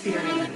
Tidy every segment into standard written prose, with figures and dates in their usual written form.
experience.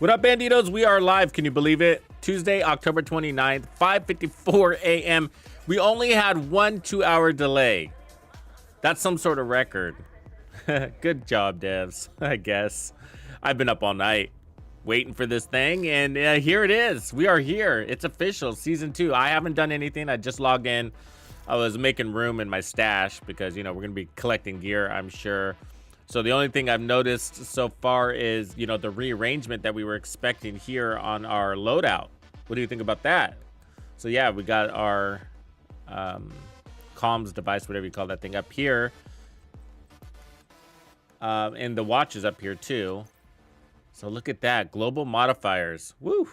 What up, Banditos? We are live. Can you believe it? Tuesday, October 29th, 5:54 a.m. We only had 1 2-hour delay. That's some sort of record. Good job, devs, I guess. I've been up all night waiting for this thing, and here it is. We are here. It's official, Season 2. I haven't done anything. I just logged in. I was making room in my stash because, you know, we're going to be collecting gear, I'm sure. So the only thing I've noticed so far is, you know, the rearrangement that we were expecting here on our loadout. What do you think about that? So yeah, we got our comms device, whatever you call that thing, up here. And the watch is up here too. So look at that, global modifiers. Woo!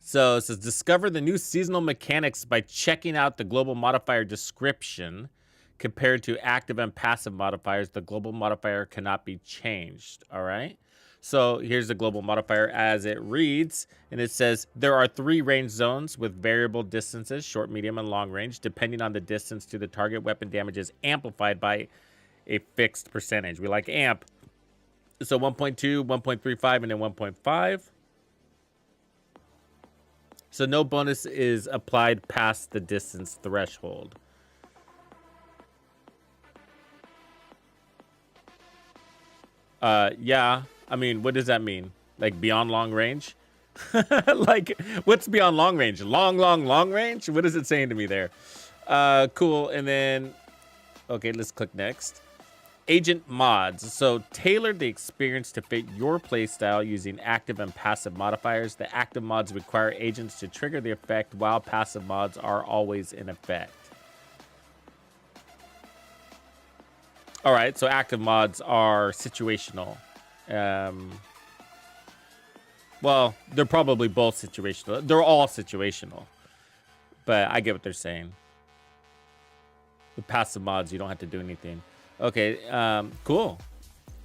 So it says discover the new seasonal mechanics by checking out the global modifier description. Compared to active and passive modifiers, the global modifier cannot be changed. All right. So here's the global modifier as it reads, and it says there are 3 range zones with variable distances, short, medium, and long range. Depending on the distance to the target, weapon damage is amplified by a fixed percentage. We like amp. So 1.2, 1.35, and then 1.5. So no bonus is applied past the distance threshold. Yeah, I mean, what does that mean? Like beyond long range? Like, what's beyond long range? Long range? What is it saying to me there? Cool. And then, okay, let's click next. Agent mods. So tailor the experience to fit your playstyle using active and passive modifiers. The active mods require agents to trigger the effect, while passive mods are always in effect. All right, so active mods are situational. Well, they're probably both situational. They're all situational. But I get what they're saying. With passive mods, you don't have to do anything. Okay, cool.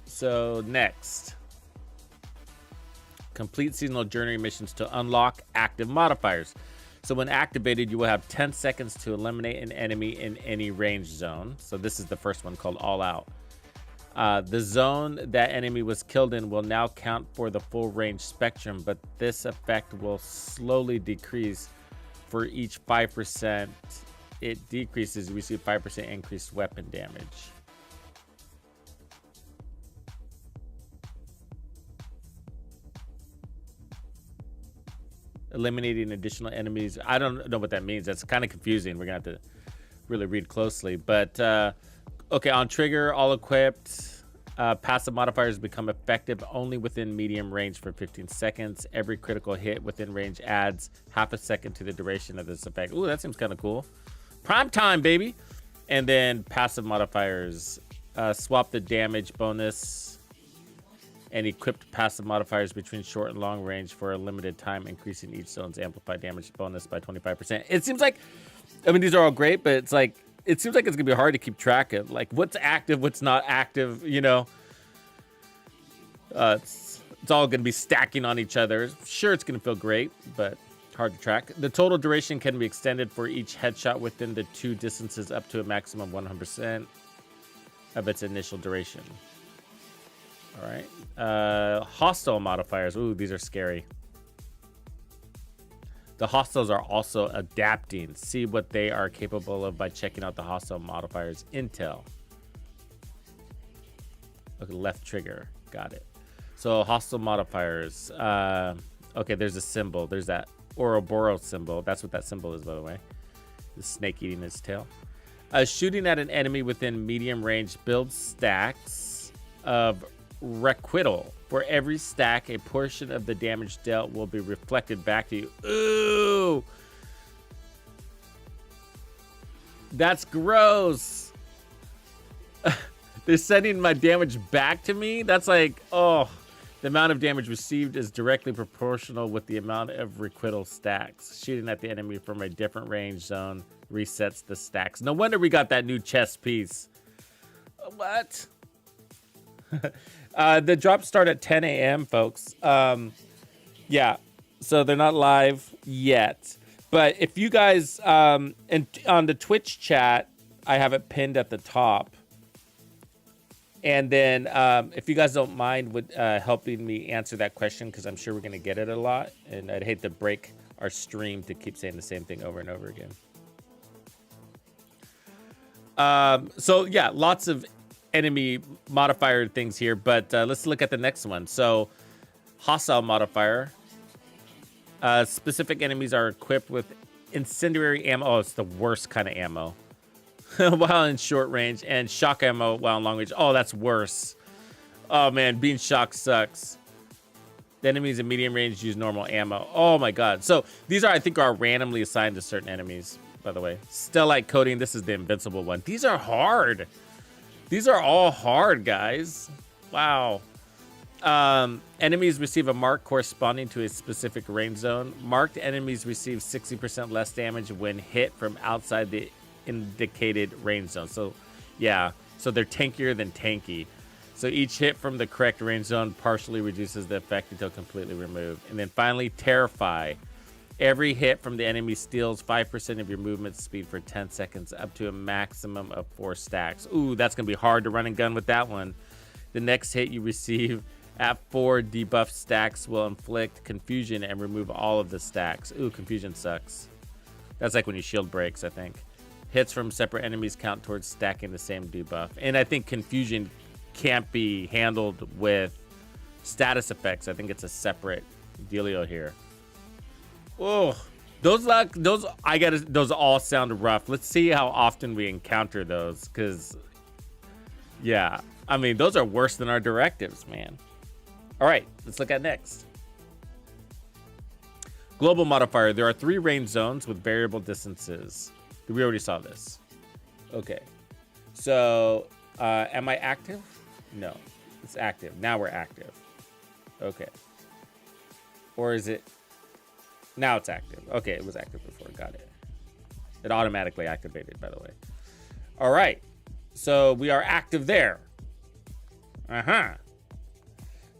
So next. Complete seasonal journey missions to unlock active modifiers. So when activated, you will have 10 seconds to eliminate an enemy in any range zone. So this is the first one called All Out. The zone that enemy was killed in will now count for the full range spectrum, but this effect will slowly decrease for each 5% it decreases. You receive 5% increased weapon damage. Eliminating additional enemies. I don't know what that means. That's kind of confusing. We're gonna have to really read closely. But okay, on trigger, all equipped. Passive modifiers become effective only within medium range for 15 seconds. Every critical hit within range adds half a second to the duration of this effect. Ooh, that seems kind of cool. Prime time, baby. And then passive modifiers. Swap the damage bonus and equipped passive modifiers between short and long range for a limited time, increasing each zone's amplified damage bonus by 25%. It seems like, I mean, these are all great, but it's like, it seems like it's gonna be hard to keep track of, like, what's active, what's not active, you know? It's all gonna be stacking on each other. Sure, it's gonna feel great, but hard to track. The total duration can be extended for each headshot within the two distances up to a maximum 100% of its initial duration. All right. Hostile modifiers. Ooh, these are scary. The hostiles are also adapting. See what they are capable of by checking out the hostile modifiers intel. Okay, left trigger. Got it. So hostile modifiers. Okay, there's a symbol. There's that Ouroboros symbol. That's what that symbol is, by the way. The snake eating its tail. Shooting at an enemy within medium range builds stacks of requital. For every stack, a portion of the damage dealt will be reflected back to you. Ooh! That's gross. They're sending my damage back to me? That's like, oh. The amount of damage received is directly proportional with the amount of requital stacks. Shooting at the enemy from a different range zone resets the stacks. No wonder we got that new chest piece. What? The drops start at 10 a.m., folks. Yeah, so they're not live yet. But if you guys, and on the Twitch chat, I have it pinned at the top. And then if you guys don't mind helping me answer that question, because I'm sure we're going to get it a lot. And I'd hate to break our stream to keep saying the same thing over and over again. So, yeah, lots of enemy modifier things here, but let's look at the next one. So hostile modifier. Specific enemies are equipped with incendiary ammo. Oh, it's the worst kind of ammo. While in short range, and shock ammo while in long range. Oh, that's worse. Oh man, being shocked sucks. The enemies in medium range use normal ammo. Oh my god. So these are, I think, are randomly assigned to certain enemies, by the way. Stellite coating, this is the invincible one. These are hard. These are all hard, guys. Wow. Enemies receive a mark corresponding to a specific range zone. Marked enemies receive 60% less damage when hit from outside the indicated range zone. So, yeah. So they're tankier than tanky. So each hit from the correct range zone partially reduces the effect until completely removed. And then finally, Terrify. Every hit from the enemy steals 5% of your movement speed for 10 seconds, up to a maximum of 4 stacks. Ooh, that's going to be hard to run and gun with that one. The next hit you receive at 4 debuff stacks will inflict confusion and remove all of the stacks. Ooh, confusion sucks. That's like when your shield breaks, I think. Hits from separate enemies count towards stacking the same debuff. And I think confusion can't be handled with status effects. I think it's a separate dealio here. Oh, those all sound rough. Let's see how often we encounter those, because yeah, I mean, those are worse than our directives, man. All right, let's look at next. Global modifier. There are 3 range zones with variable distances. We already saw this. Okay, so am I active? No, it's active. Now we're active. Okay. Or is it? Now it's active. Okay, it was active before. Got it. It automatically activated, by the way. All right. So we are active there. Uh-huh.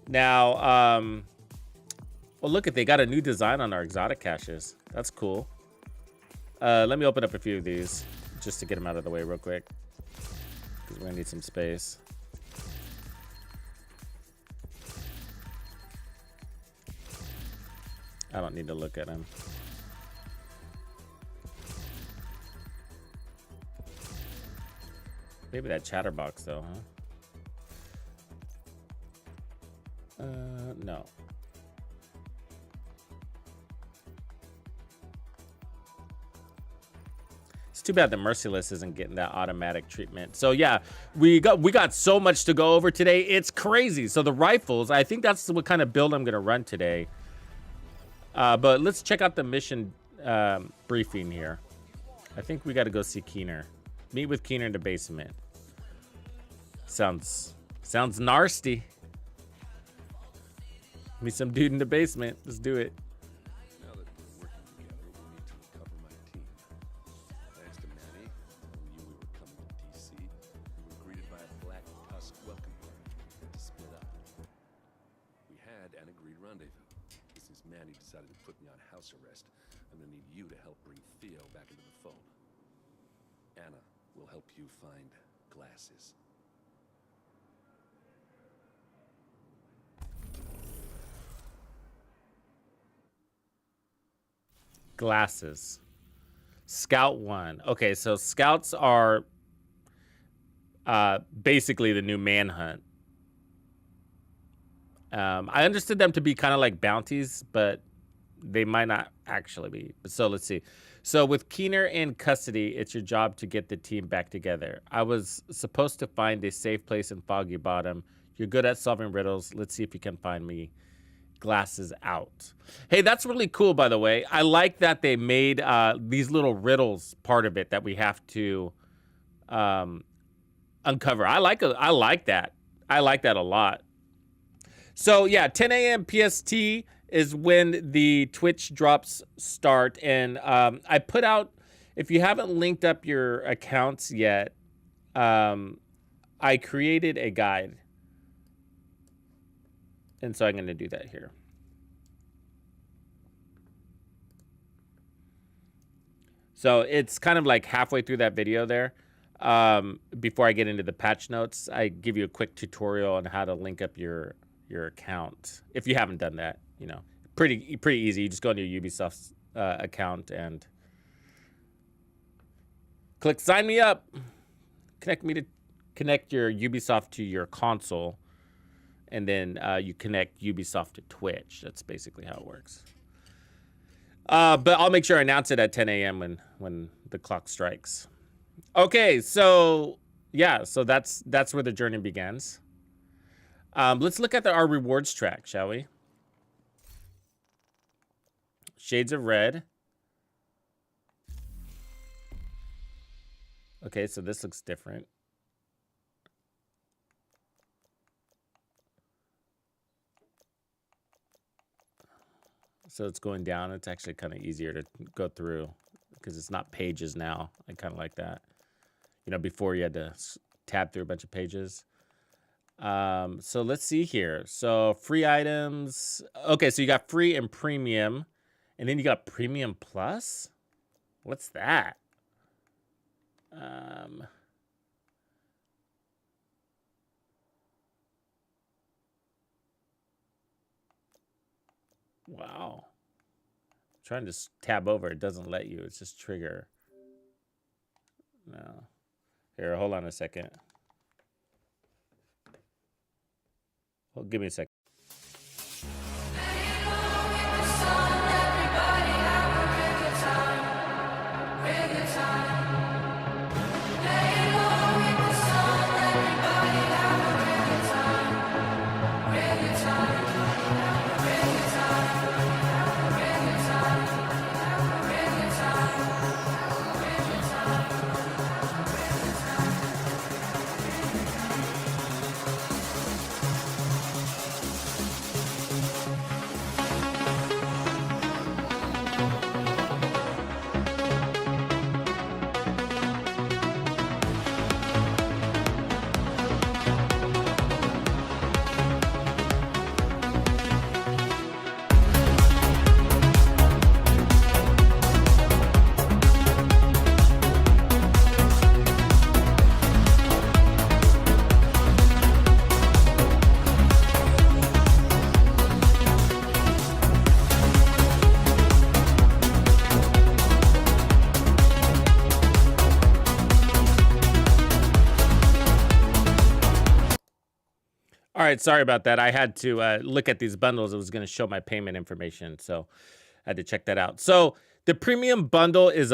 Now, well, look at, they got a new design on our exotic caches. That's cool. Let me open up a few of these just to get them out of the way real quick, because we're gonna need some space. I don't need to look at them. Maybe that chatterbox though, huh? No. It's too bad the Merciless isn't getting that automatic treatment. So yeah, we got so much to go over today. It's crazy. So the rifles, I think that's what kind of build I'm gonna run today. But let's check out the mission briefing here. I think we got to go see Keener. Meet with Keener in the basement. Sounds nasty. Meet some dude in the basement. Let's do it. Now that we're working together, we'll need to recover my team. Thanks to Manny, telling you we were coming to DC, we were greeted by a black tusk welcome party and to split up. We had an agreed rendezvous. Since Manny decided to put me on house arrest, I'm gonna need you to help bring Theo back into the fold. Anna will help you find glasses. Glasses. Scout 1. Okay, so scouts are basically the new manhunt. I understood them to be kind of like bounties, but they might not actually be. So let's see. So with Keener in custody, it's your job to get the team back together. I was supposed to find a safe place in Foggy Bottom. You're good at solving riddles. Let's see if you can find me. Glasses out. Hey, that's really cool, by the way. I like that they made these little riddles part of it that we have to uncover. I like that. I like that a lot. So yeah, 10 a.m. PST is when the Twitch drops start. And I put out, if you haven't linked up your accounts yet, I created a guide. And so I'm going to do that here. So it's kind of like halfway through that video there. Before I get into the patch notes, I give you a quick tutorial on how to link up your account. If you haven't done that, you know, pretty easy. You just go into your Ubisoft account and click sign me up. Connect your Ubisoft to your console. And then you connect Ubisoft to Twitch. That's basically how it works. But I'll make sure I announce it at 10 a.m. when the clock strikes. Okay, so yeah, so that's where the journey begins. Let's look at our rewards track, shall we? Shades of Red. Okay, so this looks different. So it's going down. It's actually kind of easier to go through because it's not pages now. I kind of like that. You know, before you had to tab through a bunch of pages. So let's see here. So free items. Okay, so you got free and premium. And then you got premium plus? What's that? Wow. Trying to tab over, it doesn't let you. It's just trigger. No. Here, hold on a second. Well, give me a second. right, sorry about that. I had to look at these bundles. It was going to show my payment information, so I had to check that out. So the premium bundle is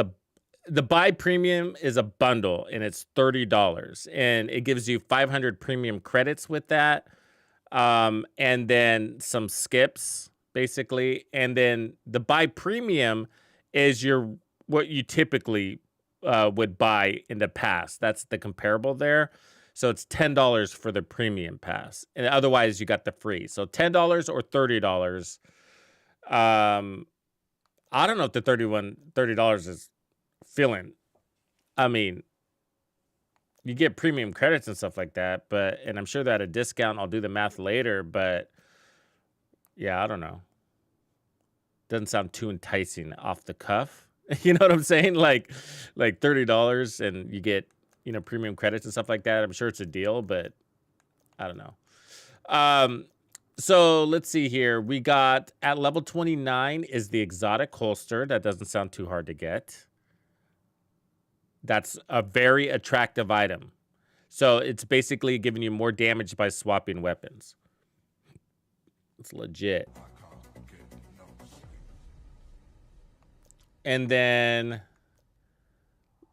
the buy premium is a bundle, and it's $30, and it gives you 500 premium credits with that, and then some skips basically, and then the buy premium is what you typically would buy in the past. That's the comparable there. So it's $10 for the premium pass, and otherwise you got the free. So $10 or $30. I don't know if the $30 is filling. I mean, you get premium credits and stuff like that, and I'm sure that at a discount. I'll do the math later, but yeah, I don't know. Doesn't sound too enticing off the cuff. You know what I'm saying? Like $30 and you get, premium credits and stuff like that. I'm sure it's a deal, but I don't know. So let's see here. We got at level 29 is the exotic holster. That doesn't sound too hard to get. That's a very attractive item. So it's basically giving you more damage by swapping weapons. It's legit. And then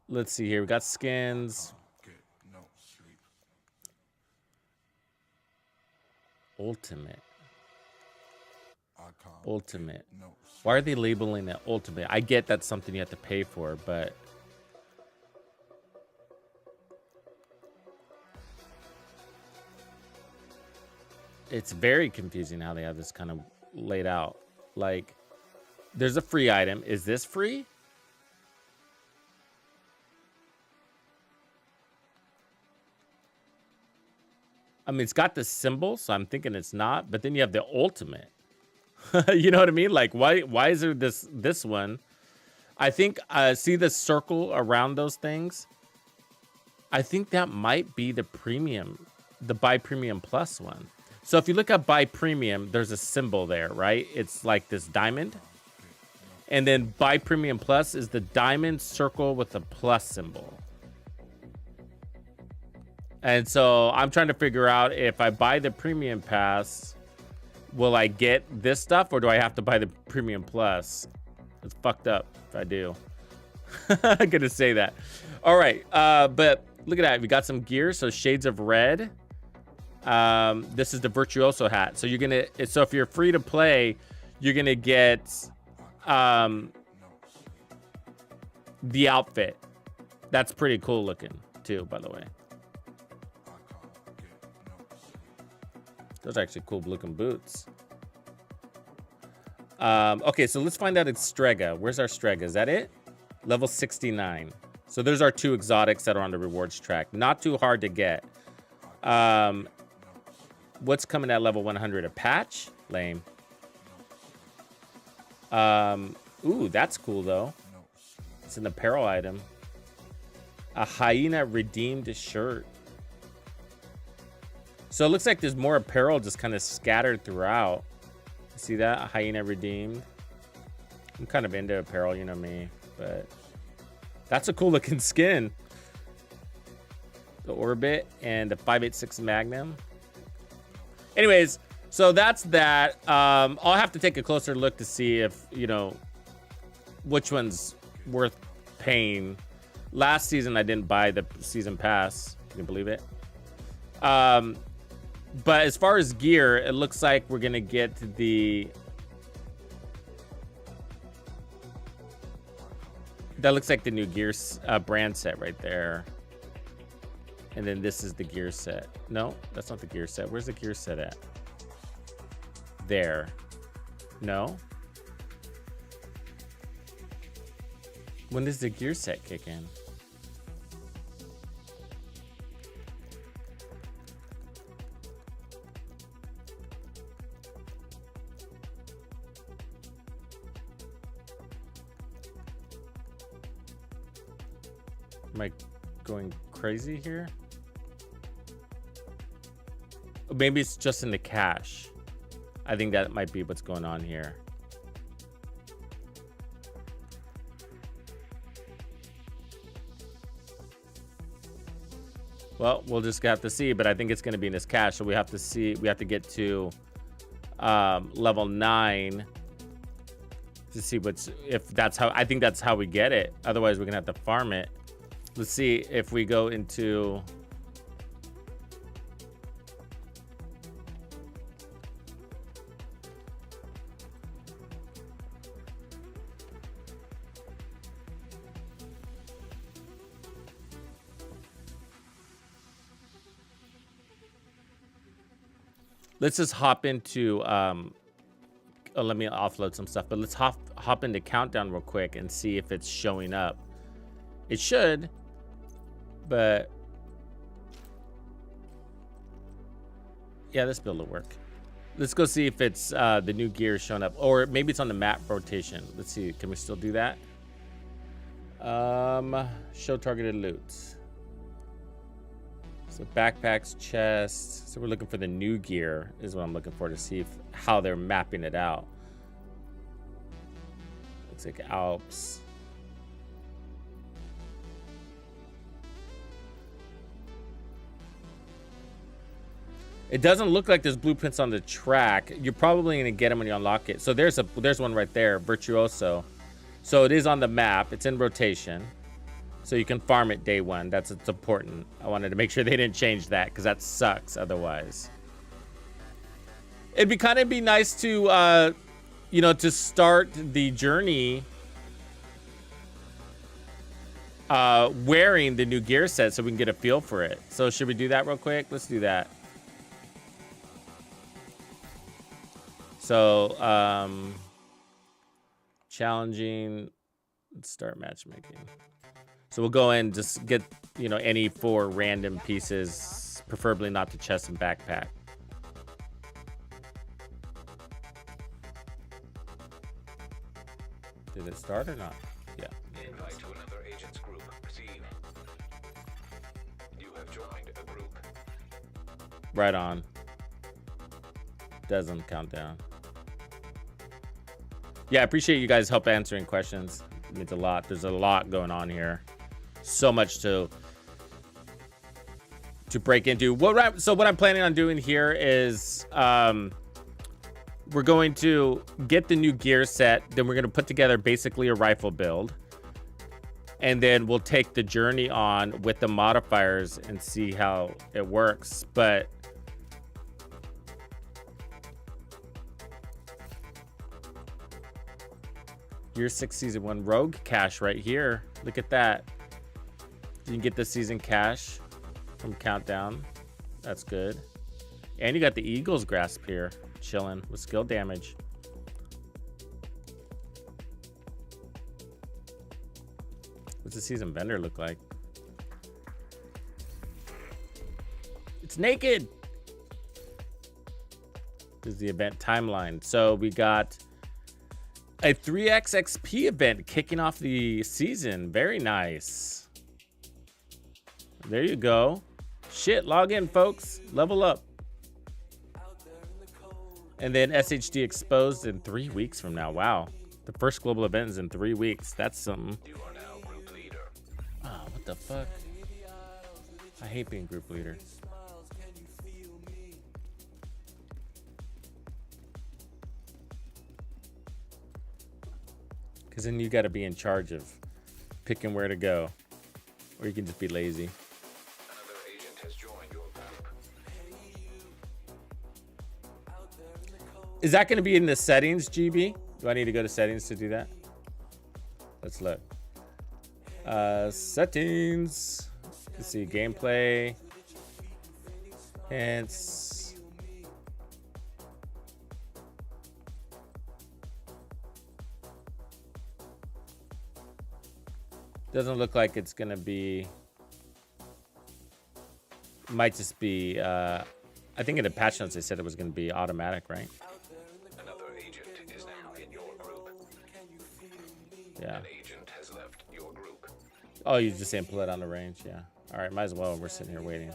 let's see here. We got skins. Ultimate. Why are they labeling it ultimate? I get that's something you have to pay for, but it's very confusing how they have this kind of laid out. Like, there's a free item. Is this free? I mean, it's got the symbol, so I'm thinking it's not. But then you have the ultimate. You know what I mean? Like, why is there this one? I think, see the circle around those things? I think that might be the premium, the buy premium plus one. So if you look at buy premium, there's a symbol there, right? It's like this diamond. And then buy premium plus is the diamond circle with a plus symbol. And so I'm trying to figure out, if I buy the premium pass, will I get this stuff, or do I have to buy the premium plus? It's fucked up if I do. I'm gonna say that. All right, but look at that. We got some gear. So shades of red. This is the virtuoso hat. So so if you're free to play, you're gonna get the outfit. That's pretty cool looking too, by the way. Those are actually cool looking boots. Okay, so let's find out Strega. Where's our Strega? Is that it? Level 69. So there's our two exotics that are on the rewards track. Not too hard to get. What's coming at level 100? A patch? Lame. Ooh, that's cool though. It's an apparel item. A hyena redeemed shirt. So it looks like there's more apparel just kind of scattered throughout. See that? A hyena redeemed. I'm kind of into apparel, you know me, but that's a cool looking skin. The Orbit and the 5.86 Magnum. Anyways, so that's that. I'll have to take a closer look to see if, which one's worth paying. Last season, I didn't buy the season pass. Can you believe it? But as far as gear, it looks like we're going to get that looks like the new gear brand set right there. And then this is the gear set. No, that's not the gear set. Where's the gear set at? There. No. When does the gear set kick in? Am I going crazy here? Maybe it's just in the cache. I think that might be what's going on here. Well, we'll just have to see, but I think it's going to be in this cache, so we have to see. We have to get to level 9 to see if that's how. I think that's how we get it. Otherwise, we're going to have to farm it. Let's see if we go into... Let's just hop into, let me offload some stuff, but let's hop into Countdown real quick and see if it's showing up. It should, but yeah, this build will work. Let's go see if it's the new gear showing up, or maybe it's on the map rotation. Let's see, can we still do that? Show targeted loot. So backpacks, chests. So we're looking for the new gear is what I'm looking for to see how they're mapping it out. Looks like Alps. It doesn't look like there's blueprints on the track. You're probably gonna get them when you unlock it. So there's one right there, Virtuoso. So it is on the map. It's in rotation. So you can farm it day 1. It's important. I wanted to make sure they didn't change that because that sucks otherwise. It'd be nice to, you know, to start the journey wearing the new gear set so we can get a feel for it. So should we do that real quick? Let's do that. So, challenging. Let's start matchmaking. So we'll go in and just get, you know, any 4 random pieces, preferably not the chest and backpack. Did it start or not? Yeah. Invite to another agent's group. Proceed. You have joined a group. Right on. Doesn't count down. Yeah, I appreciate you guys help answering questions. It means a lot. There's a lot going on here. So much to break into. So what I'm planning on doing here is we're going to get the new gear set. Then we're going to put together basically a rifle build. And then we'll take the journey on with the modifiers and see how it works. But Year 6 Season 1 Rogue cache right here. Look at that. You can get the season cache from Countdown. That's good. And you got the Eagle's Grasp here, chilling with skill damage. What's the season vendor look like? It's naked. This is the event timeline. So we got a 3x XP event kicking off the season. Very nice. There you go. Shit, log in, folks. Level up. And then SHD exposed in 3 weeks from now. Wow. The first global event is in 3 weeks. That's something. You are now group leader. Oh, what the fuck? I hate being group leader. Because then you got to be in charge of picking where to go. Or you can just be lazy. Another agent has joined your group. Is that going to be in the settings, GB? Do I need to go to settings to do that? Let's look. Settings. Let's see. Gameplay. Hence. Doesn't look like it's going to be. Might just be. I think in the patch notes they said it was going to be automatic, right? Another agent is now in your group. Yeah. An agent has left your group. Oh, you just saying pull it on the range, yeah. All right, might as well. We're sitting here waiting.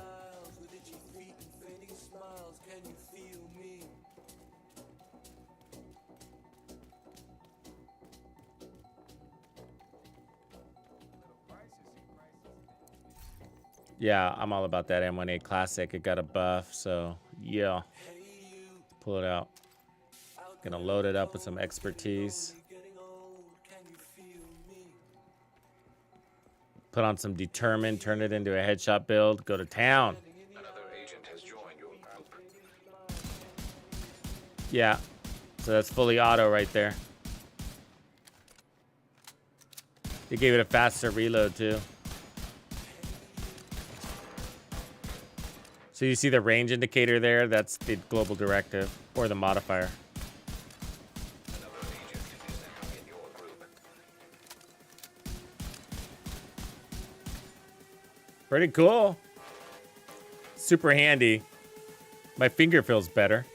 Yeah, I'm all about that M1A Classic. It got a buff, so yeah. Pull it out. Gonna load it up with some expertise. Put on some Determined, turn it into a headshot build, go to town. Another agent has joined your group. Yeah, so that's fully auto right there. They gave it a faster reload too. So you see the range indicator there? That's the global directive or the modifier. Another agent is now in your group. Pretty cool. Super handy. My finger feels better.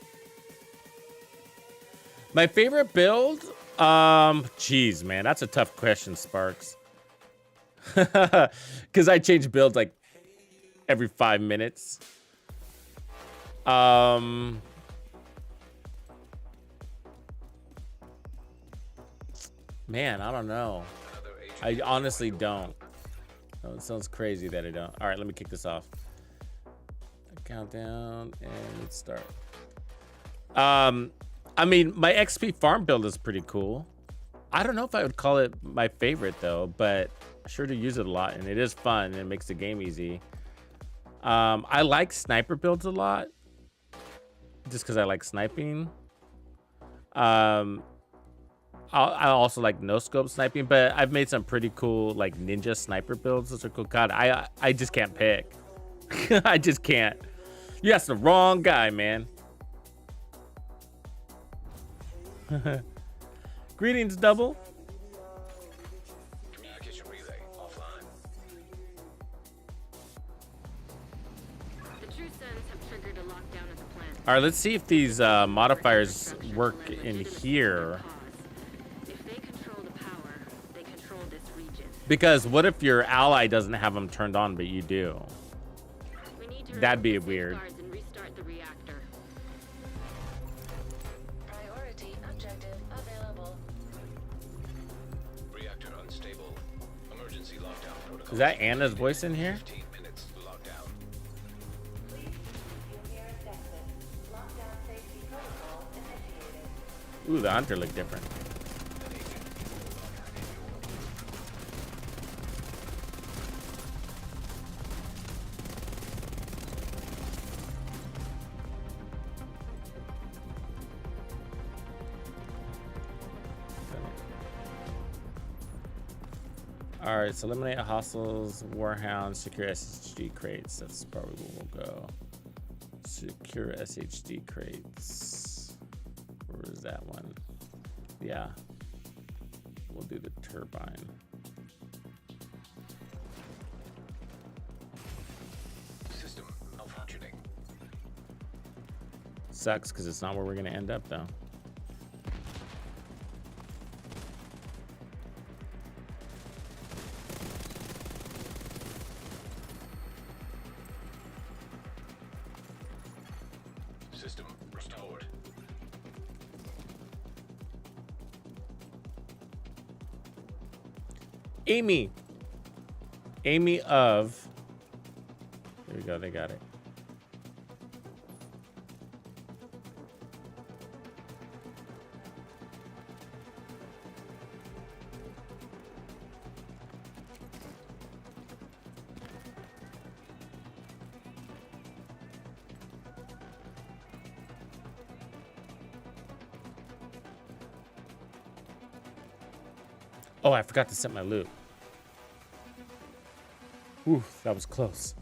My favorite build? Geez, man, that's a tough question, Sparks. Because I change builds like every 5 minutes. Man, I don't know. I honestly don't. Oh, it sounds crazy that I don't. All right, let me kick this off. Countdown and start. I mean, my XP farm build is pretty cool. I don't know if I would call it my favorite though, but I sure do use it a lot, and it is fun and it makes the game easy. I like sniper builds a lot, just because I like sniping. I also like no scope sniping, but I've made some pretty cool like ninja sniper builds. Those are cool. God, I just can't pick. I just can't. You asked the wrong guy, man. Greetings, Double. Communication relay offline. The true sons have triggered a lockdown at the plant. All right, let's see if these modifiers work in here. If they control the power, they control this region. Because what if your ally doesn't have them turned on, but you do? We need to That'd be remove the weird. safeguards and restart the reactor. Priority objective available. Reactor unstable. Emergency lockdown protocol. Is that Anna's voice in here? 15 minutes lockdown. Please use your nearest exit. Lockdown safety protocol initiated. Ooh, the hunter looked different. An agent in your All right, so eliminate hostiles, warhounds, secure SHD crates. That's probably where we'll go. Secure SHD crates. Where is that one? Yeah. We'll do the turbine. system malfunctioning. Sucks because it's not where we're going to end up, though. System restored. Amy. Amy of. There we go. They got it. Oh, I forgot to set my loot. Ooh, that was close.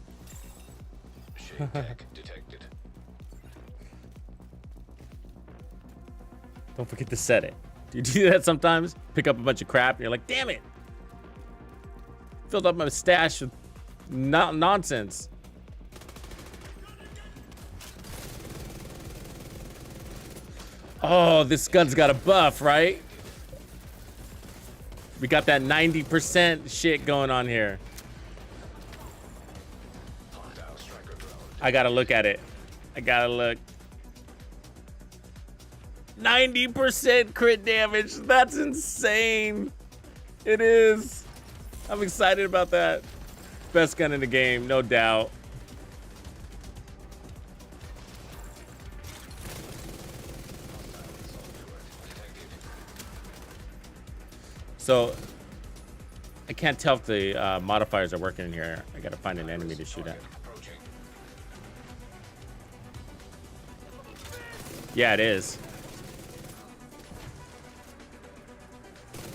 Shade tech detected. Don't forget to set it. Do you do that sometimes? Pick up a bunch of crap and you're like, damn it. Filled up my stash with nonsense. Oh, this gun's got a buff, right? We got that 90% shit going on here. Hostile striker drone. I gotta look at it. I gotta look. 90% crit damage. That's insane. It is. I'm excited about that. Best gun in the game, no doubt. So, I can't tell if the modifiers are working in here. I gotta find an enemy to shoot at. Yeah, it is.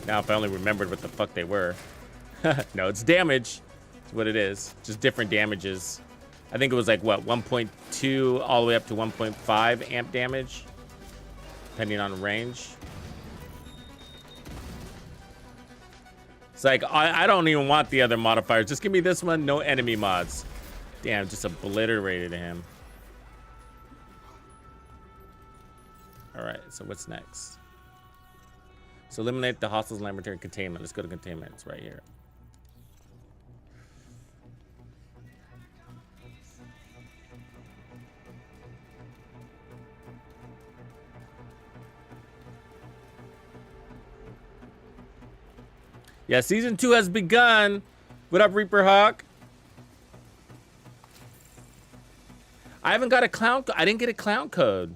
Now, if I only remembered what the fuck they were. No, it's damage. That's what it is. Just different damages. I think it was like, what, 1.2 all the way up to 1.5 amp damage, depending on range. It's like, I don't even want the other modifiers. Just give me this one, no enemy mods. Damn, just obliterated him. All right, so what's next? So eliminate the hostiles in laboratory containment. Let's go to containment. It's right here. Yeah, season 2 has begun. What up, Reaper Hawk? I haven't got a clown. I didn't get a clown code.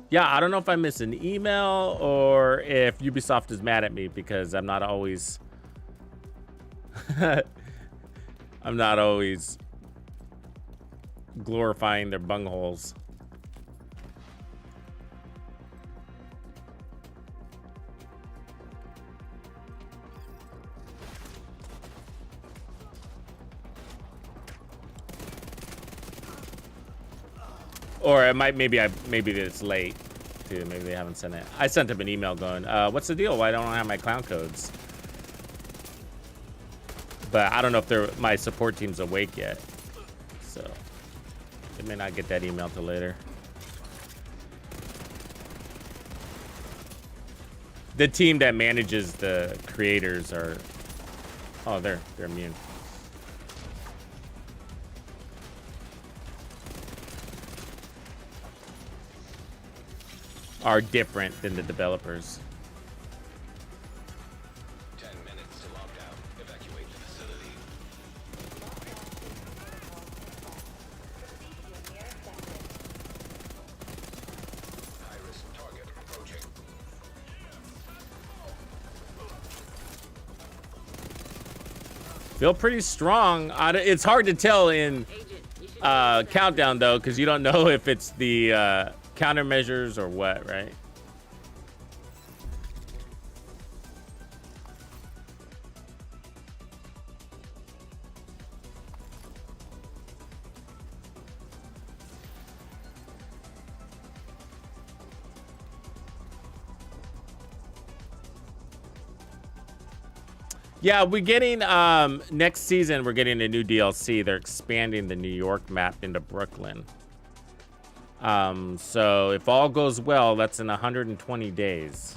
Yeah, I don't know if I missed an email or if Ubisoft is mad at me because I'm not always. I'm not always glorifying their bungholes. Or it might, maybe it's late too. Maybe they haven't sent it. I sent them an email going, what's the deal? Why don't I have my clown codes? But I don't know if my support team's awake yet. So they may not get that email till later. The team that manages the creators are, oh, they're immune. Are different than the developers. 10 minutes to lockdown. Evacuate the facility. High-risk target approaching. Feel pretty strong. It's hard to tell in countdown though, because you don't know if it's the countermeasures or what, right? Yeah, we're getting next season we're getting a new DLC. They're expanding the New York map into Brooklyn. So if all goes well, that's in 120 days.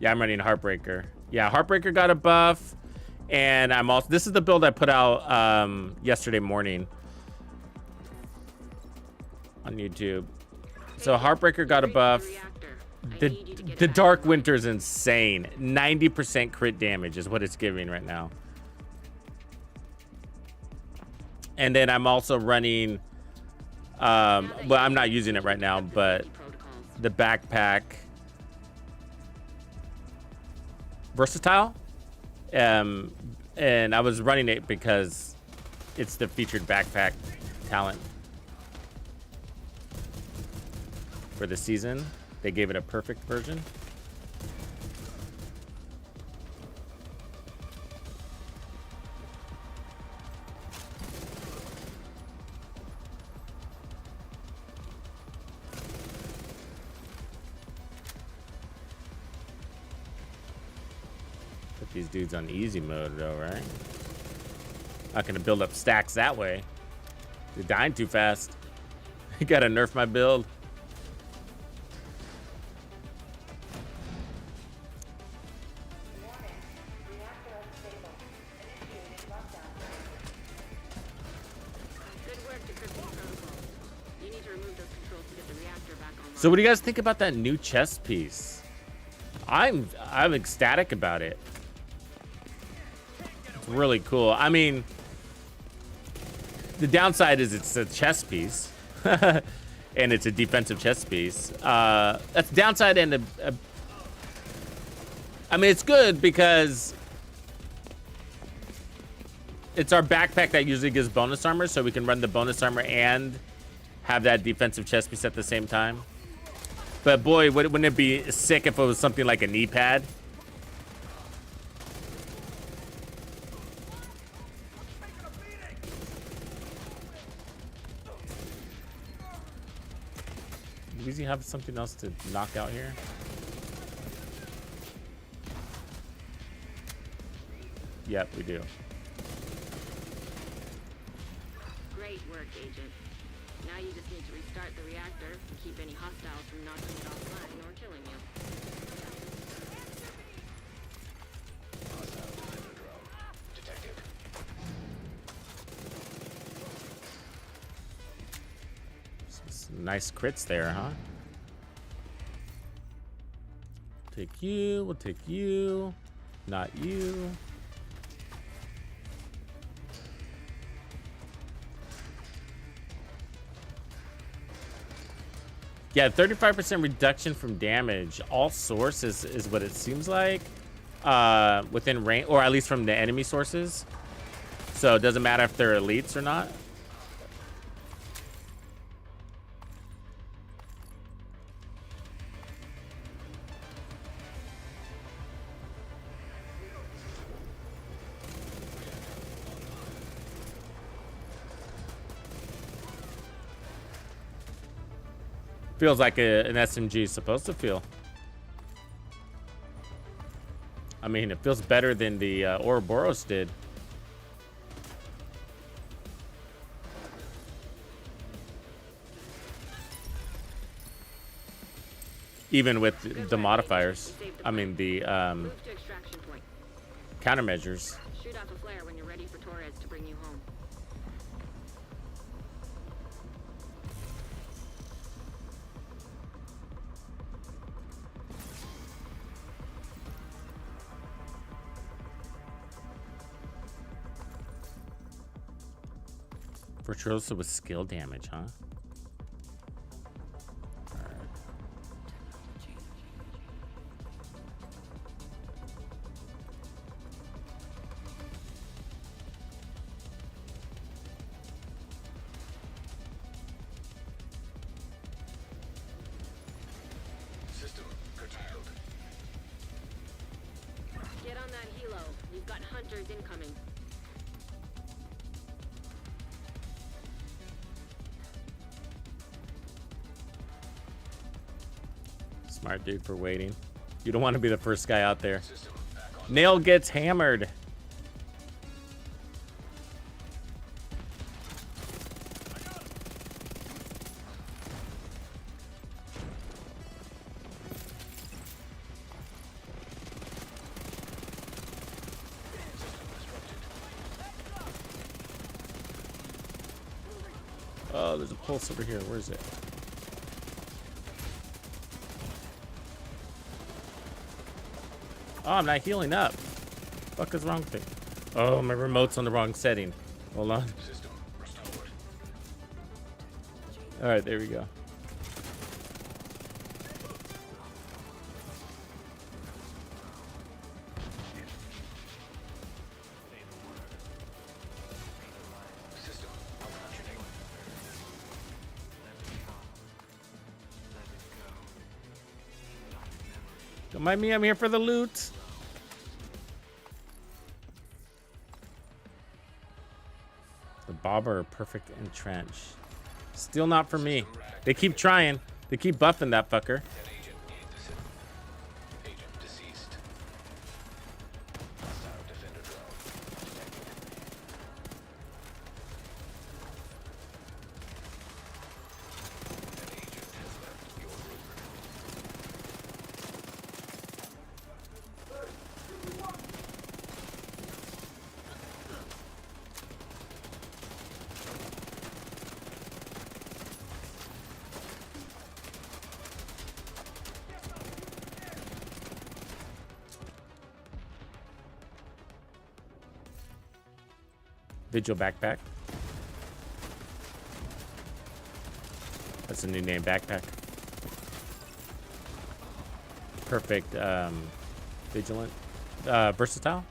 Yeah, I'm running Heartbreaker. Yeah, Heartbreaker got a buff, and I'm also, this is the build I put out yesterday morning on YouTube. So Heartbreaker got a buff. The Dark Winter's insane. 90% crit damage is what it's giving right now. And then I'm also running, well, I'm not using it right now, but the backpack versatile. And I was running it because it's the featured backpack talent for the season. They gave it a perfect version. Put these dudes on easy mode though, right? Not gonna build up stacks that way. They're dying too fast. You gotta nerf my build. So what do you guys think about that new chess piece? I'm ecstatic about it. It's really cool. I mean, the downside is it's a chess piece. And it's a defensive chess piece. That's the downside, and I mean, it's good because it's our backpack that usually gives bonus armor, so we can run the bonus armor and have that defensive chess piece at the same time. But boy, wouldn't it be sick if it was something like a knee pad? Does he have something else to knock out here? Yep, we do. Great work, Agent. Now you just need to restart the reactor and keep any hostiles from knocking it offline or killing you. Detected. Some nice crits there, huh? Take you, we'll take you. Not you. Yeah, 35% reduction from damage. All sources is what it seems like. Within range, or at least from the enemy sources. So it doesn't matter if they're elites or not. Feels like an SMG is supposed to feel. I mean, it feels better than the Ouroboros did. Even with the modifiers. I mean, the Move to extraction point. countermeasures. Shoot off a flare when you're ready for Torres to bring you home. Virtuoso with skill damage, huh? System curtailed. Get on that helo. You've got hunters incoming. Smart dude for waiting. You don't want to be the first guy out there. System back on. Nail gets hammered. Oh, there's a pulse over here. Where is it? Oh, I'm not healing up. Fuck is wrong with me? Oh, my remote's on the wrong setting. Hold on. System restored. All right, there we go. System malfunctioning. Don't mind me, I'm here for the loot. The Bobber are perfect entrench. Still not for me. They keep trying. They keep buffing that fucker. An agent needs the system. Agent deceased. Hostile defender drone detected. An agent has left your group. Vigil backpack. That's a new name, backpack. Perfect. Vigilant. Versatile.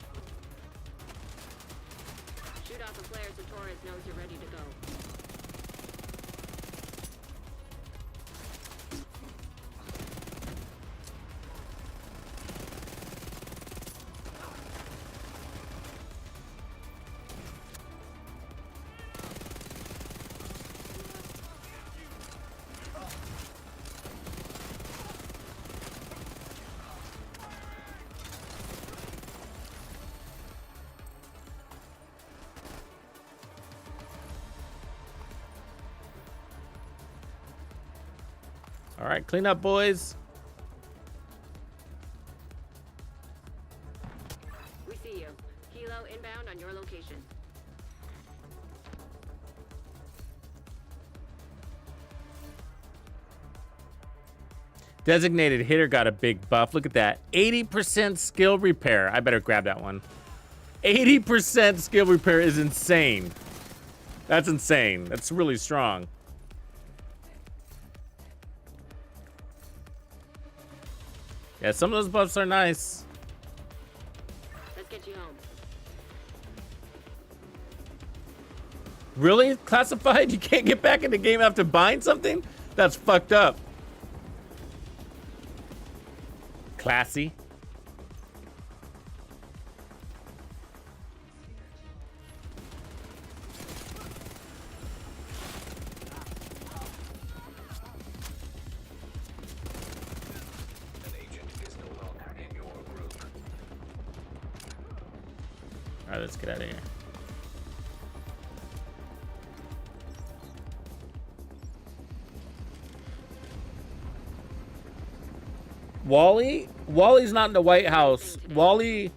Shoot off a flare so Torres knows you're ready to go. All right, clean up, boys. We see you. Kilo inbound on your location. Designated hitter got a big buff. Look at that. 80% skill repair. I better grab that one. 80% skill repair is insane. That's insane. That's really strong. Yeah, some of those buffs are nice. Let's get you home. Really? Classified? You can't get back in the game after buying something? That's fucked up. Classy. An agent is no longer in your group. All right, let's get out of here. Wally's not in the White House. We take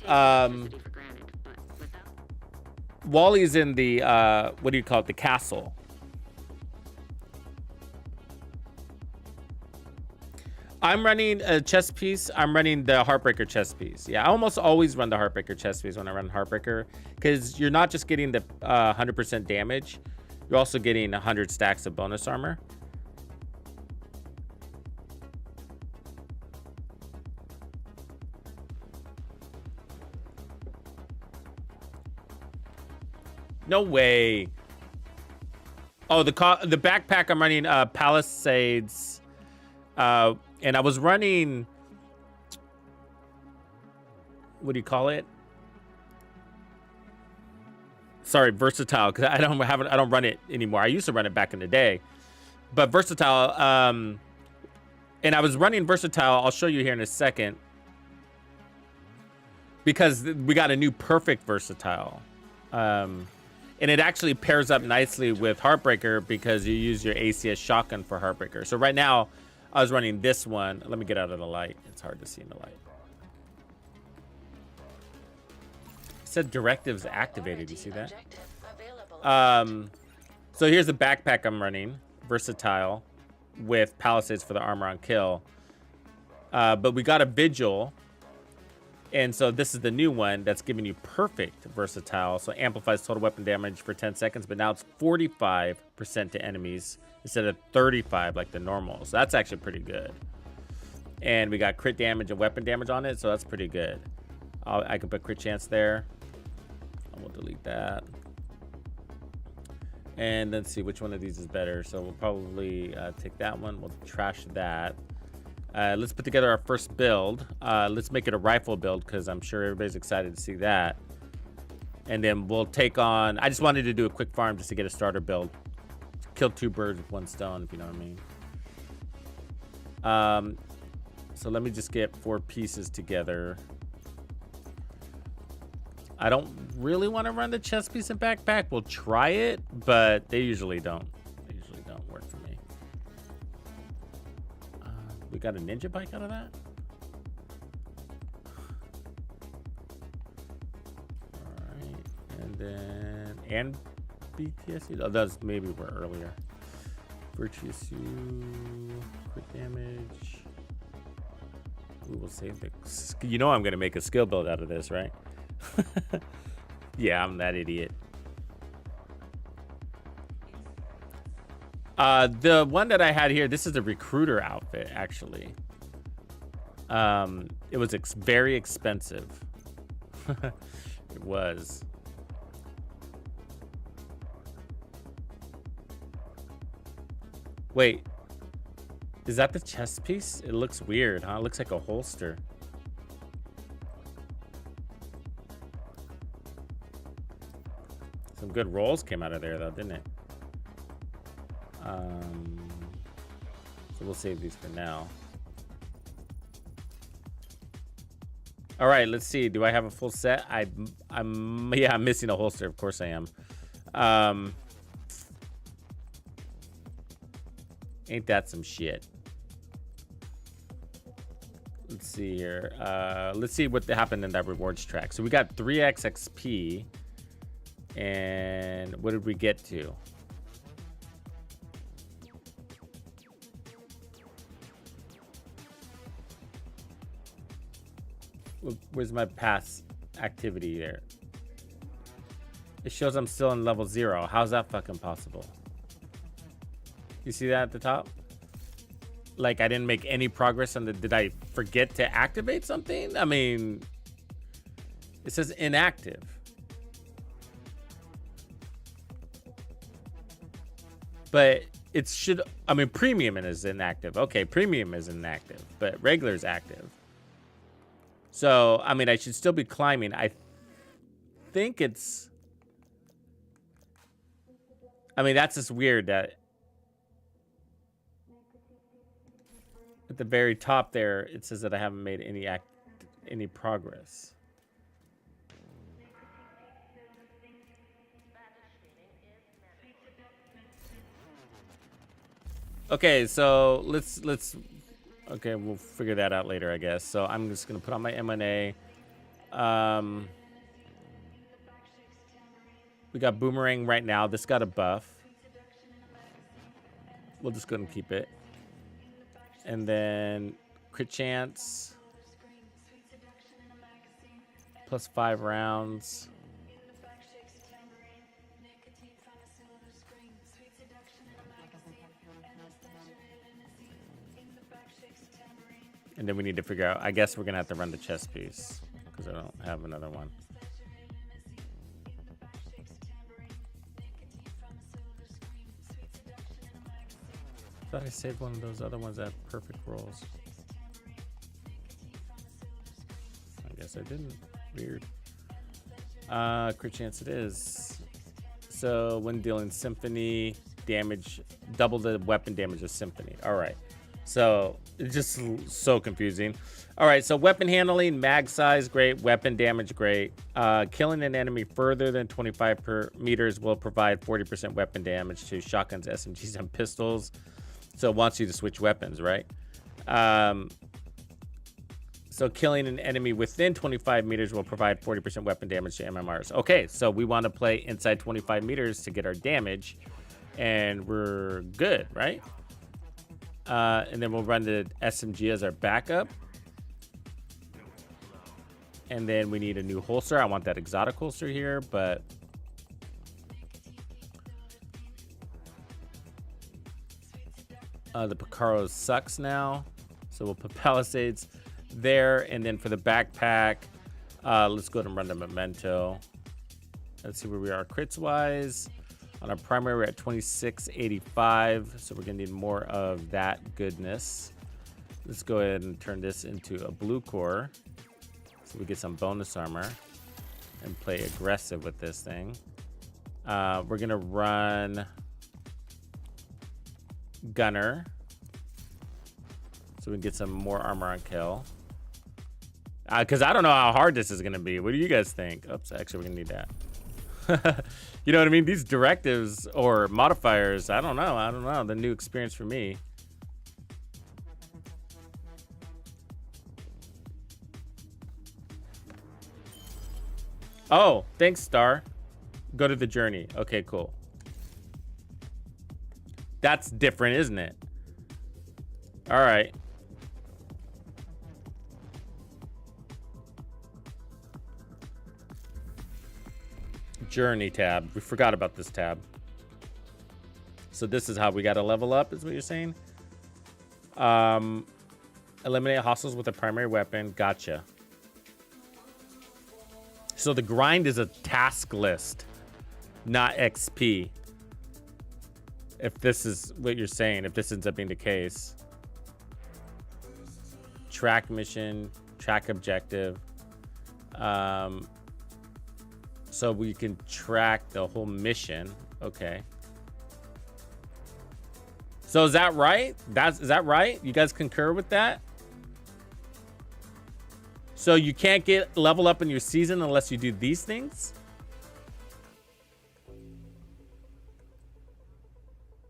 electricity for granted, but without Wally's in the what do you call it? The castle. I'm running a chess piece. I'm running the Heartbreaker chess piece. Yeah, I almost always run the Heartbreaker chess piece when I run Heartbreaker, because you're not just getting the 100% damage, you're also getting 100 stacks of bonus armor. No way. Oh, the backpack I'm running Palisades, and I was running. What do you call it? Sorry, Versatile, because I don't run it anymore. I used to run it back in the day, but Versatile. And I was running Versatile. I'll show you here in a second, because we got a new perfect Versatile. And it actually pairs up nicely with Heartbreaker because you use your ACS shotgun for Heartbreaker. So right now, I was running this one. Let me get out of the light. It's hard to see in the light. It said directives activated. You see that? So here's the backpack I'm running. Versatile with Palisades for the armor on kill. But we got a Vigil. And so this is the new one that's giving you perfect Versatile. So amplifies total weapon damage for 10 seconds, but now it's 45% to enemies instead of 35 like the normal. So that's actually pretty good. And we got crit damage and weapon damage on it, so that's pretty good. I can put crit chance there. I will delete that. And let's see which one of these is better. So we'll probably take that one. We'll trash that. Let's put together our first build. Let's make it a rifle build because I'm sure everybody's excited to see that. And then we'll take on... I just wanted to do a quick farm just to get a starter build. Kill two birds with one stone, if you know what I mean. So let me just get 4 pieces together. I don't really want to run the chest piece and backpack. We'll try it, but they usually don't. They usually don't work for me. We got a ninja bike out of that? Alright. And then... And BTSU? Oh, that's maybe we're earlier. Virtuous U. Quick damage. We will save the... You know I'm going to make a skill build out of this, right? Yeah, I'm that idiot. The one that I had here, this is a recruiter outfit, actually. It was very expensive. It was. Wait, is that the chest piece? It looks weird, huh? It looks like a holster. Some good rolls came out of there, though, didn't it? So we'll save these for now. All right, let's see. Do I have a full set? I'm missing a holster. Of course I am. Ain't that some shit? Let's see here. Let's see what happened in that rewards track. So we got 3x XP. And what did we get to? Where's my past activity there? It shows I'm still in level 0. How's that fucking possible? You see that at the top? Like, I didn't make any progress on the... Did I forget to activate something? I mean... It says inactive. But it should... I mean, premium is inactive. Okay, premium is inactive. But regular is active. So, I mean, I should still be climbing. I think it's... I mean, that's just weird that... At the very top there, it says that I haven't made any progress. Okay, so let's okay, we'll figure that out later, I guess. So I'm just gonna put on my M&A. We got boomerang right now. This got a buff. We'll just go ahead and keep it. And then crit chance. Plus 5 rounds. And then we need to figure out, I guess we're gonna have to run the chest piece because I don't have another one. I thought I saved one of those other ones that had perfect rolls. I guess I didn't. Weird. Crit chance it is. So when dealing symphony damage, double the weapon damage of symphony. All right. So it's just so confusing. All right. So weapon handling, mag size, great. Weapon damage, great. Killing an enemy further than 25 meters will provide 40% weapon damage to shotguns, SMGs, and pistols. So it wants you to switch weapons, right? So killing an enemy within 25 meters will provide 40% weapon damage to MMRs. Okay, so we want to play inside 25 meters to get our damage, and we're good, right? And then we'll run the SMG as our backup. And then we need a new holster. I want that exotic holster here, but... the Picaro sucks now, so we'll put Palisades there. And then for the backpack, let's go ahead and run the Memento. Let's see where we are crits wise. On our primary, we're at 2685, so we're gonna need more of that goodness. Let's go ahead and turn this into a blue core so we get some bonus armor and play aggressive with this thing. We're gonna run Gunner so we can get some more armor on kill, because I don't know how hard this is gonna be. What do you guys think? Oops, actually we're gonna need that. You know what I mean? These directives or modifiers, I don't know, the new experience for me. Oh, thanks, Star. Go to the journey. Okay, cool. That's different, isn't it? All right. Journey tab. We forgot about this tab. So this is how we got to level up, is what you're saying? Eliminate hostiles with a primary weapon. Gotcha. So the grind is a task list, not XP. If this is what you're saying, if this ends up being the case. Track mission, track objective. So we can track the whole mission. Okay. So is that right? Is that right? You guys concur with that? So you can't get level up in your season unless you do these things?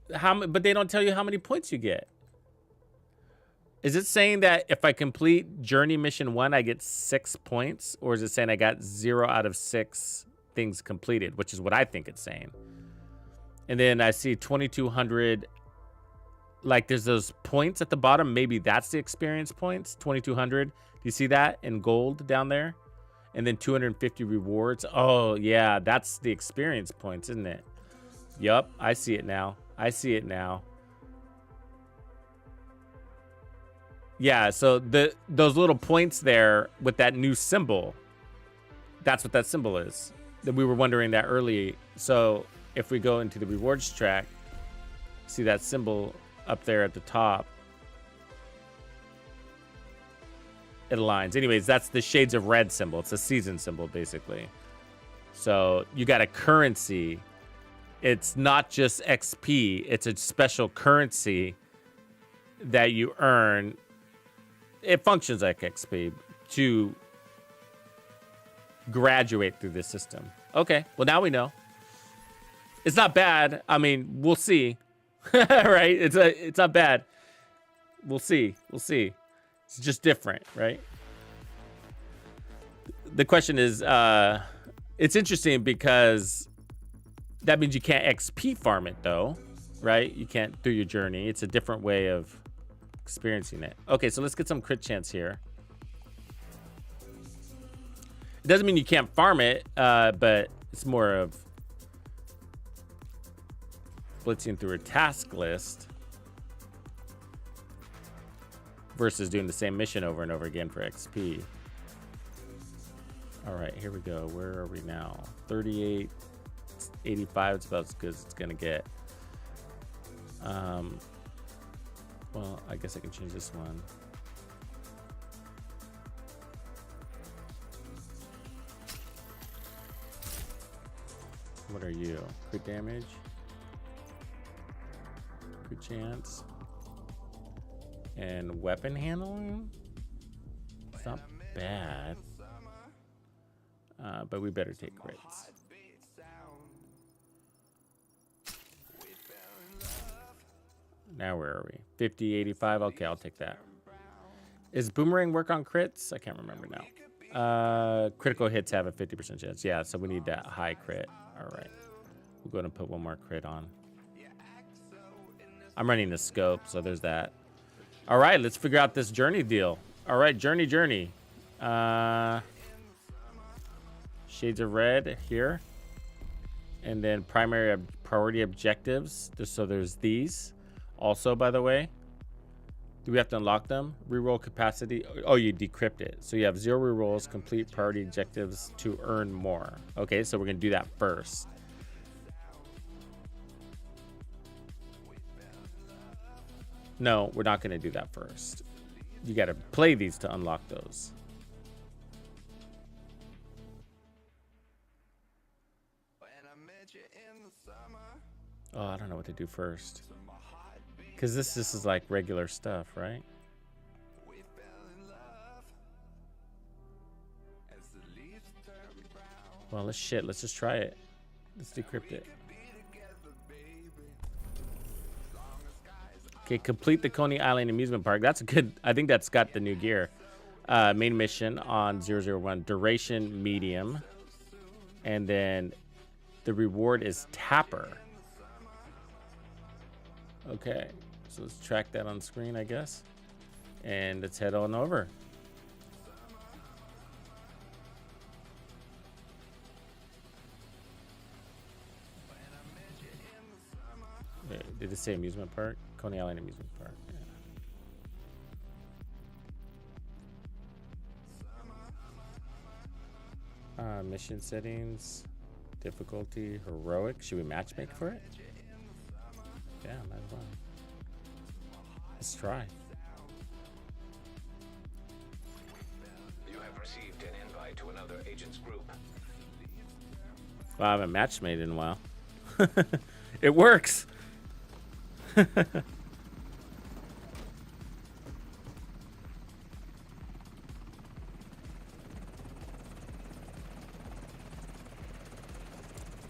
But they don't tell you how many points you get. Is it saying that if I complete Journey Mission 1, I get 6 points? Or is it saying I got 0 out of 6 things completed, which is what I think it's saying. And then I see 2,200. Like there's those points at the bottom. Maybe that's the experience points. 2,200. Do you see that in gold down there? And then 250 rewards. Oh, yeah. That's the experience points, isn't it? Yup. I see it now. I see it now. Yeah. So those little points there with that new symbol. That's what that symbol is. That we were wondering that early. So if we go into the rewards track, see that symbol up there at the top. It aligns. Anyways, that's the shades of red symbol. It's a season symbol, basically. So you got a currency. It's not just XP. It's a special currency that you earn. It functions like XP to graduate through this system. Okay, well now we know. It's not bad. I mean, we'll see. Right? It's not bad. We'll see. We'll see. It's just different, right? The question is, it's interesting because that means you can't XP farm it though, right? You can't do your journey. It's a different way of experiencing it. Okay, so let's get some crit chance here. It doesn't mean you can't farm it, but it's more of blitzing through a task list versus doing the same mission over and over again for XP. All right, here we go. Where are we now? 38, 85. It's about as good as it's gonna get. Well, I guess I can change this one. What are you? Crit damage? Crit chance? And weapon handling? It's not bad. But we better take crits. Now where are we? 50, 85. Okay, I'll take that. Is boomerang work on crits? I can't remember now. Critical hits have a 50% chance. Yeah, so we need that high crit. All right. We'll go ahead and put one more crit on. I'm running the scope, so there's that. All right, let's figure out this journey deal. All right, journey. Shades of red here. And then primary priority objectives. So there's these. Also, by the way, do we have to unlock them? Reroll capacity. Oh, you decrypt it. So you have 0 rerolls, complete priority objectives to earn more. Okay, so we're going to do that first. No, we're not going to do that first. You got to play these to unlock those. Oh, I don't know what to do first. Because this is like regular stuff, right? Well, let's just try it. Let's decrypt it. Okay, complete the Coney Island amusement park. That's a good, I think that's got the new gear. Main mission on 001, duration medium. And then the reward is Tapper. Okay, so let's track that on screen, I guess. And let's head on over. Did it say amusement park? Coney Island amusement park. Yeah. Mission settings, difficulty, heroic. Should we matchmake for it? Yeah, might as well. Let's try. You have received an invite to another agent's group. Well, I haven't matchmade in a while. It works.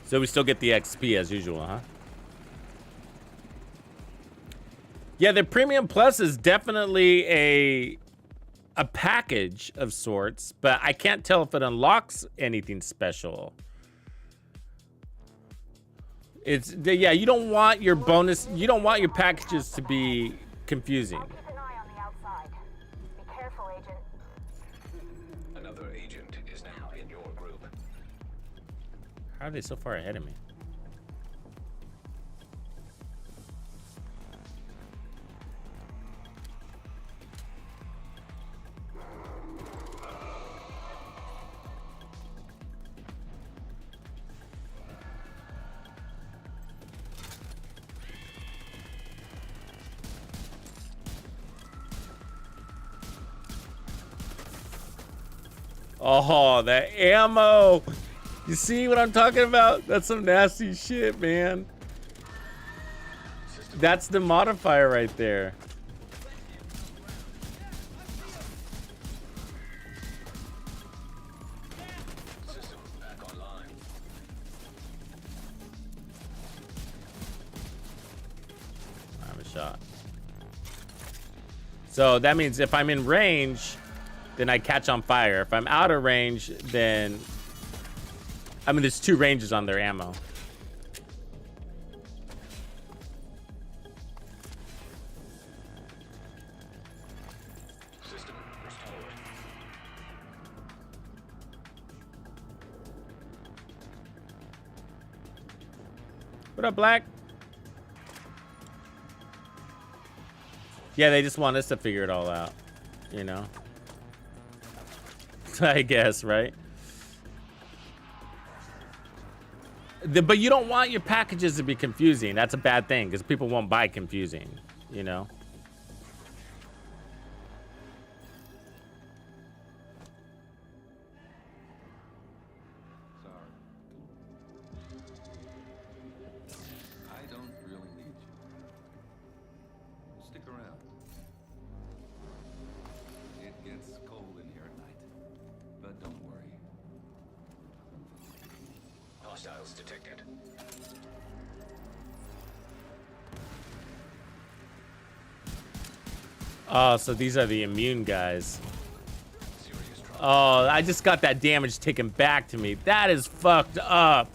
So we still get the XP as usual, huh? Yeah, the Premium Plus is definitely a package of sorts, but I can't tell if it unlocks anything special. Yeah, you don't want your bonus, you don't want your packages to be confusing. I'll keep an eye on the outside. Be careful, Agent. Another agent is now in your group. How are they so far ahead of me? Oh, that ammo. You see what I'm talking about? That's some nasty shit, man. That's the modifier right there. System back online. I have a shot. So that means if I'm in range, then I catch on fire. If I'm out of range, then... I mean, there's two ranges on their ammo. System restored. What up, Black? Yeah, they just want us to figure it all out, you know? I guess, right? But you don't want your packages to be confusing. That's a bad thing, because people won't buy confusing, you know? Sorry. I don't really need you. Stick around. It gets cold in here at night. But don't worry. Hostiles detected. Oh, so these are the immune guys. Serious trouble. Oh, I just got that damage taken back to me. That is fucked up.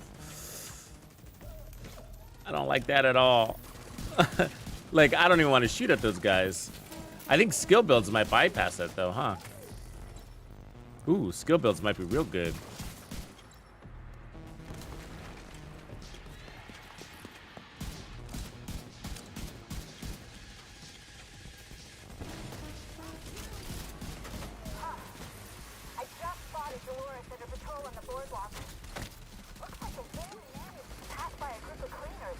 I don't like that at all. Like, I don't even want to shoot at those guys. I think skill builds might bypass that, though, huh? Ooh, skill builds might be real good. I just spotted Dolores and her patrol on the boardwalk. Looks like they barely managed to pass by a group of cleaners.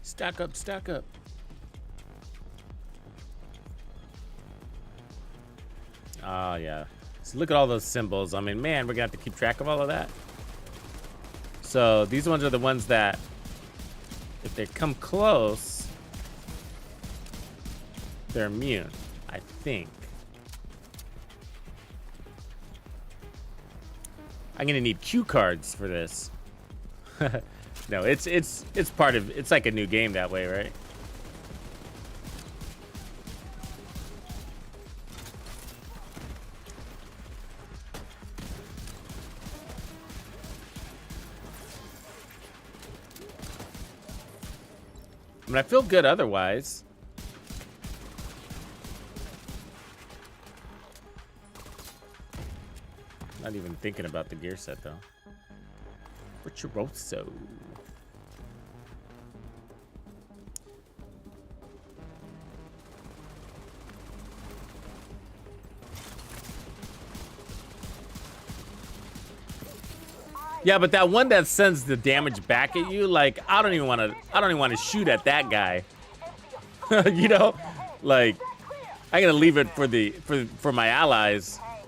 Stack up, stack up. Oh, yeah. So look at all those symbols. I mean, man, we're gonna have to keep track of all of that. So these ones are the ones that, if they come close, they're immune, I think. I'm gonna need cue cards for this. No, it's part of, it's like a new game that way, right? I mean, I feel good otherwise. Not even thinking about the gear set, though. Virtuoso. Yeah, but that one that sends the damage back at you, like, I don't even want to shoot at that guy. You know? Like, I gotta leave it for my allies. Hey,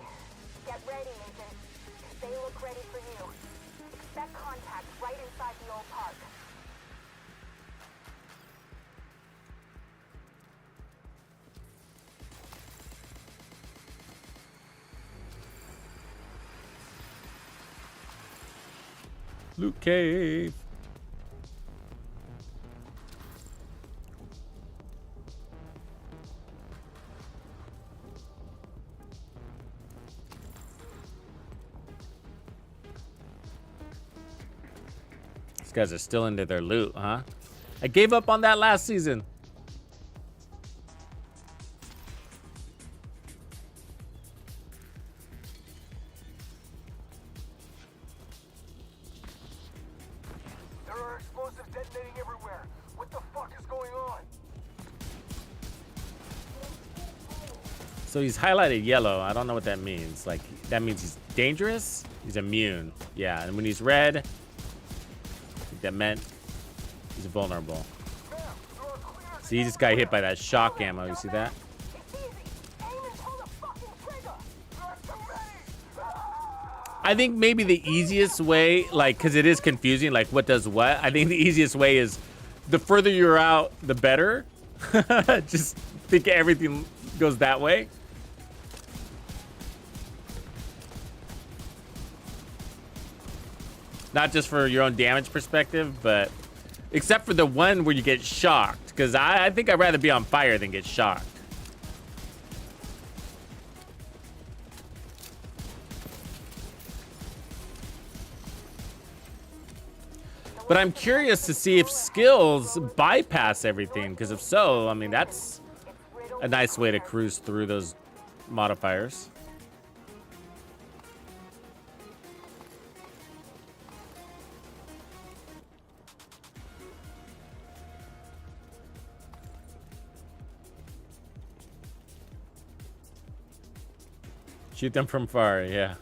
get ready, Agent. They look ready for you. Expect contact right inside the old park. Loot cave. These guys are still into their loot, huh? I gave up on that last season. There are explosives detonating everywhere. What the fuck is going on? So he's highlighted yellow. I don't know what that means. Like, that means he's dangerous? He's immune. Yeah, and when he's red, I think that meant he's vulnerable. See, he just got hit by that shock ammo. You see that? It's easy. Aim and pull the fucking trigger. I think maybe the easiest way, like, because it is confusing, like, what does what? I think the easiest way is the further you're out, the better. Just think everything goes that way. Not just for your own damage perspective, but except for the one where you get shocked. Because I think I'd rather be on fire than get shocked. But I'm curious to see if skills bypass everything. Because if so, I mean, that's a nice way to cruise through those modifiers. Shoot them from far, yeah.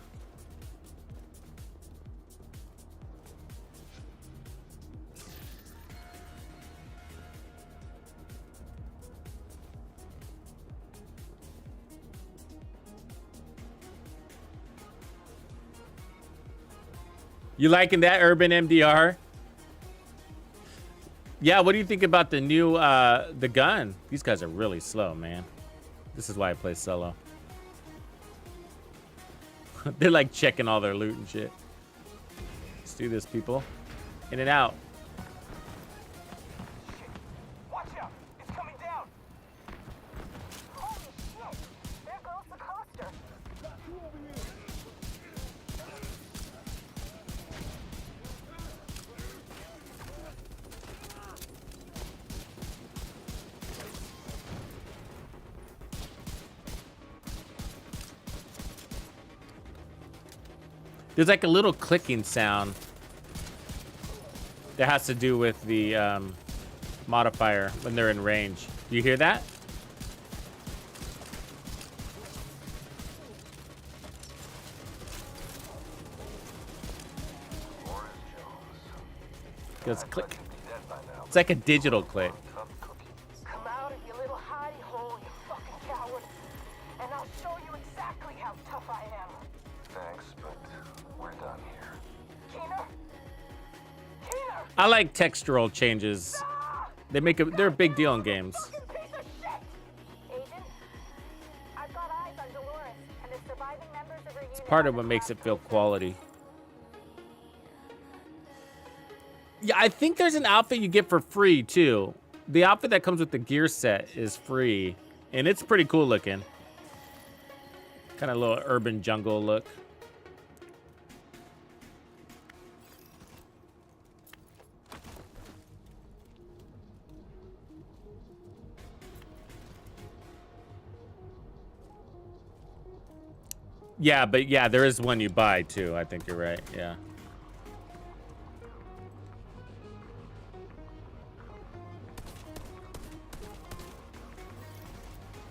You liking that, Urban MDR? Yeah, what do you think about the new, the gun? These guys are really slow, man. This is why I play solo. They're like checking all their loot and shit. Let's do this, people. In and out. Watch out! It's coming down! Holy shit. There goes the coaster. There's like a little clicking sound that has to do with the modifier when they're in range. Do you hear that? It goes click. It's like a digital click. Come out of your little hidey hole, you fucking coward. And I'll show you exactly how tough I am. Thanks, but we're done here. Keener? Keener! I like textural changes. They're a big deal in games. Fucking piece of shit! Agent, I've got eyes on Dolores and the surviving members of her unit. Part of what makes it feel quality. Yeah, I think there's an outfit you get for free too. The outfit that comes with the gear set is free, and it's pretty cool looking. Kind of a little urban jungle look. Yeah, but yeah, there is one you buy too. I think you're right. Yeah.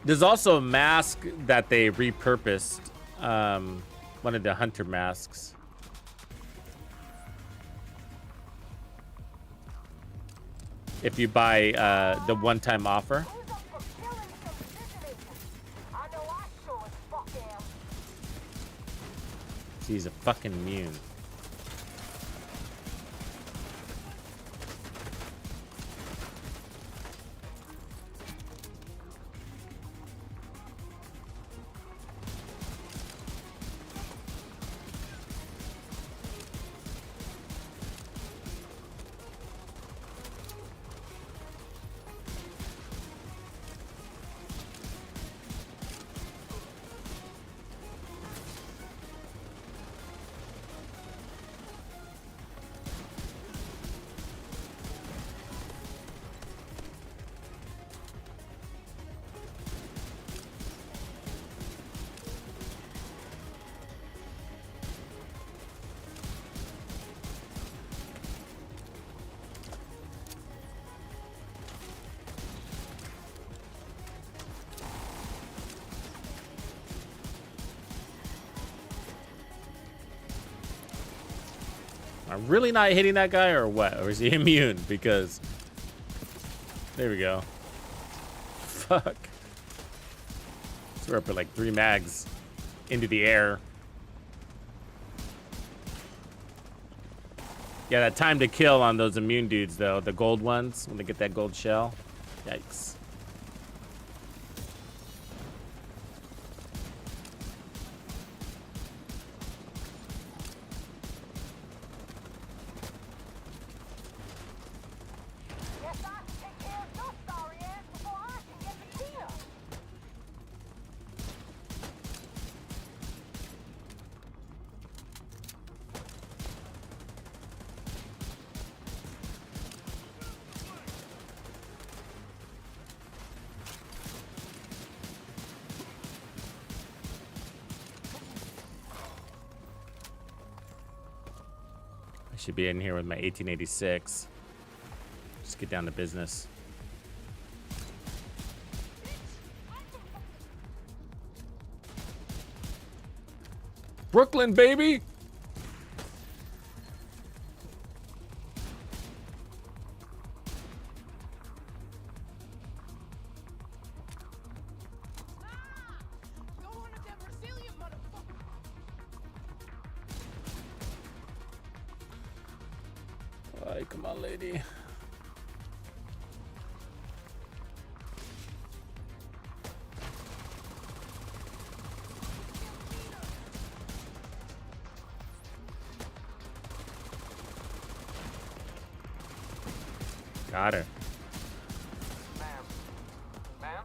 There's also a mask that they repurposed. One of the hunter masks. If you buy the one-time offer. Who's up for killing some citizens? I know I sure as fuck am. He's a fucking immune. I'm really not hitting that guy or what? Or is he immune? Because there we go. Fuck. So we're up at like 3 mags into the air. Yeah, that time to kill on those immune dudes though, the gold ones, when they get that gold shell. Yikes. Guess I have to take care of your sorry ass before I can get the kill. I should be in here with my 1886. Just get down to business. Brooklyn, baby! Ay, come on, lady. Got her. Ma'am. Ma'am?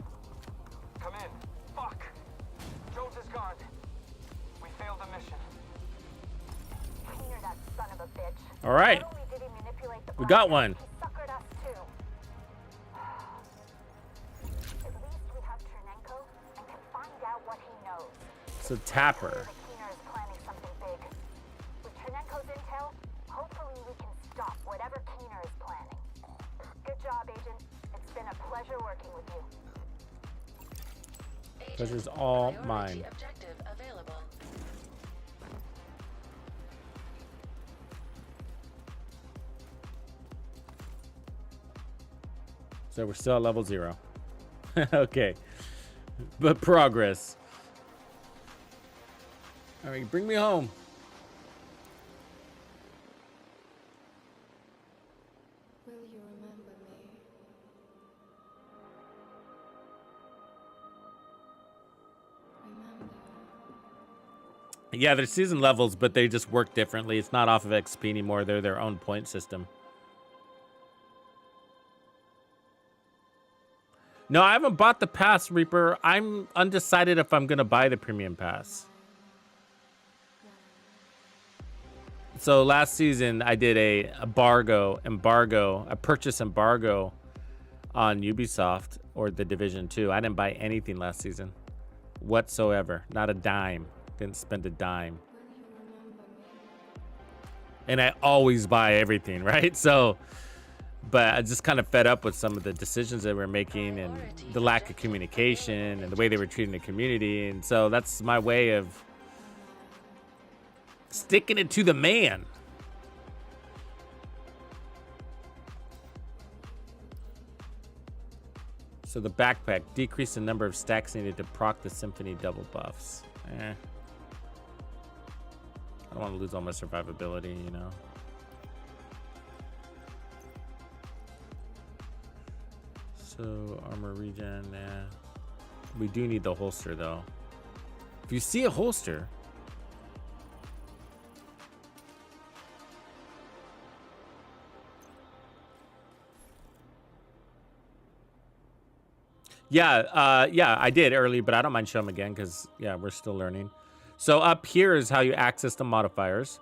Come in. Fuck! Jones is gone. We failed the mission. Cleaner, that son of a bitch. All right. Not only did he manipulate the We got process, one. he suckered us too. At least we have Chernenko and can find out what he knows. So tap her. The Keener is planning something big. With Chernenko's intel, hopefully we can stop whatever Keener is planning. Good job, Agent. It's been a pleasure working with you. Pleasure's all Priority mine. Objective available. So we're still at level 0. Okay. But progress. All right, bring me home. Will you remember me? Remember? Yeah, they're season levels, but they just work differently. It's not off of XP anymore. They're their own point system. No, I haven't bought the pass, Reaper. I'm undecided if I'm going to buy the premium pass. So last season, I did a purchase embargo on Ubisoft or the Division 2. I didn't buy anything last season whatsoever. Not a dime. didn't spend a dime. And I always buy everything, right? So, but I just kind of fed up with some of the decisions that we're making and the lack of communication and the way they were treating the community. And so that's my way of sticking it to the man. So the backpack, decrease the number of stacks needed to proc the symphony double buffs. I don't want to lose all my survivability, you know. So armor regen, yeah. We do need the holster though. If you see a holster, yeah, I did earlier, but I don't mind showing them again because yeah, we're still learning. So up here is how you access the modifiers.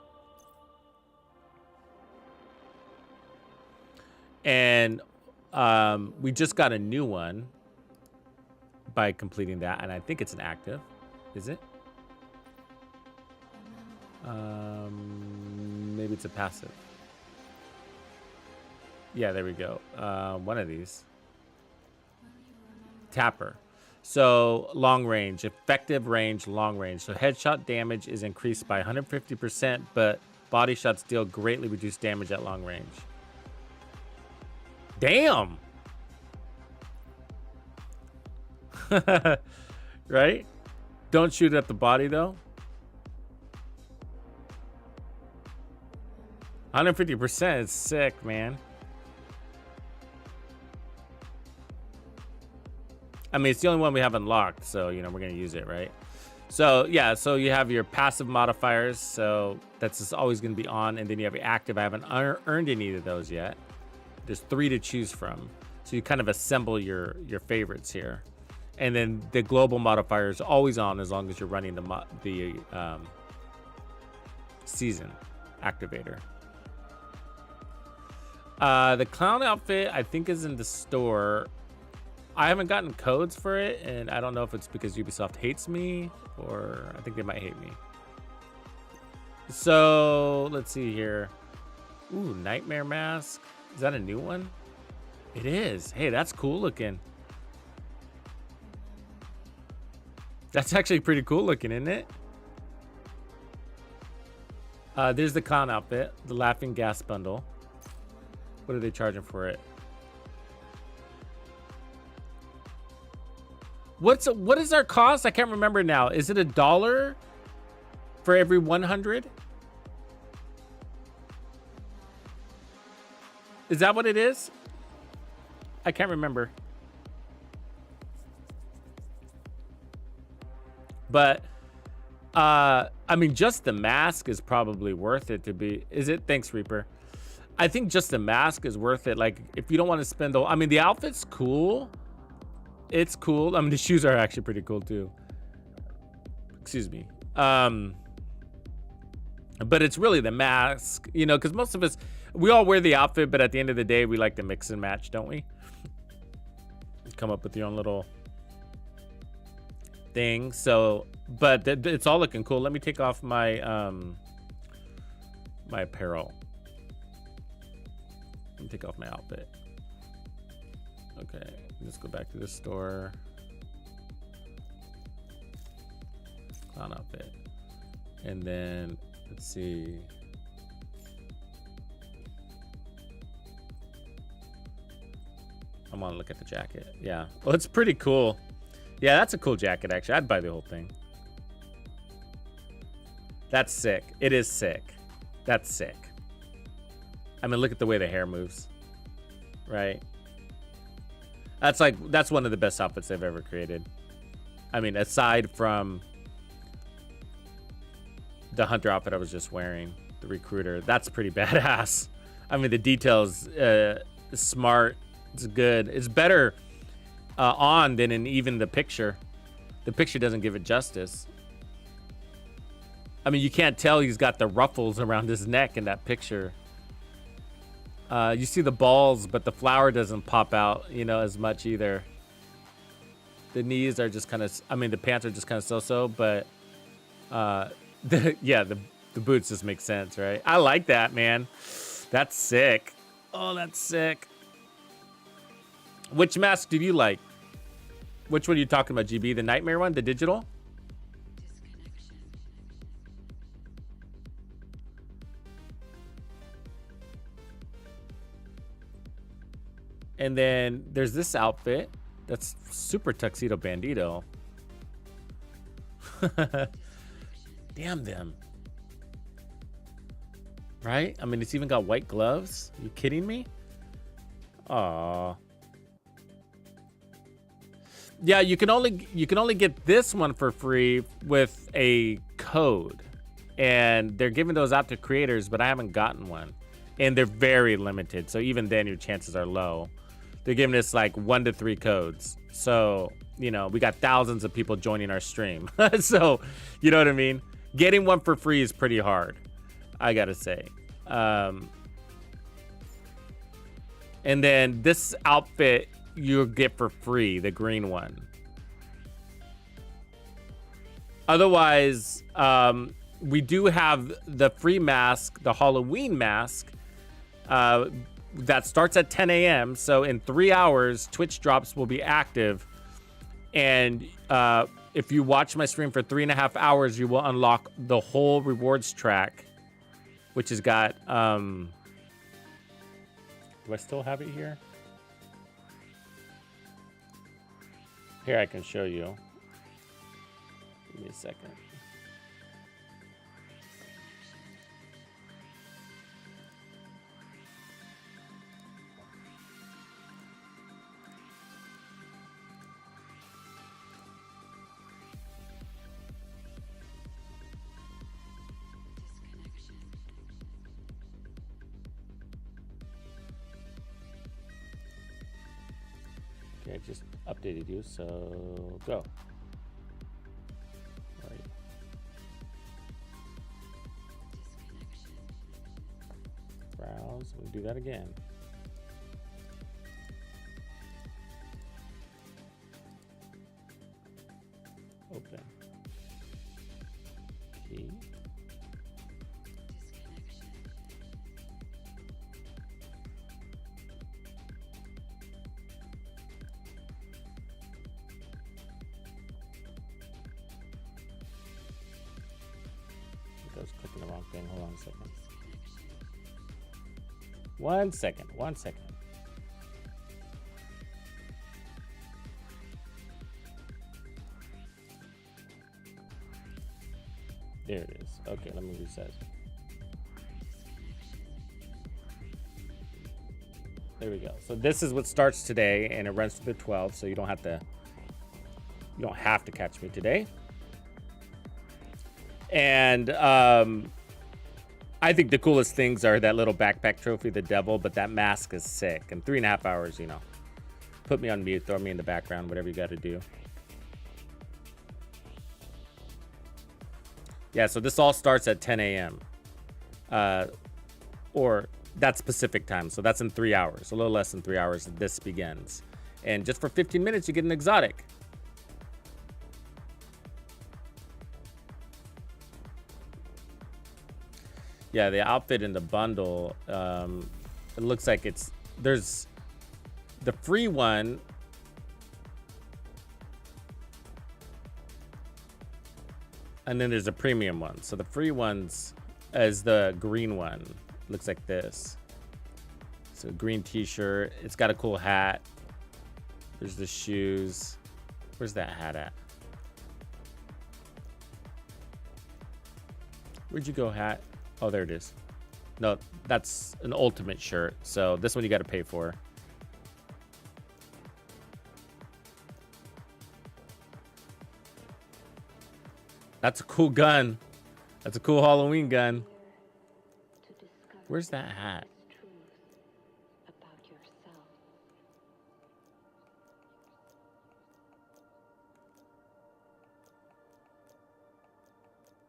And we just got a new one by completing that, and I think it's an active. Is it? Maybe it's a passive. Yeah, there we go. One of these. Tapper. So long range, effective range, long range. So headshot damage is increased by 150%, but body shots deal greatly reduced damage at long range. Damn. Right? Don't shoot at the body though. 150% is sick, man. I mean, it's the only one we have unlocked, so, you know, we're going to use it, right? So, yeah, so you have your passive modifiers, so that's just always going to be on, and then you have your active. I haven't earned any of those yet. There's 3 to choose from. So you kind of assemble your favorites here. And then the global modifier is always on as long as you're running the season activator. The clown outfit, I think, is in the store. I haven't gotten codes for it, and I don't know if it's because Ubisoft hates me or I think they might hate me. So let's see here. Ooh, nightmare mask. Is that a new one? It is. Hey, that's cool looking. That's actually pretty cool looking, isn't it? There's the clown outfit, the laughing gas bundle. What are they charging for it? What is our cost? I can't remember now. Is it $1 for every 100? Is that what it is? I can't remember. But I mean, just the mask is probably worth it to be. Is it? Thanks, Reaper. I think just the mask is worth it. Like, if you don't want to spend the, I mean, the outfit's cool. It's cool. I mean, the shoes are actually pretty cool too. Excuse me. But it's really the mask, you know, because most of us, we all wear the outfit, but at the end of the day, we like to mix and match, don't we? Come up with your own little thing. So, but it's all looking cool. Let me take off my my apparel. Let me take off my outfit. Okay, let's go back to the store. Clown outfit. And then, let's see. I want to look at the jacket. Yeah. Well, it's pretty cool. Yeah, that's a cool jacket, actually. I'd buy the whole thing. That's sick. It is sick. That's sick. I mean, look at the way the hair moves. Right? That's one of the best outfits they've ever created. I mean, aside from the hunter outfit I was just wearing, the recruiter, that's pretty badass. I mean, the details, smart, it's good. It's better on than in even the picture. The picture doesn't give it justice. I mean, you can't tell he's got the ruffles around his neck in that picture. You see the balls, but the flower doesn't pop out, you know, as much either. The knees are just kind of, I mean, the pants are just kind of so-so, but The boots just make sense, right? I like that, man. That's sick. Oh, that's sick. Which mask did you like? Which one are you talking about, GB? The nightmare one, the digital? And then there's this outfit that's super tuxedo bandito. Damn them. Right? I mean, it's even got white gloves. Are you kidding me? Aw. Yeah, you can only get this one for free with a code. And they're giving those out to creators, but I haven't gotten one. And they're very limited. So even then your chances are low. They're giving us like 1 to 3 codes. So, you know, we got thousands of people joining our stream. So, you know what I mean? Getting one for free is pretty hard, I gotta say. And then this outfit you'll get for free, the green one. Otherwise, we do have the free mask, the Halloween mask, that starts at 10 a.m. So in 3 hours, Twitch drops will be active. And if you watch my stream for 3.5 hours, you will unlock the whole rewards track, which has got, do I still have it here? Here, I can show you. Give me a second. Okay, I just updated you, so go. Right. Browse, we'll do that again. Open. Key. I was clicking the wrong thing. Hold on a second. 1 second. 1 second. There it is. Okay, let me reset. There we go. So this is what starts today, and it runs to the 12th. So you don't have to catch me today. And I think the coolest things are that little backpack trophy, the devil, but that mask is sick. In 3.5 hours, you know, put me on mute, throw me in the background, whatever you got to do. Yeah, so this all starts at 10 a.m. Or that's Pacific time. So that's in 3 hours, a little less than 3 hours. This begins. And just for 15 minutes, you get an exotic. Yeah, the outfit in the bundle, it looks like there's the free one. And then there's a premium one. So the free one's is the green one. Looks like this. So green t-shirt. It's got a cool hat. There's the shoes. Where's that hat at? Where'd you go, hat? Oh, there it is. No, that's an ultimate shirt. So this one you got to pay for. That's a cool gun. That's a cool Halloween gun. Where's that hat?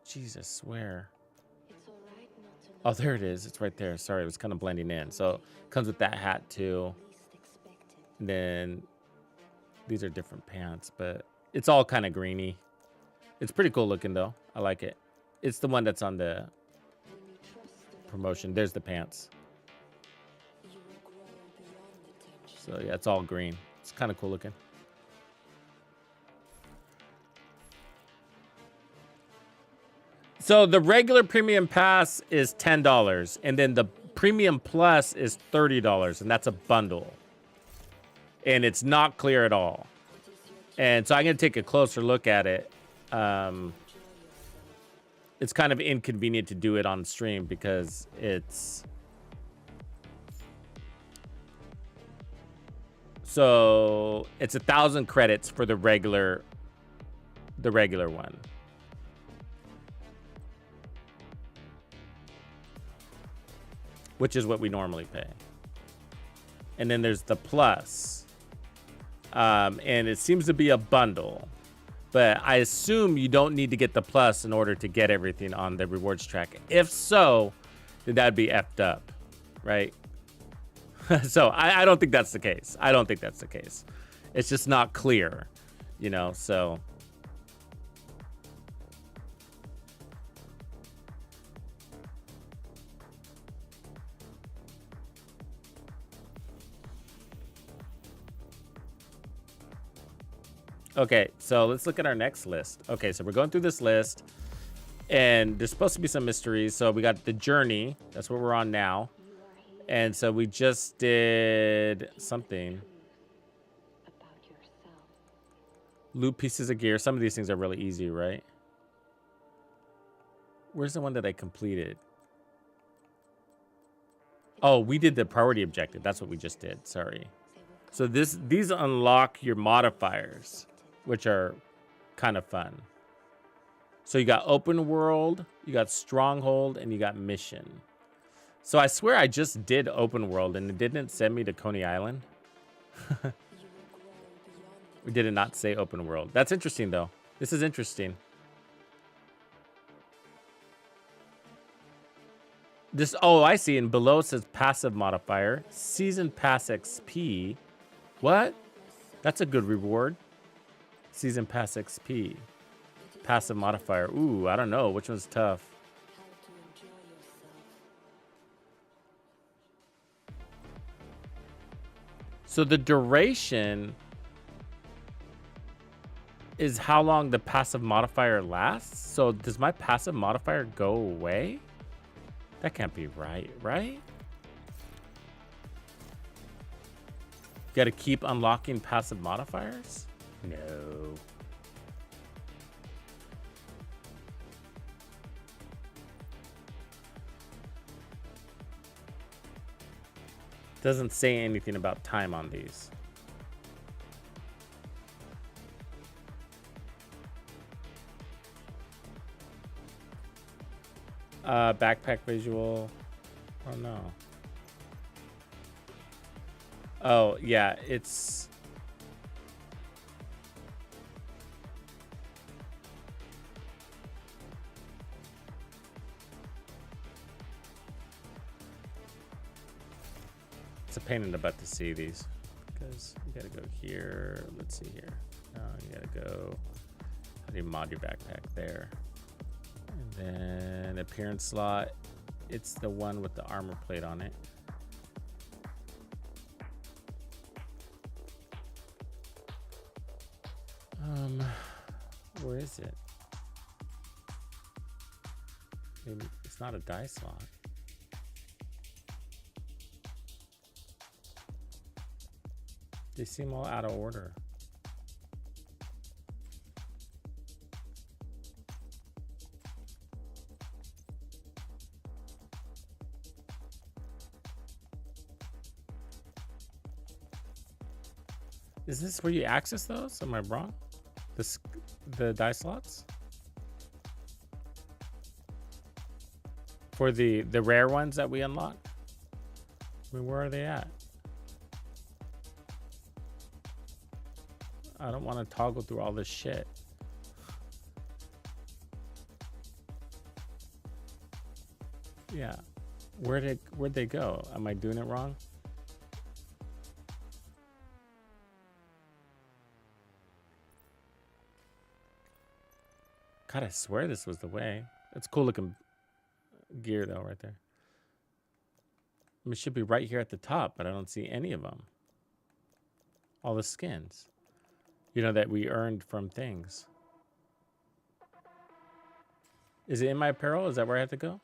Jesus, swear. Oh, there it is. It's right there. Sorry, it was kind of blending in. So it comes with that hat too. And then these are different pants, but it's all kind of greeny. It's pretty cool looking though. I like it. It's the one that's on the promotion. There's the pants. So yeah, it's all green. It's kind of cool looking. So the regular premium pass is $10, and then the premium plus is $30, and that's a bundle. And it's not clear at all. And so I'm gonna take a closer look at it. It's kind of inconvenient to do it on stream because it's so it's 1,000 credits for the regular one. Which is what we normally pay. And then there's the plus. And it seems to be a bundle. But I assume you don't need to get the plus in order to get everything on the rewards track. If so, then that'd be effed up, right? So I don't think that's the case. I don't think that's the case. It's just not clear, you know, so... Okay, so let's look at our next list. Okay, so we're going through this list, and there's supposed to be some mysteries. So we got the journey. That's what we're on now. And so we just did something. Loot pieces of gear. Some of these things are really easy, right? Where's the one that I completed? Oh, we did the priority objective. That's what we just did. Sorry. So these unlock your modifiers, which are kind of fun. So you got open world, you got stronghold, and you got mission. So I swear I just did open world and it didn't send me to Coney Island. We did it not say open world. That's interesting though. This is interesting. This, oh, I see. And below it says passive modifier, season pass XP. What? That's a good reward. Season pass XP. Passive modifier. Ooh, I don't know. Which one's tough? So the duration is how long the passive modifier lasts. So does my passive modifier go away? That can't be right, right? Got to keep unlocking passive modifiers? No. Doesn't say anything about time on these. Backpack visual. Oh no. Oh yeah, it's a pain in the butt to see these because you gotta go here. Let's see here. No, you gotta go. How do you mod your backpack there? And then appearance slot. It's the one with the armor plate on it. Where is it? Maybe it's not a die slot. They seem all out of order. Is this where you access those? Am I wrong? The die slots? For the rare ones that we unlock? I mean, where are they at? I don't want to toggle through all this shit. Yeah. Where'd they go? Am I doing it wrong? God, I swear this was the way. It's cool looking gear though, right there. It should be right here at the top, but I don't see any of them. All the skins, you know, that we earned from things. Is it in my apparel? Is that where I have to go?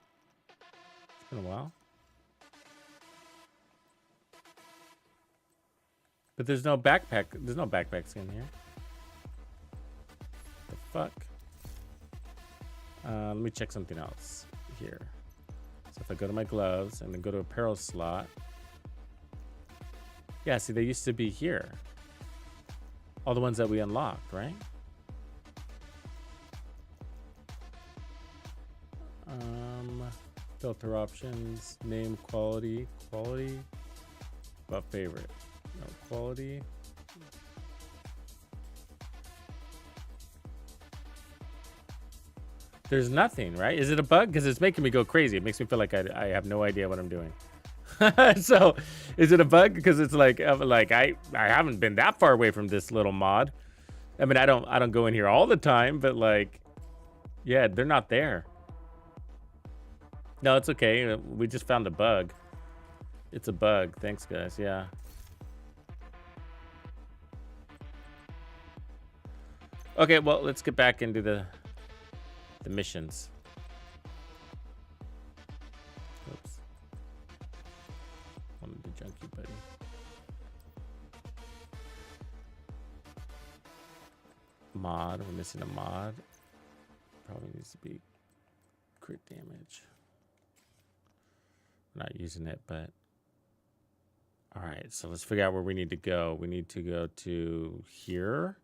It's been a while. But there's no backpack. There's no backpack skin here. The fuck? Let me check something else here. So if I go to my gloves and then go to apparel slot. Yeah, see, they used to be here. All the ones that we unlocked, right? Filter options, name, quality. About favorite. No, quality. There's nothing, right? Is it a bug? Because it's making me go crazy. It makes me feel like I have no idea what I'm doing. So, is it a bug? Because it's like I haven't been that far away from this little mod. I mean, I don't go in here all the time, but like, yeah, they're not there. No, it's okay. We just found a bug. It's a bug. Thanks, guys. Yeah. Okay, well, let's get back into the missions. Oops. I'm the junkie buddy. Mod. We're missing a mod. Probably needs to be crit damage. We're not using it, but all right. So let's figure out where we need to go. We need to go to here.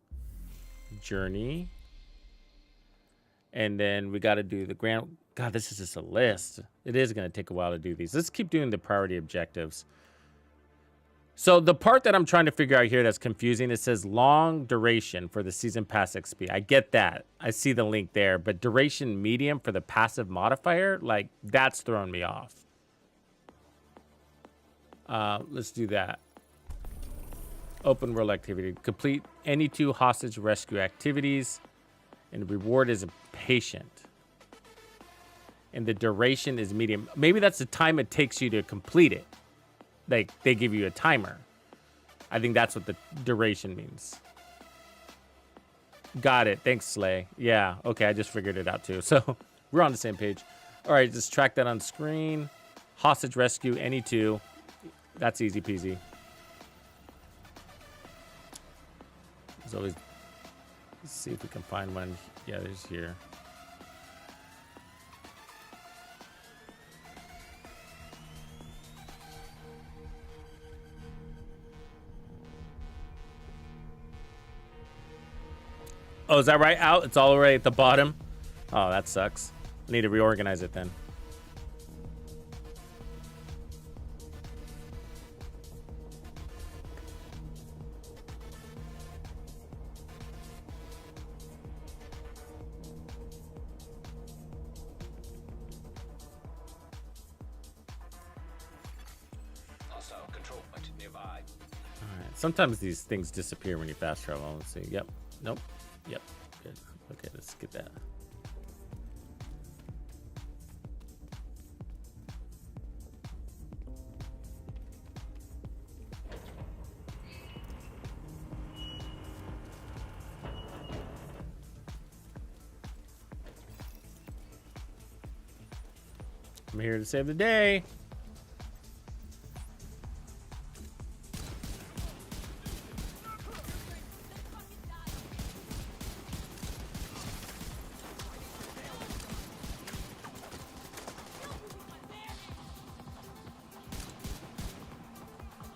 Journey. And then we got to do the grand. God, this is just a list. It is going to take a while to do these. Let's keep doing the priority objectives. So the part that I'm trying to figure out here that's confusing, it says long duration for the season pass XP. I get that. I see the link there. But duration medium for the passive modifier, like that's throwing me off. Let's do that. Open world activity. Complete any 2 hostage rescue activities. And the reward is patient. And the duration is medium. Maybe that's the time it takes you to complete it. Like, they give you a timer. I think that's what the duration means. Got it. Thanks, Slay. Yeah, okay, I just figured it out too. So, we're on the same page. All right, just track that on screen. Hostage rescue, any 2. That's easy peasy. There's always... Let's see if we can find one. Yeah, there's here. Oh, is that right? Out? It's all right at the bottom? Oh, that sucks. I need to reorganize it then. Sometimes these things disappear when you fast travel. Let's see. Yep. Nope. Yep. Good. Okay, let's get that. I'm here to save the day.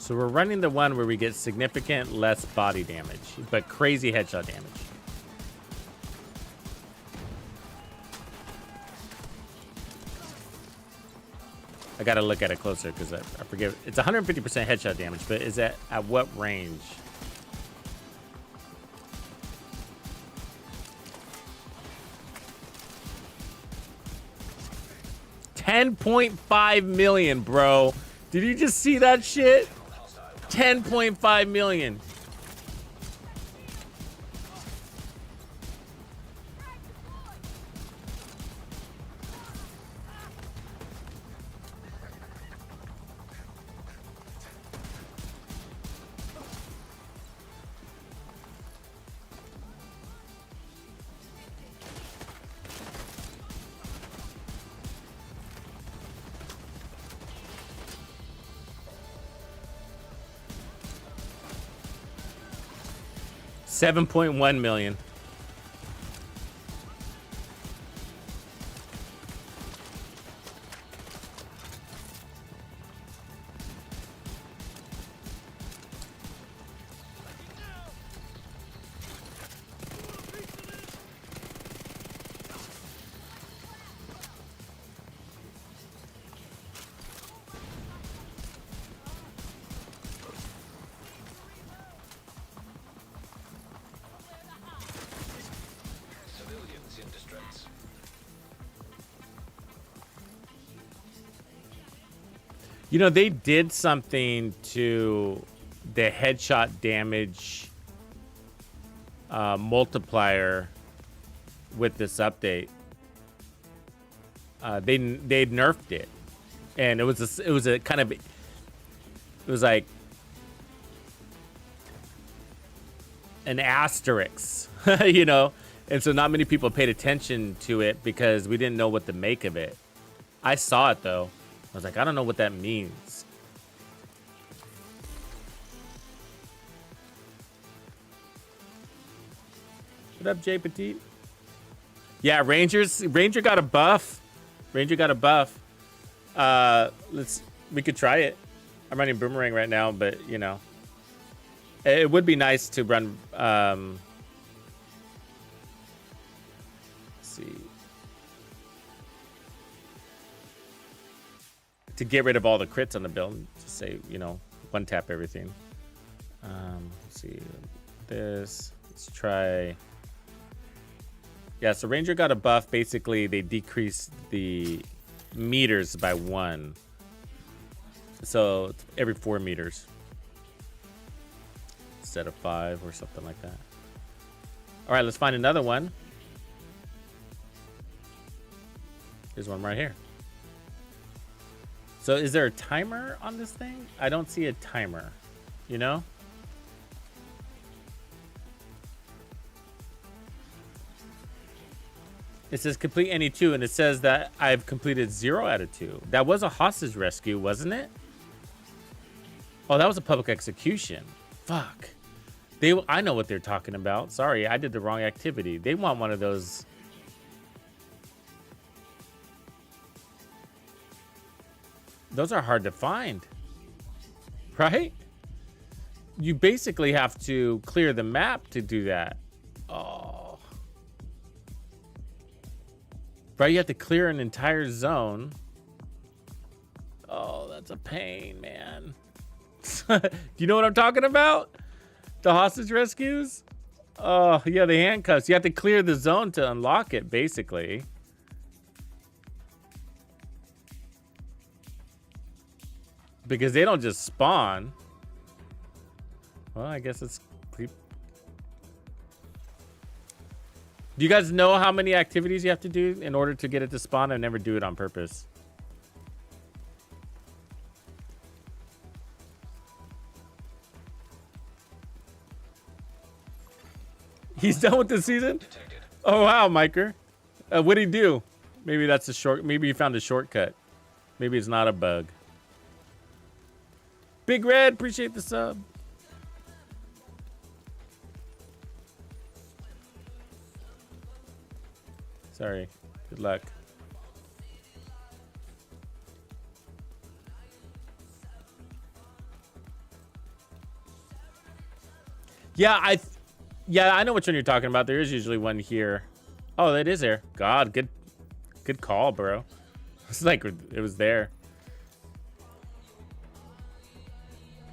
So we're running the one where we get significant less body damage, but crazy headshot damage. I gotta look at it closer because I forget. It's 150% headshot damage, but is that at what range? $10.5 million, bro. Did you just see that shit? 10.5 million. 7.1 million. Civilians in distress. You know, they did something to the headshot damage multiplier with this update. They nerfed it, and it was a kind of, it was like an asterisk, you know, and so not many people paid attention to it because we didn't know what to make of it. I saw it though. I was like, I don't know what that means. What up, Jay Petite? Yeah, Ranger got a buff. Ranger got a buff. We could try it. I'm running Boomerang right now, but you know, it would be nice to run. Let's see, to get rid of all the crits on the build. Just say, you know, one tap everything. Let's see this. Let's try. Yeah, so Ranger got a buff. Basically, they decreased the meters by 1. So it's every 4 meters instead of 5 or something like that. All right, let's find another one. There's one right here. So is there a timer on this thing? I don't see a timer, you know? It says complete any 2, and it says that I've completed 0 out of 2. That was a hostage rescue, wasn't it? Oh, that was a public execution. Fuck. I know what they're talking about. Sorry, I did the wrong activity. They want one of those. Those are hard to find. Right? You basically have to clear the map to do that. Oh. Right, you have to clear an entire zone. Oh, that's a pain, man. Do you know what I'm talking about? The hostage rescues? Oh, yeah, the handcuffs. You have to clear the zone to unlock it, basically. Because they don't just spawn. Well, I guess it's... Do you guys know how many activities you have to do in order to get it to spawn? I never do it on purpose. He's done with the season? Oh, wow, Miker. What'd he do? Maybe that's a short... Maybe he found a shortcut. Maybe it's not a bug. Big Red, appreciate the sub. Sorry. Good luck. Yeah, I know which one you're talking about. There is usually one here. Oh, that is there. God, good call, bro. It's like it was there.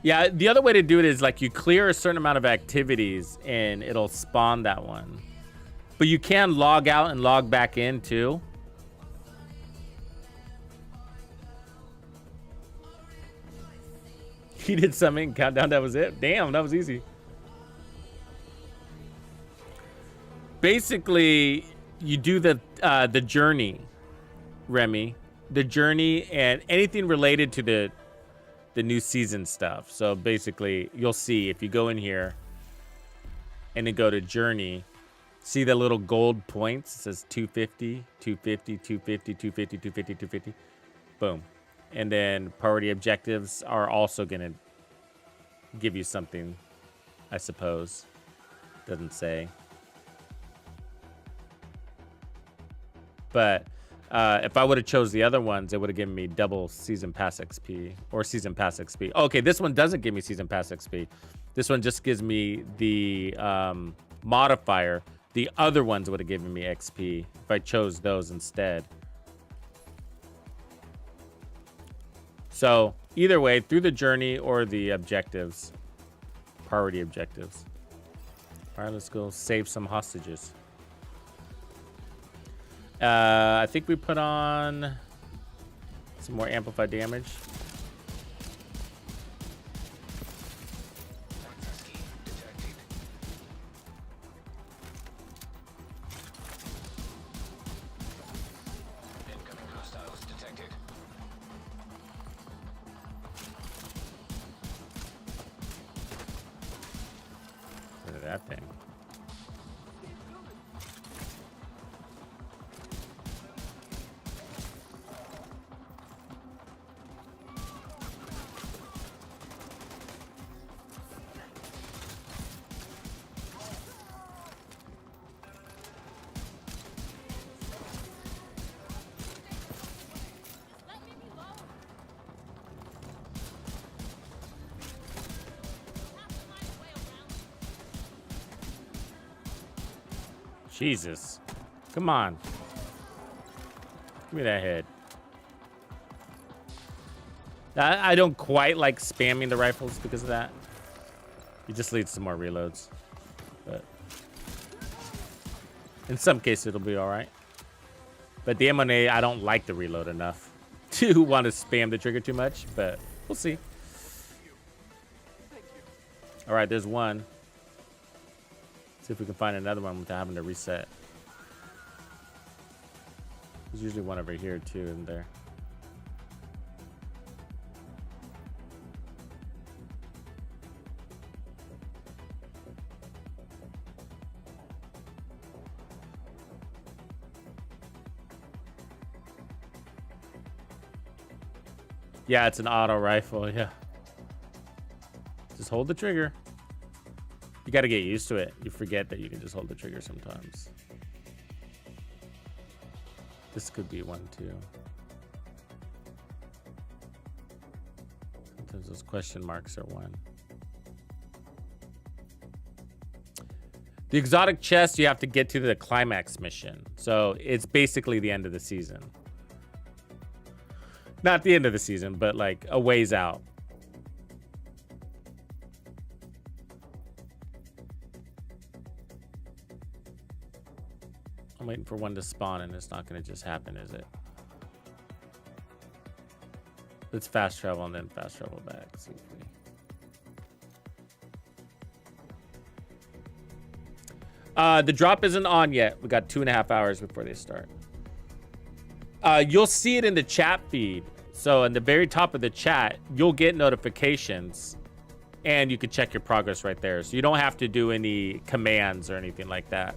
Yeah, the other way to do it is like you clear a certain amount of activities and it'll spawn that one. But you can log out and log back in too. He did something, countdown, that was it. Damn, that was easy. Basically, you do the journey, Remy. The journey and anything related to the new season stuff. So basically, you'll see if you go in here and then go to journey, see the little gold points. It says 250, 250, 250, 250, 250, 250. Boom. And then priority objectives are also going to give you something, I suppose. Doesn't say. But if I would have chose the other ones, it would have given me double season pass XP or season pass XP. Okay, this one doesn't give me season pass XP. This one just gives me the modifier. The other ones would have given me XP if I chose those instead. So either way, through the journey or the objectives, priority objectives. All right, let's go save some hostages. I think we put on some more amplified damage. Incoming hostiles detected. Look at that thing. Jesus. Come on. Give me that head. I don't quite like spamming the rifles because of that. It just leads to more reloads. But in some cases, it'll be all right. But the M1A, I don't like the reload enough to want to spam the trigger too much. But we'll see. All right, there's one. See if we can find another one without having to reset. There's usually one over here too, isn't there? Yeah, it's an auto rifle, yeah. Just hold the trigger. You got to get used to it. You forget that you can just hold the trigger sometimes. This could be one too. Sometimes those question marks are one. The exotic chest, you have to get to the climax mission. So it's basically the end of the season. Not the end of the season, but like a ways out. I'm waiting for one to spawn and it's not going to just happen, is it? Let's fast travel and then fast travel back. See if we... the drop isn't on yet. We got 2.5 hours before they start. You'll see it in the chat feed. So in the very top of the chat, you'll get notifications and you can check your progress right there. So you don't have to do any commands or anything like that.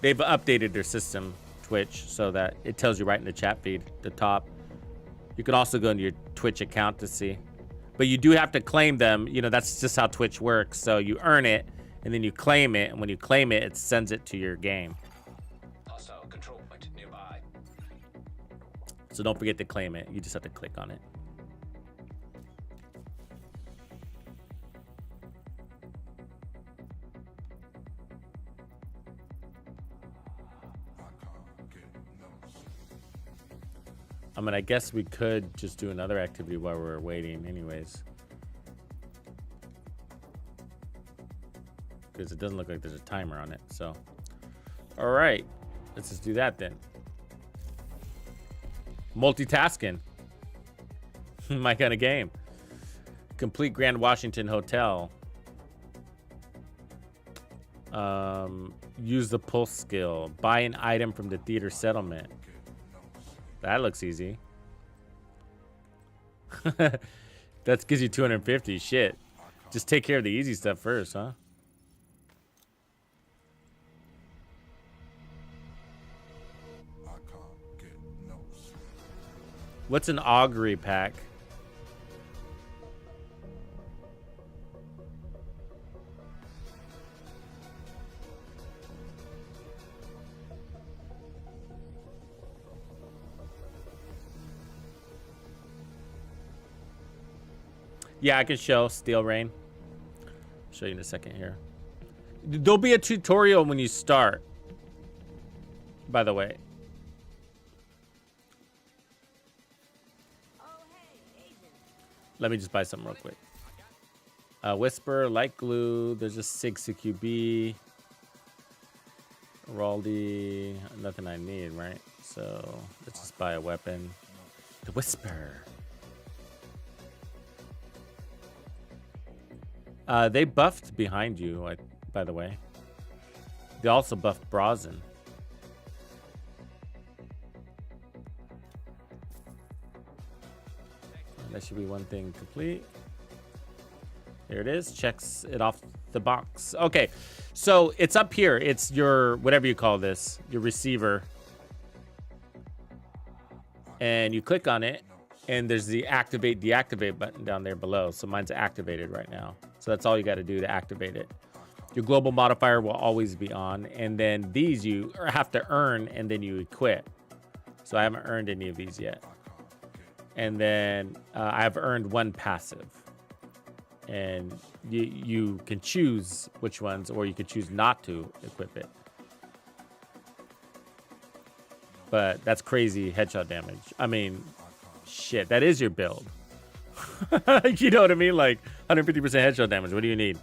They've updated their system, Twitch, so that it tells you right in the chat feed, the top. You can also go into your Twitch account to see. But you do have to claim them. You know, that's just how Twitch works. So you earn it, and then you claim it. And when you claim it, it sends it to your game. Hostile control point nearby. So don't forget to claim it. You just have to click on it. I mean, I guess we could just do another activity while we're waiting anyways. Because it doesn't look like there's a timer on it, so. All right, let's just do that then. Multitasking. My kind of game. Complete Grand Washington Hotel. Use the pulse skill. Buy an item from the theater settlement. That looks easy. That gives you 250. Shit. Just take care of the easy stuff first, huh? What's an augury pack? Yeah, I can show Steel Rain. Show you in a second here. There'll be a tutorial when you start, by the way. Let me just buy something real quick. Whisper, Light Glue. There's a Sig CQB. Raldi. Nothing I need, right? So let's just buy a weapon. The Whisper. They buffed behind you, by the way. They also buffed Brazen. That should be one thing complete. There it is. Checks it off the box. Okay, so it's up here. It's your, whatever you call this, your receiver. And you click on it, and there's the activate, deactivate button down there below. So mine's activated right now. So that's all you got to do to activate it. Your global modifier will always be on. And then these you have to earn, and then you equip. So I haven't earned any of these yet. And then I've earned one passive. And you can choose which ones, or you could choose not to equip it. But that's crazy headshot damage. I mean, shit, that is your build. You know what I mean? Like 150% headshot damage. What do you need?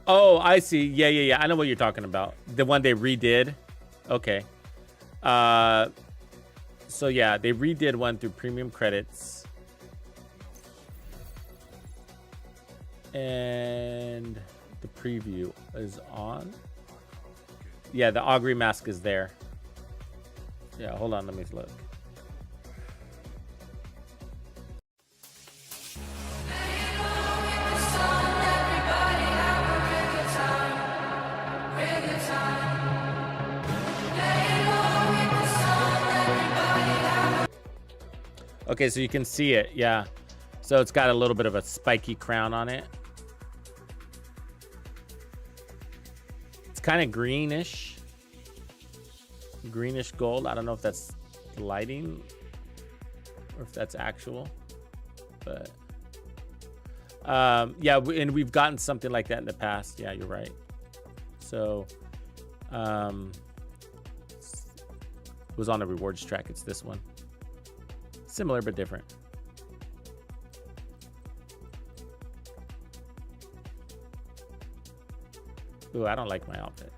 Oh, I see. Yeah. I know what you're talking about. The one they redid. Okay. So yeah, they redid one through premium credits. And the preview is on. Yeah, the augury mask is there. Yeah, hold on, let me look. Okay, so you can see it, yeah. So it's got a little bit of a spiky crown on it. It's kind of greenish gold. I don't know if that's lighting or if that's actual, but yeah, and we've gotten something like that in the past. Yeah, you're right. So it was on the rewards track. It's this one. Similar but different. Ooh, I don't like my outfit.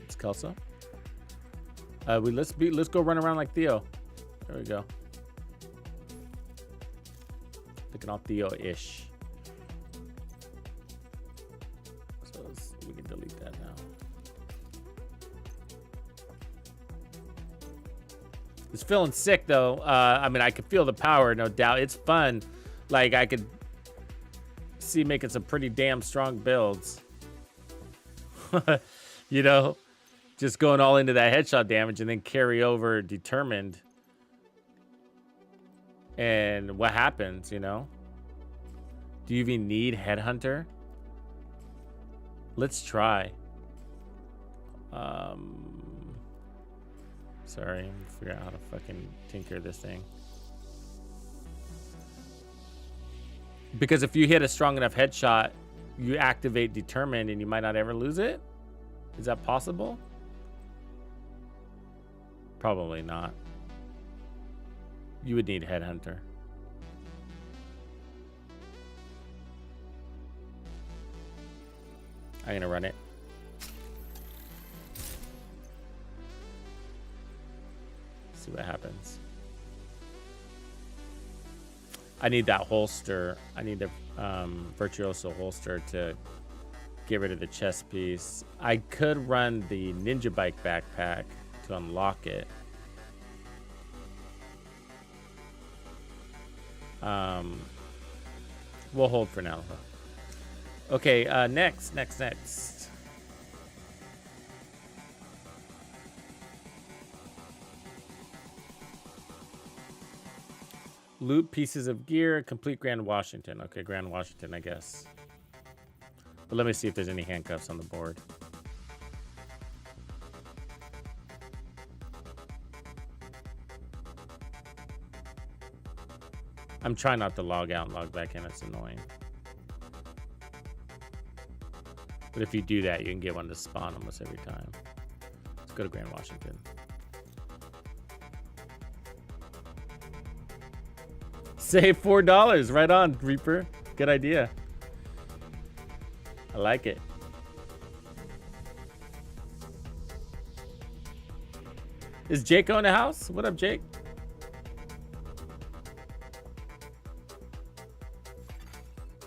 It's Kelso. Let's go run around like Theo. There we go. Looking all Theo-ish. So we can delete that now. It's feeling sick though. I mean, I could feel the power, no doubt. It's fun. Like I could see making some pretty damn strong builds. You know, just going all into that headshot damage and then carry over determined. And what happens, you know? Do you even need Headhunter? Let's try. Sorry, I'm figuring out how to fucking tinker this thing. Because if you hit a strong enough headshot, you activate determined and you might not ever lose it? Is that possible? Probably not. You would need Headhunter. I'm gonna run it. See what happens. I need that holster. I need the Virtuoso holster to get rid of the chest piece. I could run the Ninja Bike backpack to unlock it. We'll hold for now. Okay, next. Loot pieces of gear, complete Grand Washington. Okay, Grand Washington, I guess. But let me see if there's any handcuffs on the board. I'm trying not to log out and log back in. It's annoying. But if you do that, you can get one to spawn almost every time. Let's go to Grand Washington. Save $4. Right on, Reaper. Good idea. I like it. Is Jake in the house? What up, Jake?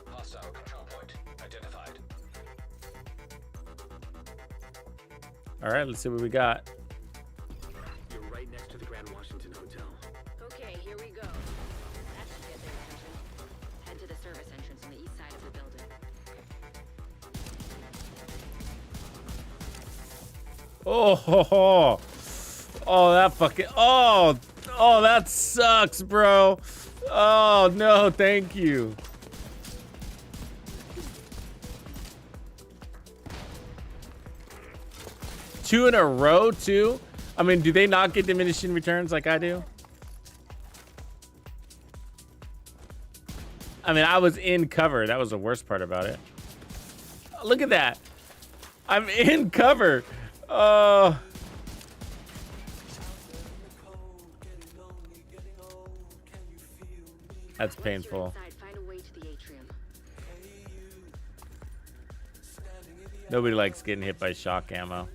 Hostile control point identified. All right, let's see what we got. You're right next to the Grand Washington Hotel. Okay, here we go. That should get their attention. Head to the service entrance on the east side of the building. Oh, ho, ho. Oh, that fucking. Oh, that sucks, bro. Oh no, thank you. Two in a row, too. I mean, do they not get diminishing returns like I do? I mean, I was in cover. That was the worst part about it. Look at that. I'm in cover. Oh. That's painful. Find a way to the atrium. Nobody likes getting hit by shock ammo.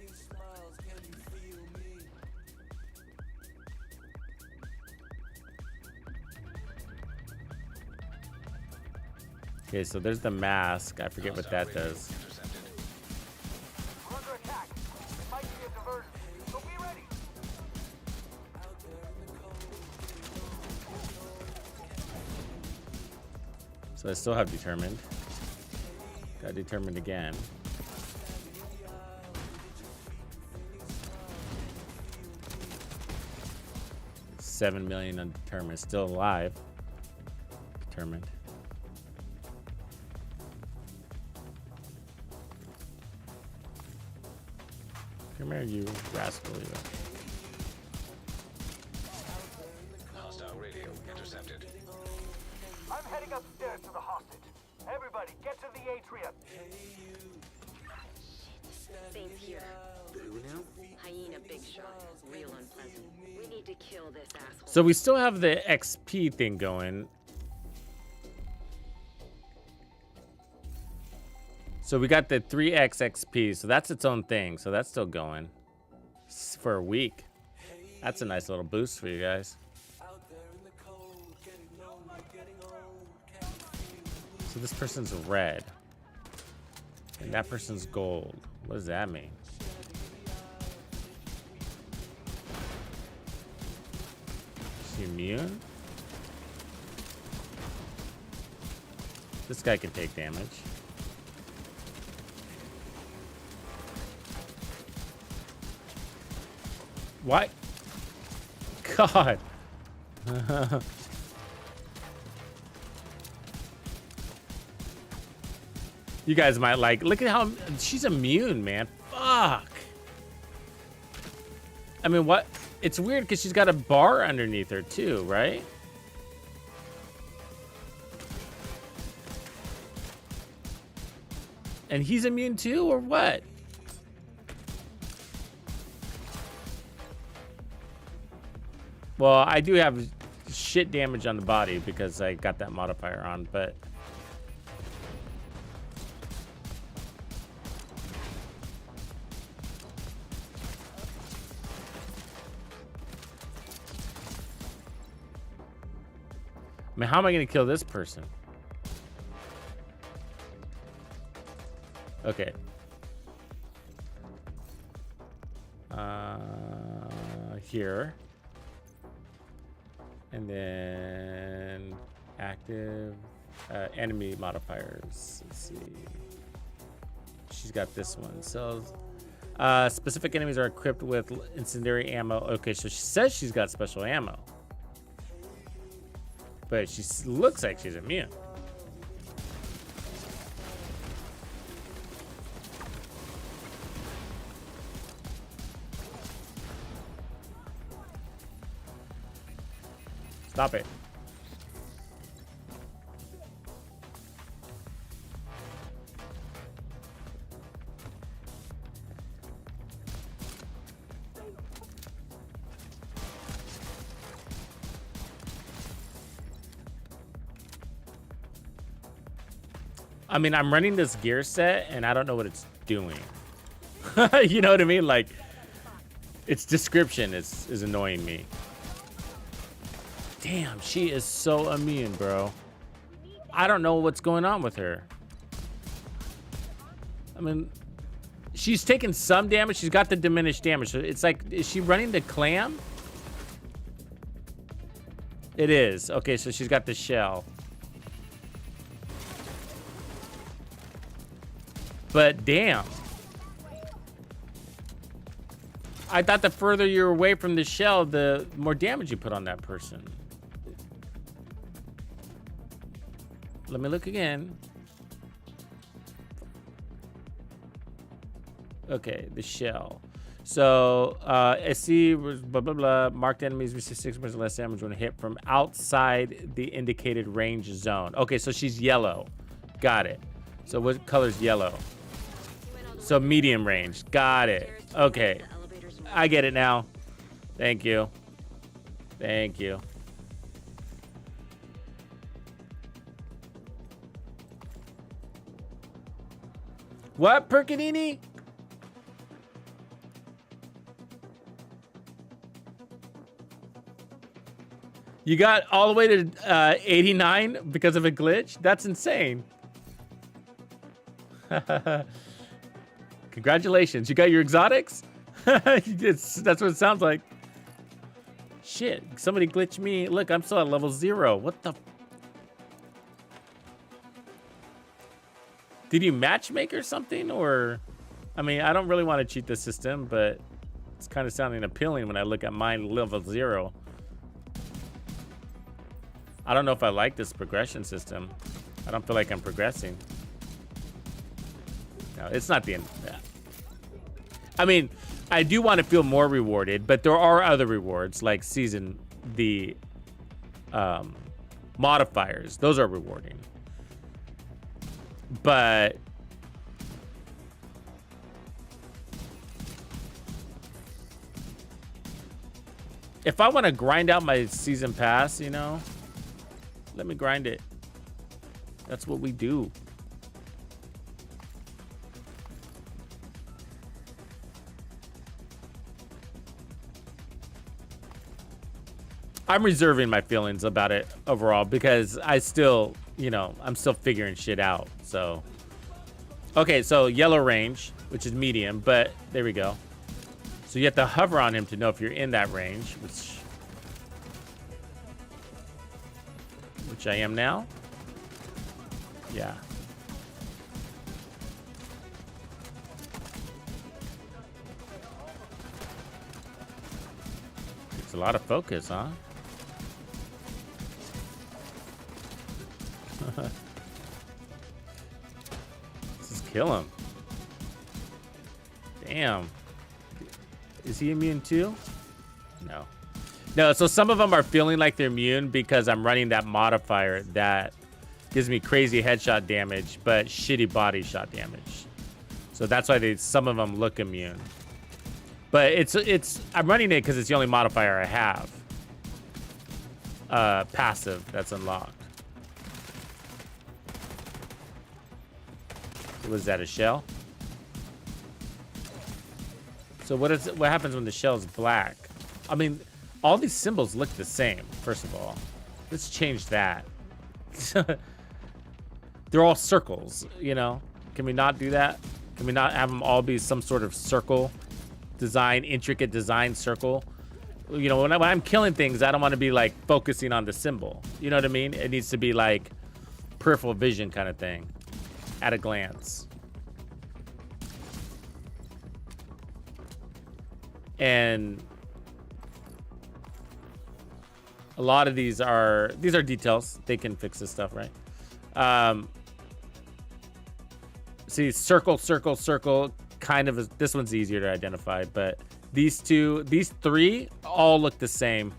Okay, so there's the mask. I forget what that does. We're under attack. It might be a diversion, so be ready. So I still have determined. Got determined again. $7 million undetermined. Still alive. Determined. Come here, you rascal. Hostile radio intercepted. I'm heading upstairs to the hostage. Everybody, get to the atrium. Saints here. Who now? Hyena big shot. Real unpleasant. We need to kill this asshole. So we still have the XP thing going. So we got the 3x XP, so that's its own thing. So that's still going for a week. That's a nice little boost for you guys. So this person's red. And that person's gold. What does that mean? Is she immune? This guy can take damage. What? God. You guys might like, look at how she's immune, man. Fuck. I mean, what? It's weird because she's got a bar underneath her too, right? And he's immune too, or what? Well, I do have shit damage on the body because I got that modifier on, but... I mean, how am I going to kill this person? Okay. Here. And then active enemy modifiers. Let's see. She's got this one. So specific enemies are equipped with incendiary ammo. Okay, so she says she's got special ammo. But she looks like she's immune. Stop it. I mean, I'm running this gear set and I don't know what it's doing. You know what I mean? Like, its description is annoying me. Damn, she is so immune, bro. I don't know what's going on with her. I mean, she's taken some damage. She's got the diminished damage. So it's like, is she running the clam? It is. Okay, so she's got the shell. But damn. I thought the further you're away from the shell, the more damage you put on that person. Let me look again. Okay, the shell. So, SC was blah, blah, blah. Marked enemies receive 6% less damage when hit from outside the indicated range zone. Okay, so she's yellow. Got it. So what color's yellow? So medium range. Got it. Okay. I get it now. Thank you. Thank you. What, Percanini? You got all the way to 89 because of a glitch? That's insane. Congratulations. You got your exotics? That's what it sounds like. Shit. Somebody glitched me. Look, I'm still at level 0. What the... Did you matchmake or something? Or... I mean, I don't really want to cheat the system, but it's kind of sounding appealing when I look at mine level 0. I don't know if I like this progression system. I don't feel like I'm progressing. No, it's not the end. I mean, I do want to feel more rewarded, but there are other rewards like season the modifiers. Those are rewarding. But if I want to grind out my season pass, you know, let me grind it. That's what we do. I'm reserving my feelings about it overall because I still, you know, I'm still figuring shit out. So, okay, so yellow range, which is medium, but there we go. So you have to hover on him to know if you're in that range, which I am now. Yeah. It's a lot of focus, huh? Let's just kill him. Damn. Is he immune too? No. No, so some of them are feeling like they're immune because I'm running that modifier that gives me crazy headshot damage, but shitty body shot damage. So that's why some of them look immune. But I'm running it because it's the only modifier I have. Passive that's unlocked. Was that a shell? So what happens when the shell is black? I mean, all these symbols look the same, first of all. Let's change that. They're all circles, you know? Can we not do that? Can we not have them all be some sort of circle design, intricate design circle? You know, when I'm killing things, I don't want to be like focusing on the symbol. You know what I mean? It needs to be like peripheral vision kind of thing. At a glance. And a lot of these are details. They can fix this stuff, right? See, circle, circle, circle, kind of this one's easier to identify, but these three all look the same.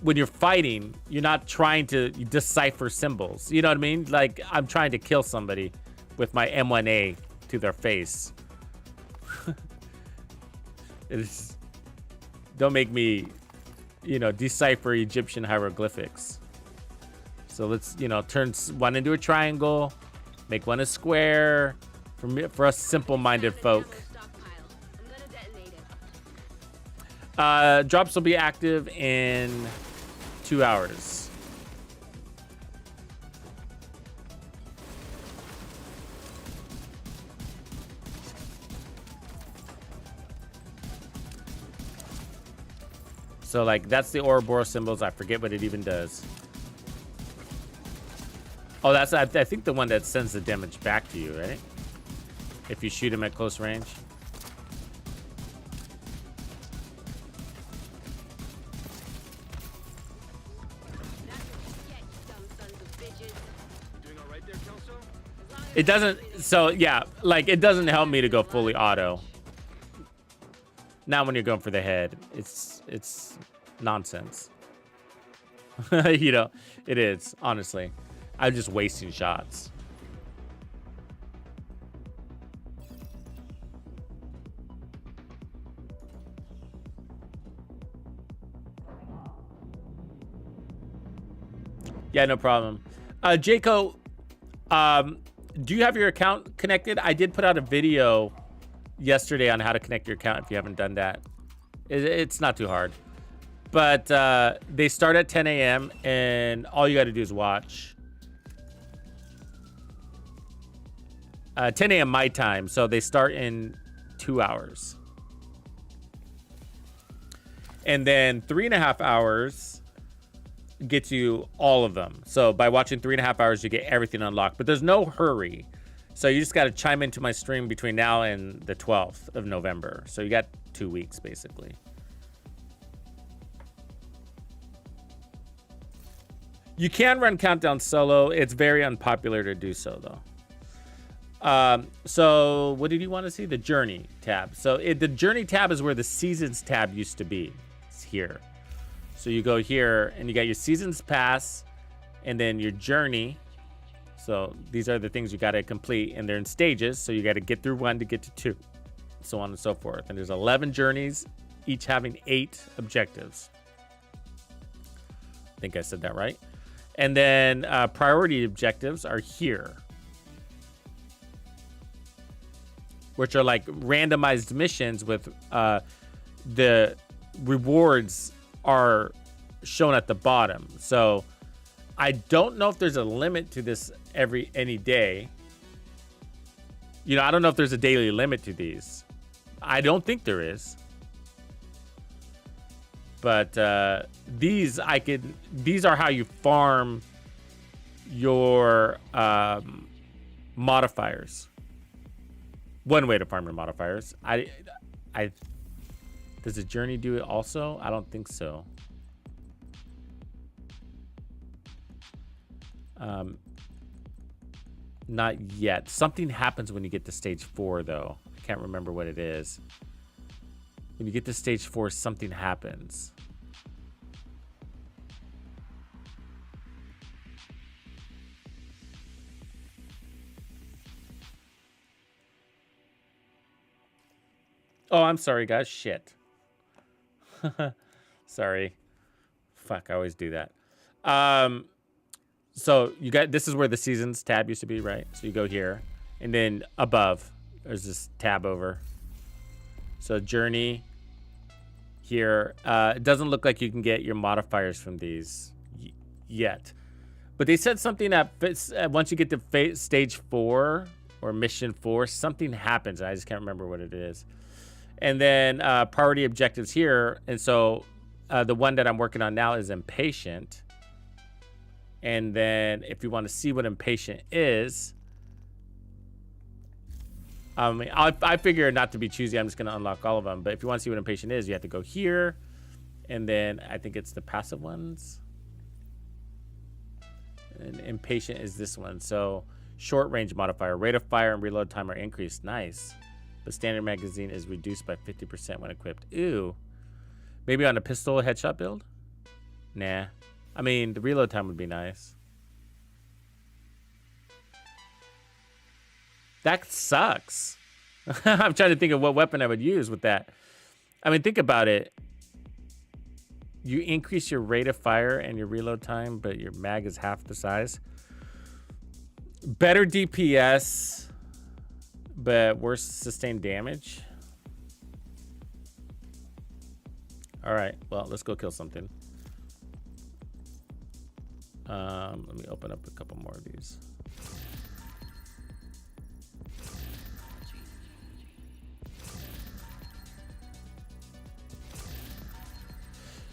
when you're fighting, you're not trying to decipher symbols. You know what I mean? Like, I'm trying to kill somebody with my M1A to their face. Don't make me, decipher Egyptian hieroglyphics. So let's, turn one into a triangle, make one a square. For us simple-minded folk. Drops will be active in 2 hours. So, like, that's the Ouroboros symbols. I forget what it even does. Oh, that's, I think, the one that sends the damage back to you, right? If you shoot him at close range. It doesn't, so yeah, like, it doesn't help me to go fully auto. Not when you're going for the head. It's nonsense. It is, honestly. I'm just wasting shots. Yeah, no problem. Jaco, do you have your account connected? I did put out a video yesterday on how to connect your account if you haven't done that. It's not too hard. But they start at 10 a.m. and all you got to do is watch. 10 a.m. my time, so they start in 2 hours. And then 3.5 hours gets you all of them. So by watching 3.5 hours, you get everything unlocked. But there's no hurry. So you just got to chime into my stream between now and the 12th of November. So you got 2 weeks, basically. You can run Countdown solo. It's very unpopular to do so, though. So what did you want to see? The Journey tab. So the Journey tab is where the Seasons tab used to be. It's here. So you go here, and you got your Seasons Pass, and then your Journey. So these are the things you got to complete, and they're in stages. So you got to get through 1 to get to 2, so on and so forth. And there's 11 journeys, each having 8 objectives. I think I said that right. And then priority objectives are here, which are like randomized missions with the rewards are shown at the bottom. So I don't know if there's a limit to this any day. I don't know if there's a daily limit to these. I don't think there is. But these are how you farm your modifiers. One way to farm your modifiers. Does the Journey do it also? I don't think so. Not yet. Something happens when you get to stage 4, though. I can't remember what it is. When you get to stage 4, something happens. Oh, I'm sorry, guys. Shit. Sorry. Fuck, I always do that. So this is where the Seasons tab used to be, right? So you go here, and then above, there's this tab over. So Journey here. It doesn't look like you can get your modifiers from these yet. But they said something that fits, once you get to stage 4 or mission 4, something happens. I just can't remember what it is. And then priority objectives here. And so the one that I'm working on now is Impatient. And then if you want to see what Impatient is, I figure not to be choosy. I'm just going to unlock all of them. But if you want to see what Impatient is, you have to go here. And then I think it's the passive ones. And Impatient is this one. So short range modifier, rate of fire and reload time are increased. Nice. The standard magazine is reduced by 50% when equipped. Ew. Maybe on a pistol headshot build? Nah. I mean, the reload time would be nice. That sucks. I'm trying to think of what weapon I would use with that. I mean, think about it. You increase your rate of fire and your reload time, but your mag is half the size. Better DPS, but worse sustained damage. All right, well, let's go kill something. Let me open up a couple more of these.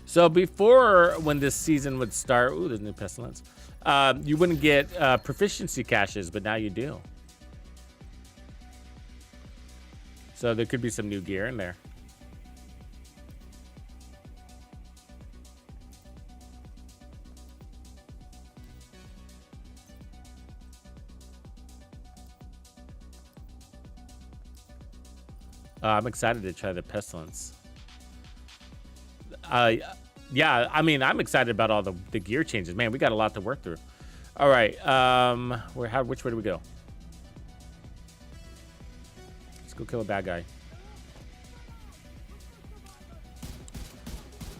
So before, when this season would start, ooh, there's new pestilence. You wouldn't get proficiency caches, but now you do. So there could be some new gear in there. I'm excited to try the pestilence. Yeah, I mean, I'm excited about all the gear changes. Man, we got a lot to work through. All right, which way do we go? Let's go kill a bad guy.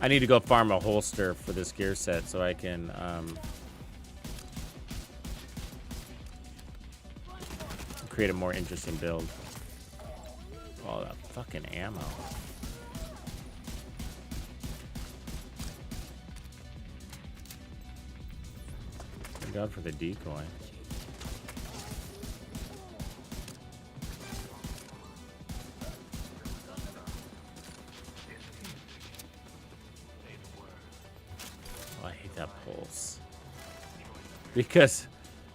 I need to go farm a holster for this gear set so I can create a more interesting build. All that fucking ammo. Thank God for the decoy. Oh, I hate that pulse. Because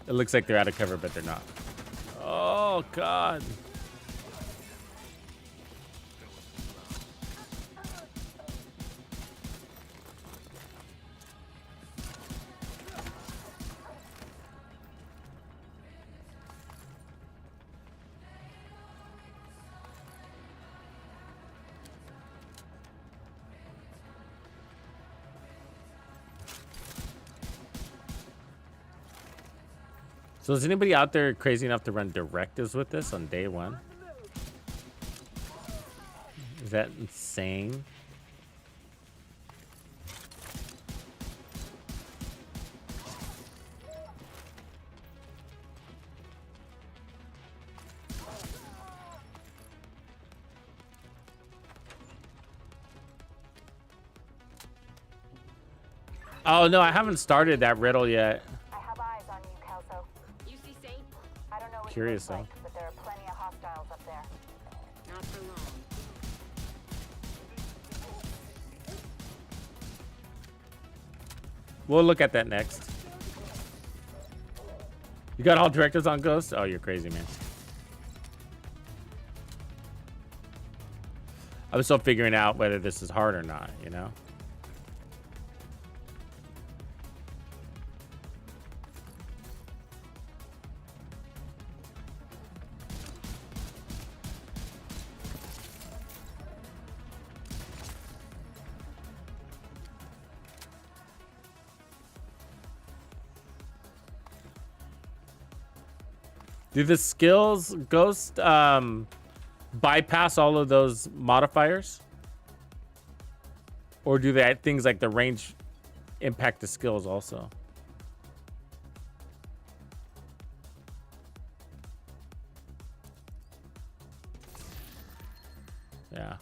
it looks like they're out of cover, but they're not. Oh, God. So is anybody out there crazy enough to run directives with this on day one? Is that insane? Oh no, I haven't started that riddle yet. I have eyes on you, Kelso. You see Saint? I don't know what Curious, you look though. like, but there are plenty of hostiles up there. Not for long. We'll look at that next. You got all directives on Ghost? Oh, you're crazy, man. I was still figuring out whether this is hard or not, you know? Do the skills, Ghost, bypass all of those modifiers? Or do they, things like the range impact the skills also? Yeah.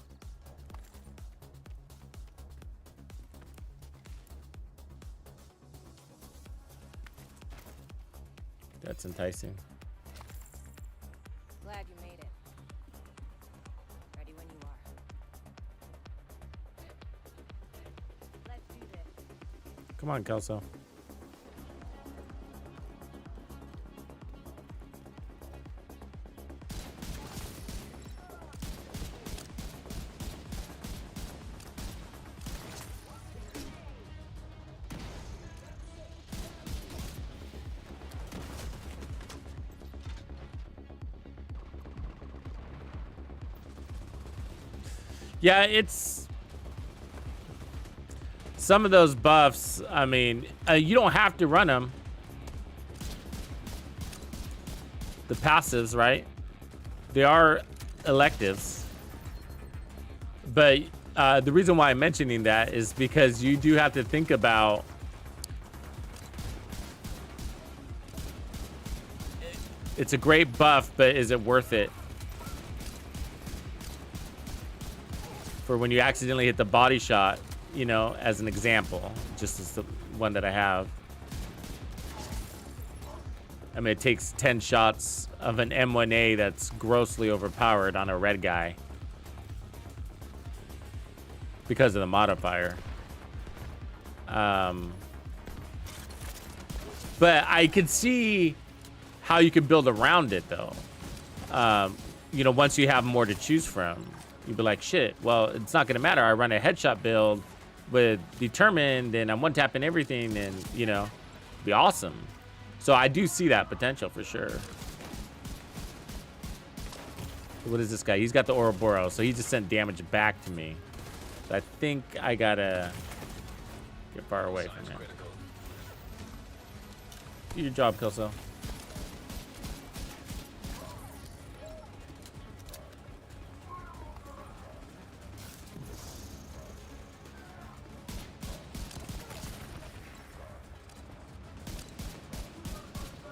That's enticing. Glad you made it. Ready when you are. Let's do this. Come on, Kelso. Yeah, it's some of those buffs, I mean, you don't have to run them. The passives, right? They are electives. But the reason why I'm mentioning that is because you do have to think about it's a great buff, but is it worth it? For when you accidentally hit the body shot, you know, as an example, just as the one that I have. I mean, it takes 10 shots of an M1A that's grossly overpowered on a red guy because of the modifier. But I could see how you could build around it, though. You know, once you have more to choose from, you'd be like, shit, well, it's not going to matter. I run a headshot build with Determined, and I'm one-tapping everything, and, you know, it'd be awesome. So I do see that potential for sure. What is this guy? He's got the Ouroboros, so he just sent damage back to me. So I think I gotta get far away from him. Do your job, Kelso.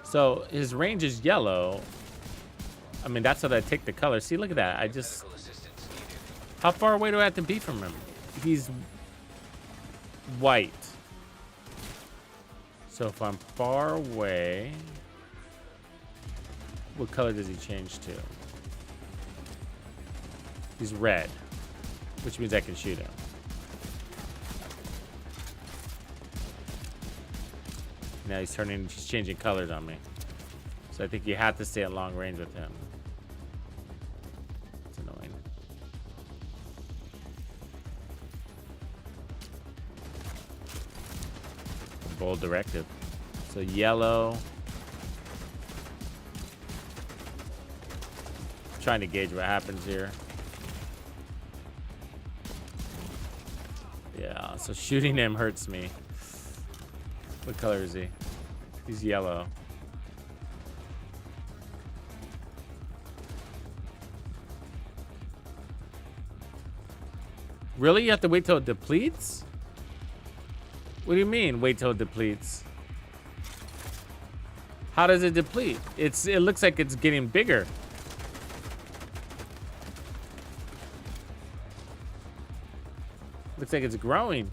So his range is yellow. I mean, that's what I take the color. See, look at that. I just... How far away do I have to be from him? He's white. So if I'm far away... What color does he change to? He's red. Which means I can shoot him. Now he's changing colors on me. So I think you have to stay at long range with him. It's annoying. Bold directive. So yellow. Trying to gauge what happens here. Yeah, so shooting him hurts me. What color is he? He's yellow. Really? You have to wait till it depletes? What do you mean, wait till it depletes? How does it deplete? It looks like it's getting bigger. Looks like it's growing.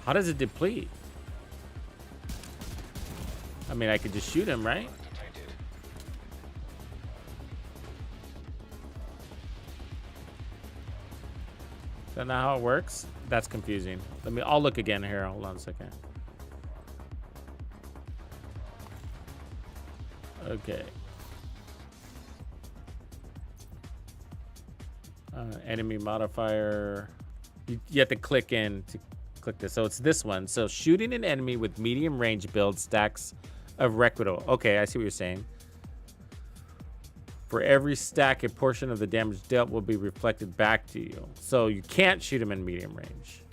How does it deplete? I mean, I could just shoot him, right? Is that not how it works? That's confusing. I'll look again here. Hold on a second. Okay. Enemy modifier. You have to click in to click this. So it's this one. So shooting an enemy with medium range build stacks of Requital. Okay, I see what you're saying. For every stack, a portion of the damage dealt will be reflected back to you. So you can't shoot him in medium range.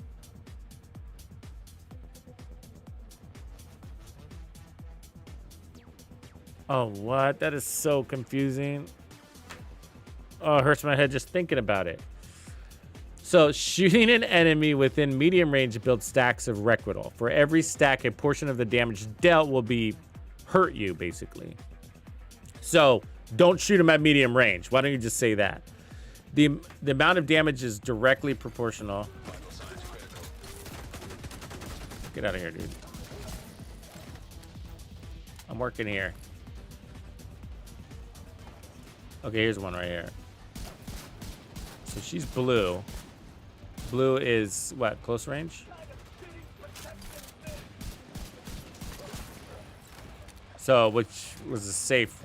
Oh, what? That is so confusing. Oh, it hurts my head just thinking about it. So shooting an enemy within medium range builds stacks of Requital. For every stack, a portion of the damage dealt will be hurt you, basically. So don't shoot him at medium range. Why don't you just say that? The amount of damage is directly proportional. Get out of here, dude. I'm working here. Okay, here's one right here. So she's blue. Blue is what? Close range? So, which was a safe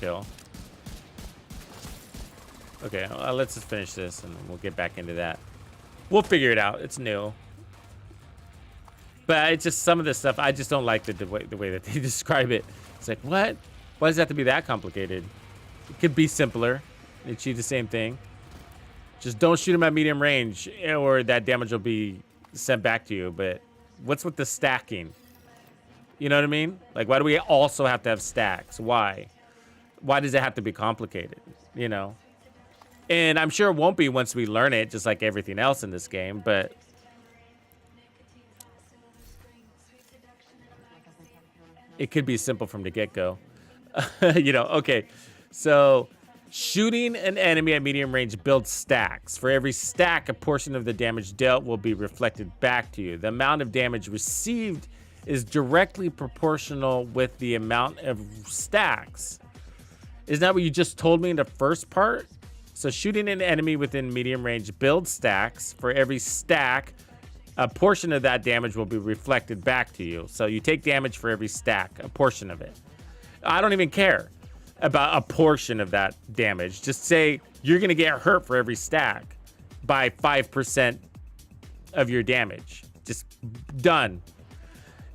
kill. Okay, let's just finish this and we'll get back into that. We'll figure it out. It's new. But it's just some of this stuff, I just don't like the way that they describe it. It's like, what? Why does it have to be that complicated? It could be simpler. They achieve the same thing. Just don't shoot them at medium range or that damage will be sent back to you. But what's with the stacking? You know what I mean? Like, why do we also have to have stacks? Why? Why does it have to be complicated? You know? And I'm sure it won't be once we learn it, just like everything else in this game, but it could be simple from the get-go. You know, okay. So, shooting an enemy at medium range builds stacks. For every stack, a portion of the damage dealt will be reflected back to you. The amount of damage received is directly proportional with the amount of stacks. Isn't that what you just told me in the first part? So shooting an enemy within medium range builds stacks. For every stack, a portion of that damage will be reflected back to you. So you take damage for every stack, a portion of it. I don't even care about a portion of that damage. Just say you're going to get hurt for every stack by 5% of your damage. Just done.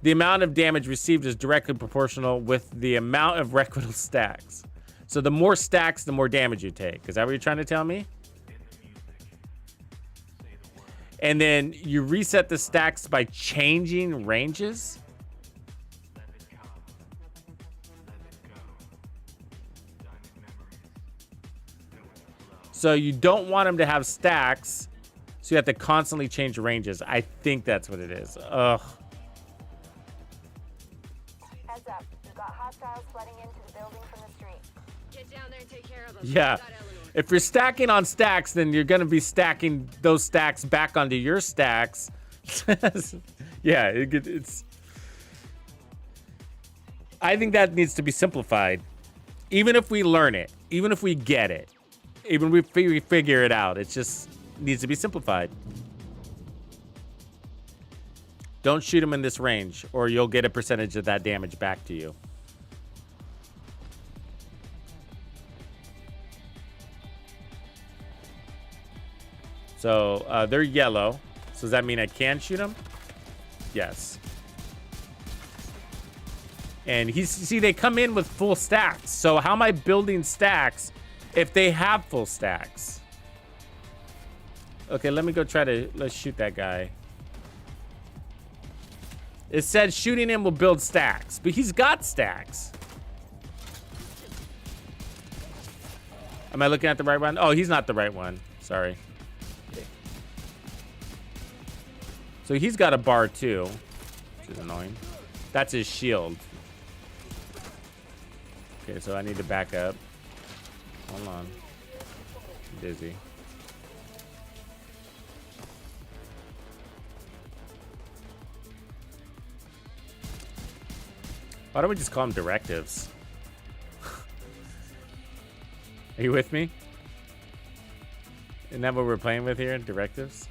The amount of damage received is directly proportional with the amount of requisite stacks. So the more stacks, the more damage you take. Is that what you're trying to tell me? And then you reset the stacks by changing ranges? So you don't want them to have stacks, so you have to constantly change ranges. I think that's what it is. Ugh. Heads up. We've got hostiles flooding into the building from the street. Get down there and take care of them. Yeah. If you're stacking on stacks, then you're going to be stacking those stacks back onto your stacks. Yeah, it's... I think that needs to be simplified. Even if we learn it, even if we get it, even if we figure it out, it just needs to be simplified. Don't shoot them in this range, or you'll get a percentage of that damage back to you. So they're yellow. So does that mean I can shoot them? Yes. And see, they come in with full stacks. So how am I building stacks if they have full stacks? Okay, let me go let's shoot that guy. It said shooting him will build stacks, but he's got stacks. Am I looking at the right one? Oh, he's not the right one. Sorry. So he's got a bar too, which is annoying. That's his shield. Okay, so I need to back up. Hold on. I'm dizzy. Why don't we just call them directives? Are you with me? Isn't that what we're playing with here? Directives?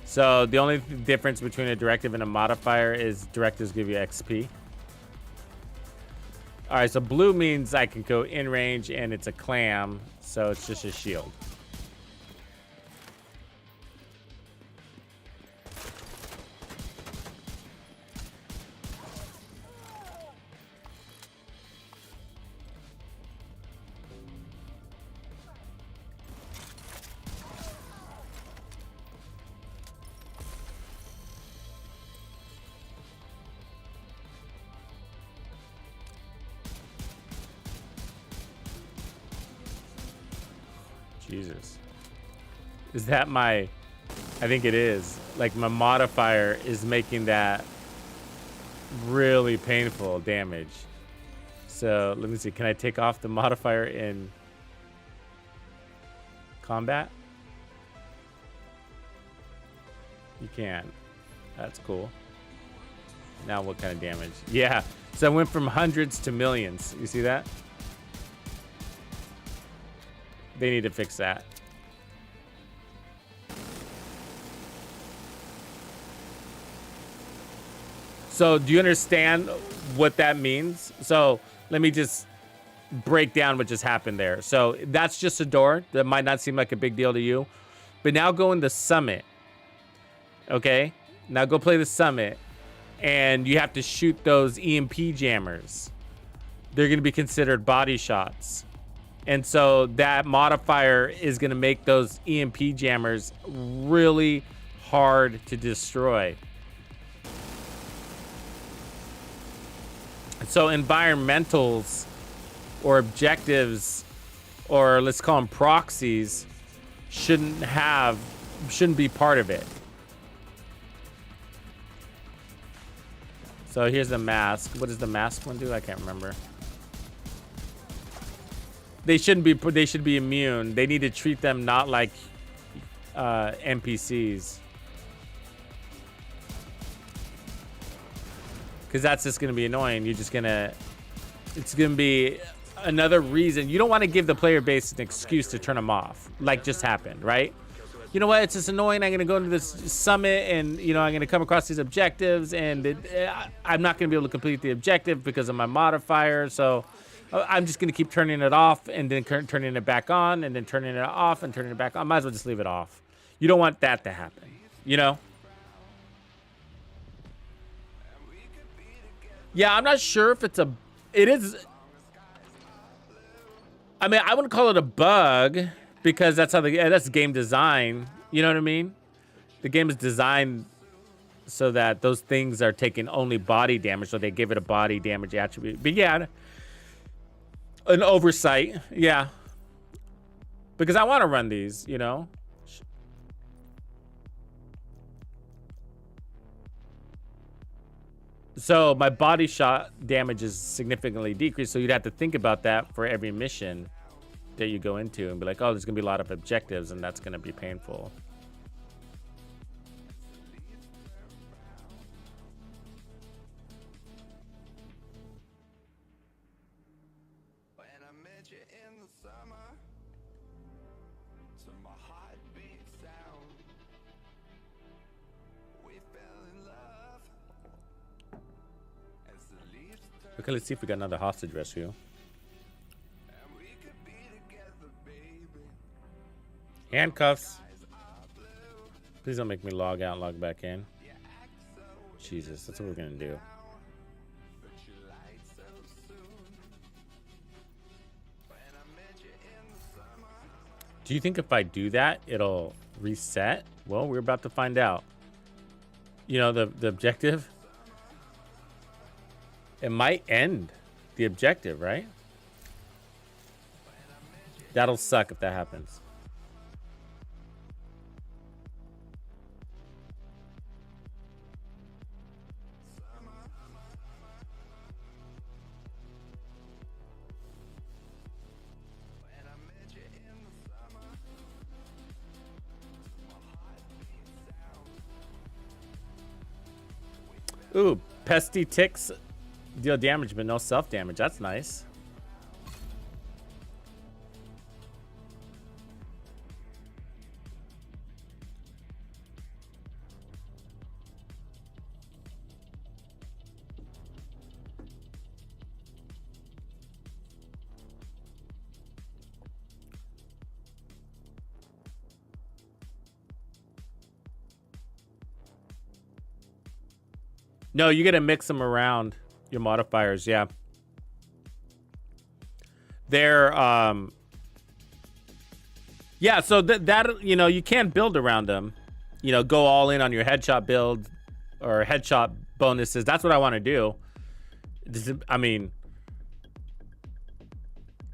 So the only difference between a directive and a modifier is directives give you XP. All right, so blue means I can go in range and it's a clam, so it's just a shield. Jesus. Is that my... I think it is. Like, my modifier is making that really painful damage. So, let me see. Can I take off the modifier in combat? You can. That's cool. Now what kind of damage? Yeah. So I went from hundreds to millions. You see that? They need to fix that. So do you understand what that means? So let me just break down what just happened there. So that's just a door. That might not seem like a big deal to you. But now go in the summit. Okay? Now go play the summit. And you have to shoot those EMP jammers. They're going to be considered body shots. And so that modifier is going to make those EMP jammers really hard to destroy. So environmentals or objectives, or let's call them proxies, shouldn't be part of it. So here's the mask. What does the mask one do? I can't remember. They should be immune. They need to treat them not like NPCs. Because that's just going to be annoying. It's going to be another reason. You don't want to give the player base an excuse to turn them off, like just happened, right? You know what? It's just annoying. I'm going to go to this summit and, I'm going to come across these objectives and I'm not going to be able to complete the objective because of my modifier. So I'm just going to keep turning it off and then turning it back on and then turning it off and turning it back on. Might as well just leave it off. You don't want that to happen, Yeah, I'm not sure if it is. I mean, I wouldn't call it a bug because that's game design. You know what I mean? The game is designed so that those things are taking only body damage, so they give it a body damage attribute. But yeah, an oversight. Yeah. Because I want to run these, So my body shot damage is significantly decreased. So you'd have to think about that for every mission that you go into and be like, oh, there's going to be a lot of objectives and that's going to be painful. Okay, let's see if we got another hostage rescue. Handcuffs. Please don't make me log out and log back in. Jesus, that's what we're gonna do. Do you think if I do that, it'll reset? Well, we're about to find out. The objective. It might end the objective, right? That'll suck if that happens. Ooh, pesty ticks deal damage but no self-damage. That's nice. No, you gotta mix them around. Your modifiers, yeah. They're yeah, so that you can't build around them. Go all in on your headshot build or headshot bonuses. That's what I want to do. I mean,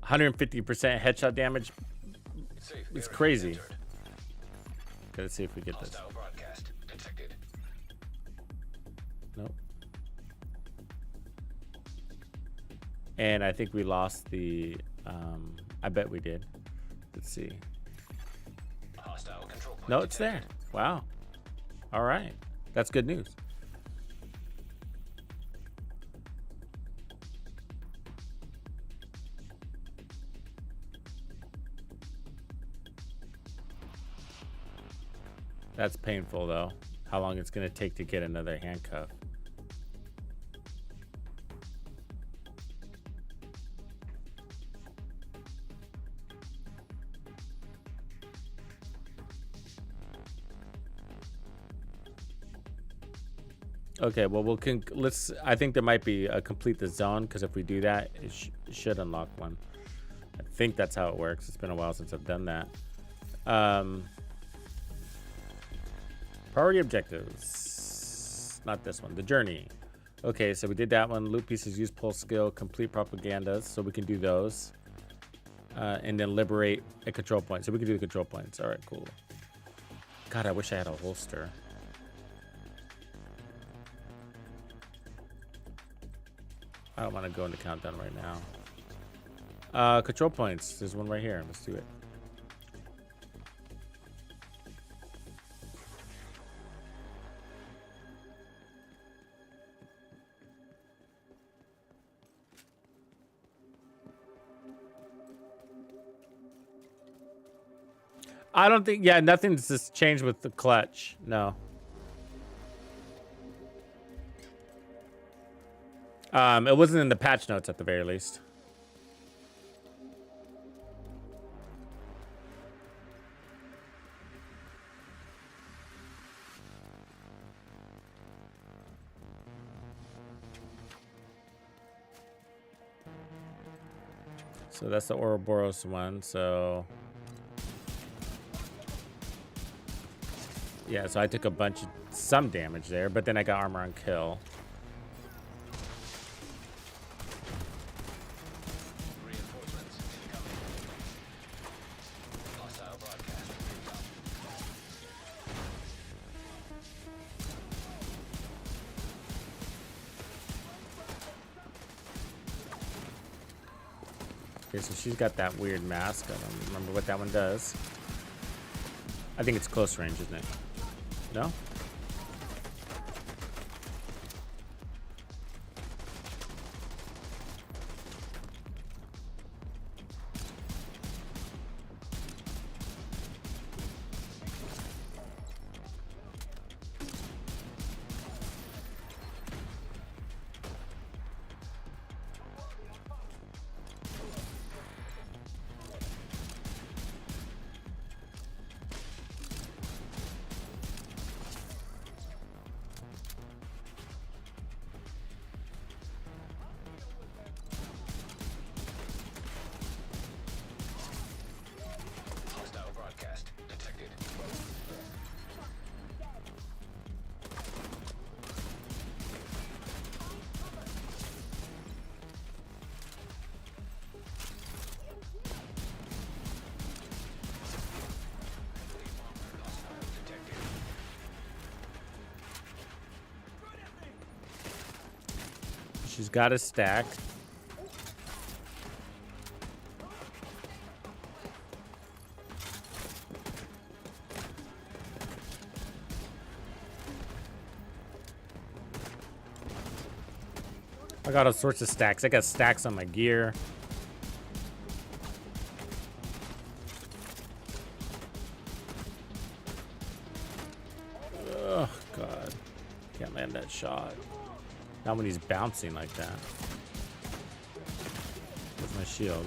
150% headshot damage is crazy. Okay, let's see if we get this. Nope. And I think we lost the, I bet we did. Let's see. No, it's there. Wow. All right. That's good news. That's painful, though. How long it's going to take to get another handcuff. Okay, well, let's. I think there might be a complete the zone, because if we do that, it should unlock one. I think that's how it works. It's been a while since I've done that. Priority objectives. Not this one. The journey. Okay, so we did that one. Loot pieces, use pulse skill, complete propagandas. So we can do those. And then liberate a control point. So we can do the control points. All right, cool. God, I wish I had a holster. I don't want to go into countdown right now. Control points. There's one right here. Let's do it. I don't think, yeah, nothing's just changed with the clutch. No. It wasn't in the patch notes at the very least. So that's the Ouroboros one, so... Yeah, so I took some damage there, but then I got armor on kill. Reinforcements incoming. Hostile broadcast picked up. Okay, so she's got that weird mask. I don't remember what that one does. I think it's close range, isn't it? No? Hostile broadcast detected. Hostile detected. She's got a stack. I got all sorts of stacks. I got stacks on my gear. Oh, God. Can't land that shot. Not when he's bouncing like that. Where's my shield?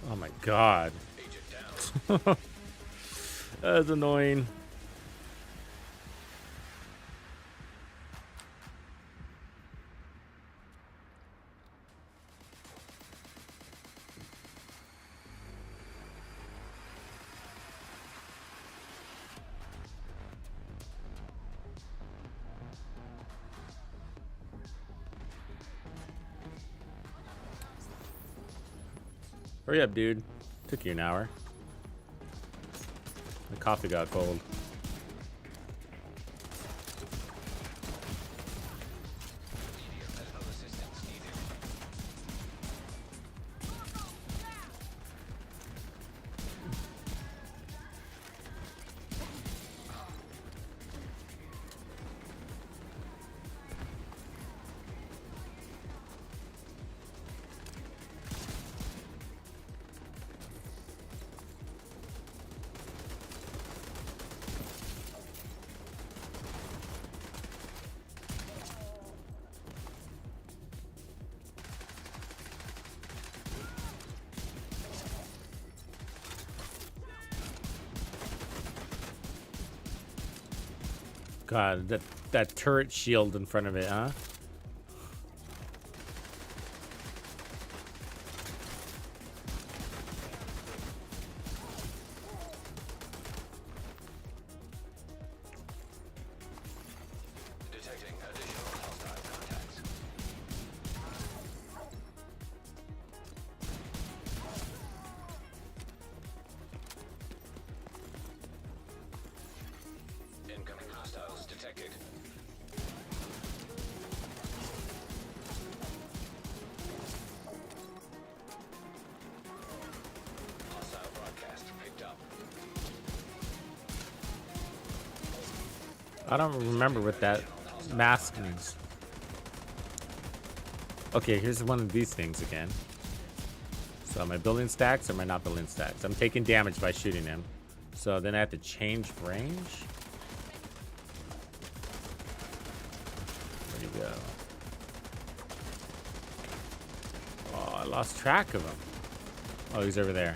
Oh, my God. Agent down. That's annoying. Hurry up, dude. Took you an hour. The coffee got cold. Medical assistance needed. God, that turret shield in front of it, huh? Detecting additional hostile contacts. Incoming hostiles detected. Hostile broadcast picked up. I don't remember what that mask means. Okay, here's one of these things again. So am I building stacks or am I not building stacks? I'm taking damage by shooting him. So then I have to change range? Where'd he go? Oh, I lost track of him. Oh, he's over there.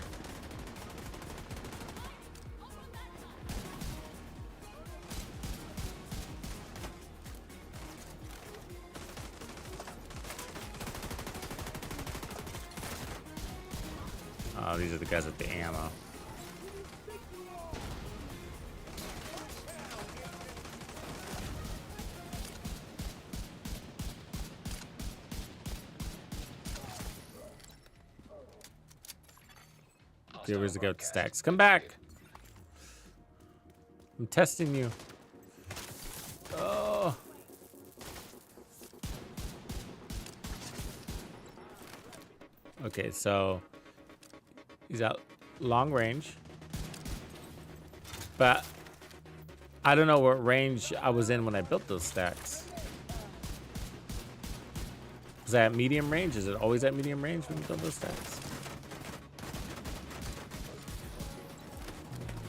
Oh, these are the guys with the ammo. Okay, where's the guy with the stacks? Come back! I'm testing you. Oh. Okay, so he's out long range, but I don't know what range I was in when I built those stacks. Was that at medium range? Is it always at medium range when you build those stacks?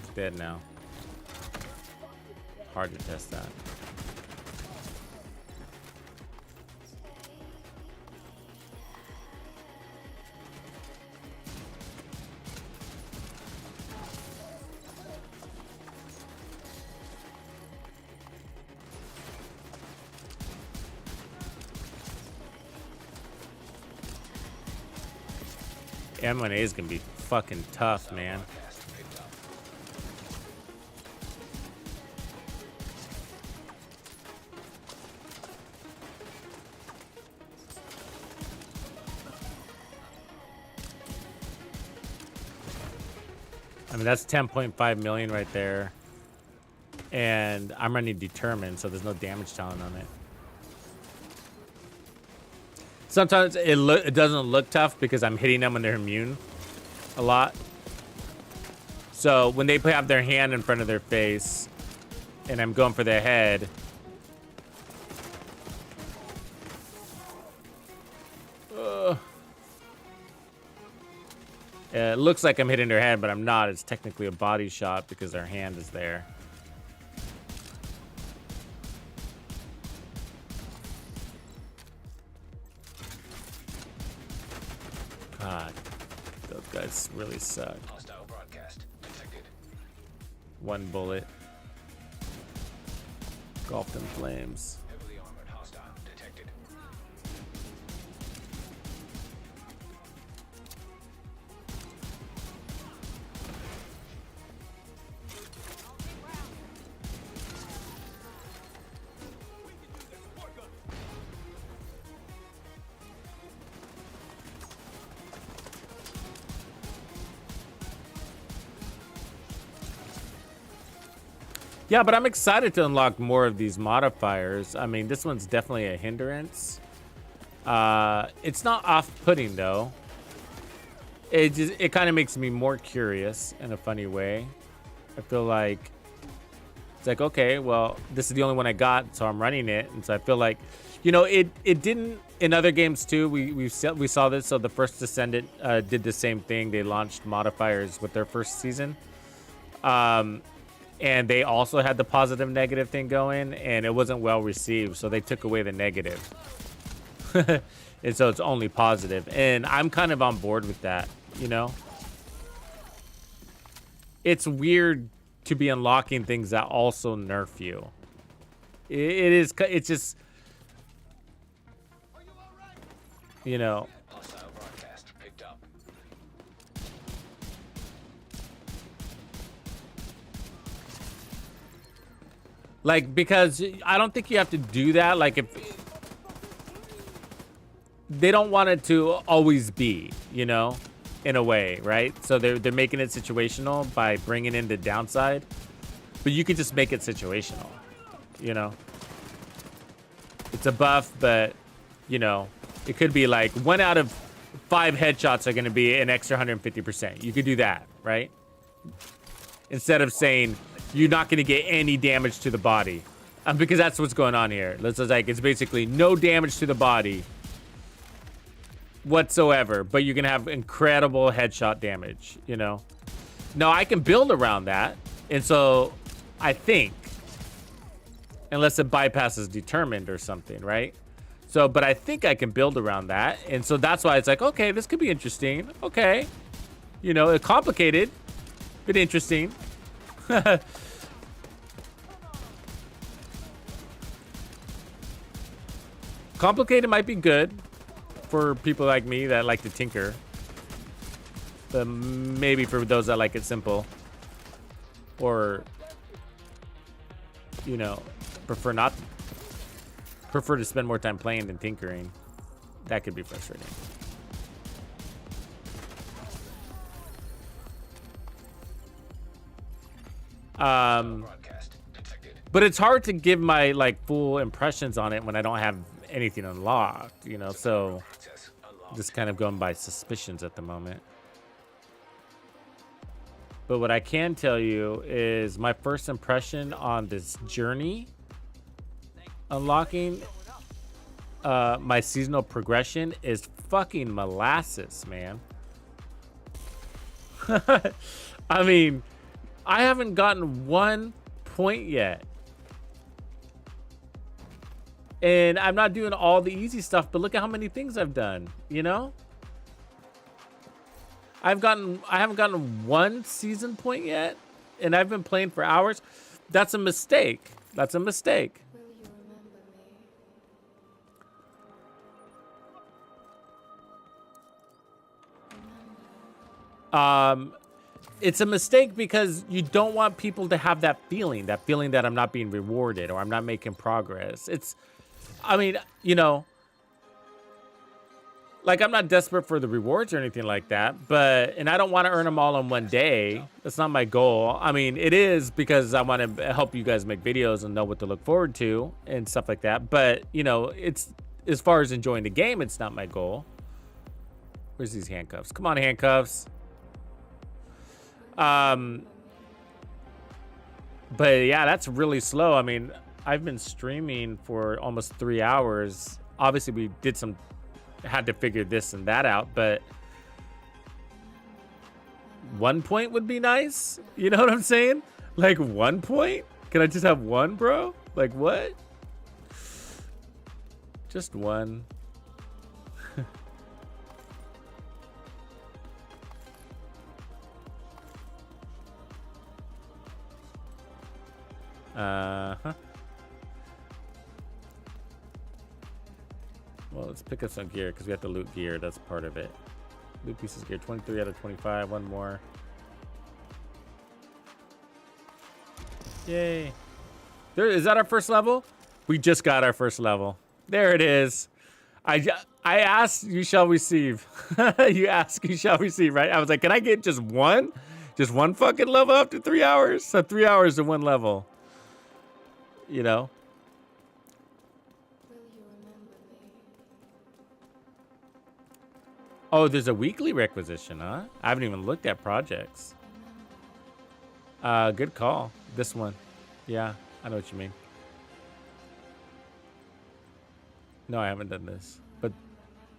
It's dead now. Hard to test that. M1A is gonna be fucking tough, man. I mean, that's 10.5 million right there. And I'm running determined, so there's no damage talent on it. Sometimes it doesn't look tough because I'm hitting them when they're immune a lot. So when they have their hand in front of their face and I'm going for their head, it looks like I'm hitting their head, but I'm not. It's technically a body shot because their hand is there. God, those guys really suck. Hostile broadcast detected. One bullet. Engulfed in flames. Heavily armored hostile detected. Yeah, but I'm excited to unlock more of these modifiers. I mean, this one's definitely a hindrance. It's not off-putting though. It kind of makes me more curious in a funny way. I feel like it's like, okay, well, this is the only one I got, so I'm running it, and so I feel like, you know, it didn't in other games too. We saw this. So the first Descendant did the same thing. They launched modifiers with their first season. And they also had the positive negative thing going, and it wasn't well received, so they took away the negative. And so it's only positive. And I'm kind of on board with that, you know? It's weird to be unlocking things that also nerf you. It's just, you know. Hostile broadcast picked up. Like, because I don't think you have to do that. Like, if they don't want it to always be, you know, in a way, right? So they're making it situational by bringing in the downside, but you could just make it situational, you know. It's a buff, but you know, it could be like 1 out of 5 headshots are going to be an extra 150%. You could do that, right? Instead of saying you're not going to get any damage to the body, because that's what's going on here. It's basically no damage to the body whatsoever, but you can have incredible headshot damage, you know. No, I can build around that, and so I think, unless the bypass is determined or something, right? So, but I think I can build around that, and so that's why it's like, okay, this could be interesting. Okay, you know, it's complicated but interesting. Complicated might be good for people like me that like to tinker, but maybe for those that like it simple, or you know, prefer to spend more time playing than tinkering. That could be frustrating. Broadcast detected. But it's hard to give my like full impressions on it when I don't have anything unlocked, you know, so Access unlocked. just kind of going by suspicions at the moment. But what I can tell you is my first impression on this journey unlocking my seasonal progression is fucking molasses, man. I mean, I haven't gotten 1 point yet. And I'm not doing all the easy stuff, but look at how many things I've done, you know? I haven't gotten 1 season point yet, and I've been playing for hours. That's a mistake. That's a mistake. Will you remember me? It's a mistake because you don't want people to have that feeling that I'm not being rewarded or I'm not making progress. I mean, you know, like I'm not desperate for the rewards or anything like that, and I don't want to earn them all in one day. That's not my goal. I mean, it is because I want to help you guys make videos and know what to look forward to and stuff like that. But, you know, it's as far as enjoying the game, it's not my goal. Where's these handcuffs? Come on, handcuffs. But yeah, that's really slow. I mean, I've been streaming for almost 3 hours. Obviously, we had to figure this and that out, but 1 point would be nice. You know what I'm saying? Like 1 point? Can I just have 1, bro? Like what? Just 1. Uh-huh. Well, let's pick up some gear because we have to loot gear. That's part of it. Loot pieces gear. 23 out of 25. 1 more. Yay. Is that our first level? We just got our first level. There it is. I asked, you shall receive. You ask, you shall receive, right? I was like, can I get just 1? Just 1 fucking level after 3 hours? So 3 hours to 1 level. You know? Will you remember me? Oh, there's a weekly requisition, huh? I haven't even looked at projects. Good call. This one. Yeah, I know what you mean. No, I haven't done this. But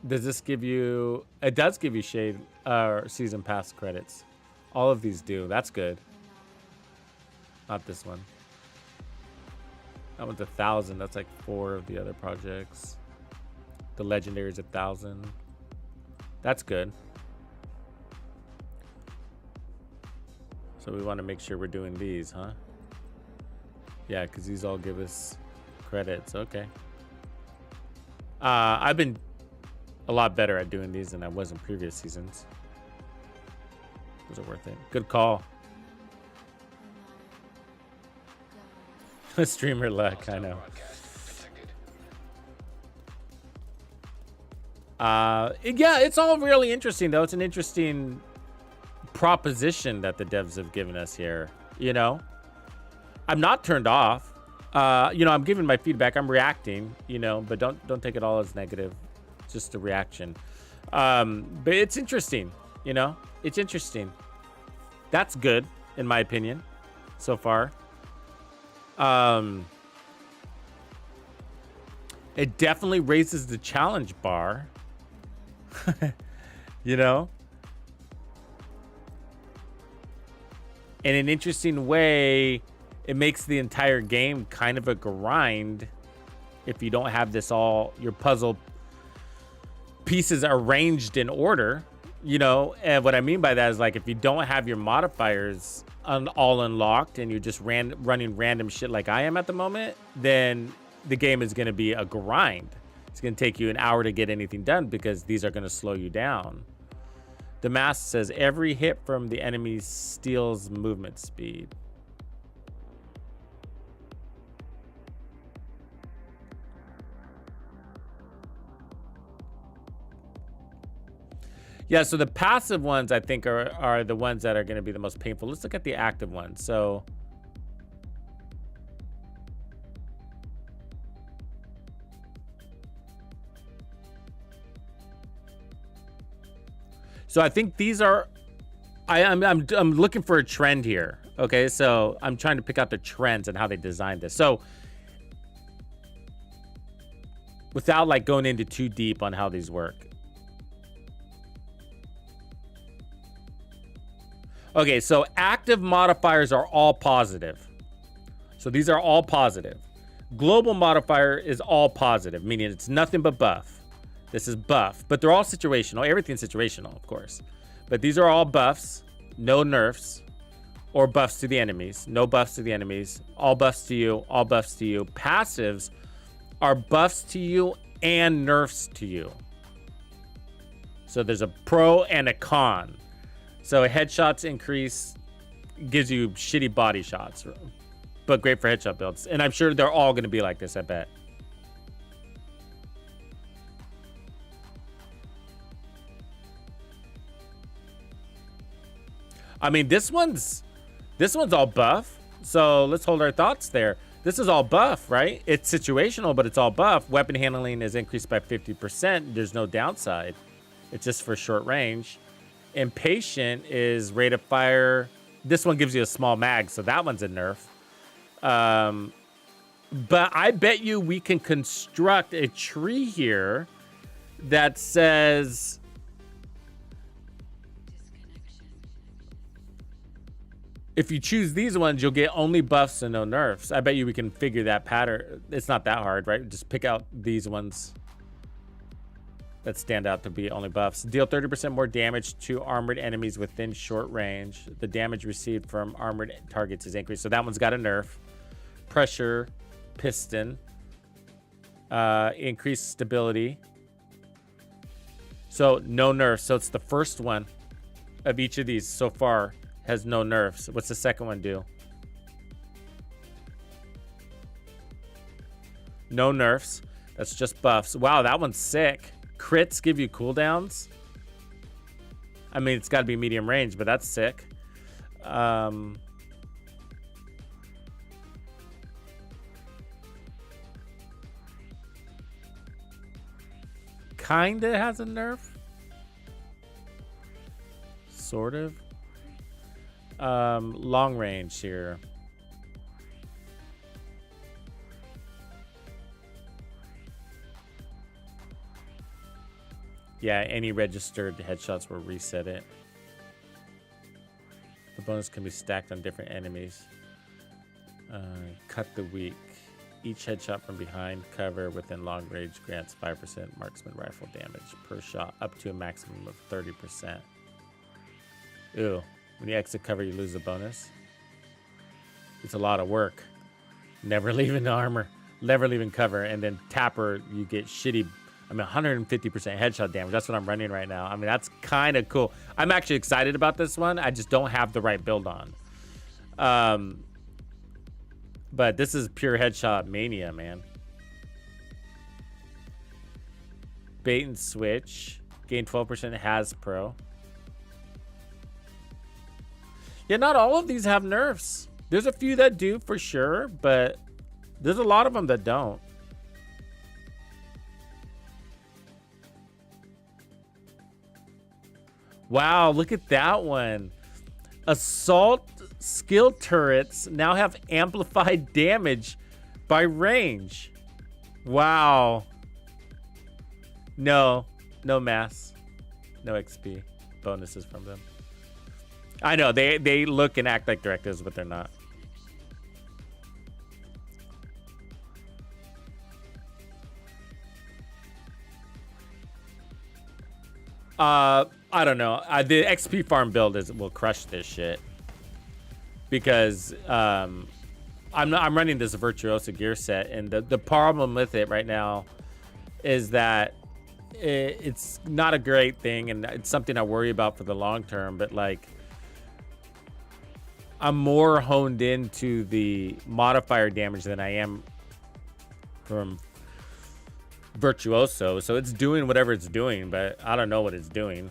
does this give you... It does give you Shade Season Pass credits. All of these do. That's good. Not this one. That one's 1,000. That's like 4 of the other projects. The Legendary is 1,000. That's good. So we want to make sure we're doing these, huh? Yeah, because these all give us credits. Okay. I've been a lot better at doing these than I was in previous seasons. Was it worth it? Good call. Streamer luck, I know. Yeah, it's all really interesting though. It's an interesting proposition that the devs have given us here. You know, I'm not turned off. You know, I'm giving my feedback. I'm reacting. You know, but don't take it all as negative. It's just a reaction. But it's interesting. You know, it's interesting. That's good in my opinion, so far. It definitely raises the challenge bar. You know, in an interesting way, it makes the entire game kind of a grind if you don't have this all your puzzle pieces arranged in order, you know. And what I mean by that is, like, if you don't have your modifiers all unlocked and you're just running random shit like I am at the moment, then the game is going to be a grind. It's going to take you an hour to get anything done because these are going to slow you down. The mask says every hit from the enemy steals movement speed. Yeah, so the passive ones, I think, are the ones that are going to be the most painful. Let's look at the active ones. So I think these are, I'm looking for a trend here. Okay, so I'm trying to pick out the trends and how they designed this. So without like going into too deep on how these work. Okay, so active modifiers are all positive. So these are all positive. Global modifier is all positive, meaning it's nothing but buff. This is buff, but they're all situational. Everything's situational, of course. But these are all buffs, no nerfs, or buffs to the enemies. No buffs to the enemies. All buffs to you, all buffs to you. Passives are buffs to you and nerfs to you. So there's a pro and a con. So headshots increase, gives you shitty body shots, but great for headshot builds. And I'm sure they're all going to be like this, I bet. I mean, this one's all buff. So let's hold our thoughts there. This is all buff, right? It's situational, but it's all buff. Weapon handling is increased by 50%. There's no downside. It's just for short range. Impatient is rate of fire. This one gives you a small mag, so that one's a nerf. But I bet you we can construct a tree here that says if you choose these ones, you'll get only buffs and no nerfs. I bet you we can figure that pattern. It's not that hard, right? Just pick out these ones that stand out to be only buffs. Deal 30% more damage to armored enemies within short range. The damage received from armored targets is increased. So that one's got a nerf. Pressure, piston, increased stability. So no nerfs. So it's the first one of each of these so far has no nerfs. What's the second one do? No nerfs. That's just buffs. Wow, that one's sick. Crits give you cooldowns. I mean, it's got to be medium range, but that's sick. Kinda has a nerf. Sort of. Long range here. Yeah, any registered headshots will reset it. The bonus can be stacked on different enemies. Cut the weak. Each headshot from behind cover within long range grants 5% marksman rifle damage per shot, up to a maximum of 30%. Ew. When you exit cover, you lose the bonus. It's a lot of work. Never leaving the armor. never leaving cover, and then tapper, you get shitty. I mean, 150% headshot damage. That's what I'm running right now. I mean, that's kind of cool. I'm actually excited about this one. I just don't have the right build on. But this is pure headshot mania, man. Bait and switch. Gain 12% has pro. Yeah, not all of these have nerfs. There's a few that do for sure, but there's a lot of them that don't. Wow, look at that one. Assault skill turrets now have amplified damage by range. Wow. No mass. No XP bonuses from them. I know, they look and act like directives, but they're not. I don't know. The XP farm build will crush this shit because I'm running this Virtuoso gear set, and the problem with it right now is that it's not a great thing, and it's something I worry about for the long term. But like, I'm more honed into the modifier damage than I am from Virtuoso, so it's doing whatever it's doing, but I don't know what it's doing.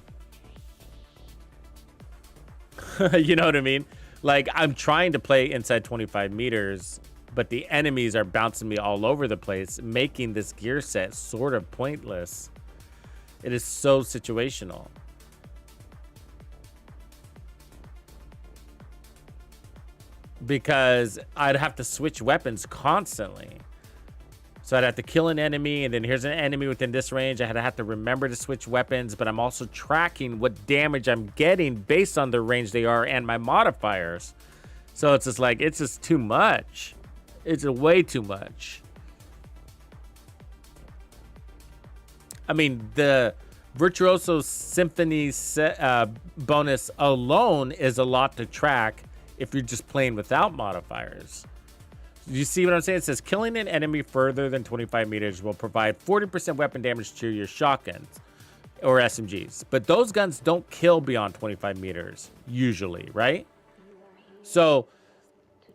You know what I mean? Like, I'm trying to play inside 25 meters, but the enemies are bouncing me all over the place, making this gear set sort of pointless. It is so situational. Because I'd have to switch weapons constantly. So I'd have to kill an enemy, and then here's an enemy within this range. I'd have to remember to switch weapons, but I'm also tracking what damage I'm getting based on the range they are and my modifiers. So it's just like, it's just too much. It's way too much. I mean, the Virtuoso Symphony bonus alone is a lot to track if you're just playing without modifiers. You see what I'm saying? It says killing an enemy further than 25 meters will provide 40% weapon damage to your shotguns or SMGs. But those guns don't kill beyond 25 meters, usually, right? So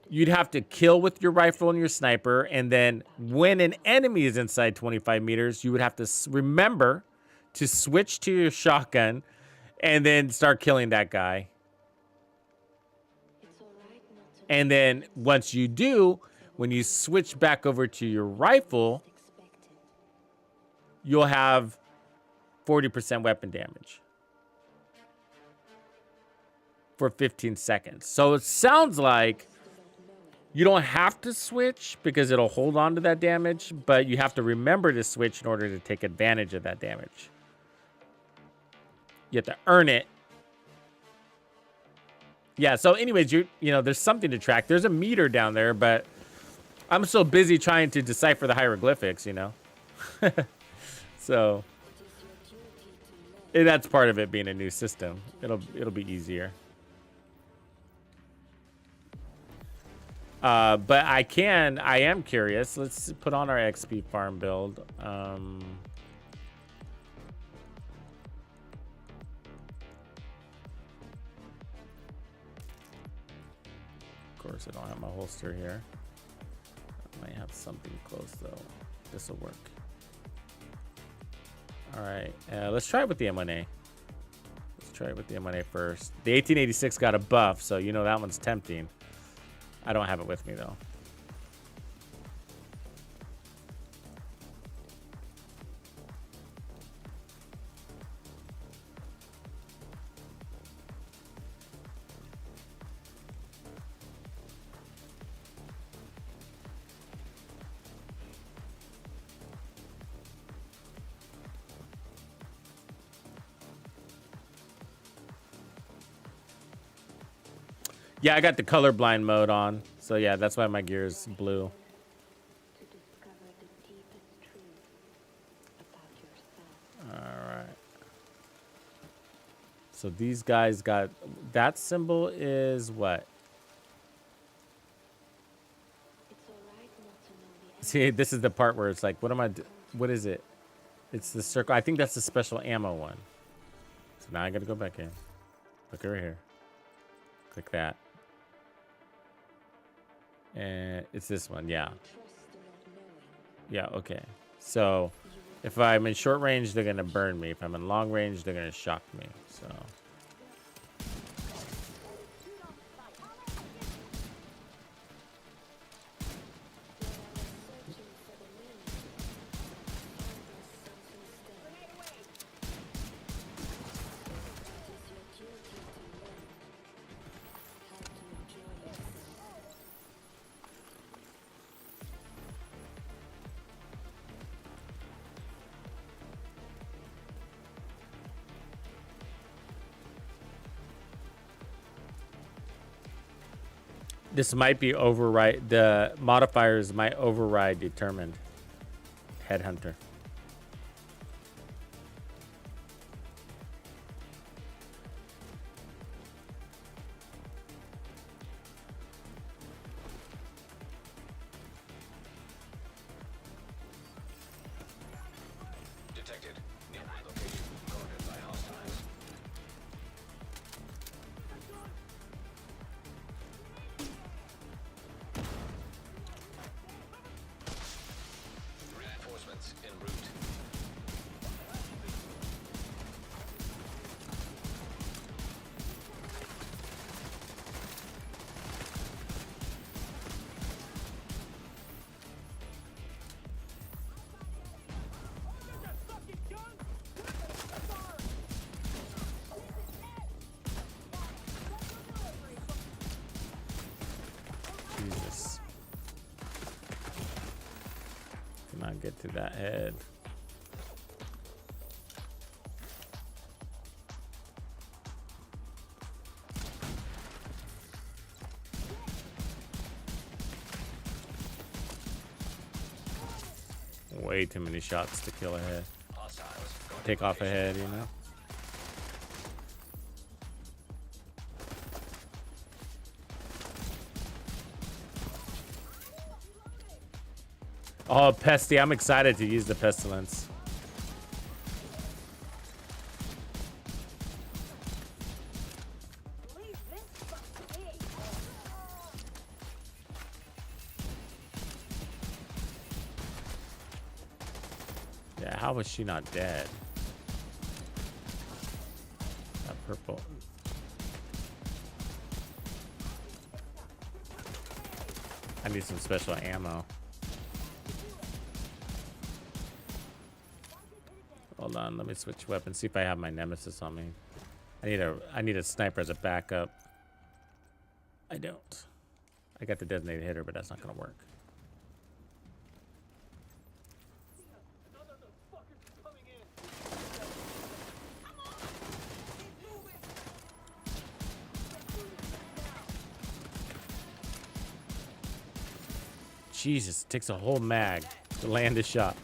you'd have to kill with your rifle and your sniper, and then when an enemy is inside 25 meters, you would have to remember to switch to your shotgun and then start killing that guy. And then once you do, when you switch back over to your rifle, you'll have 40% weapon damage for 15 seconds. So it sounds like you don't have to switch because it'll hold on to that damage, but you have to remember to switch in order to take advantage of that damage. You have to earn it. Yeah, so anyways, you know, there's something to track. There's a meter down there, but I'm so busy trying to decipher the hieroglyphics, you know. So that's part of it being a new system. It'll be easier. But I am curious. Let's put on our XP farm build. Of course, I don't have my holster here. I might have something close though. This will work. All right, let's try it with the M1A. Let's try it with the M1A first. The 1886 got a buff, so you know that one's tempting. I don't have it with me though. Yeah, I got the colorblind mode on. So yeah, that's why my gear is blue. Alright. So these guys got... That symbol is what? See, this is the part where it's like, what is it? It's the circle. I think that's the special ammo one. So now I gotta go back in. Look over here. Click that. And it's this one, yeah. Yeah, okay. So if I'm in short range, they're gonna burn me. If I'm in long range, they're gonna shock me. So this might be override. The modifiers might override determined. Headhunter. Detected. Nearby location. Guarded by hostiles. Reinforcements en route. Jesus. Cannot get to that head. Way too many shots to kill a head. Hostiles. Guarded Take off a location. head, you know? Oh, Pesty, I'm excited to use the Pestilence. Yeah, how was she not dead? That purple. I need some special ammo. Hold on, let me switch weapons. See if I have my nemesis on me. I need a sniper as a backup. I don't. I got the designated hitter, but that's not gonna work. Jesus, it takes a whole mag to land a shot.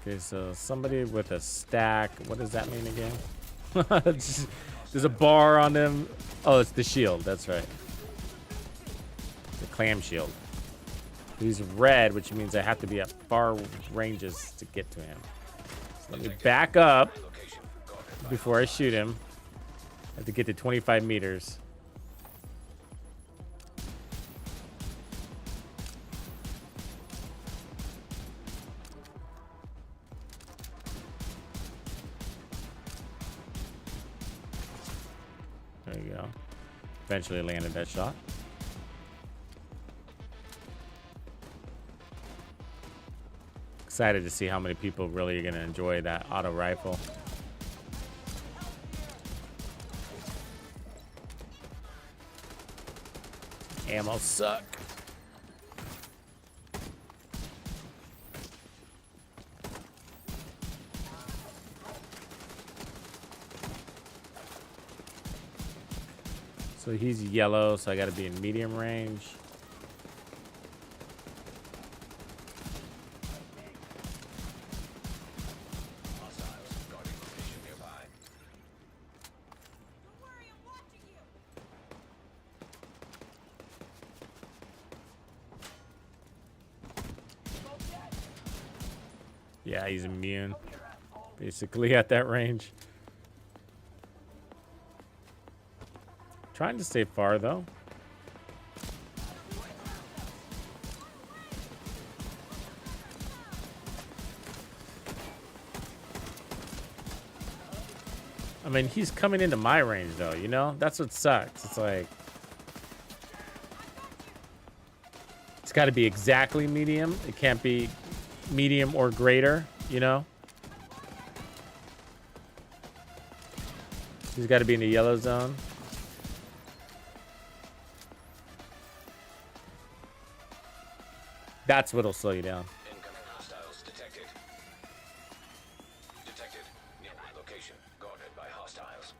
Okay, so somebody with a stack. What does that mean again? There's a bar on them. Oh, it's the shield. That's right. The clam shield. He's red, which means I have to be at far ranges to get to him. So let me back up before I shoot him. I have to get to 25 meters. There you go. Eventually landed that shot. Excited to see how many people really are going to enjoy that auto rifle. Ammo suck. So he's yellow, so I gotta be in medium range. Hostiles guarding location nearby. Yeah, he's immune. Basically at that range. Trying to stay far though. I mean, he's coming into my range though, you know? That's what sucks. It's like it's got to be exactly medium. It can't be medium or greater, you know? He's got to be in the yellow zone. That's what'll slow you down. Incoming hostiles detected. Detected. Nearby location guarded by hostiles.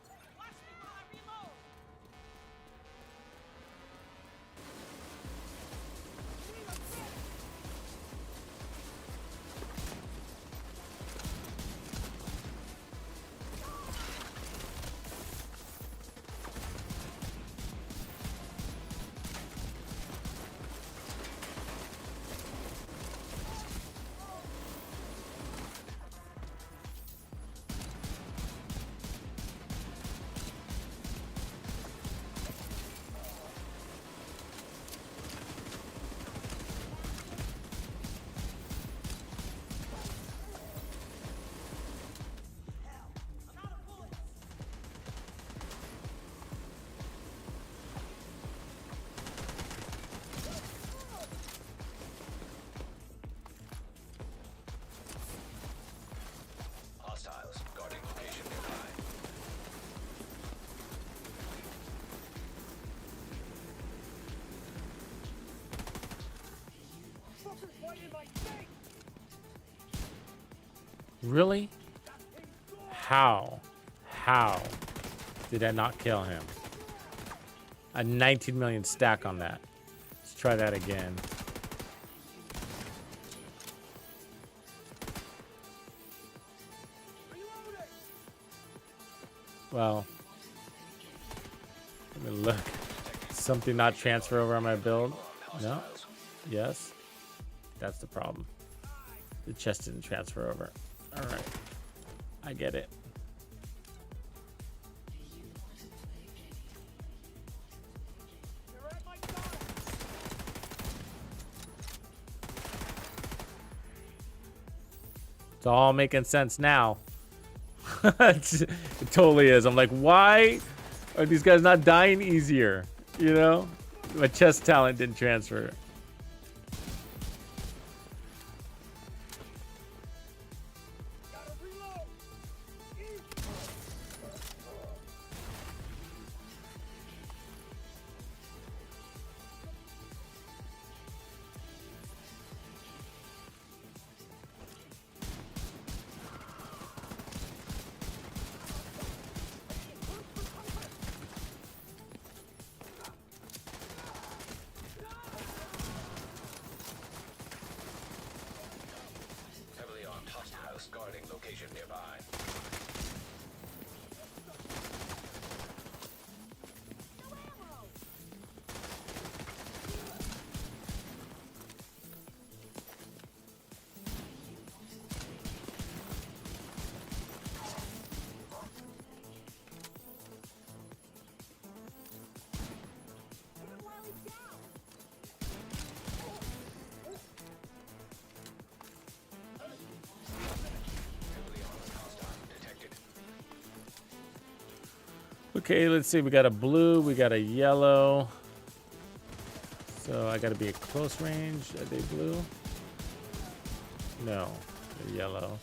Hostiles guarding location nearby. Really? How did I not kill him? A 19 million stack on that. Let's try that again. Well, let me look. Something not transfer over on my build? No? Yes? That's the problem. The chest didn't transfer over. All right. I get it. It's all making sense now. It totally is. I'm like, why are these guys not dying easier? You know? My chest talent didn't transfer. Heavily armed hostiles guarding location nearby. Okay, let's see. We got a blue. We got a yellow. So I got to be at close range. Are they blue? No, they're yellow.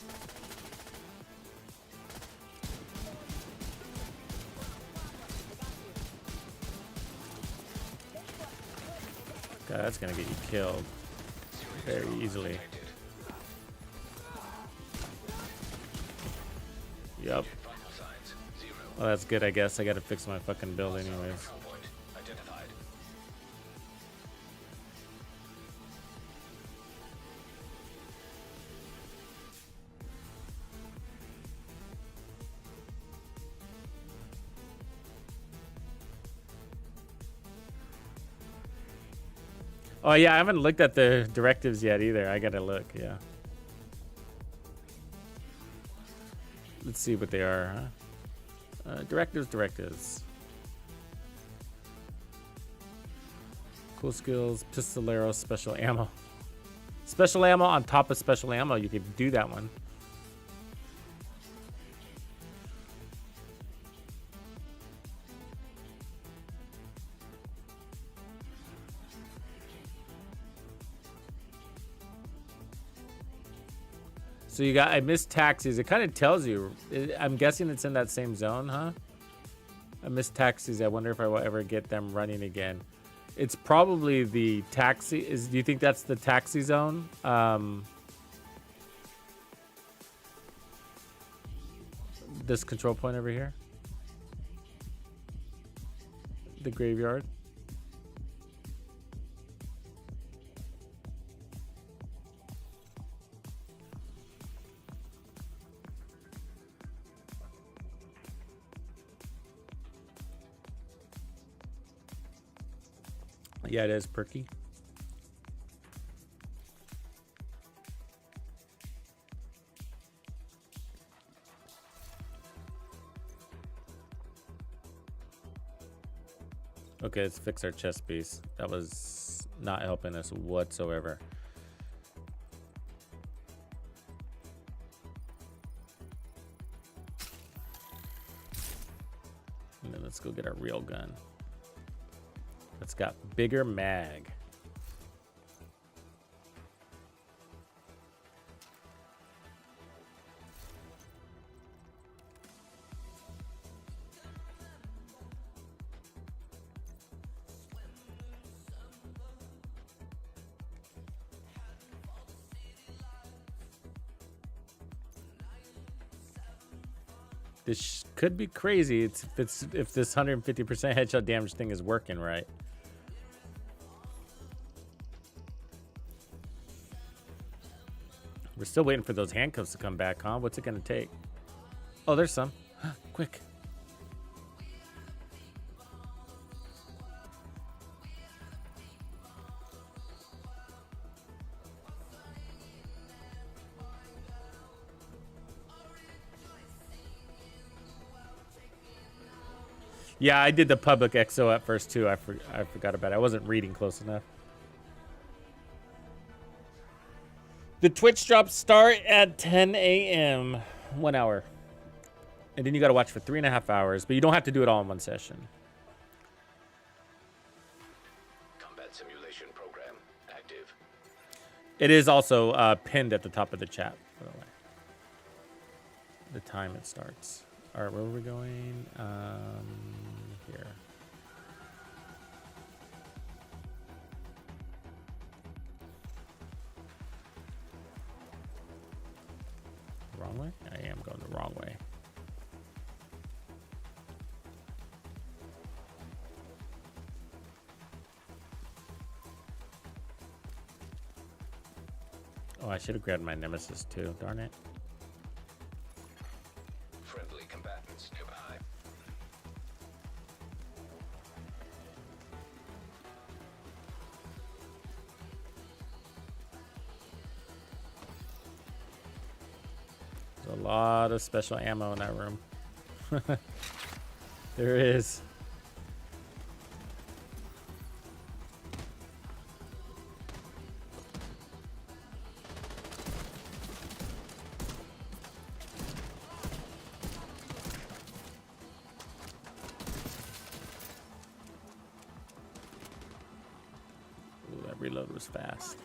God, that's going to get you killed very easily. Yep. Vital signs 0. Well, that's good, I guess. I gotta fix my fucking build anyways. Control point Oh yeah, I haven't looked at the directives yet either. I gotta look. Yeah. Let's see what they are. Huh? Directives. Cool skills, pistolero, special ammo. Special ammo on top of special ammo. You could do that one. So you got, I missed taxis. It kind of tells you. I'm guessing it's in that same zone, huh? I missed taxis. I wonder if I will ever get them running again. It's probably the taxi. Do you think that's the taxi zone? This control point over here. The graveyard. Yeah, it is perky. Okay, let's fix our chest piece. That was not helping us whatsoever. And then let's go get our real gun. It's got bigger mag. This could be crazy. If this 150% headshot damage thing is working right. We're still waiting for those handcuffs to come back, huh? What's it gonna take? Oh, there's some. Quick. Yeah, I did the public XO at first too. I forgot about it. I wasn't reading close enough. The Twitch drops start at 10 a.m. 1 hour. And then you got to watch for 3.5 hours, but you don't have to do it all in one session. Combat simulation program active. It is also pinned at the top of the chat, by the way. The time it starts. All right, where were we going? Here. Wrong way? I am going the wrong way. Oh, I should have grabbed my nemesis too. Darn it. Friendly combatants nearby. There's a lot of special ammo in that room. There is. Ooh, that reload was fast.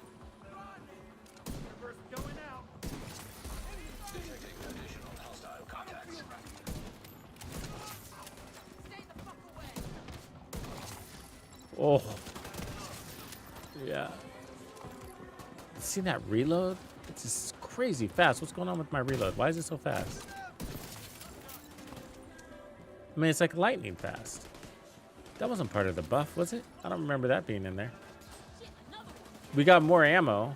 Detecting additional hostile contacts. Oh. Yeah. See that reload? It's just crazy fast. What's going on with my reload? Why is it so fast? I mean, it's like lightning fast. That wasn't part of the buff, was it? I don't remember that being in there. We got more ammo.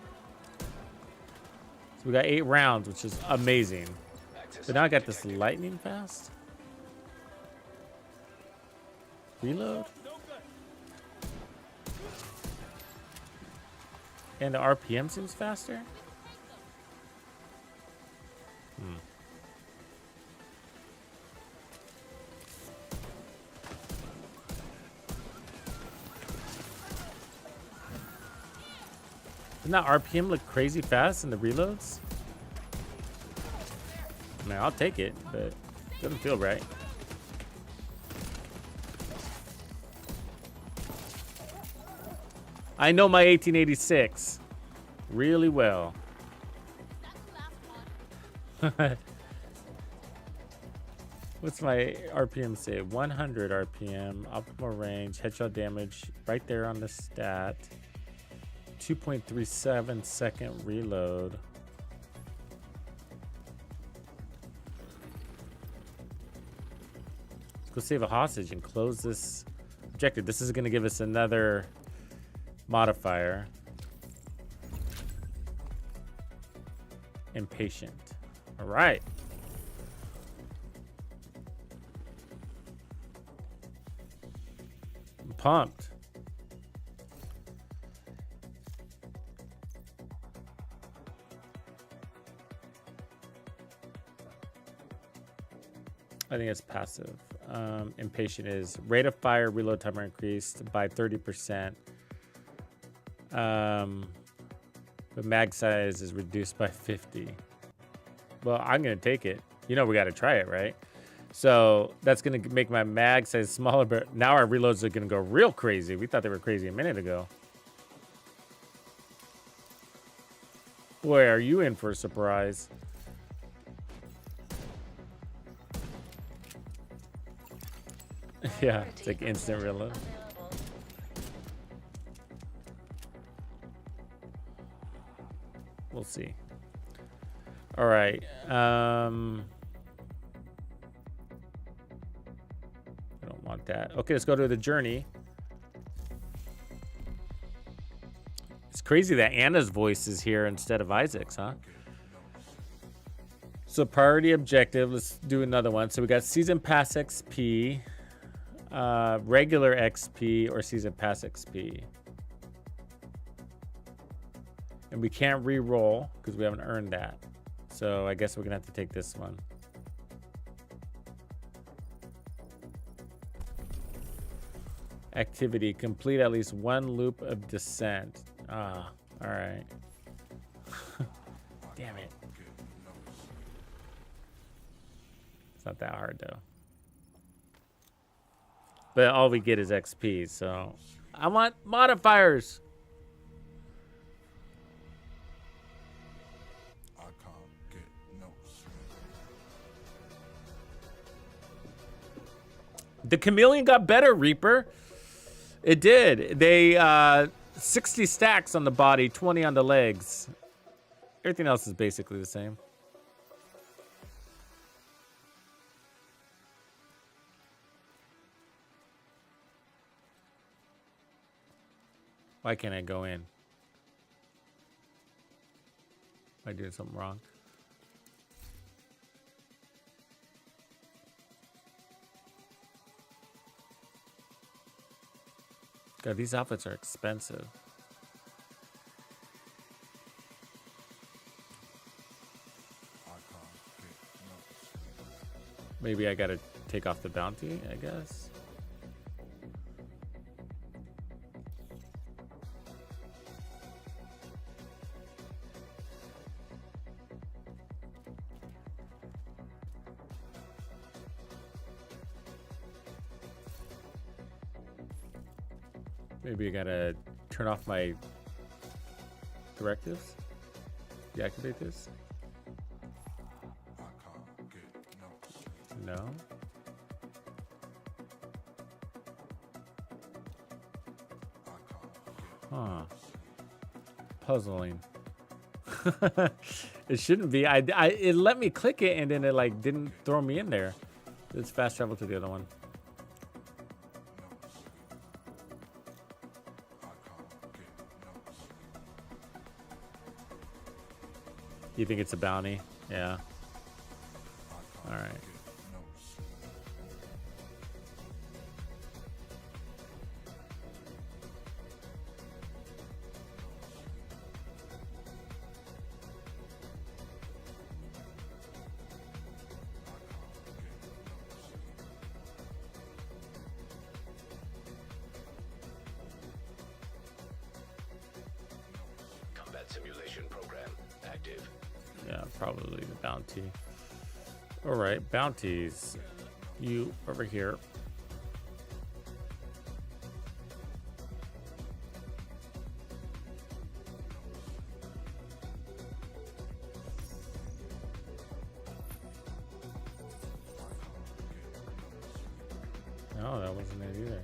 So we got 8 rounds, which is amazing. But now I got this lightning fast. Reload? And the RPM seems faster? Doesn't that RPM look crazy fast in the reloads? I mean, I'll take it, but it doesn't feel right. I know my 1886 really well. What's my RPM say? 100 RPM, optimal range, headshot damage, right there on the stat. 2.37 second reload. Let's go save a hostage and close this objective. This is going to give us another modifier. Impatient. All right. I'm pumped. I think it's passive. Impatient is rate of fire, reload timer increased by 30%. But mag size is reduced by 50. Well, I'm going to take it. You know, we got to try it, right? So that's going to make my mag size smaller, but now our reloads are going to go real crazy. We thought they were crazy a minute ago. Boy, are you in for a surprise. Yeah, it's like instant reload. We'll see. All right. I don't want that. Okay, let's go to the journey. It's crazy that Anna's voice is here instead of Isaac's, huh? So priority objective, let's do another one. So we got season pass XP, regular XP, or season pass XP. And we can't re-roll because we haven't earned that. So I guess we're gonna have to take this one. Activity, complete at least one loop of descent. Ah, all right. Damn it. It's not that hard though. But all we get is XP, so I want modifiers. The chameleon got better, Reaper. It did. They 60 stacks on the body, 20 on the legs. Everything else is basically the same. Why can't I go in? Am I doing something wrong? God, these outfits are expensive. Maybe I gotta take off the bounty, I guess. Maybe I gotta turn off my directives. Deactivate this. No. Huh. Puzzling. It shouldn't be. It let me click it and then it like didn't throw me in there. Let's fast travel to the other one. You think it's a bounty? Yeah. All right. Yeah, probably the bounty. All right, bounties. You over here. No, that wasn't it either.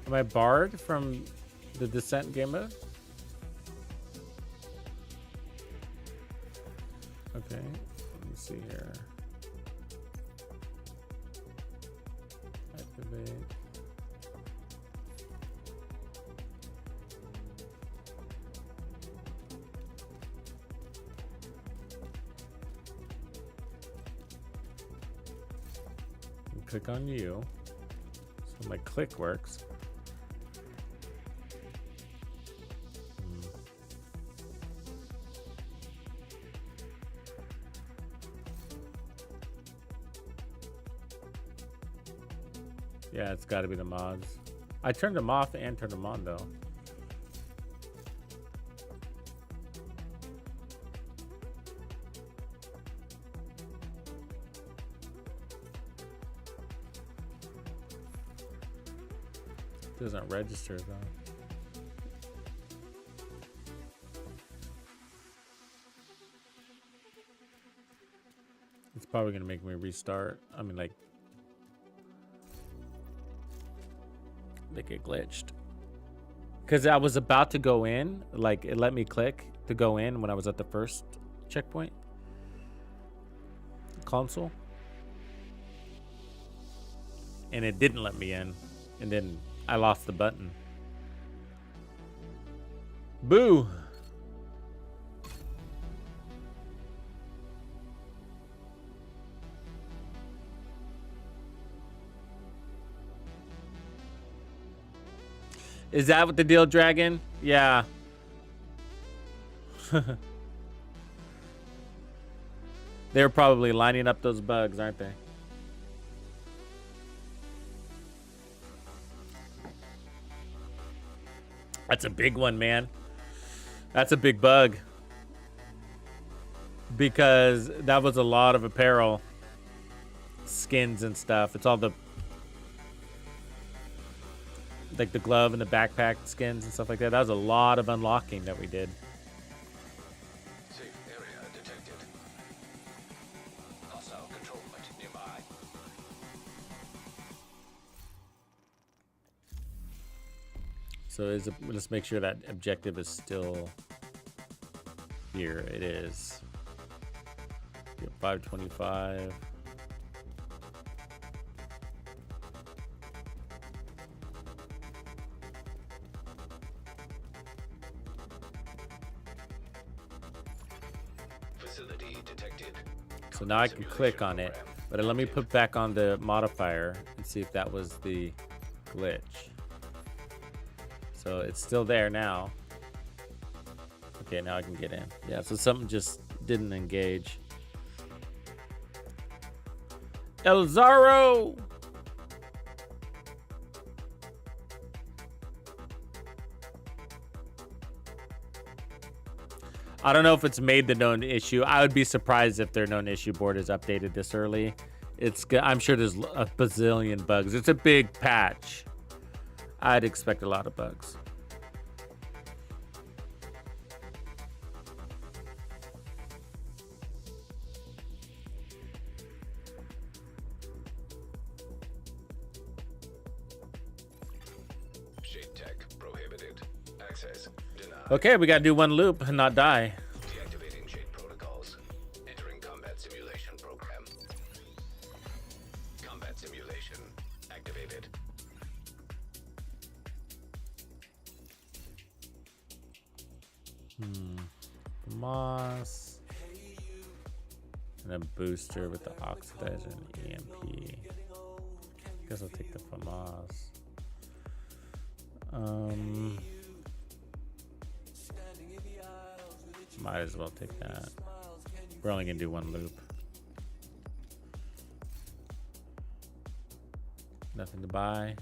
Am I barred from the Descent game mode? Okay, let me see here. Activate. And click on you. So my click works. Yeah, it's got to be the mods. I turned them off and turned them on, though. Doesn't register, though. It's probably going to make me restart. I mean, like it glitched. Because I was about to go in. Like, it let me click to go in when I was at the first checkpoint. Console. And it didn't let me in. And then I lost the button. Boo! Is that what the deal, Dragon? Yeah. They're probably lining up those bugs, aren't they? That's a big one, man. That's a big bug. Because that was a lot of apparel. Skins and stuff. It's all the... like the glove and the backpack skins and stuff like that. That was a lot of unlocking that we did. Safe area detected. Hostile control point nearby. So let's make sure that objective is still here. It is. 525. Facility detected. So now I can click on it, but let me put back on the modifier and see if that was the glitch. So it's still there now. Okay, now I can get in. Yeah, so something just didn't engage. El Zaro! I don't know if it's made the known issue. I would be surprised if their known issue board is updated this early. I'm sure there's a bazillion bugs. It's a big patch. I'd expect a lot of bugs. Shade tech prohibited. Access denied. Okay, we gotta do one loop and not die. Deactivating shade protocols. Entering combat simulation program. Combat simulation activated. Moss. And a booster with the oxidizer and EMP. Guess I'll take the FAMAS. Might as well take that. We're only gonna do one loop. Nothing to buy.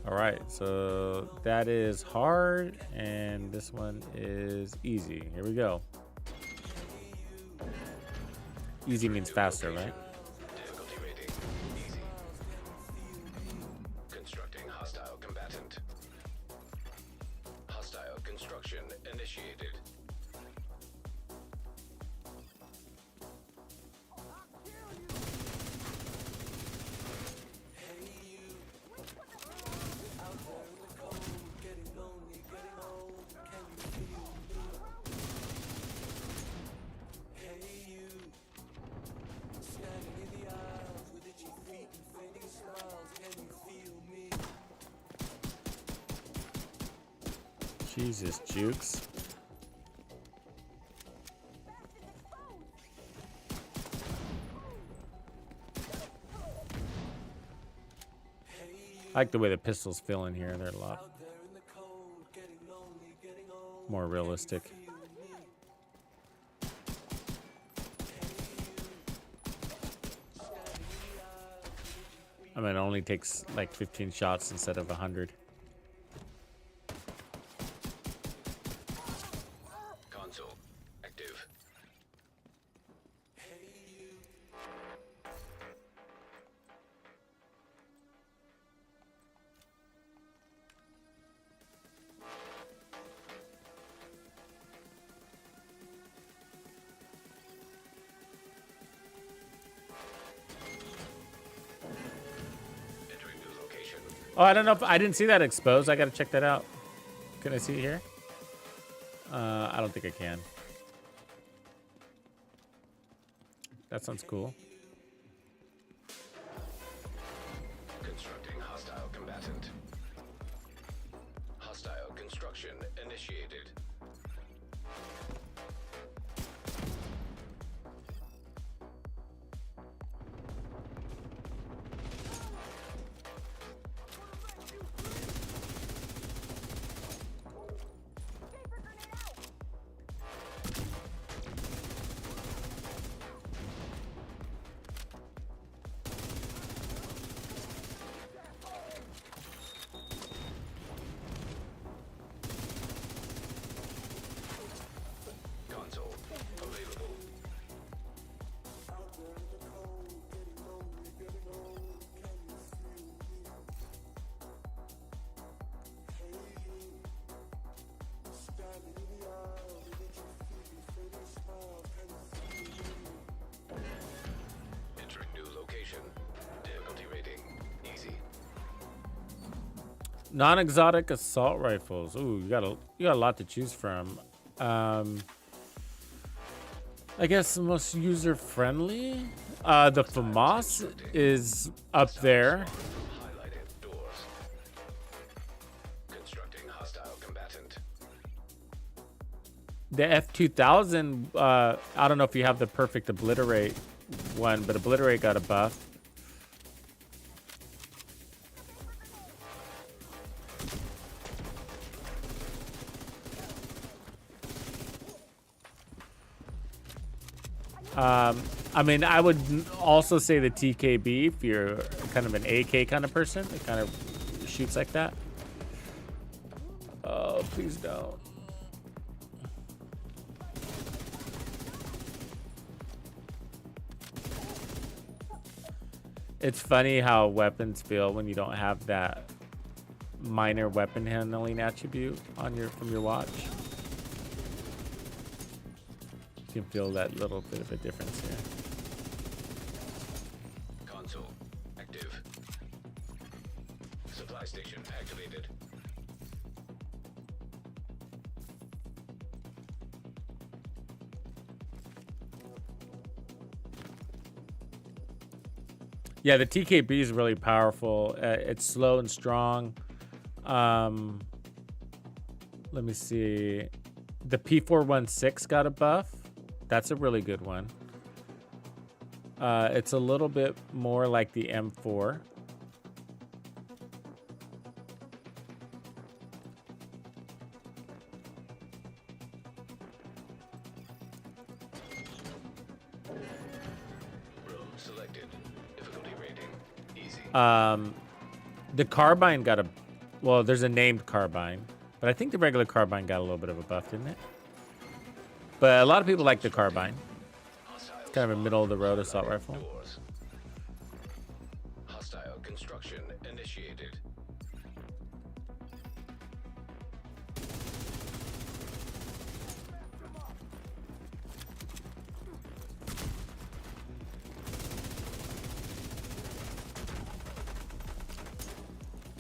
All right, so that is hard, and this one is easy. Here we go. Easy means faster, right? Difficulty rating. Easy. Constructing hostile combatant. Hostile construction initiated. Jesus, Jukes. I like the way the pistols feel in here. They're a lot more realistic. I mean, it only takes like 15 shots instead of 100. Console active. Entering new location. Oh, I don't know if I didn't see that exposed. I gotta check that out. Can I see it here? I don't think I can. That sounds cool. Constructing hostile combatant. Hostile construction initiated. Console available. Entering new location. Difficulty rating. Easy. Non-exotic assault rifles. Ooh, you got a lot to choose from. I guess the most user-friendly. The FAMAS is up there. Highlighted doors. Constructing hostile combatant. The F2000. I don't know if you have the perfect obliterate one, but obliterate got a buff. I mean, I would also say the TKB if you're kind of an AK kind of person. It kind of shoots like that. Oh, please don't. It's funny how weapons feel when you don't have that minor weapon handling attribute on from your watch. You can feel that little bit of a difference here. Console active. Supply station activated. Yeah, the TKB is really powerful. It's slow and strong. Let me see. The P416 got a buff. That's a really good one. It's a little bit more like the M4. selected. Difficulty rating easy. The carbine got a, well, there's a named carbine, but I think the regular carbine got a little bit of a buff, didn't it? But a lot of people like the carbine. It's kind of a middle of the road assault rifle. Doors. Hostile construction initiated.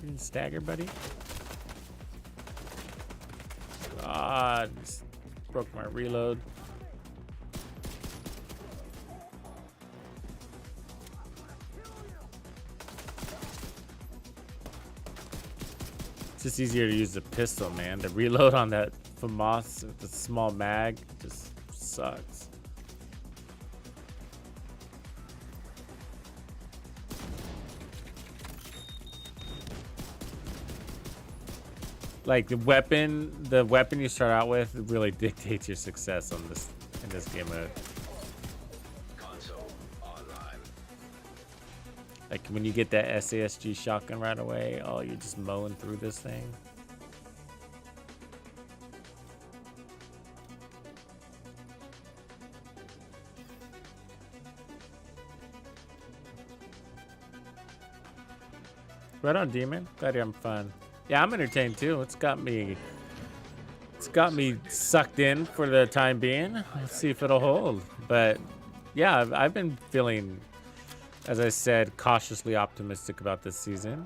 You can stagger, buddy. God, just broke my reload. It's just easier to use the pistol, man. The reload on that FAMAS with the small mag just sucks. Like the weapon you start out with really dictates your success on this in this game mode. Console online. Like when you get that SASG shotgun right away, oh, you're just mowing through this thing. Right on, Demon. Glad you're having fun. Yeah, I'm entertained too. It's got me sucked in for the time being. Let's see if it'll hold. But yeah, I've been feeling, as I said, cautiously optimistic about this season.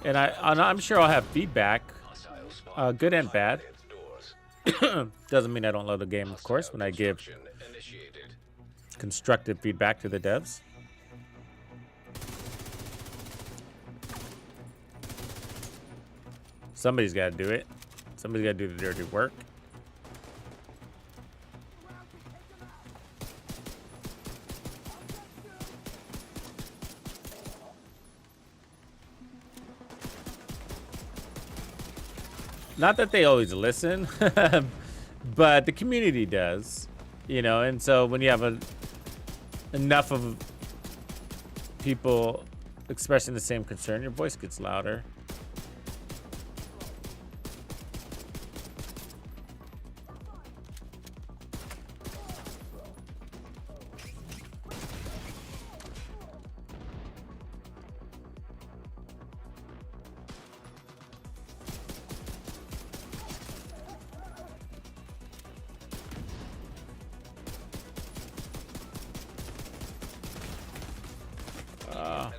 And I'm sure I'll have feedback, good and bad. Doesn't mean I don't love the game, of course, when I give constructive feedback to the devs. Somebody's got to do it. Somebody's got to do the dirty work. Not that they always listen, but the community does, you know. And so when you have enough of people expressing the same concern, your voice gets louder.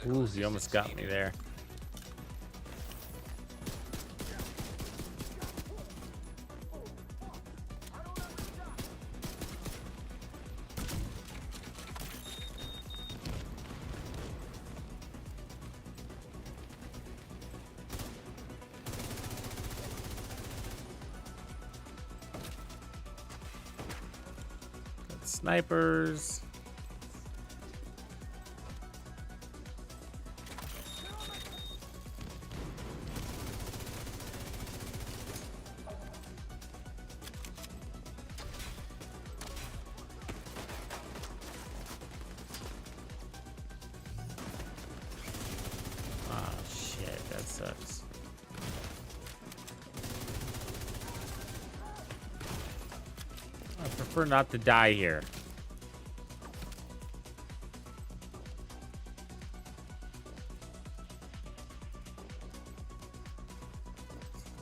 Ooh, you almost got me there. Got snipers. Prefer not to die here.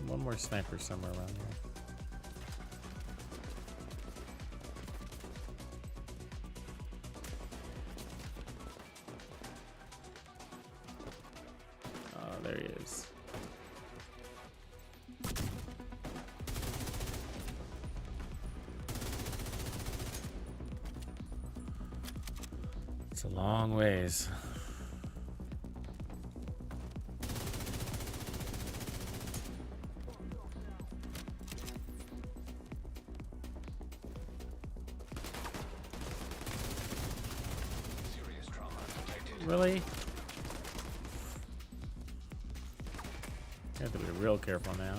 One more sniper somewhere around here. Oh, there he is. It's a long ways. Serious trauma detected. Really? You have to be real careful now.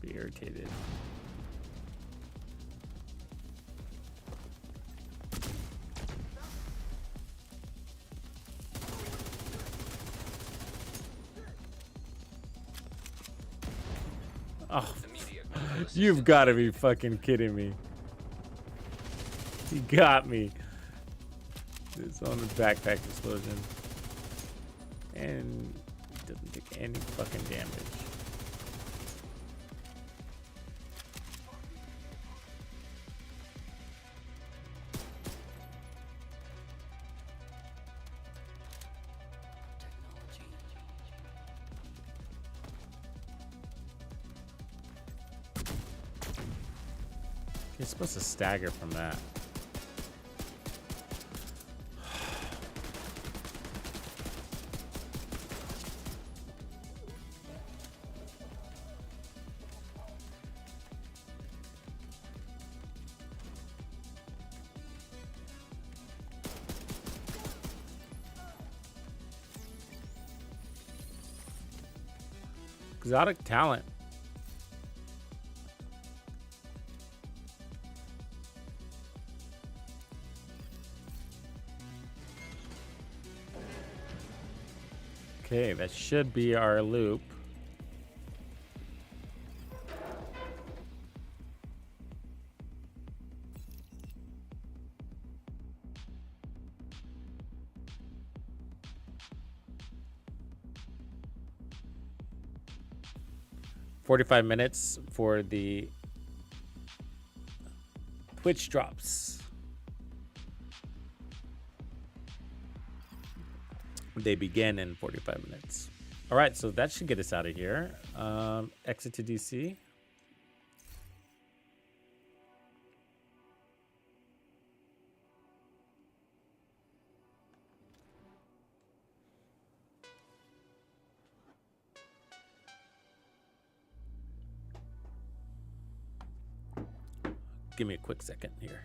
Be irritated. Oh, Immediate you've got to be fucking kidding me. He got me. It's on the backpack explosion. And it doesn't take any fucking damage. You're supposed to stagger from that. Exotic talent. Okay, that should be our loop. $45 for the Twitch drops. They begin in 45 minutes. All right, so that should get us out of here. Exit to DC. Give me a quick second here.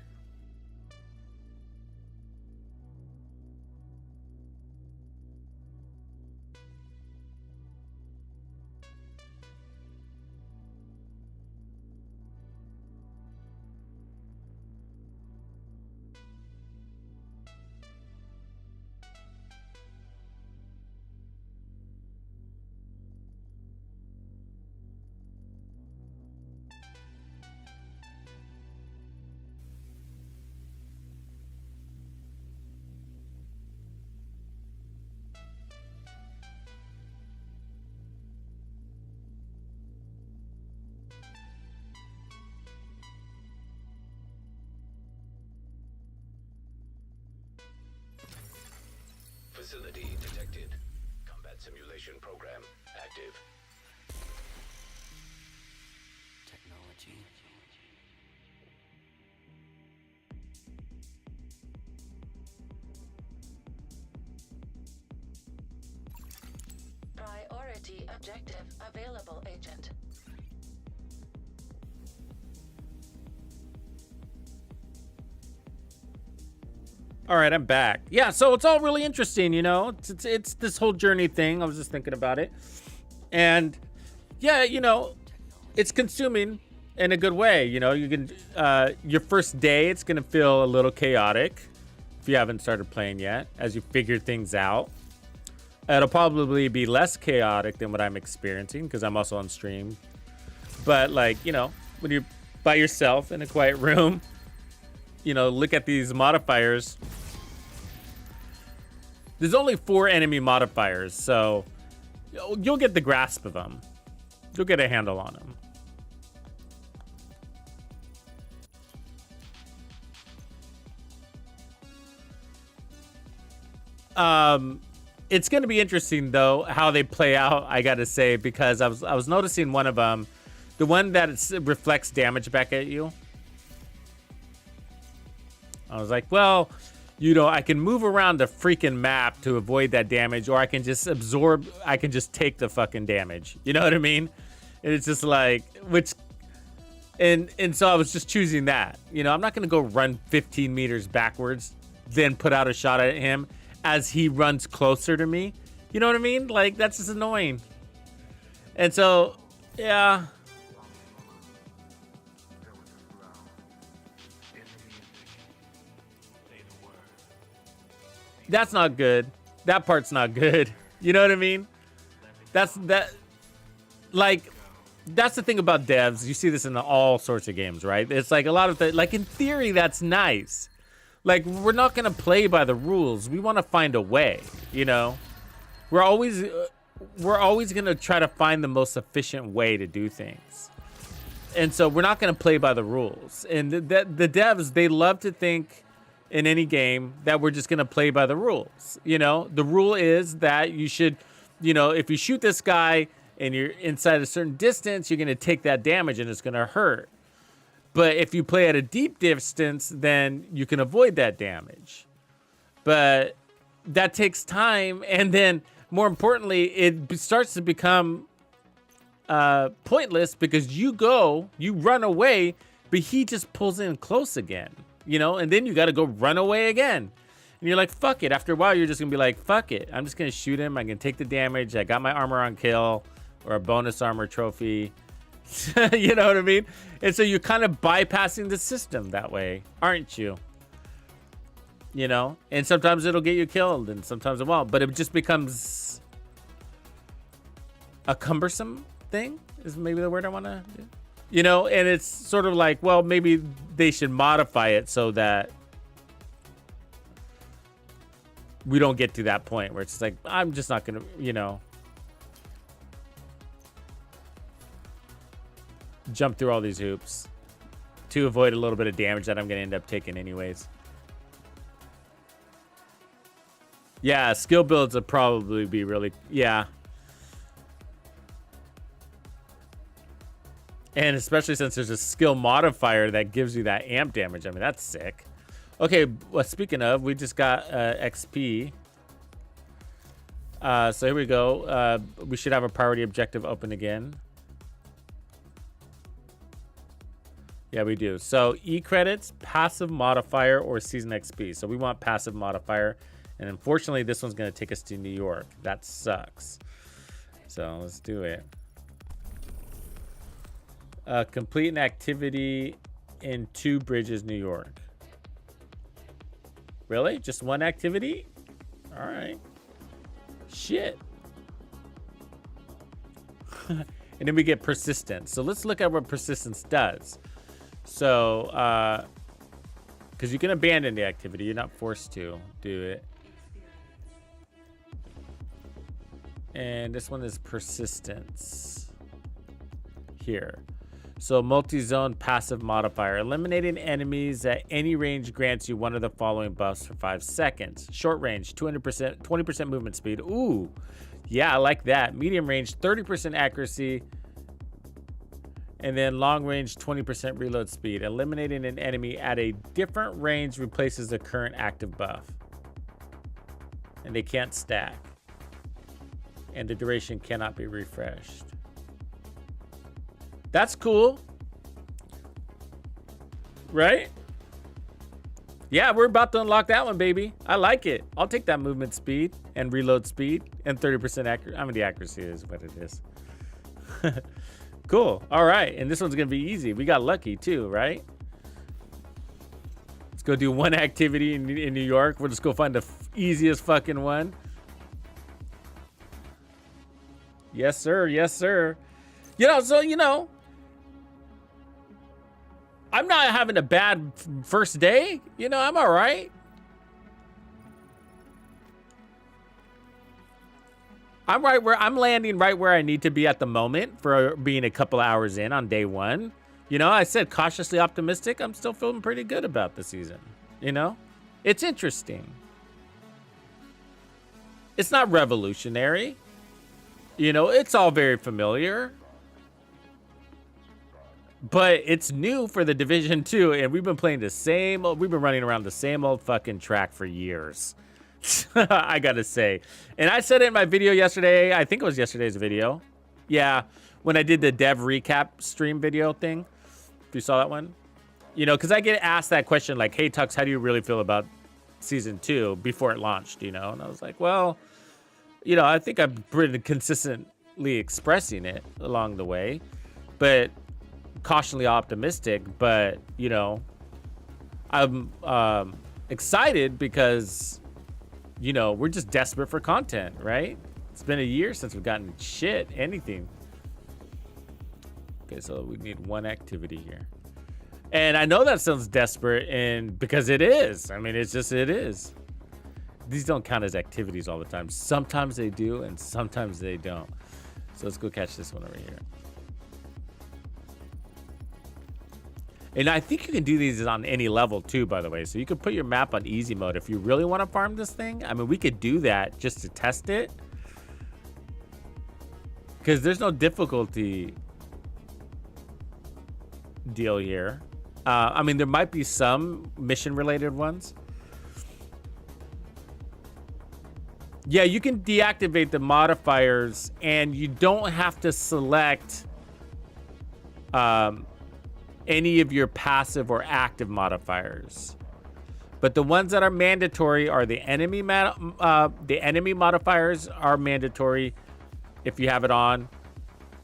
Facility detected. Combat simulation program active. Technology. Priority objective available, Agent. All right, I'm back. Yeah, so it's all really interesting, you know. It's this whole journey thing. I was just thinking about it. And yeah, you know, it's consuming in a good way. You know, you can your first day, it's gonna feel a little chaotic if you haven't started playing yet, as you figure things out. It'll probably be less chaotic than what I'm experiencing because I'm also on stream. But like, you know, when you're by yourself in a quiet room, you know, look at these modifiers. There's only 4 enemy modifiers, so you'll get the grasp of them. You'll get a handle on them. It's going to be interesting though how they play out, I got to say, because I was noticing one of them, the one that reflects damage back at you. I was like, well, you know, I can move around the freaking map to avoid that damage, or I can just absorb, I can just take the fucking damage. You know what I mean? And it's just like, which, and so I was just choosing that. You know, I'm not going to go run 15 meters backwards, then put out a shot at him as he runs closer to me. You know what I mean? Like, that's just annoying. And so, yeah. That's not good. That part's not good. You know what I mean? That's that. Like, that's the thing about devs. You see this in all sorts of games, right? It's like a lot of the, like in theory, that's nice. Like, we're not going to play by the rules. We want to find a way, you know? We're always going to try to find the most efficient way to do things. And so we're not going to play by the rules. And the devs, they love to think in any game that we're just going to play by the rules. You know, the rule is that you should, you know, if you shoot this guy and you're inside a certain distance, you're going to take that damage and it's going to hurt. But if you play at a deep distance, then you can avoid that damage. But that takes time. And then more importantly, it starts to become pointless because you run away, but he just pulls in close again, you know, and then you got to go run away again. And you're like, fuck it. After a while, you're just going to be like, fuck it. I'm just going to shoot him. I can take the damage. I got my armor on kill or a bonus armor trophy. You know what I mean? And so you're kind of bypassing the system that way, aren't you? You know? And sometimes it'll get you killed and sometimes it won't. But it just becomes a cumbersome thing is maybe the word I want to do. You know? And it's sort of like, well, maybe they should modify it so that we don't get to that point where it's like, I'm just not going to, you know, jump through all these hoops to avoid a little bit of damage that I'm going to end up taking anyways. Yeah, skill builds would probably be really, yeah. And especially since there's a skill modifier that gives you that amp damage. I mean, that's sick. Okay, well, speaking of, we just got XP. So here we go. We should have a priority objective open again. Yeah, we do. So E-credits, passive modifier, or season XP. So we want passive modifier. And unfortunately, this one's going to take us to New York. That sucks. So let's do it. Complete an activity in 2 Bridges, New York. Really? Just one activity? All right. Shit. And then we get persistence. So let's look at what persistence does. So, because you can abandon the activity. You're not forced to do it. And this one is persistence. Here. So, multi-zone passive modifier. Eliminating enemies at any range grants you one of the following buffs for 5 seconds. Short range, 200%, 20% movement speed. Ooh. Yeah, I like that. Medium range, 30% accuracy. And then long range, 20% reload speed. Eliminating an enemy at a different range replaces the current active buff. And they can't stack. And the duration cannot be refreshed. That's cool. Right? Yeah, we're about to unlock that one, baby. I like it. I'll take that movement speed and reload speed and 30% accuracy. I mean, the accuracy is what it is. Cool. All right. And this one's going to be easy. We got lucky too, right? Let's go do one activity in New York. We'll just go find the easiest fucking one. Yes, sir. Yes, sir. You know, so, you know, I'm not having a bad first day. You know, I'm all right. I'm landing right where I need to be at the moment for being a couple hours in on day 1. You know, I said cautiously optimistic. I'm still feeling pretty good about the season. You know, it's interesting. It's not revolutionary. You know, it's all very familiar. But it's new for the Division 2, and we've been playing we've been running around the same old fucking track for years. I gotta say. And I said it in my video yesterday. I think it was yesterday's video. Yeah, when I did the dev recap stream video thing. If you saw that one. You know, because I get asked that question like, hey, Tux, how do you really feel about Season 2 before it launched, you know? And I was like, well, you know, I think I'm pretty consistently expressing it along the way. But cautiously optimistic. But, you know, I'm excited because... You know, we're just desperate for content, right? It's been a year since we've gotten anything. Okay, so we need one activity here. And I know that sounds desperate, and because it is. I mean, it's just, it is. These don't count as activities all the time. Sometimes they do, and sometimes they don't. So let's go catch this one over here. And I think you can do these on any level too, by the way. So you can put your map on easy mode if you really want to farm this thing. I mean, we could do that just to test it. Because there's no difficulty deal here. I mean, there might be some mission-related ones. Yeah, you can deactivate the modifiers, and you don't have to select any of your passive or active modifiers. But the ones that are mandatory are the enemy modifiers are mandatory if you have it on,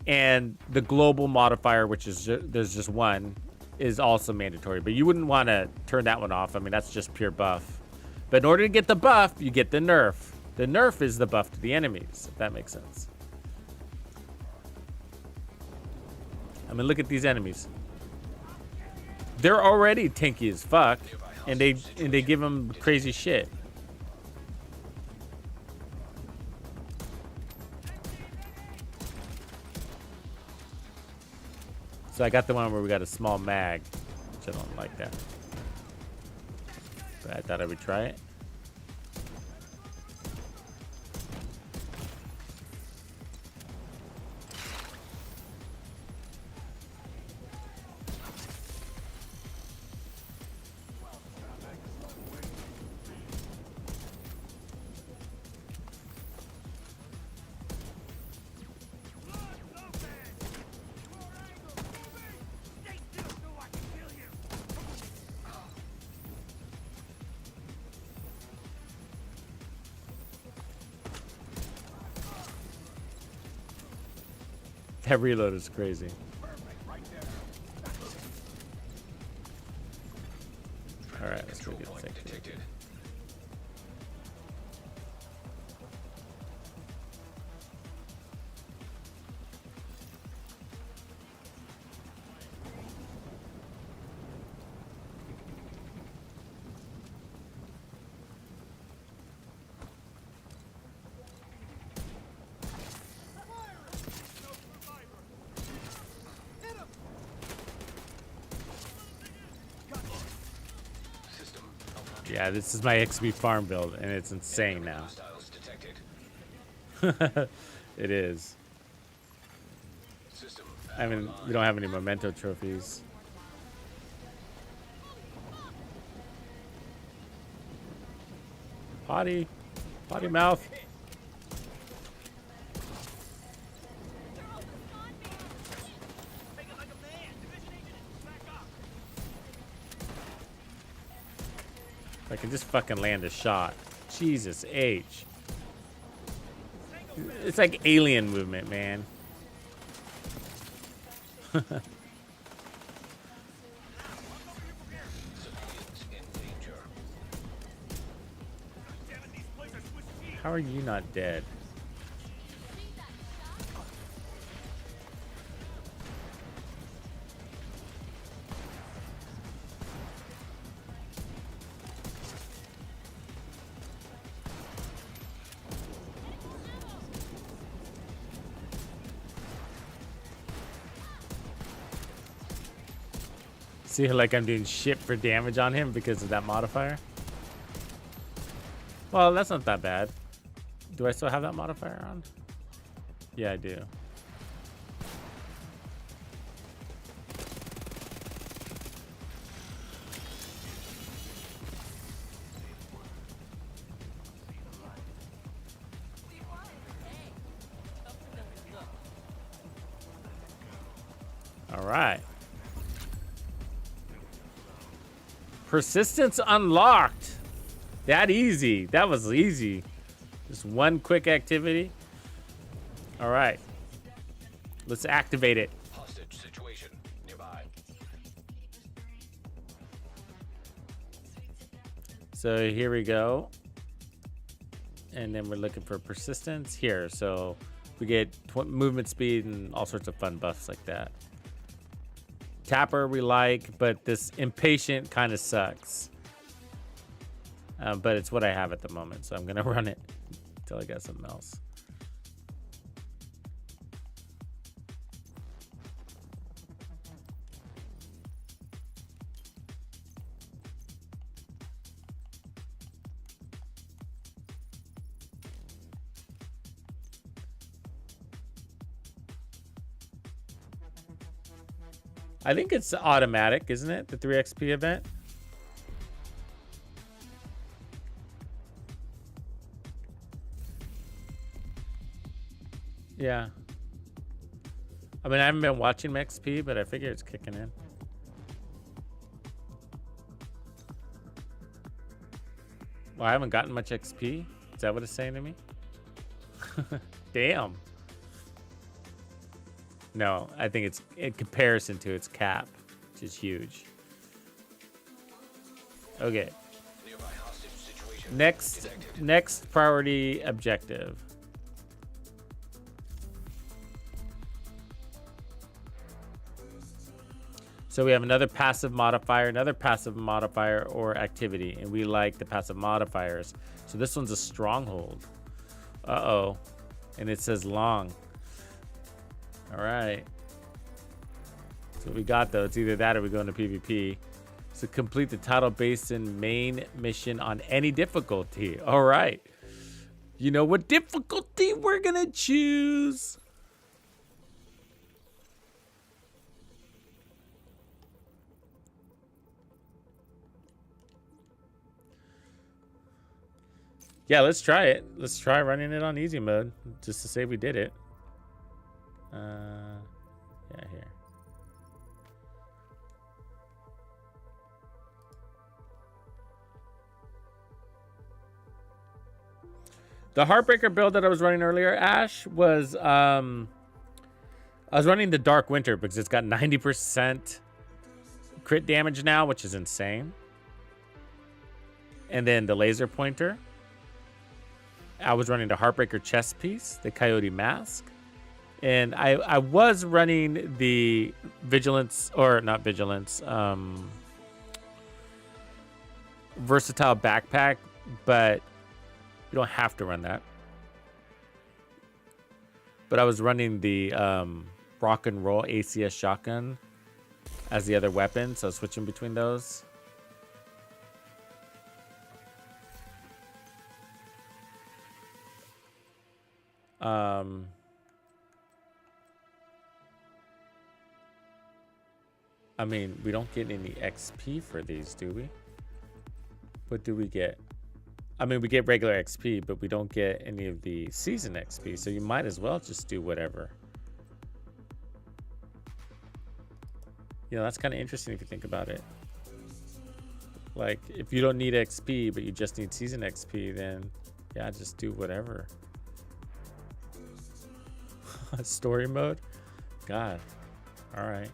and the global modifier, which is there's just one, is also mandatory. But you wouldn't want to turn that one off. I mean, that's just pure buff. But in order to get the buff, you get the nerf. The nerf is the buff to the enemies, if that makes sense. I mean, look at these enemies. They're already tanky as fuck, and they give them crazy shit. So I got the one where we got a small mag, which I don't like that. But I thought I would try it. That reload is crazy. All right, let's go get this activity. Yeah, this is my XP farm build, and it's insane now. It is. I mean, we don't have any memento trophies. Potty mouth. If I can just fucking land a shot. Jesus H. It's like alien movement, man. How are you not dead? See, like I'm doing shit for damage on him because of that modifier? Well, that's not that bad. Do I still have that modifier on? Yeah, I do. All right. Persistence unlocked. That easy. That was easy. Just one quick activity. All right. Let's activate it. Hostage situation nearby. So here we go. And then we're looking for persistence here. So we get movement speed and all sorts of fun buffs like that. Tapper we like, but this impatient kind of sucks. But it's what I have at the moment, so I'm gonna run it until I get something else. I think it's automatic, isn't it? The 3XP event. Yeah. I mean, I haven't been watching my XP, but I figure it's kicking in. Well, I haven't gotten much XP. Is that what it's saying to me? Damn. No, I think it's in comparison to its cap, which is huge. Okay. Next priority objective. So we have another passive modifier, or activity, and we like the passive modifiers. So this one's a stronghold. Uh-oh. And it says long. All right. So we got, though. It's either that or we go into PvP. So complete the Tidal Basin main mission on any difficulty. All right. You know what difficulty we're going to choose? Yeah, let's try it. Let's try running it on easy mode just to say we did it. Yeah, here. The Heartbreaker build that I was running earlier, Ash, was I was running the Dark Winter because it's got 90% crit damage now, which is insane. And then the laser pointer. I was running the Heartbreaker chest piece, the Coyote Mask. And I was running the Vigilance, or not Vigilance, Versatile Backpack, but you don't have to run that. But I was running the Rock and Roll ACS Shotgun as the other weapon, so I was switching between those. I mean, we don't get any XP for these, do we? What do we get? I mean, we get regular XP, but we don't get any of the season XP, so you might as well just do whatever. You know, that's kind of interesting if you think about it. Like, if you don't need XP, but you just need season XP, then yeah, just do whatever. Story mode? God. All right.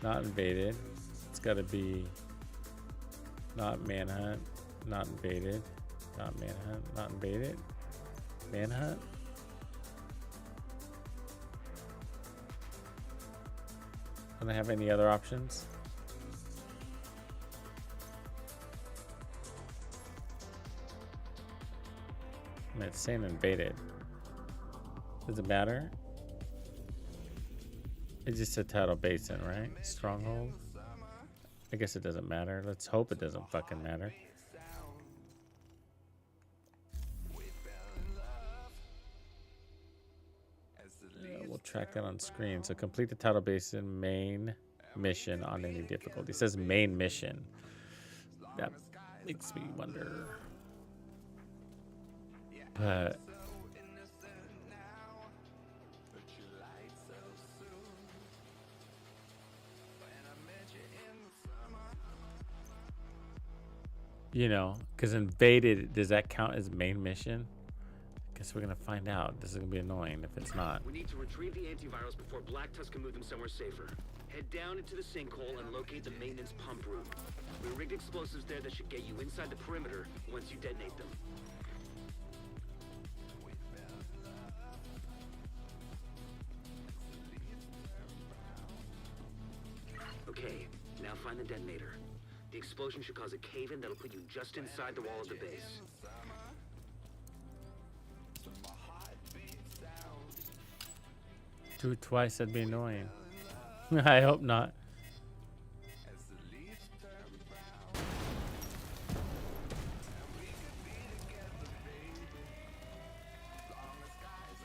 Not invaded. It's got to be not manhunt, not invaded, not manhunt, not invaded, manhunt. Don't I have any other options? I mean, it's saying invaded. Does it matter? It's just a Tidal Basin, right? Stronghold. I guess it doesn't matter. Let's hope it doesn't fucking matter. We'll track that on screen. So complete the Tidal Basin main mission on any difficulty. It says main mission. That makes me wonder. But you know, because invaded, does that count as main mission? Guess we're gonna find out. This is gonna be annoying if it's not. We need to retrieve the antivirals before Black Tusk can move them somewhere safer. Head down into the sinkhole and locate the maintenance pump room. We rigged explosives there that should get you inside the perimeter once you detonate them. Okay, now find the detonator. The explosion should cause a cave-in that'll put you just inside the wall of the base. Do it twice, that'd be annoying. I hope not.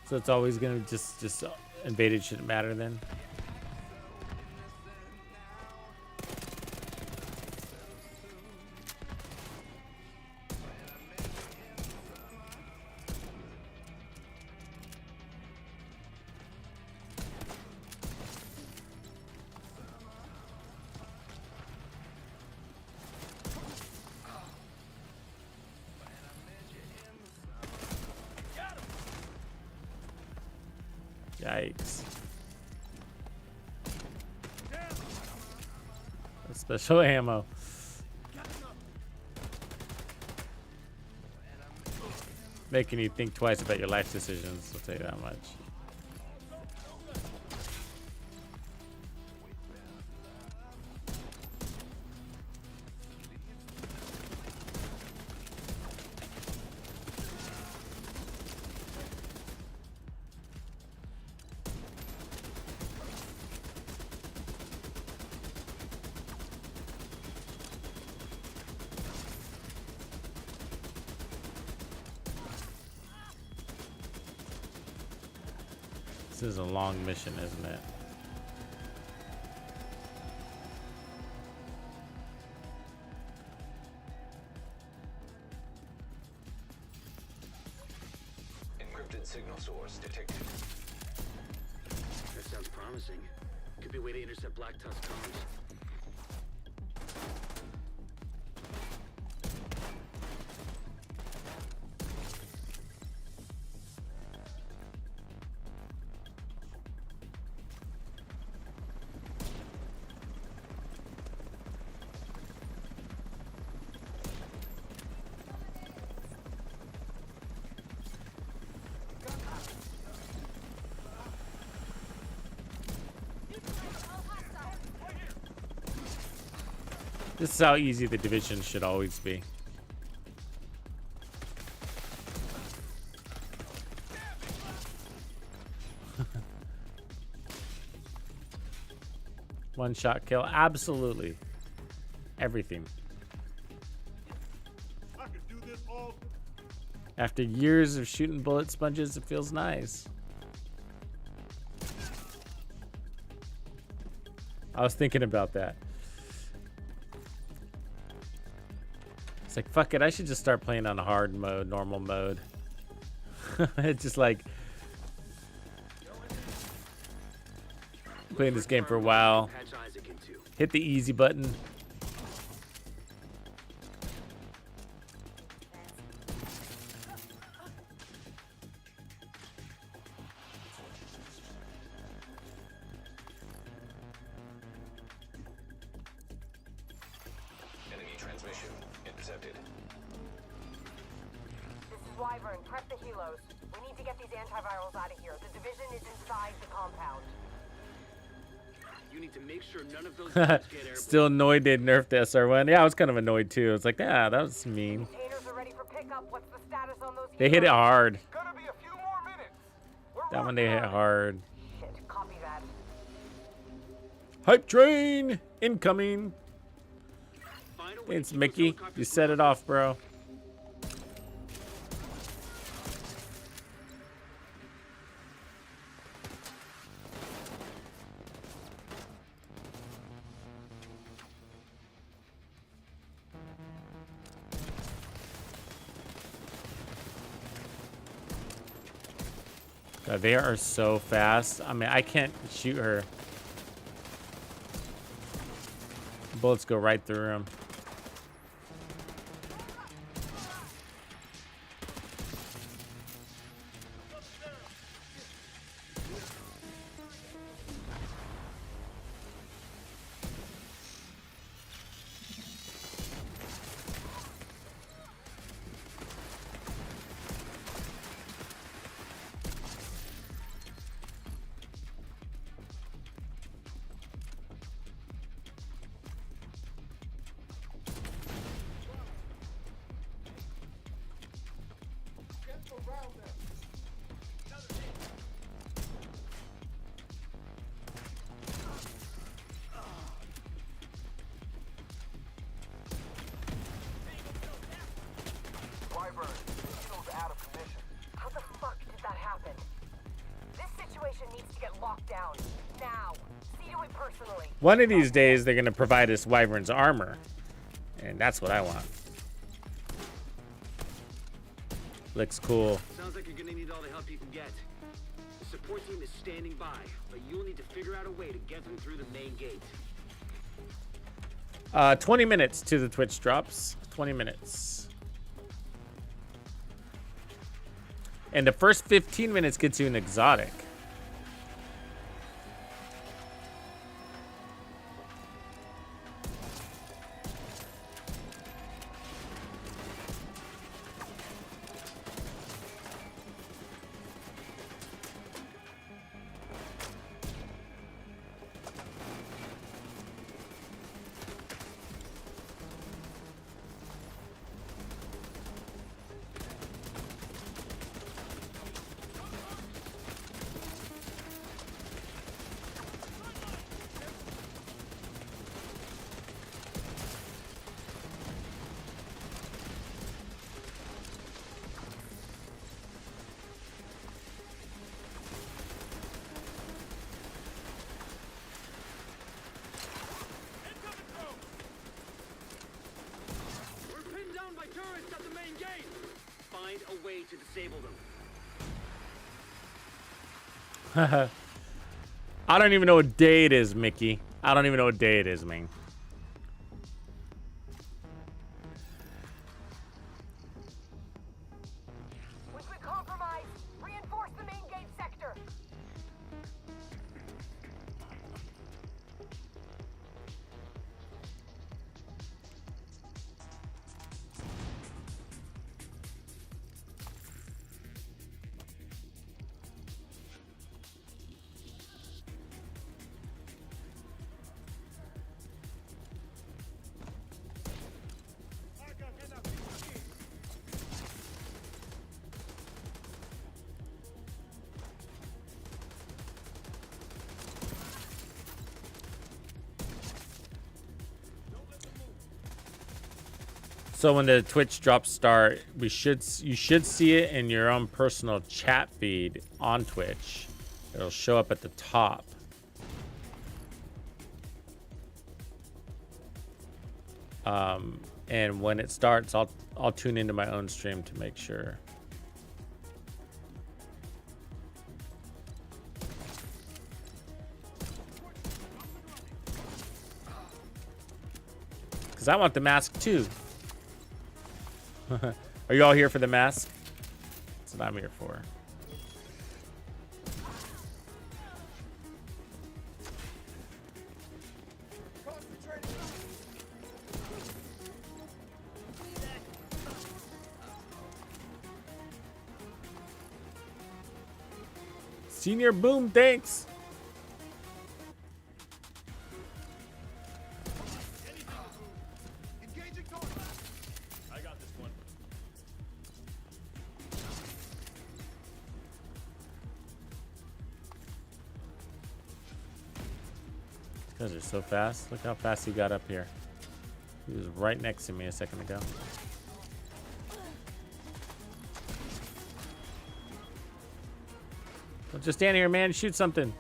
So it's always gonna just invaded shouldn't matter then. Yikes. Special ammo. Making you think twice about your life decisions, I'll tell you that much. This is a long mission, isn't it? Encrypted signal source detected. That sounds promising. Could be a way to intercept Black Tusk comms. This is how easy the division should always be. One shot kill, absolutely. Everything. After years of shooting bullet sponges, it feels nice. I was thinking about that. It's like, fuck it, I should just start playing on hard mode, normal mode. It's just like playing this game for a while. Hit the easy button. Enemy transmission intercepted. This is Wyvern. Prep the helos. We need to get these antivirals out of here. The division is inside the compound. You need to make sure none of those guys get airborne. Still annoyed they nerfed the SR1. Yeah, I was kind of annoyed too. It's like, yeah, that was mean. Containers are ready for pickup. What's the status on those They hit it hard. Gonna be a few more minutes. That one they hit hard. Shit, copy that. Hype train incoming. Find a way It's to keep Mickey. those helicopters You set it off, bro. God, they are so fast. I mean, I can't shoot her. Bullets go right through them. Wyvern, shield's out of commission. How the fuck did that happen? This situation needs to get locked down. Now. See to it personally. One of these days, they're gonna provide us Wyvern's armor, and that's what I want. Looks cool. Sounds like you're gonna need all the help you can get. The support team is standing by, but you'll need to figure out a way to get them through the main gate. 20 minutes to the Twitch drops. 20 minutes. And the first 15 minutes gets you an exotic. A way to disable them. I don't even know what day it is, Mickey. I don't even know what day it is, man. We've been compromised. Reinforce the main gate sector. So when the Twitch drops start, you should see it in your own personal chat feed on Twitch. It'll show up at the top. And when it starts, I'll tune into my own stream to make sure. Because I want the mask too. Are you all here for the mask? That's what I'm here for. Senior Boom, thanks. These guys are so fast. Look how fast he got up here. He was right next to me a second ago. Don't just stand here, man. Shoot something.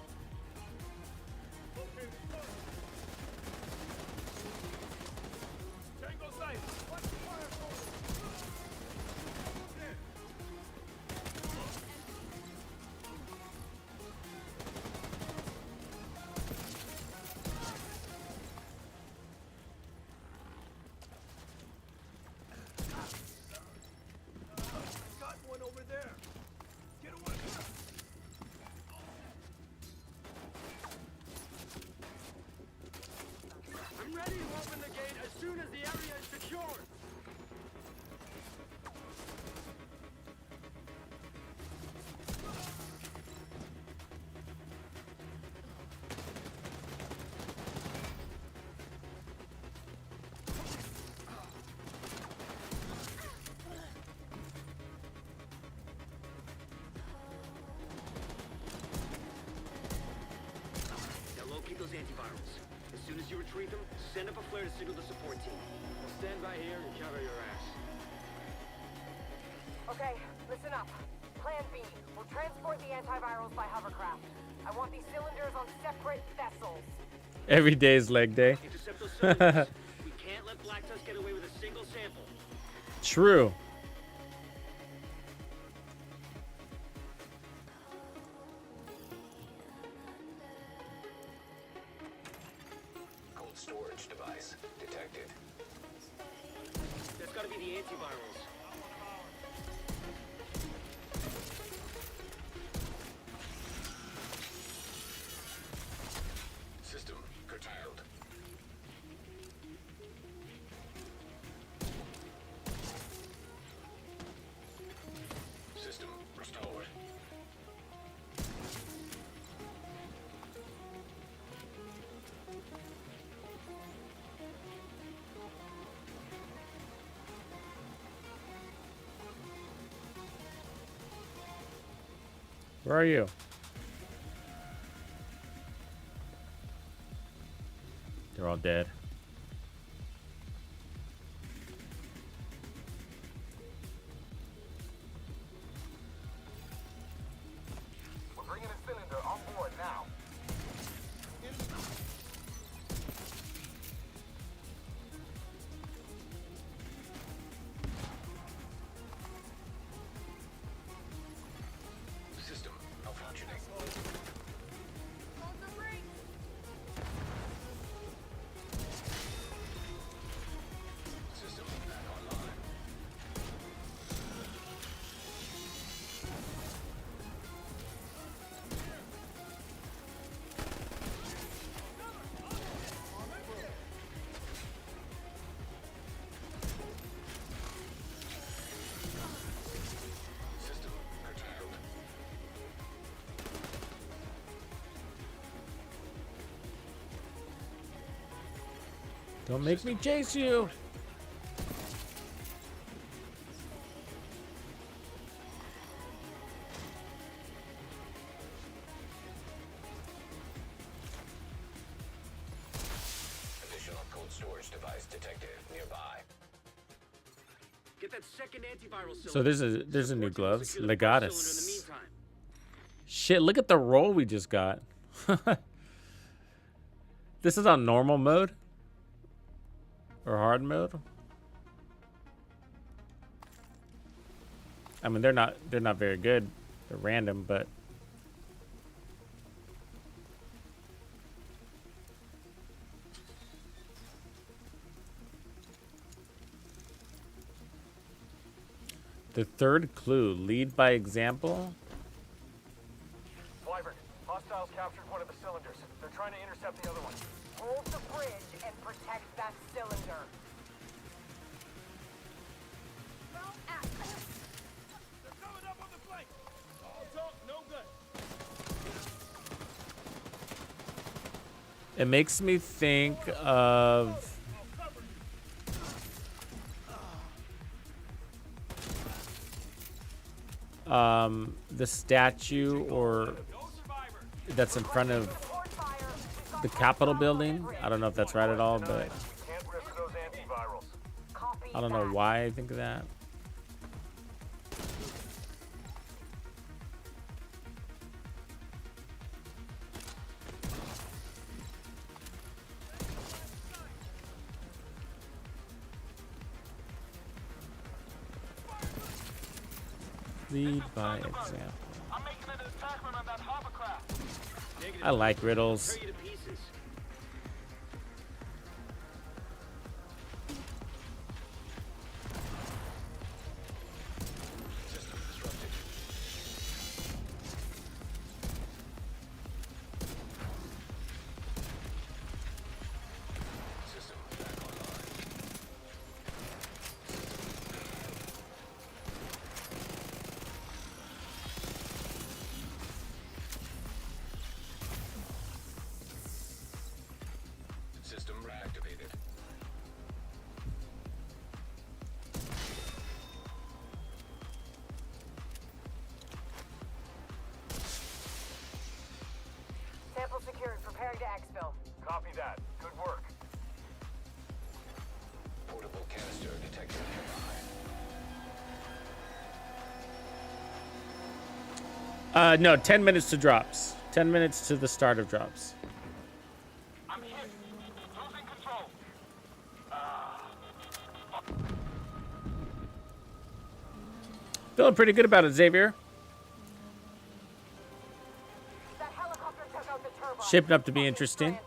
soon as you retrieve them, send up a flare to signal the support team. We'll stand by here and cover your ass. Okay, listen up. Plan B. We'll transport the antivirals by hovercraft. I want these cylinders on separate vessels. Every day is leg day. Intercept those cylinders. We can't let Black Tusk get away with a single sample. True. Cold storage device detected. That's gotta be the antivirals. System curtailed. System restored. Where are you? They're all dead. We're bringing a cylinder on board now. System malfunctioning. System back online. System curtailed. Don't make me chase you. Additional cold storage device detected nearby. Get that second antiviral cylinder. So there's a new Support team will gloves. secure the first cylinder in the Legatus. meantime. Shit, look at the roll we just got. This is on normal mode? Or hard mode? I mean, they're not very good. They're random, but the third clue, lead by example. Wyvern, hostiles captured one of the cylinders. They're trying to intercept the other one. Hold the bridge and protect that cylinder. They're coming up on the flank. All talk, no good. It makes me think of the statue or that's in front of the Capitol building. I don't know if that's right at all, but Can't risk those antivirals. Copy I don't know that. why I think of that. Lead by example. I'm making an attackman on that hovercraft. Negative. I like riddles. Tear you to pieces. System disrupted. System back online. No, 10 minutes to drops. 10 minutes to the start of drops. I'm hit. Losing control. Feeling pretty good about it, Xavier. That helicopter took out the turbine. Shaping up to be interesting.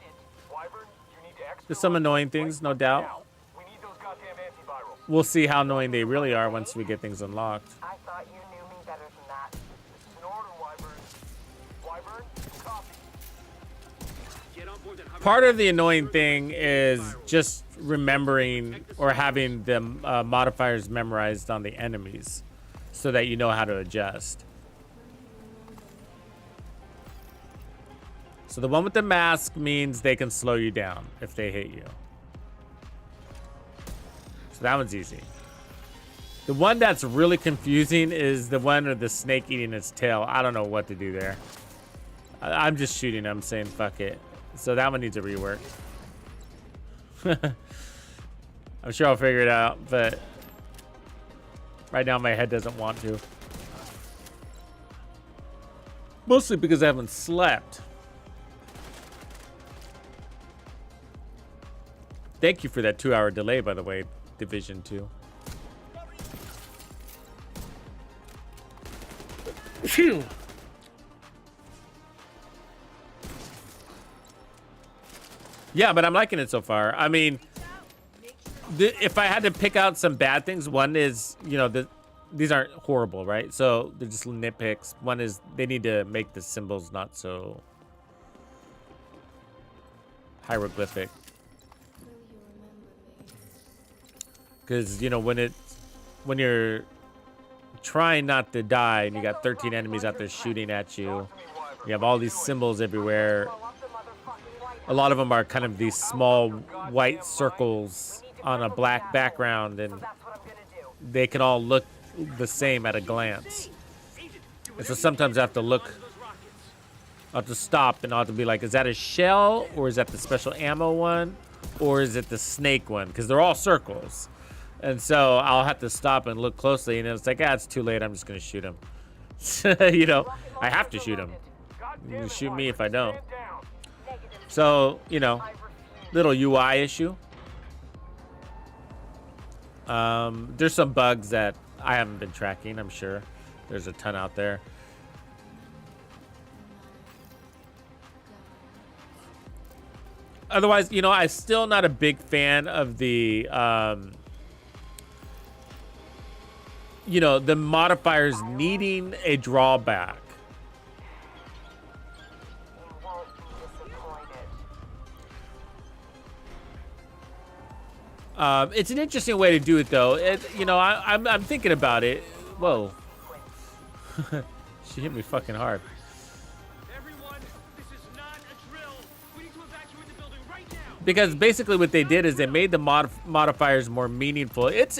Wyvern, you need to exfil There's some annoying things, no doubt. now. We need those goddamn antivirals. We'll see how annoying they really are once we get things unlocked. I thought you knew me better than that. This is an order, Wyvern. Wyvern, copy. Get on board that hover- Part of the annoying thing is just remembering or having the modifiers memorized on the enemies so that you know how to adjust. So the one with the mask means they can slow you down if they hit you. So that one's easy. The one that's really confusing is the one with the snake eating its tail. I don't know what to do there. I'm just shooting. I'm saying fuck it. So that one needs a rework. I'm sure I'll figure it out, but right now my head doesn't want to. Mostly because I haven't slept. Thank you for that 2-hour delay, by the way, Division 2. Phew. Yeah, but I'm liking it so far. I mean, if I had to pick out some bad things, one is, you know, these aren't horrible, right? So they're just nitpicks. One is they need to make the symbols not so hieroglyphic. Because, you know, when you're trying not to die and you got 13 enemies out there shooting at you, you have all these symbols everywhere. A lot of them are kind of these small white circles on a black background, and they can all look the same at a glance. And so sometimes I have to look, I have to stop and I have to be like, is that a shell, or is that the special ammo one, or is it the snake one? Because they're all circles. And so I'll have to stop and look closely, and it's like, it's too late. I'm just going to shoot him. You know, I have to shoot him. You shoot me if I don't. So, you know, little UI issue. There's some bugs that I haven't been tracking, I'm sure. There's a ton out there. Otherwise, you know, I'm still not a big fan of the, you know, the modifiers needing a drawback. It's an interesting way to do it, though. You know, I'm thinking about it. Whoa. She hit me fucking hard. Everyone, this is not a drill. We need to evacuate the building right now. Because basically what they did is they made the modifiers more meaningful. It's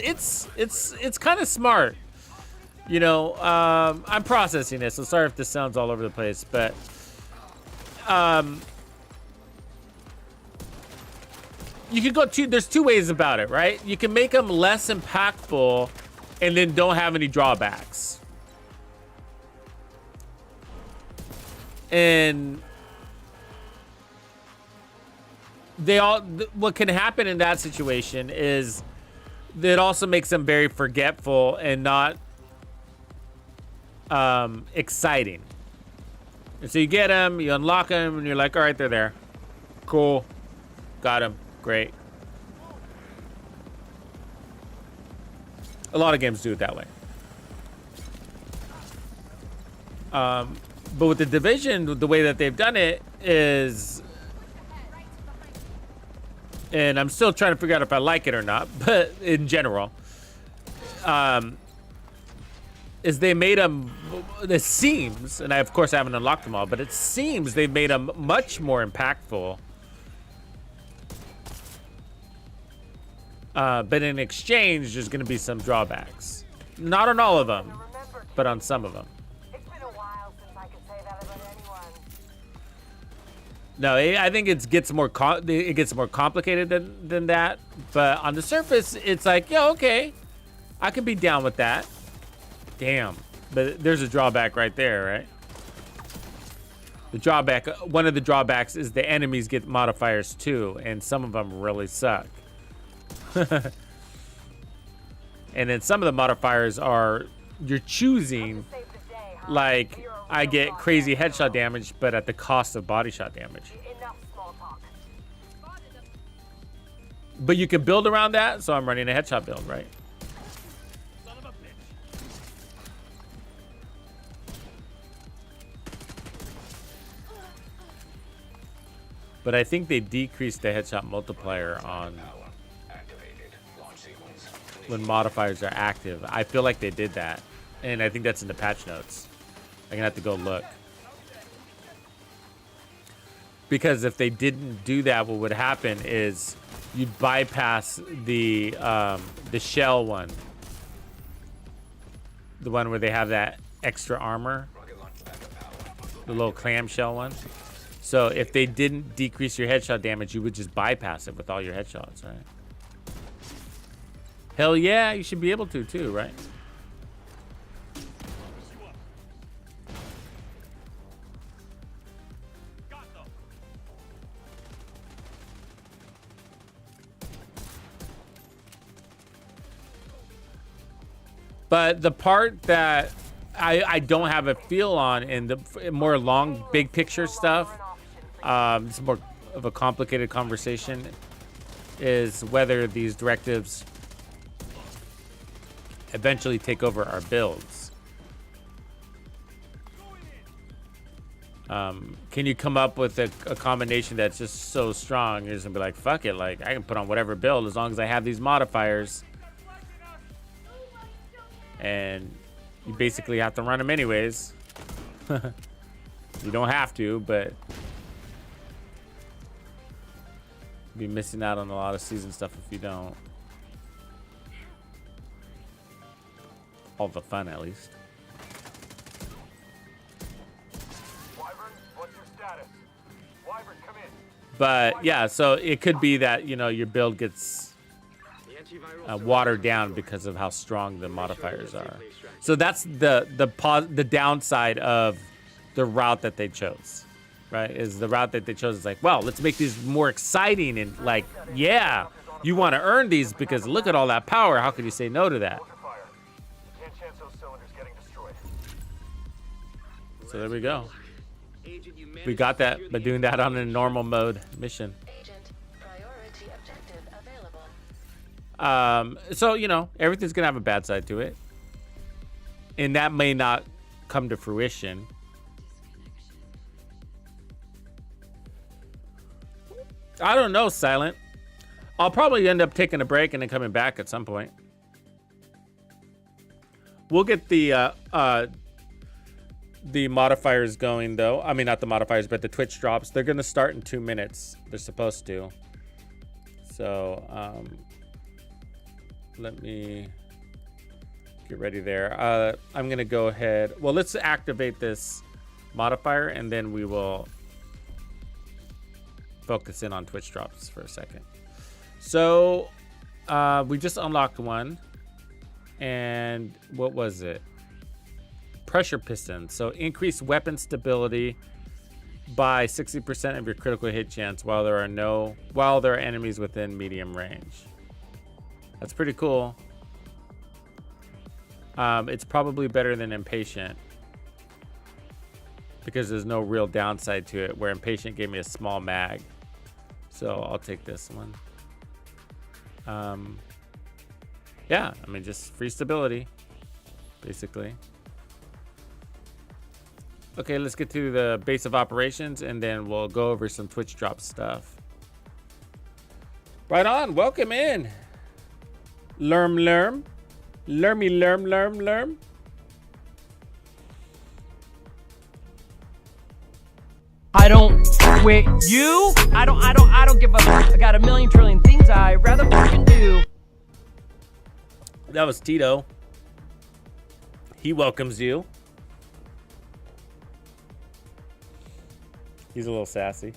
kind of smart. You know, I'm processing this, so sorry if this sounds all over the place, but you could go there's two ways about it, right? You can make them less impactful and then don't have any drawbacks. And what can happen in that situation is that it also makes them very forgetful and not exciting. And so you get them, you unlock them, and you're like, all right, they're there. Cool. Got them. Great. A lot of games do it that way. But with the Division, the way that they've done it is, and I'm still trying to figure out if I like it or not, but in general, is they made them, it seems, and of course I haven't unlocked them all, but it seems they've made them much more impactful. But in exchange, there's going to be some drawbacks. Not on all of them, but on some of them. It's been a while since I could say that about anyone. No, I think it gets more complicated than that. But on the surface, it's like, yeah, okay, I can be down with that. Damn, but there's a drawback right there, right? The drawback, one of the drawbacks is the enemies get modifiers too, and some of them really suck. And then some of the modifiers are you're choosing, like I get crazy headshot damage, but at the cost of body shot damage. Enough small talk. But you can build around that, so I'm running a headshot build, right? But I think they decreased the headshot multiplier on when modifiers are active. I feel like they did that. And I think that's in the patch notes. I'm gonna have to go look. Because if they didn't do that, what would happen is you'd bypass the shell one. The one where they have that extra armor. The little clamshell one. So if they didn't decrease your headshot damage, you would just bypass it with all your headshots, right? Hell yeah, you should be able to too, right? But the part that I don't have a feel on in the more long, big picture stuff, it's more of a complicated conversation, is whether these directives eventually take over our builds. Can you come up with a combination that's just so strong, you're just gonna be like, fuck it, like I can put on whatever build as long as I have these modifiers. And you basically have to run them anyways. You don't have to, but you'll be missing out on a lot of season stuff if you don't. All the fun, at least. Wyvern, what's your status? Wyvern, come in. But yeah, so it could be that, you know, your build gets watered down because of how strong the modifiers are. So that's the downside of the route that they chose, right? Is the route that they chose is like, well, let's make these more exciting and like, yeah, you want to earn these because look at all that power. How could you say no to that? Can't chance those cylinders getting destroyed. So there we go. We got that by doing that on a normal mode mission. Priority objective available. So, you know, everything's gonna have a bad side to it, and that may not come to fruition. I don't know, Silent. I'll probably end up taking a break and then coming back at some point. We'll get the modifiers going, though. I mean, not the modifiers, but the Twitch drops. They're gonna start in 2 minutes. They're supposed to. So, let me get ready there. I'm gonna go ahead. Well, let's activate this modifier and then we will focus in on Twitch drops for a second. So we just unlocked one, and what was it? Pressure piston. So increase weapon stability by 60% of your critical hit chance while there are enemies within medium range. That's pretty cool. It's probably better than Impatient because there's no real downside to it, where Impatient gave me a small mag. So I'll take this one. Yeah, I mean, just free stability, basically. Okay, let's get to the base of operations, and then we'll go over some Twitch drop stuff. Right on, welcome in. Lermy Lerm. I don't quit you. I don't give a fuck. I got a million trillion things I'd rather fucking do. That was Tito. He welcomes you. He's a little sassy.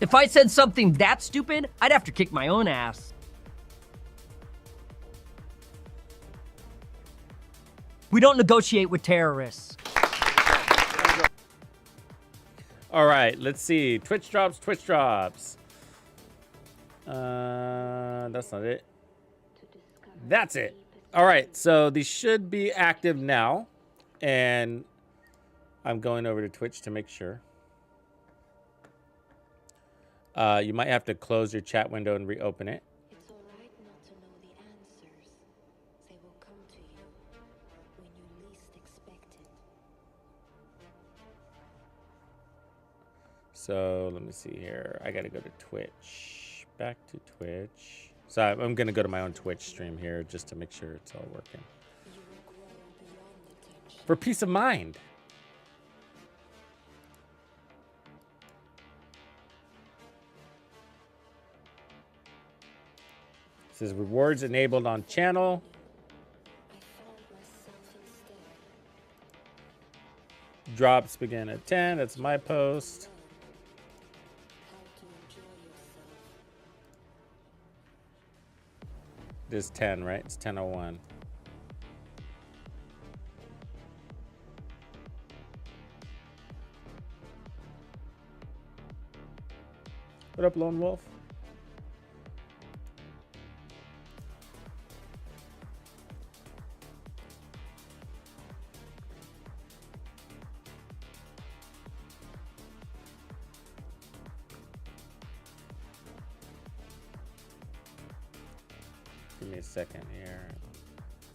If I said something that stupid, I'd have to kick my own ass. We don't negotiate with terrorists. All right, let's see. Twitch drops, Twitch drops. That's not it. That's it. All right, so these should be active now. And I'm going over to Twitch to make sure. You might have to close your chat window and reopen it. It's all right not to know the answers. They will come to you when you least expect it. So let me see here. I got to go to Twitch. Back to Twitch. So I'm going to go to my own Twitch stream here just to make sure it's all working. For peace of mind. It says rewards enabled on channel. Drops begin at 10. That's my post. It is 10, right? It's 10:01. What up, Lone Wolf? Give me a second here.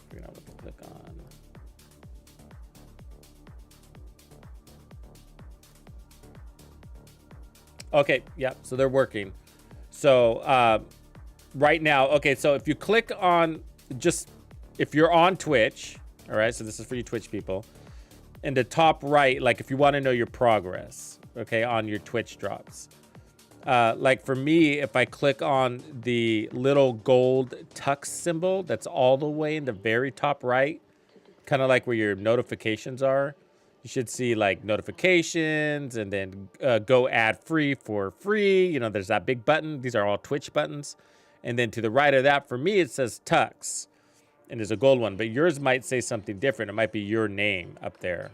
Figure out what to click on. Okay, yeah, so they're working. So right now, okay, so if you click on if you're on Twitch, all right, so this is for you Twitch people, in the top right, like if you want to know your progress, okay, on your Twitch drops. Like for me, if I click on the little gold Tux symbol that's all the way in the very top right, kind of like where your notifications are, you should see like notifications and then go ad free for free. You know, there's that big button. These are all Twitch buttons. And then to the right of that, for me, it says Tux. And there's a gold one, but yours might say something different. It might be your name up there.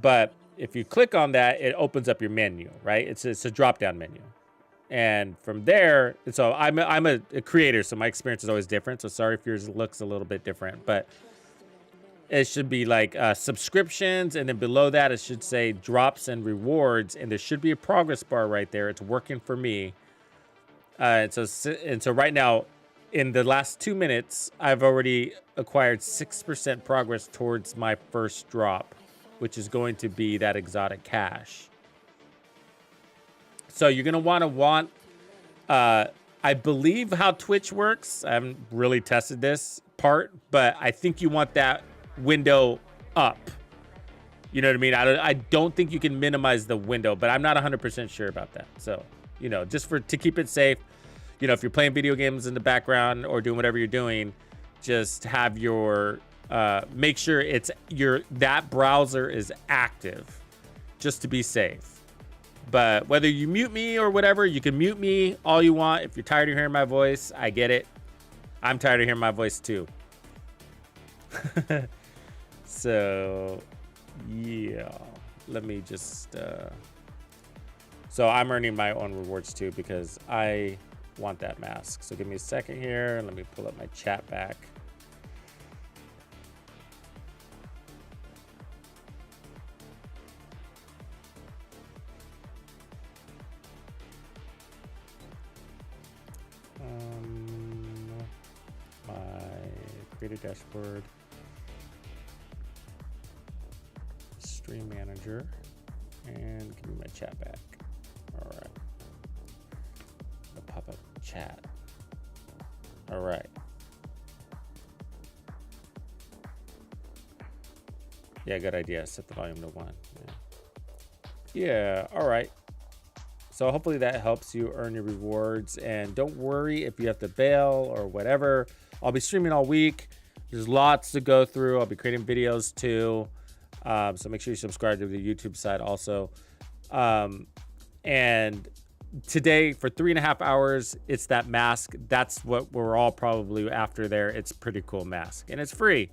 But if you click on that, it opens up your menu, right? It's a drop-down menu. And from there, so I'm a creator, so my experience is always different. So sorry if yours looks a little bit different, but it should be like subscriptions, and then below that, it should say drops and rewards, and there should be a progress bar right there. It's working for me. And so right now, in the last 2 minutes, I've already acquired 6% progress towards my first drop, which is going to be that exotic cash. So you're going to want, I believe how Twitch works. I haven't really tested this part, but I think you want that window up. You know what I mean? I don't think you can minimize the window, but I'm not 100% sure about that. So, you know, just to keep it safe, you know, if you're playing video games in the background or doing whatever you're doing, just have your, make sure that browser is active just to be safe. But whether you mute me or whatever, you can mute me all you want. If you're tired of hearing my voice, I get it. I'm tired of hearing my voice too. So, yeah. Let me just... So I'm earning my own rewards too because I want that mask. So give me a second here. Let me pull up my chat back. My creator dashboard, stream manager, and give me my chat back. All right, the pop-up chat. All right. Yeah, good idea. Set the volume to 1. Yeah. All right. So hopefully that helps you earn your rewards. And don't worry if you have to bail or whatever. I'll be streaming all week. There's lots to go through. I'll be creating videos too. So make sure you subscribe to the YouTube side also. And today for 3.5 hours, it's that mask. That's what we're all probably after there. It's a pretty cool mask and it's free.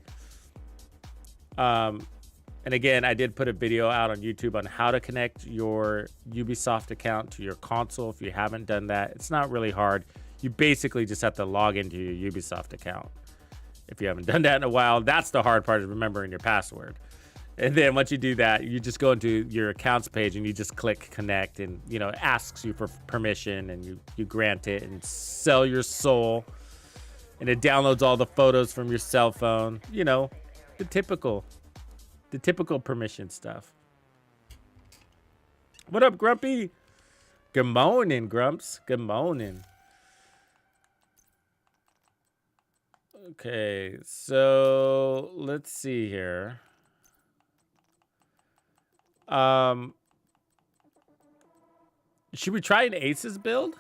And again, I did put a video out on YouTube on how to connect your Ubisoft account to your console. If you haven't done that, it's not really hard. You basically just have to log into your Ubisoft account. If you haven't done that in a while, that's the hard part, is remembering your password. And then once you do that, you just go into your accounts page and you just click connect, and you know, it asks you for permission, and you grant it and sell your soul. And it downloads all the photos from your cell phone. You know, the typical permission stuff. What up, Grumpy? Good morning, Grumps. Good morning. Okay, so let's see here. Should we try an Aces build?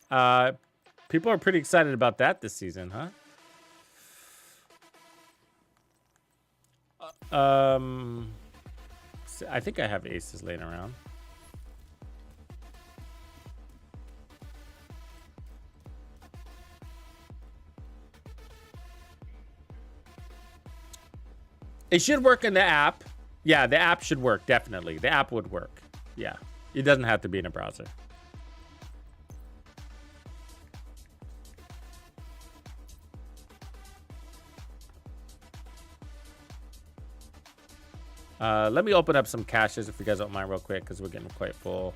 People are pretty excited about that this season, huh? I think I have Aces laying around. It should work in the app. Yeah, the app should work, definitely. The app would work. Yeah, it doesn't have to be in a browser. Let me open up some caches if you guys don't mind real quick, because we're getting quite full.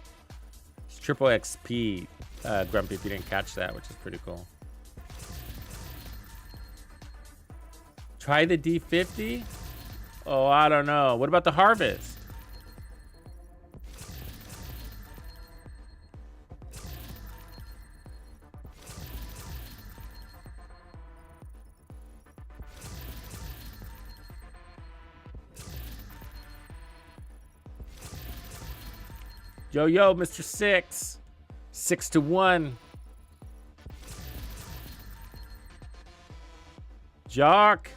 It's triple XP, Grumpy, if you didn't catch that, which is pretty cool. Try the D50? Oh, I don't know. What about the Harvest? Yo, Mr. Six. 6-1. Jock.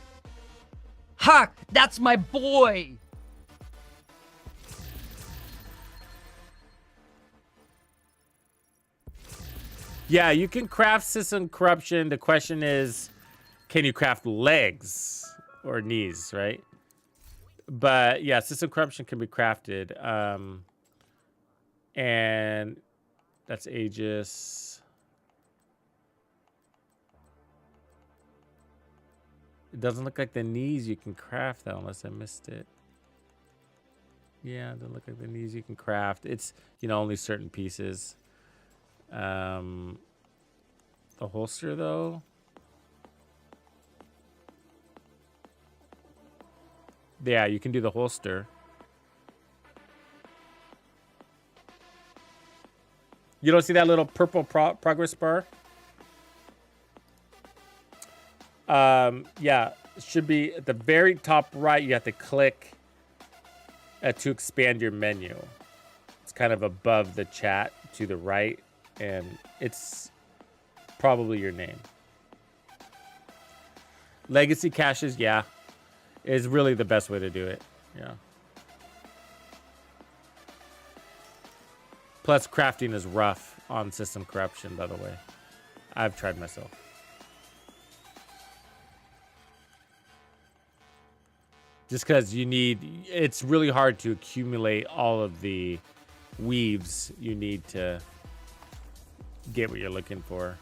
Ha! That's my boy! Yeah, you can craft System Corruption. The question is, can you craft legs or knees, right? But yeah, System Corruption can be crafted. And that's Aegis. It doesn't look like the knees you can craft, though, unless I missed it. Yeah, it doesn't look like the knees you can craft. It's, you know, only certain pieces. The holster, though. Yeah, you can do the holster. You don't see that little purple progress bar? Yeah, it should be at the very top right. You have to click to expand your menu. It's kind of above the chat to the right, and it's probably your name. Legacy caches, yeah, is really the best way to do it. Yeah. Plus, crafting is rough on System Corruption, by the way. I've tried myself. Just because you need... It's really hard to accumulate all of the weaves you need to get what you're looking for.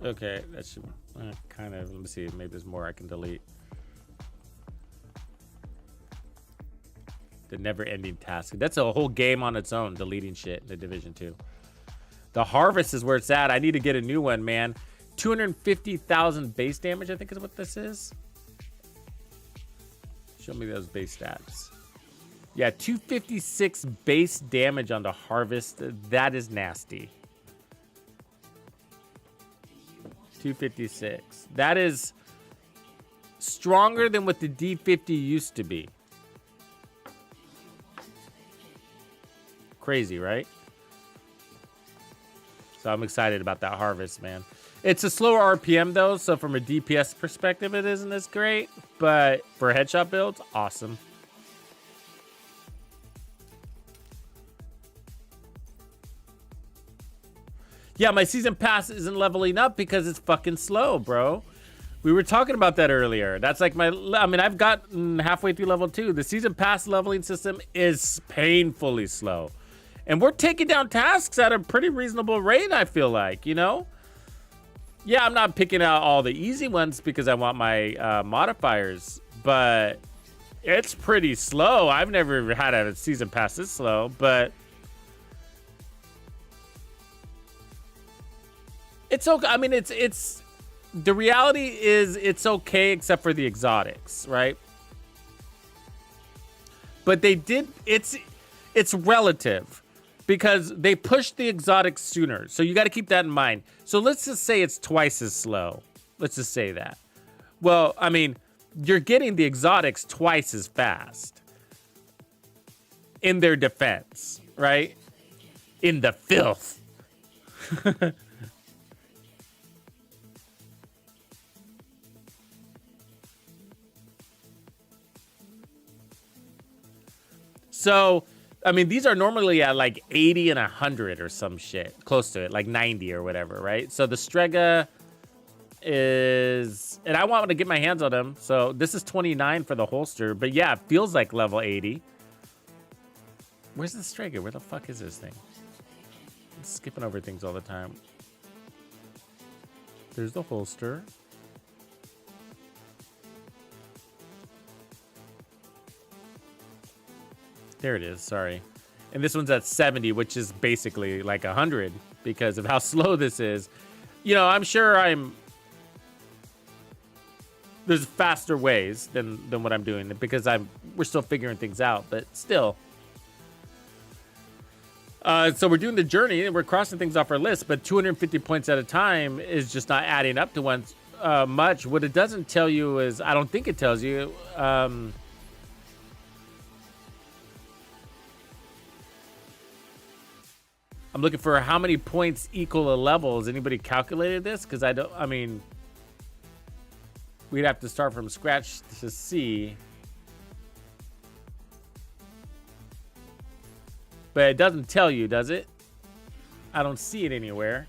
Okay, that should kind of, let me see, maybe there's more I can delete. The never-ending task. That's a whole game on its own, deleting shit in the Division 2. The Harvest is where it's at. I need to get a new one, man. 250,000 base damage, I think is what this is. Show me those base stats. Yeah, 256 base damage on the Harvest. That is nasty. 256. That is stronger than what the D50 used to be. Crazy, right? So I'm excited about that harvest, man. It's a slower RPM though, so from a DPS perspective, it isn't as great. But for headshot builds, awesome. Yeah, my season pass isn't leveling up because it's fucking slow, bro. We were talking about that earlier. That's like I've gotten halfway through level 2. The season pass leveling system is painfully slow. And we're taking down tasks at a pretty reasonable rate, I feel like, you know? Yeah, I'm not picking out all the easy ones because I want my modifiers, but it's pretty slow. I've never had a season pass this slow, but it's okay. I mean, it's the reality is it's okay except for the exotics, right? But they did, it's relative because they pushed the exotics sooner. So you got to keep that in mind. So let's just say it's twice as slow. Let's just say that. Well, I mean, you're getting the exotics twice as fast in their defense, right? In the filth. So, I mean, these are normally at like 80 and 100 or some shit. Close to it, like 90 or whatever, right? So the Strega is... And I want to get my hands on them. So this is 29 for the holster. But yeah, it feels like level 80. Where's the Strega? Where the fuck is this thing? I'm skipping over things all the time. There's the holster. There it is, sorry. And this one's at 70, which is basically like 100 because of how slow this is. You know, I'm sure there's faster ways than what I'm doing because we're still figuring things out, but still. So we're doing the journey and we're crossing things off our list, but 250 points at a time is just not adding up to much. What it doesn't tell you is, I don't think it tells you, I'm looking for how many points equal a level. Has anybody calculated this? Because I mean, we'd have to start from scratch to see. But it doesn't tell you, does it? I don't see it anywhere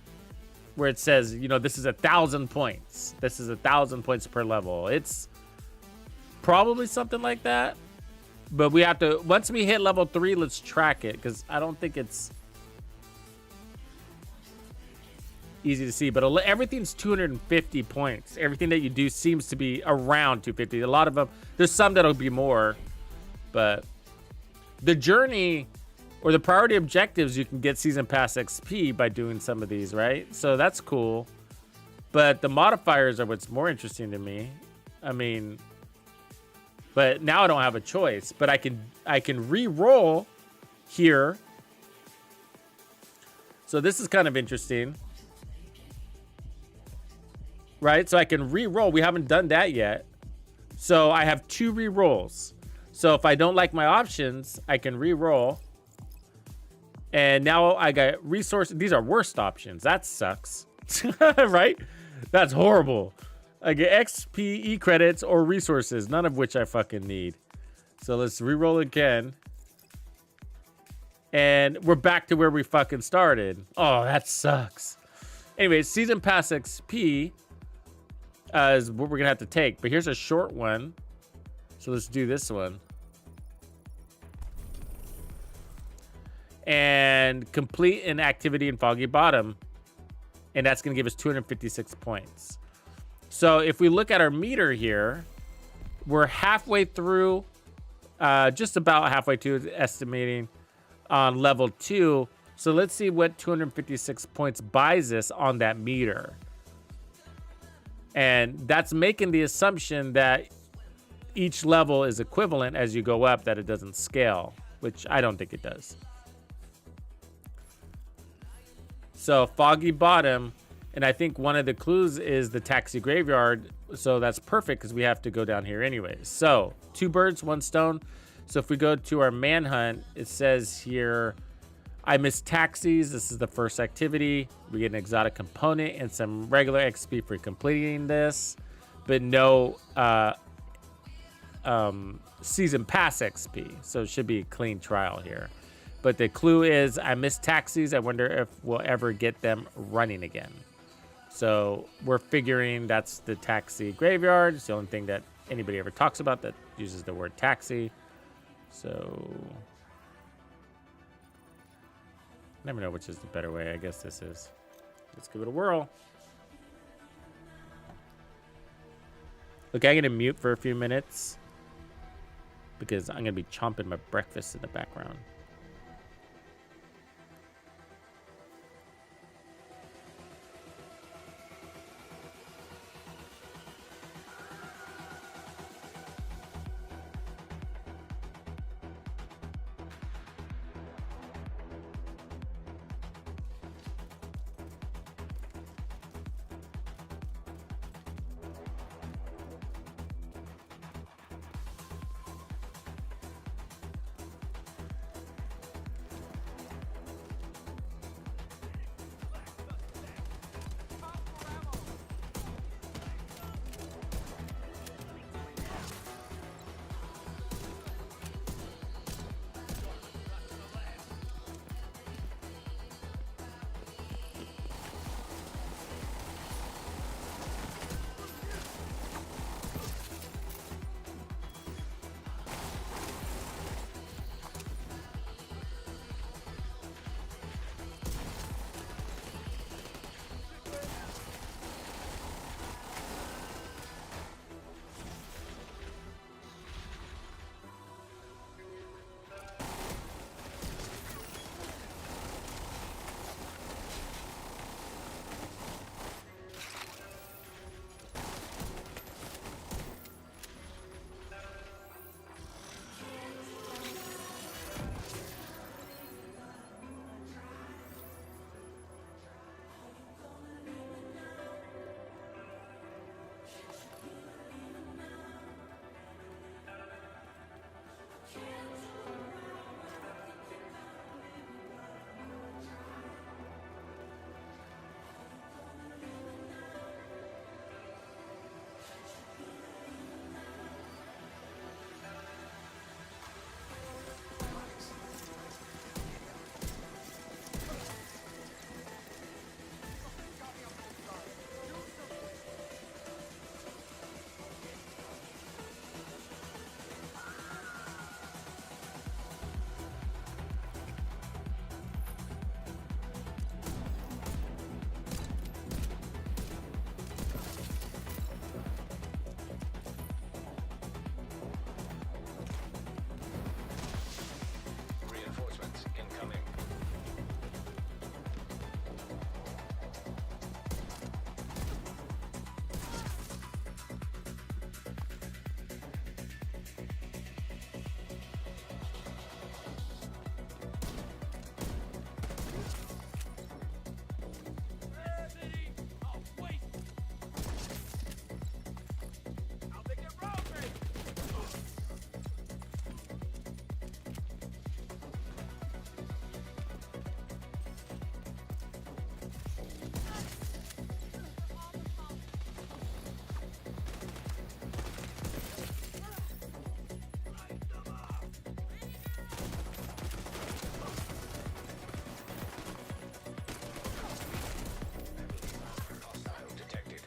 where it says, you know, this is 1,000 points. This is 1,000 points per level. It's probably something like that. But we have to, once we hit level 3, let's track it because I don't think it's easy to see, but everything's 250 points. Everything that you do seems to be around 250. A lot of them, there's some that'll be more, but the journey or the priority objectives, you can get season pass XP by doing some of these, right? So that's cool. But the modifiers are what's more interesting to me. I mean, but now I don't have a choice, but I can re-roll here. So this is kind of interesting. Right, so I can re-roll. We haven't done that yet. So I have 2 re-rolls. So if I don't like my options, I can re-roll. And now I got resources. These are worst options. That sucks. Right? That's horrible. I get XP, credits, or resources, none of which I fucking need. So let's re-roll again. And we're back to where we fucking started. Oh, that sucks. Anyway, season pass XP is what we're gonna have to take, but here's a short one, so let's do this one and complete an activity in Foggy Bottom, and that's gonna give us 256 points. So if we look at our meter here, we're halfway through, just about halfway to estimating on level 2. So let's see what 256 points buys us on that meter. And that's making the assumption that each level is equivalent as you go up, that it doesn't scale, which I don't think it does. So Foggy Bottom And I think one of the clues is the taxi graveyard. So that's perfect because we have to go down here anyways. So 2 birds, 1 stone. So if we go to our manhunt, it says here, I miss taxis. This is the first activity. We get an exotic component and some regular XP for completing this, but no season pass XP. So it should be a clean trial here. But the clue is I miss taxis. I wonder if we'll ever get them running again. So we're figuring that's the taxi graveyard. It's the only thing that anybody ever talks about that uses the word taxi. So never know which is the better way. I guess this is. Let's give it a whirl. Okay, I'm going to mute for a few minutes because I'm going to be chomping my breakfast in the background. Reinforcements incoming. Hostile detected.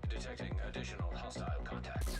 Detecting additional hostile contacts.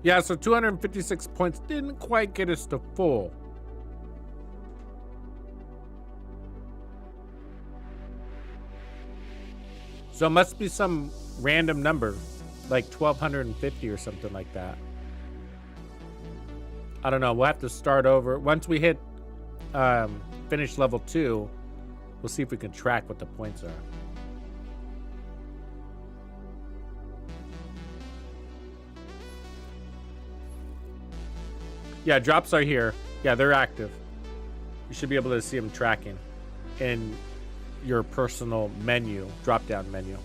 Yeah, so 256 points didn't quite get us to full. So it must be some random number, like 1250 or something like that. I don't know. We'll have to start over. Once we hit finish level 2, we'll see if we can track what the points are. Yeah, drops are here. Yeah, they're active. You should be able to see them tracking in your personal menu, drop-down menu.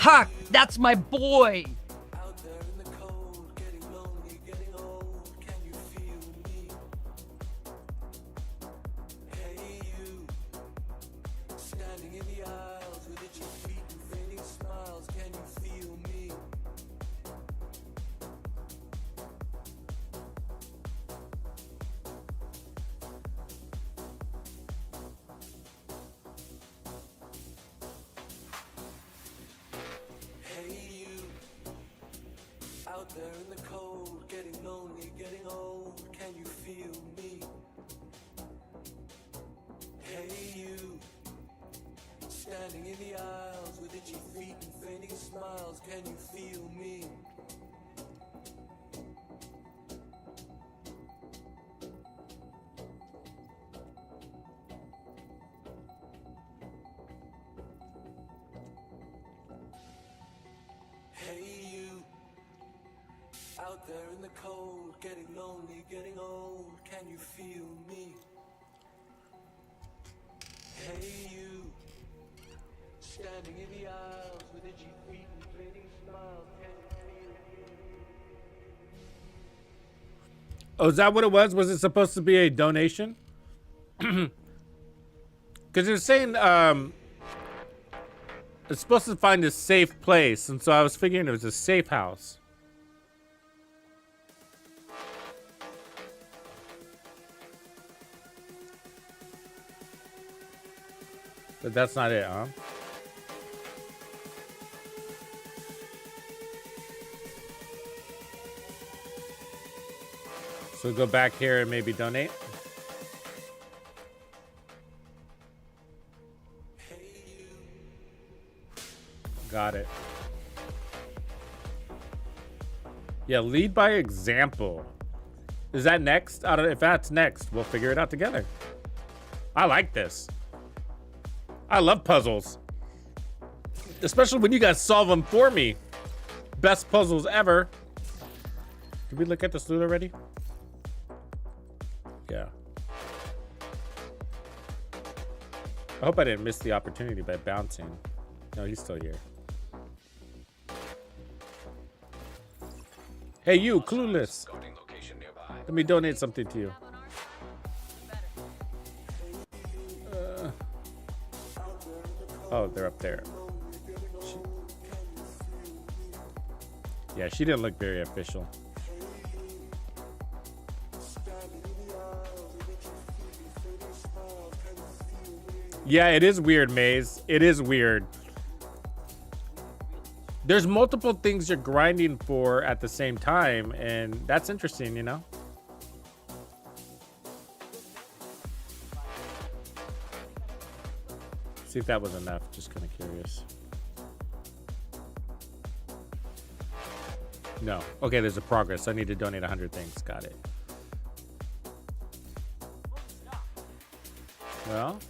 Ha! That's my boy! Out there in the cold, getting lonely, getting old, can you feel me? Hey you, standing in the aisles with itchy feet and fading smiles, can you feel me? Oh, is that what it was? Was it supposed to be a donation? Because they're saying it's supposed to find a safe place, and so I was figuring it was a safe house. But that's not it, huh? So go back here and maybe donate. Got it. Yeah, lead by example. Is that next? I don't know if that's next. We'll figure it out together. I like this. I love puzzles. Especially when you guys solve them for me. Best puzzles ever. Did we look at this loot already? Yeah. I hope I didn't miss the opportunity by bouncing. No, he's still here. Hey, you, clueless. Let me donate something to you. Oh, they're up there. Yeah, she didn't look very official. Yeah, it is weird, Maze. It is weird. There's multiple things you're grinding for at the same time, and that's interesting, you know? See if that was enough. Just kind of curious. No. Okay, there's a progress. I need to donate 100 things. Got it. Well.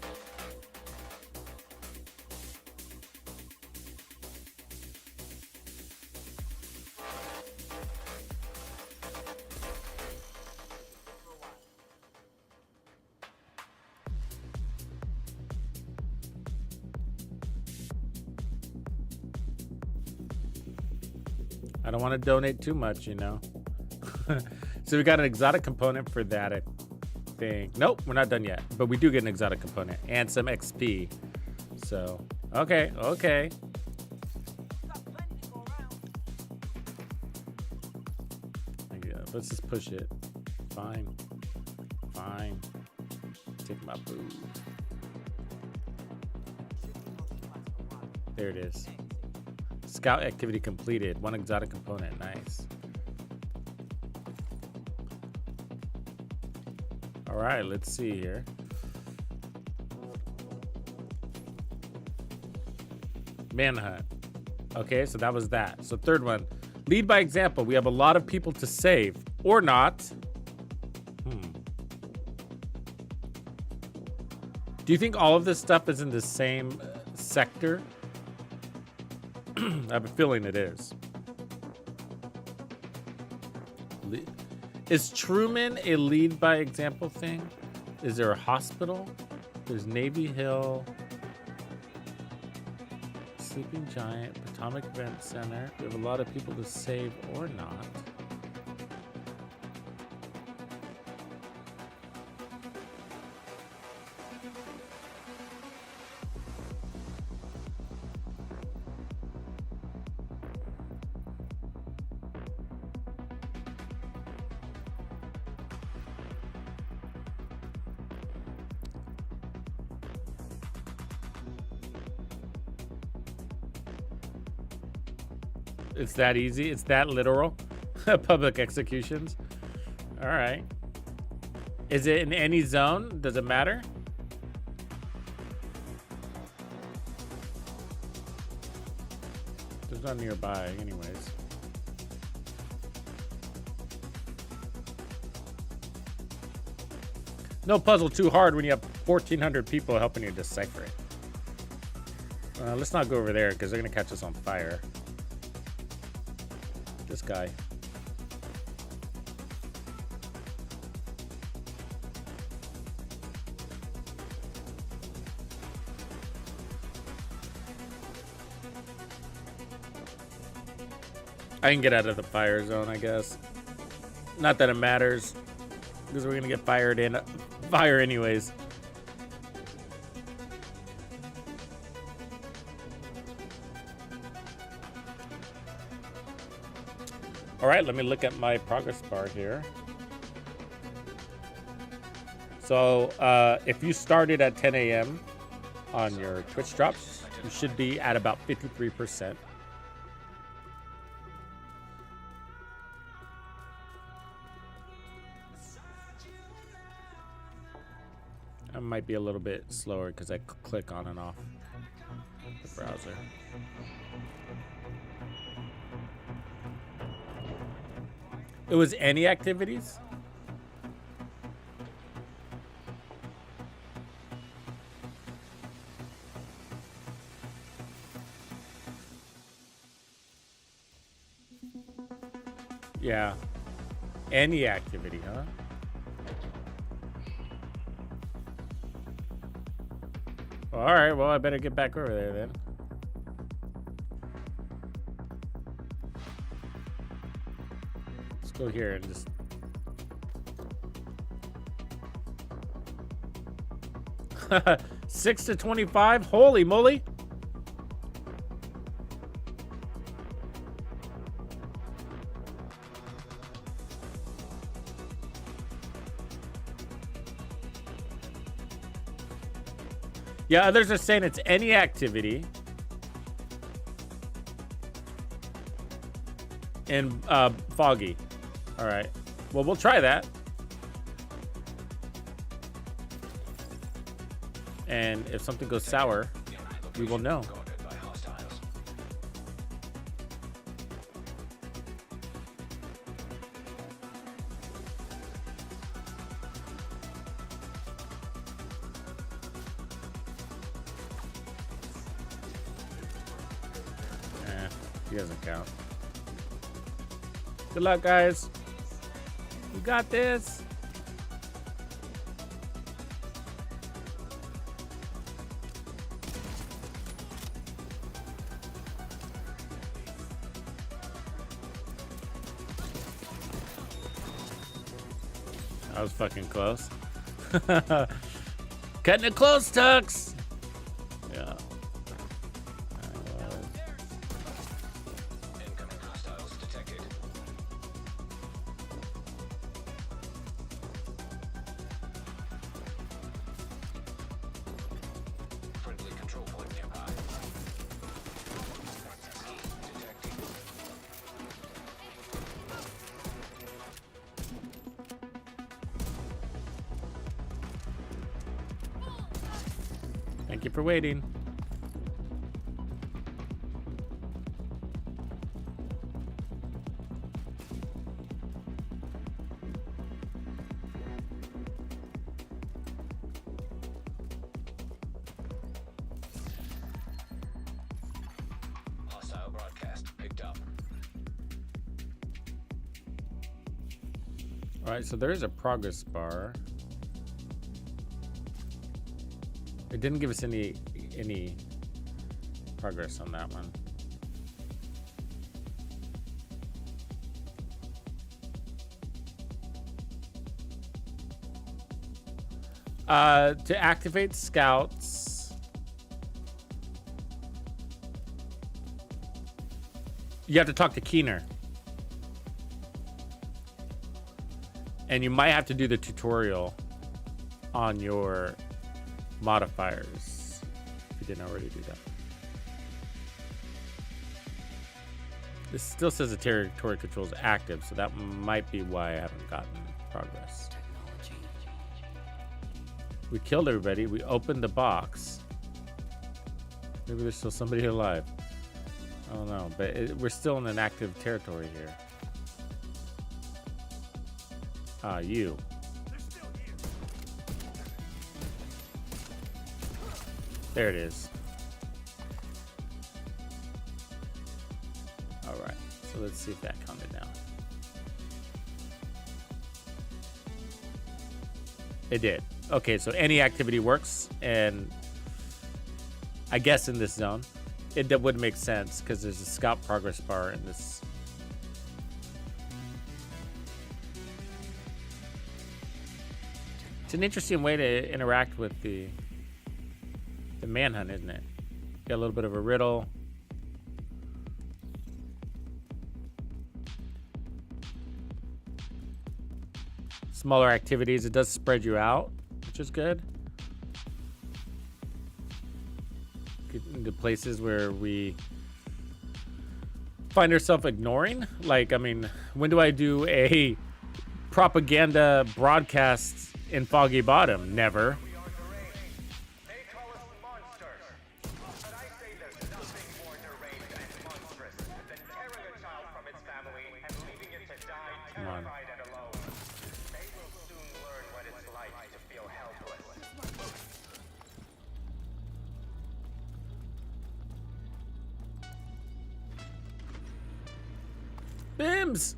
I don't want to donate too much, you know. So we got an exotic component for that, I think. Nope, we're not done yet. But we do get an exotic component and some XP. So, okay. Let's just push it. Fine. Take my food. There it is. Scout activity completed. One exotic component. Nice. All right, let's see here. Manhunt. Okay, so that was that. So third one. Lead by example. We have a lot of people to save. Or not. Do you think all of this stuff is in the same sector? I have a feeling it is. Is Truman a lead by example thing? Is there a hospital? There's Navy Hill, Sleeping Giant, Potomac Event Center. We have a lot of people to save or not. It's that easy. It's that literal. Public executions. All right. Is it in any zone? Does it matter? There's none nearby anyways. No puzzle too hard when you have 1,400 people helping you decipher it. Let's not go over there because they're going to catch us on fire. This guy. I can get out of the fire zone, I guess. Not that it matters, because we're gonna get fire anyways. All right, let me look at my progress bar here. So if you started at 10 a.m. on your Twitch drops. You should be at about 53%. I might be a little bit slower because I click on and off the browser. It was any activities? Yeah. Any activity, huh? All right, well, I better get back over there then. Let's go here and just... $6 to 25? Holy moly! Yeah, others are saying it's any activity. And foggy. All right. Well, we'll try that. And if something goes sour, we will know. He doesn't count. Good luck, guys. You got this. That was fucking close. Cutting it close, Tux. Yeah. Thank you for waiting. Hostile broadcast picked up. All right, so there is a progress bar. It didn't give us any progress on that one. To activate scouts, you have to talk to Keener. And you might have to do the tutorial on your modifiers if you didn't already do that. This still says the territory control is active, so that might be why I haven't gotten progress. We killed everybody. We opened the box. Maybe there's still somebody alive. I don't know, but we're still in an active territory here. Ah, you. There it is. All right, so let's see if that counted down. It did. Okay, so any activity works, and I guess in this zone, that would make sense because there's a scout progress bar in this. It's an interesting way to interact with the manhunt, isn't it? Got a little bit of a riddle. Smaller activities. It does spread you out, which is good. into places where we find ourselves ignoring. Like, I mean, when do I do a propaganda broadcast in Foggy Bottom? Never. Come on. Bims!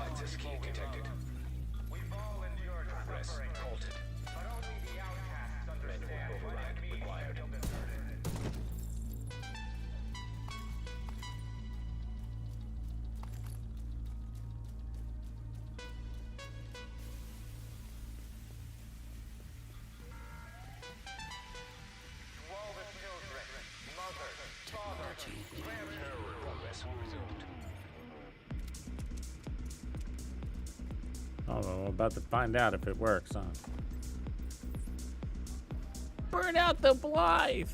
Access key detected. We've all endured suffering. Halted. But only the outcasts understand override required. To all the children, mothers, fathers, grandparents, progress resumed. Oh, well, we're about to find out if it works, huh? Burn out the Blythe!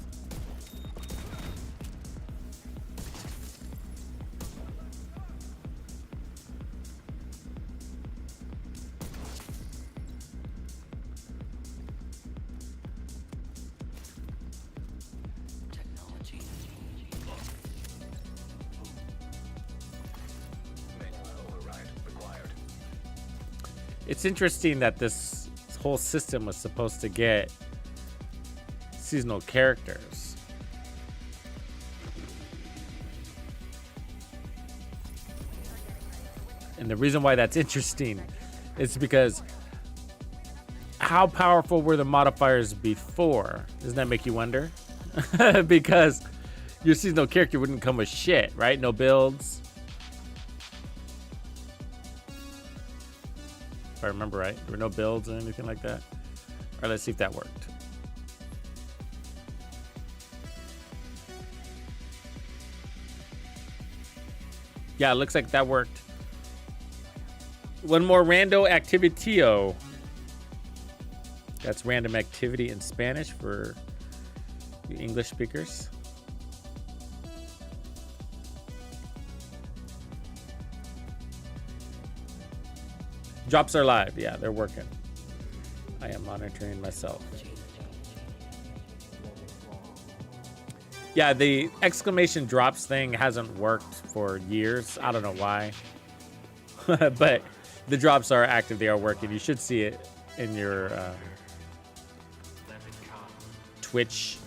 Technology. Manual override required. It's interesting that this whole system was supposed to get seasonal characters. And the reason why that's interesting is because how powerful were the modifiers before? Doesn't that make you wonder? Because your seasonal character wouldn't come with shit, right? No builds. If I remember right, there were no builds or anything like that. All right, let's see if that worked. Yeah, it looks like that worked. One more rando activitio. That's random activity in Spanish for the English speakers. Drops are live. Yeah, they're working. I am monitoring myself. Yeah, the exclamation drops thing hasn't worked for years. I don't know why. But the drops are active. They are working. You should see it in your Twitch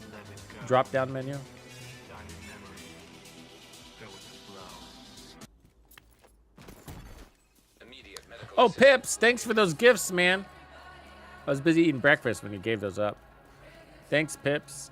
drop-down menu. Oh, Pips, thanks for those gifts, man. I was busy eating breakfast when you gave those up. Thanks, Pips.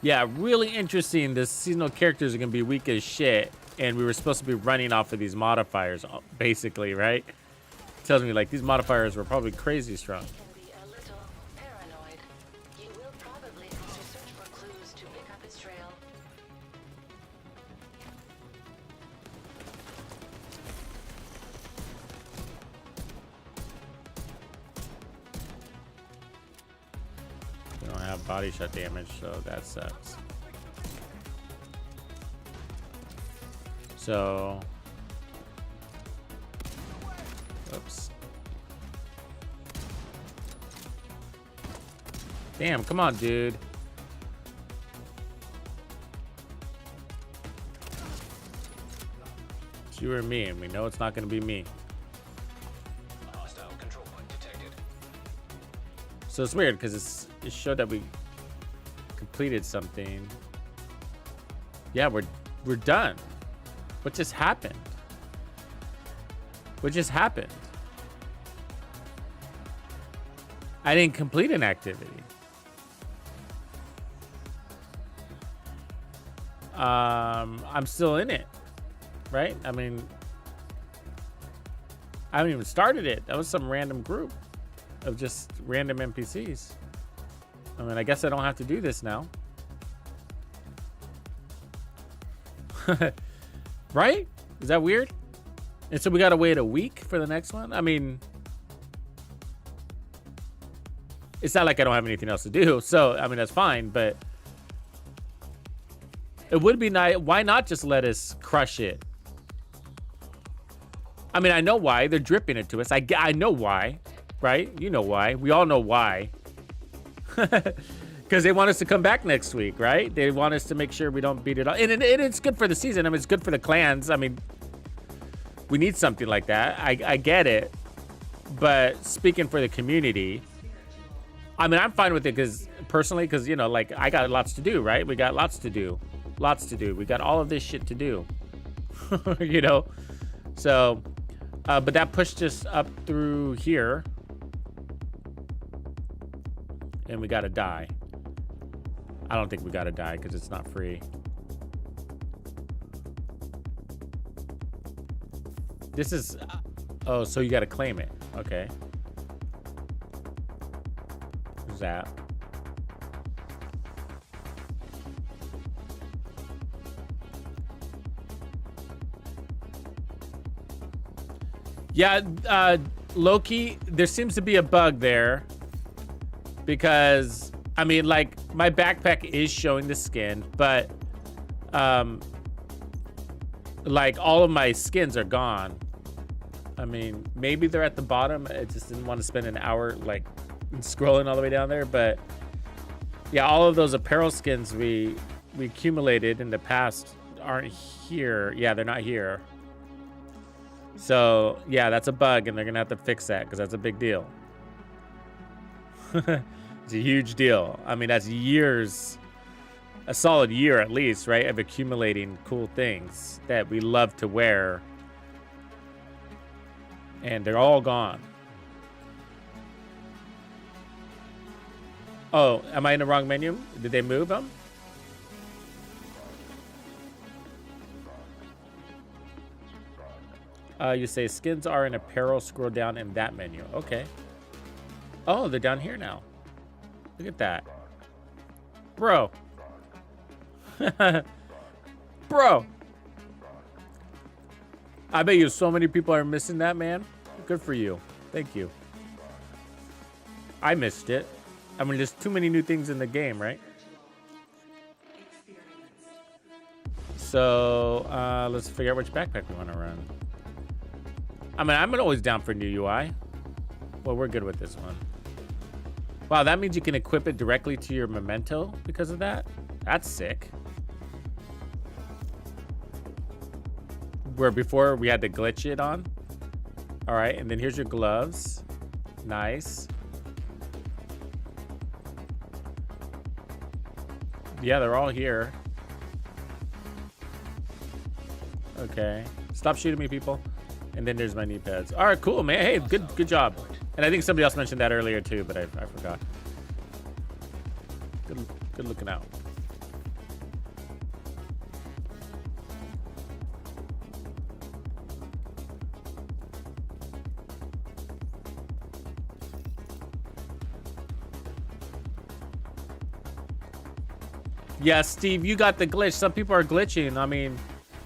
Yeah, really interesting. The seasonal characters are going to be weak as shit. And we were supposed to be running off of these modifiers, basically, right? Tells me, like, these modifiers were probably crazy strong. We don't have body shot damage, so that sucks. So, oops. Damn, come on, dude. It's you or me, and we know it's not going to be me. Hostile control point detected. So it's weird because it showed that we completed something. Yeah, we're done. What just happened? What just happened? I didn't complete an activity. I'm still in it, right? I mean, I haven't even started it. That was some random group of just random NPCs. I mean, I guess I don't have to do this now. Right? Is that weird? And so we gotta wait a week for the next one? I mean, it's not like I don't have anything else to do. So, I mean, that's fine, but it would be nice. Why not just let us crush it? I mean, I know why. They're dripping it to us. I know why, right? You know why. We all know why. Because they want us to come back next week, right? They want us to make sure we don't beat it up. And it's good for the season. I mean, it's good for the clans. I mean, we need something like that. I get it. But speaking for the community, I mean, I'm fine with it because personally, because, you know, like I got lots to do, right? We got lots to do. Lots to do. We got all of this shit to do. You know? So, but that pushed us up through here. And we gotta die. I don't think we gotta die because it's not free. This is... oh, so you gotta claim it. Okay. Who's that? Yeah, Loki, there seems to be a bug there. Because, I mean, like, my backpack is showing the skin, but, like, all of my skins are gone. I mean, maybe they're at the bottom. I just didn't want to spend an hour, like, scrolling all the way down there. But, yeah, all of those apparel skins we accumulated in the past aren't here. Yeah, they're not here. So, yeah, that's a bug, and they're going to have to fix that because that's a big deal. It's a huge deal. I mean, that's years, a solid year at least, right, of accumulating cool things that we love to wear. And they're all gone. Oh, am I in the wrong menu? Did they move them? You say skins are in apparel, scroll down in that menu. Okay. Oh, they're down here now. Look at that. Bro. Bro. I bet you so many people are missing that, man. Good for you. Thank you. I missed it. I mean, there's too many new things in the game, right? So, let's figure out which backpack we want to run. I mean, I'm always down for new UI. Well, we're good with this one. Wow, that means you can equip it directly to your memento because of that? That's sick. Where before we had to glitch it on. All right, and then here's your gloves. Nice. Yeah, they're all here. Okay. Stop shooting me, people. And then there's my knee pads. All right, cool, man. Hey, good job. And I think somebody else mentioned that earlier too, but I forgot. Good looking out. Yeah, Steve, you got the glitch. Some people are glitching. I mean,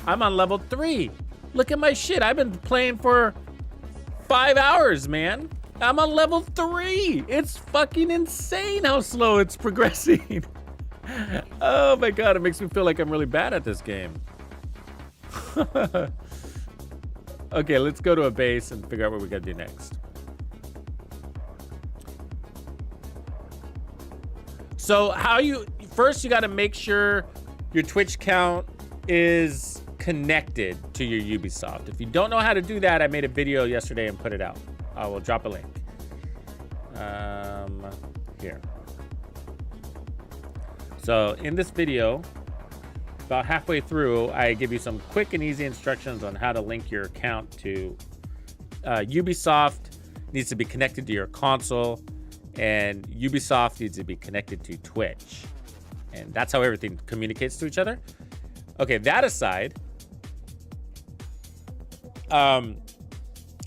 I'm on level 3. Look at my shit. I've been playing for 5 hours, man. I'm on level 3. It's fucking insane how slow it's progressing. Oh my God, it makes me feel like I'm really bad at this game. Okay, let's go to a base and figure out what we gotta do next. So first you gotta make sure your Twitch count is connected to your Ubisoft. If you don't know how to do that, I made a video yesterday and put it out. I will drop a link. Here. So in this video, about halfway through, I give you some quick and easy instructions on how to link your account to Ubisoft needs to be connected to your console, and Ubisoft needs to be connected to Twitch. And that's how everything communicates to each other. Okay, that aside,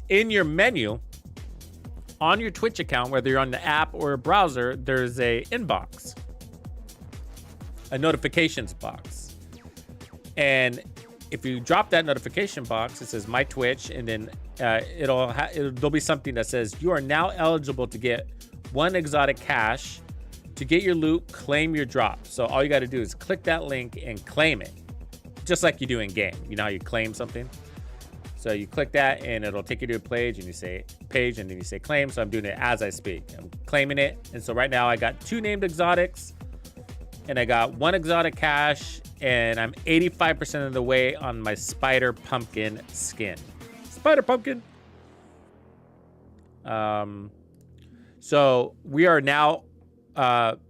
in your menu, on your Twitch account, whether you're on the app or a browser, there's a inbox, a notifications box. And if you drop that notification box, it says My Twitch, and then there'll be something that says you are now eligible to get 1 exotic cash. To get your loot, claim your drop. So all you got to do is click that link and claim it, just like you do in game. You know how you claim something? So you click that and it'll take you to a page, and you say page, and then you say claim. So I'm doing it as I speak. I'm claiming it. And so right now I got 2 named exotics, and I got 1 exotic cash, and I'm 85% of the way on my spider pumpkin skin. Spider pumpkin. So we are now,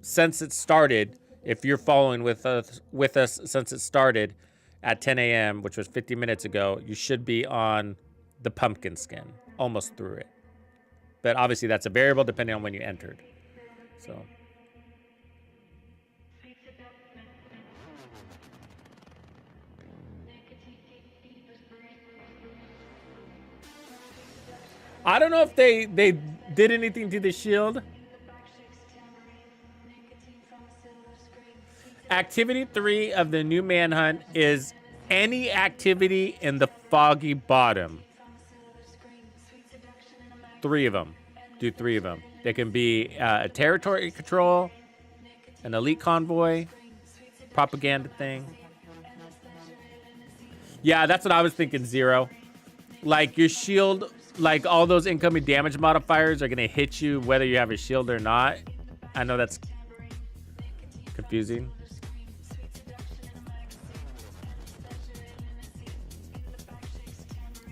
since it started, if you're following with us since it started at 10 a.m., which was 50 minutes ago, you should be on the pumpkin skin, almost through it. But obviously that's a variable depending on when you entered. So. I don't know if they did anything to the shield. Activity 3 of the new Manhunt is any activity in the Foggy Bottom. 3 of them. Do 3 of them. They can be a territory control, an elite convoy, propaganda thing. Yeah, that's what I was thinking, Zero. Like your shield, like all those incoming damage modifiers are going to hit you whether you have a shield or not. I know that's confusing.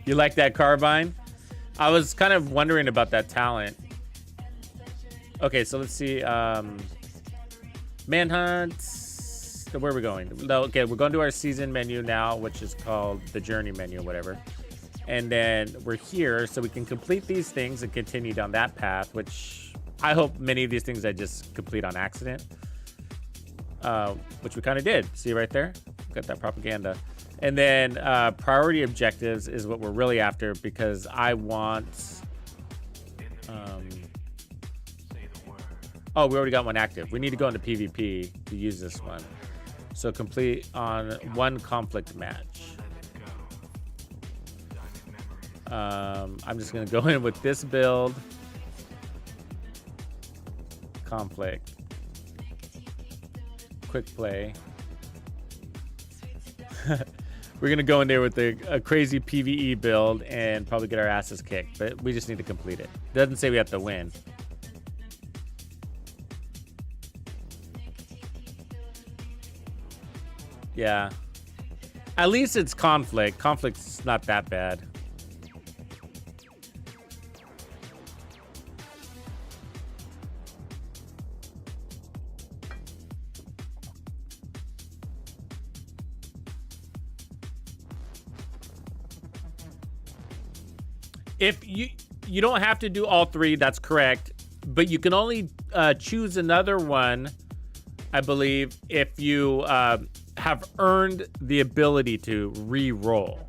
You like that carbine? I was kind of wondering about that talent. Okay, so let's see. Manhunt. Where are we going? Okay, we're going to our season menu now, which is called the journey menu, whatever. And then we're here, so we can complete these things and continue down that path, which I hope many of these things I just complete on accident. Which we kind of did. See right there? Got that propaganda. And then priority objectives is what we're really after, because I want... oh, we already got one active. We need to go into PvP to use this one. So complete on 1 conflict match. I'm just going to go in with this build. Conflict. Quick play. We're going to go in there with a crazy PvE build and probably get our asses kicked, but we just need to complete it. Doesn't say we have to win. Yeah. At least it's conflict. Conflict's not that bad. If you don't have to do all 3, that's correct, but you can only choose another one, I believe, if you have earned the ability to re-roll.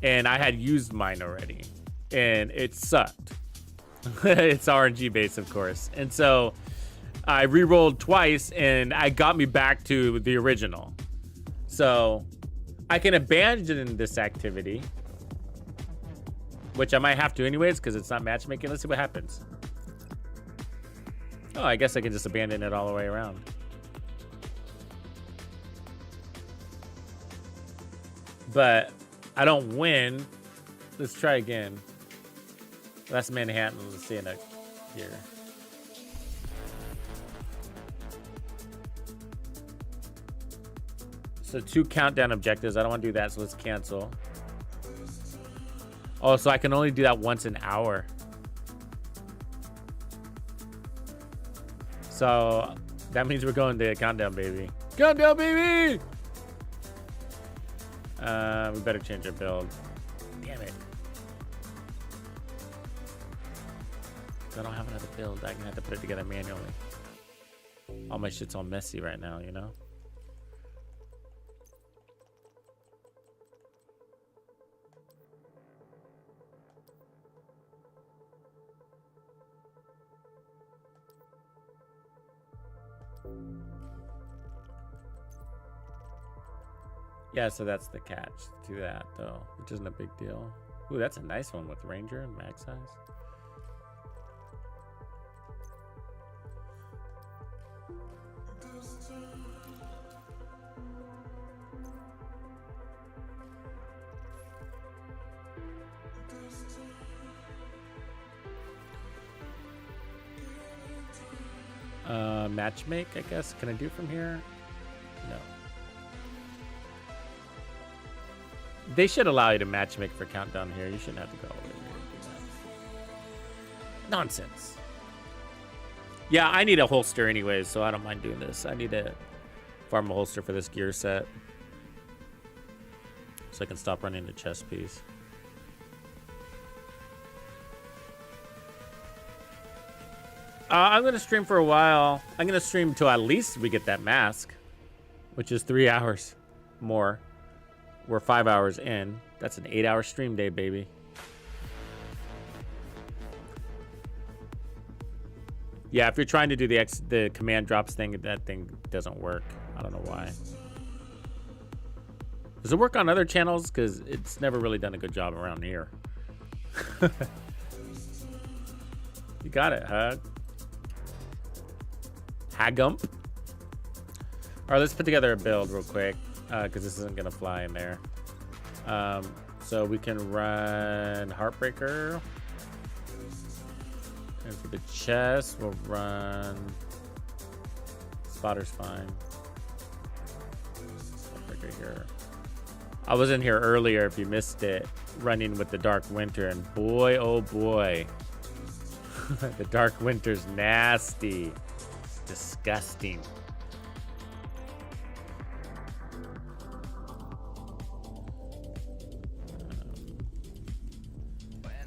And I had used mine already, and it sucked. It's RNG based, of course. And so I re-rolled twice, and I got me back to the original. So I can abandon this activity, which I might have to anyways, because it's not matchmaking. Let's see what happens. Oh, I guess I can just abandon it all the way around. But I don't win. Let's try again. That's Manhattan. Let's see it here. So 2 countdown objectives. I don't want to do that, so let's cancel. Oh, so I can only do that once an hour. So that means we're going to countdown, baby. Countdown, baby! We better change our build. Damn it. I don't have another build. I'm gonna have to put it together manually. All my shit's all messy right now, you know? Yeah, so that's the catch to that, though, which isn't a big deal. Ooh, that's a nice one with Ranger and mag size. Matchmake, I guess. Can I do from here? No. They should allow you to matchmake for countdown here. You shouldn't have to go all the way here to do that. Nonsense. Yeah, I need a holster anyways, so I don't mind doing this. I need to farm a holster for this gear set, so I can stop running the chest piece. I'm going to stream for a while. I'm going to stream till at least we get that mask, which is 3 hours more. We're 5 hours in. That's an 8-hour stream day, baby. Yeah, if you're trying to do the command drops thing, that thing doesn't work. I don't know why. Does it work on other channels? Because it's never really done a good job around here. You got it, Hug. Hagump. All right, let's put together a build real quick, because this isn't gonna fly in there. So we can run Heartbreaker, and for the chest we'll run Spotter's fine. Heartbreaker here. I was in here earlier, if you missed it, running with the Dark Winter, and boy, oh boy, the Dark Winter's nasty. Disgusting.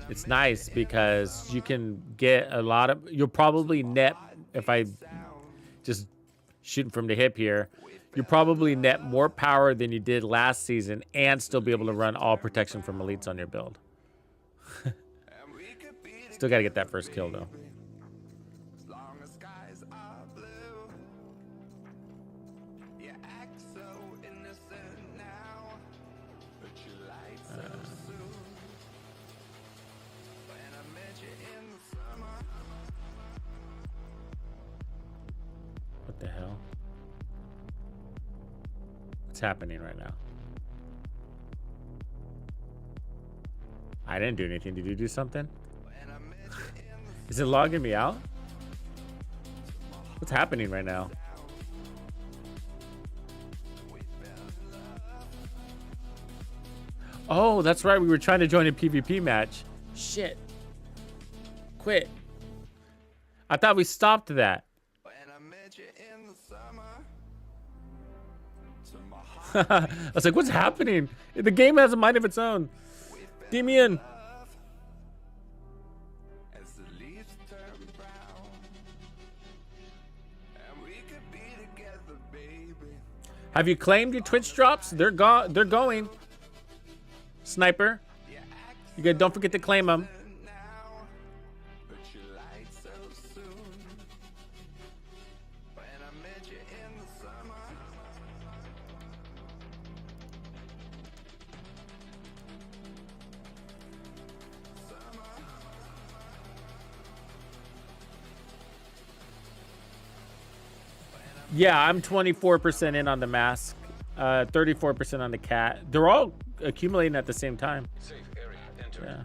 It's nice because you can get a lot of, you'll probably net, if I just shooting from the hip here, you'll probably net more power than you did last season and still be able to run all protection from elites on your build. Still got to get that first kill though. What the hell? What's happening right now? I didn't do anything. Did you do something? Is it logging me out? What's happening right now? Oh, that's right. We were trying to join a PvP match. Shit. Quit. I thought we stopped that. I was like, what's happening? The game has a mind of its own. Demian. Have you claimed your Twitch drops? They're going. Sniper. You gotta, don't forget to claim them. Yeah, I'm 24% in on the mask, 34% on the cat. They're all accumulating at the same time. Safe area entered. Yeah.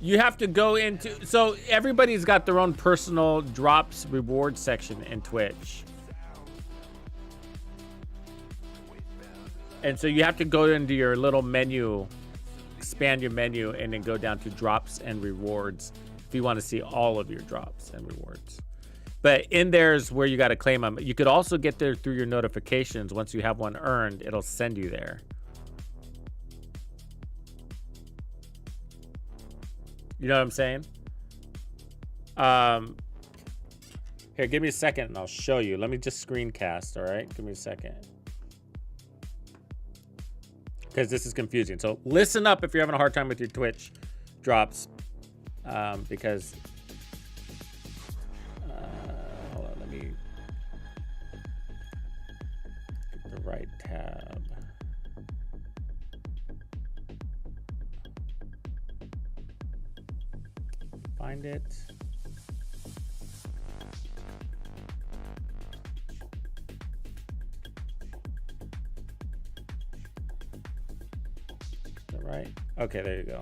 You have to go into, so everybody's got their own personal drops reward section in Twitch. And so you have to go into your little menu, expand your menu, and then go down to drops and rewards if you want to see all of your drops and rewards. But in there's where you got to claim them. You could also get there through your notifications. Once you have one earned, it'll send you there. You know what I'm saying? Here, give me a second and I'll show you. Let me just screencast, all right? Give me a second. Because this is confusing. So listen up if you're having a hard time with your Twitch drops. Because... hold on, let me... get the right tab. Find it. Is that right? Okay, there you go.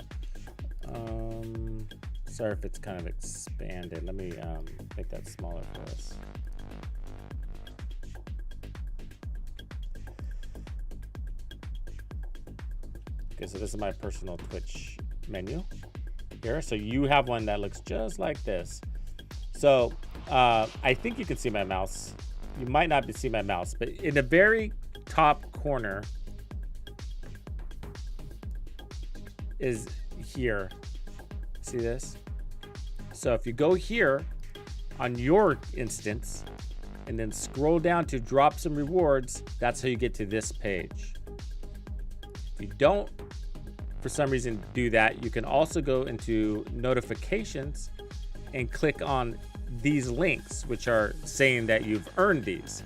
Sorry if it's kind of expanded. Let me make that smaller for us. Okay, so this is my personal Twitch menu here. So you have one that looks just like this. So I think you can see my mouse. You might not see my mouse, but in the very top corner is here. See this? So if you go here on your instance and then scroll down to drop some rewards, that's how you get to this page. If you don't, for some reason, do that, you can also go into notifications and click on these links, which are saying that you've earned these.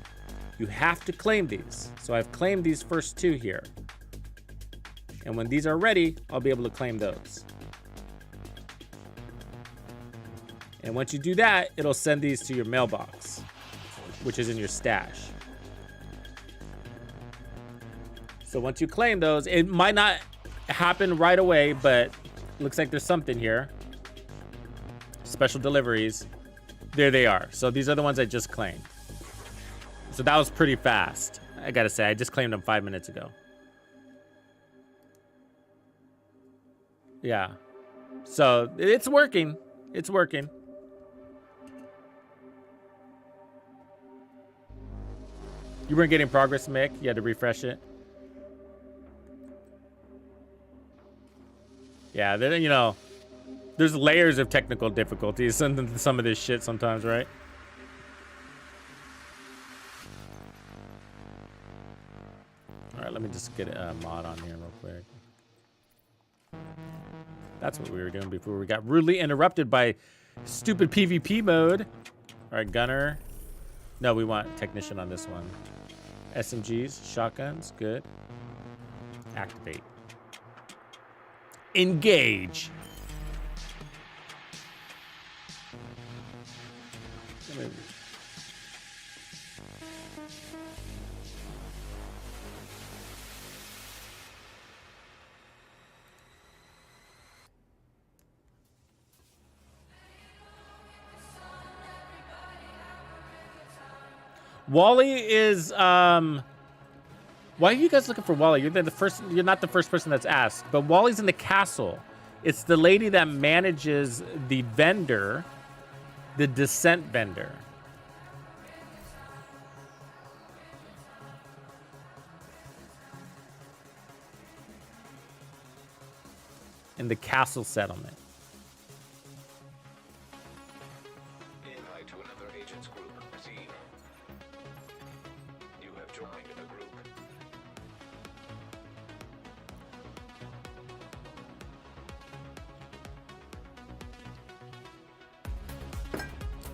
You have to claim these. So I've claimed these first two here. And when these are ready, I'll be able to claim those. And once you do that, it'll send these to your mailbox, which is in your stash. So once you claim those, it might not happen right away, but looks like there's something here. Special deliveries. There they are. So these are the ones I just claimed. So that was pretty fast. I gotta say, I just claimed them 5 minutes ago. Yeah. So it's working. It's working. You weren't getting progress, Mick. You had to refresh it. Yeah, then, you know, there's layers of technical difficulties in some of this shit sometimes, right? All right, let me just get a mod on here real quick. That's what we were doing before we got rudely interrupted by stupid PvP mode. All right, gunner. No, we want technician on this one. SMGs, shotguns, good. Activate. Engage. Wally is why are you guys looking for Wally? You're not the first person that's asked, but Wally's in the castle. It's the lady that manages the vendor, the descent vendor. In the castle settlement. Invite to another agent's group. Proceed. You have joined a group.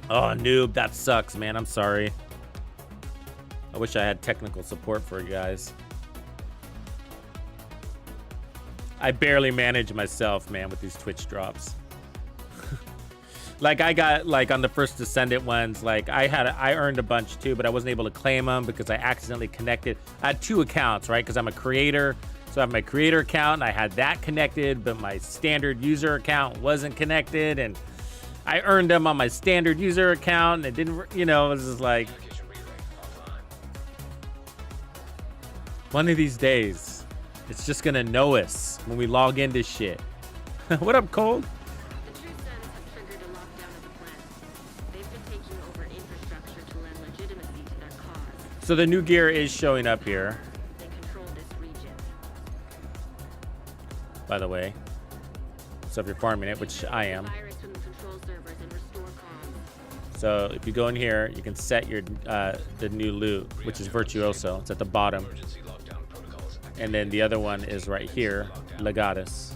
Oh, noob, that sucks, man. I'm sorry. I wish I had technical support for you guys. I barely manage myself, man, with these Twitch drops. Like I got like on the first Descendant ones, like I earned a bunch too, but I wasn't able to claim them because I accidentally connected. I had two accounts, right? Because I'm a creator. So I have my creator account and I had that connected, but my standard user account wasn't connected. And I earned them on my standard user account and it didn't, you know, it was just like one of these days, it's just gonna know us when we log into shit. What up, Cold? The True Sons have triggered a lockdown of the planet. They've been taking over infrastructure to lend legitimacy to their cause. So the new gear is showing up here. By the way. So if you're farming it, which I am. Virus from the control servers and restore comms. So if you go in here, you can set your the new loot, which is Virtuoso. It's at the bottom. And then the other one is right here, Legatus.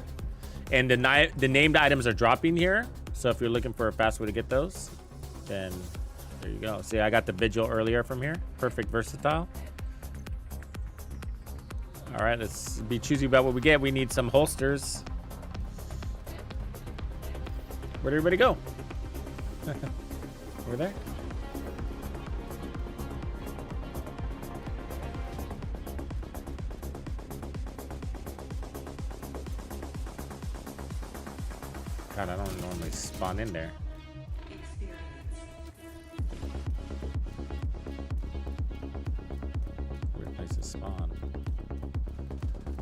And the named items are dropping here. So if you're looking for a fast way to get those, then there you go. See, I got the Vigil earlier from here. Perfect versatile. All right, let's be choosy about what we get. We need some holsters. Where'd everybody go? Over there? God, I don't normally spawn in there. Weird place to spawn.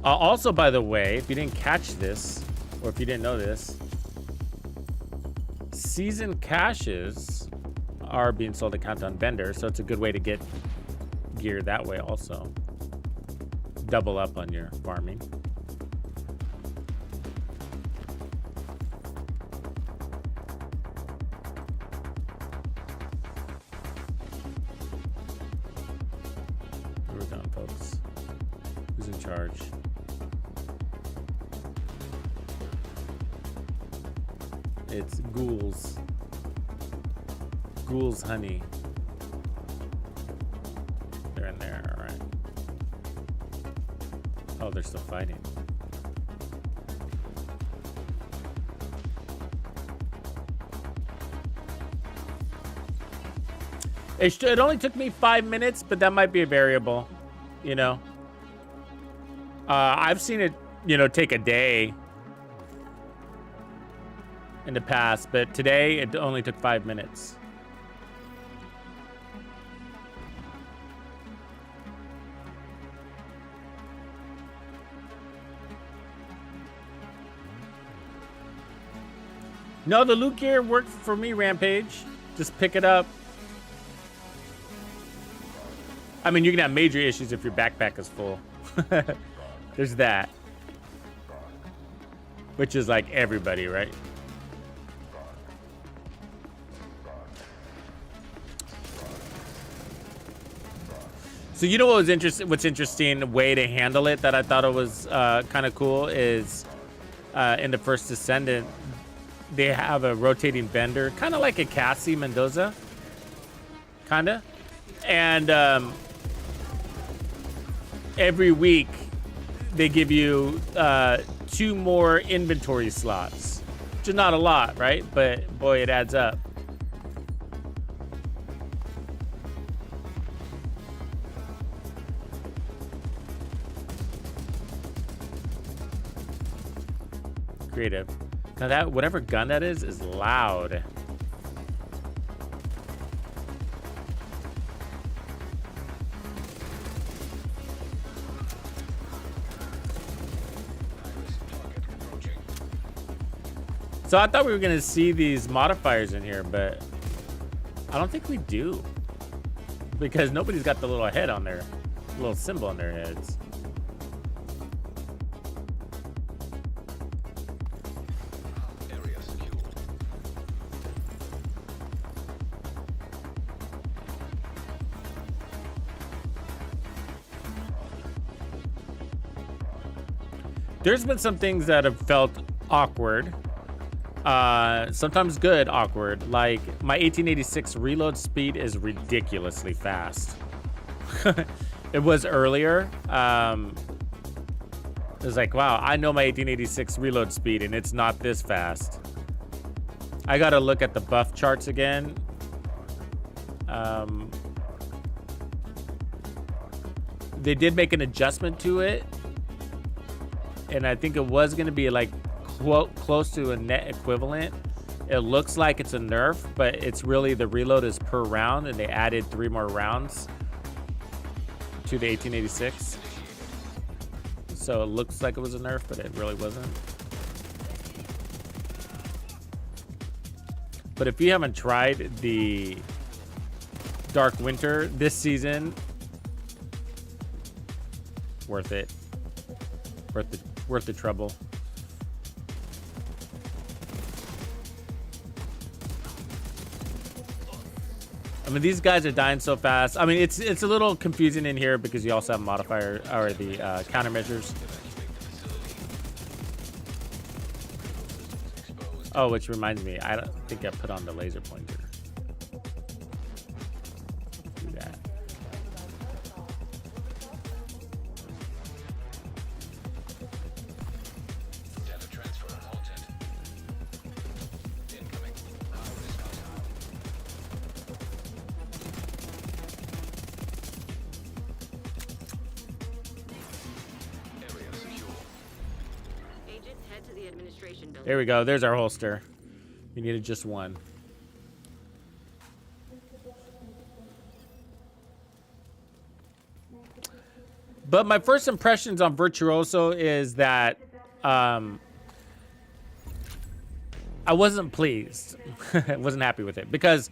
Also, by the way, if you didn't catch this, or if you didn't know this, season caches are being sold at Countdown Vendor, so it's a good way to get gear that way also. Double up on your farming. Where are we going, folks? Who's in charge? It's ghouls. Ghouls honey. They're in there, all right. Oh, they're still fighting. It only took me 5 minutes, but that might be a variable, you know. I've seen it, you know, take a day in the past, but today it only took 5 minutes. No, the loot gear worked for me, Rampage. Just pick it up. I mean, you can have major issues if your backpack is full. There's that. Which is like everybody, right? So you know what was interesting? What's interesting way to handle it that I thought it was kind of cool is in the first Descendant, they have a rotating vendor, kind of like a Cassie Mendoza, kind of, and every week they give you 2 more inventory slots, which is not a lot, right? But boy, it adds up. Creative. Now that whatever gun that is loud. So I thought we were gonna see these modifiers in here, but I don't think we do. Because nobody's got the little head on their little symbol on their heads. There's been some things that have felt awkward. Sometimes good awkward. Like my 1886 reload speed is ridiculously fast. It was earlier. It was like, wow, I know my 1886 reload speed and it's not this fast. I gotta look at the buff charts again. They did make an adjustment to it. And I think it was going to be like close to a net equivalent. It looks like it's a nerf, but it's really the reload is per round, and they added 3 more rounds to the 1886. So it looks like it was a nerf, but it really wasn't. But if you haven't tried the Dark Winter this season, worth it. Worth the trouble. I mean, these guys are dying so fast. I mean, it's a little confusing in here because you also have modifier or the countermeasures. Oh, which reminds me, I don't think I put on the laser pointer. Do that. Data transfer halted. Incoming. Area secure. Agent, head to the administration building. There we go. There's our holster. We needed just one. But my first impressions on Virtuoso is that I wasn't pleased. I wasn't happy with it because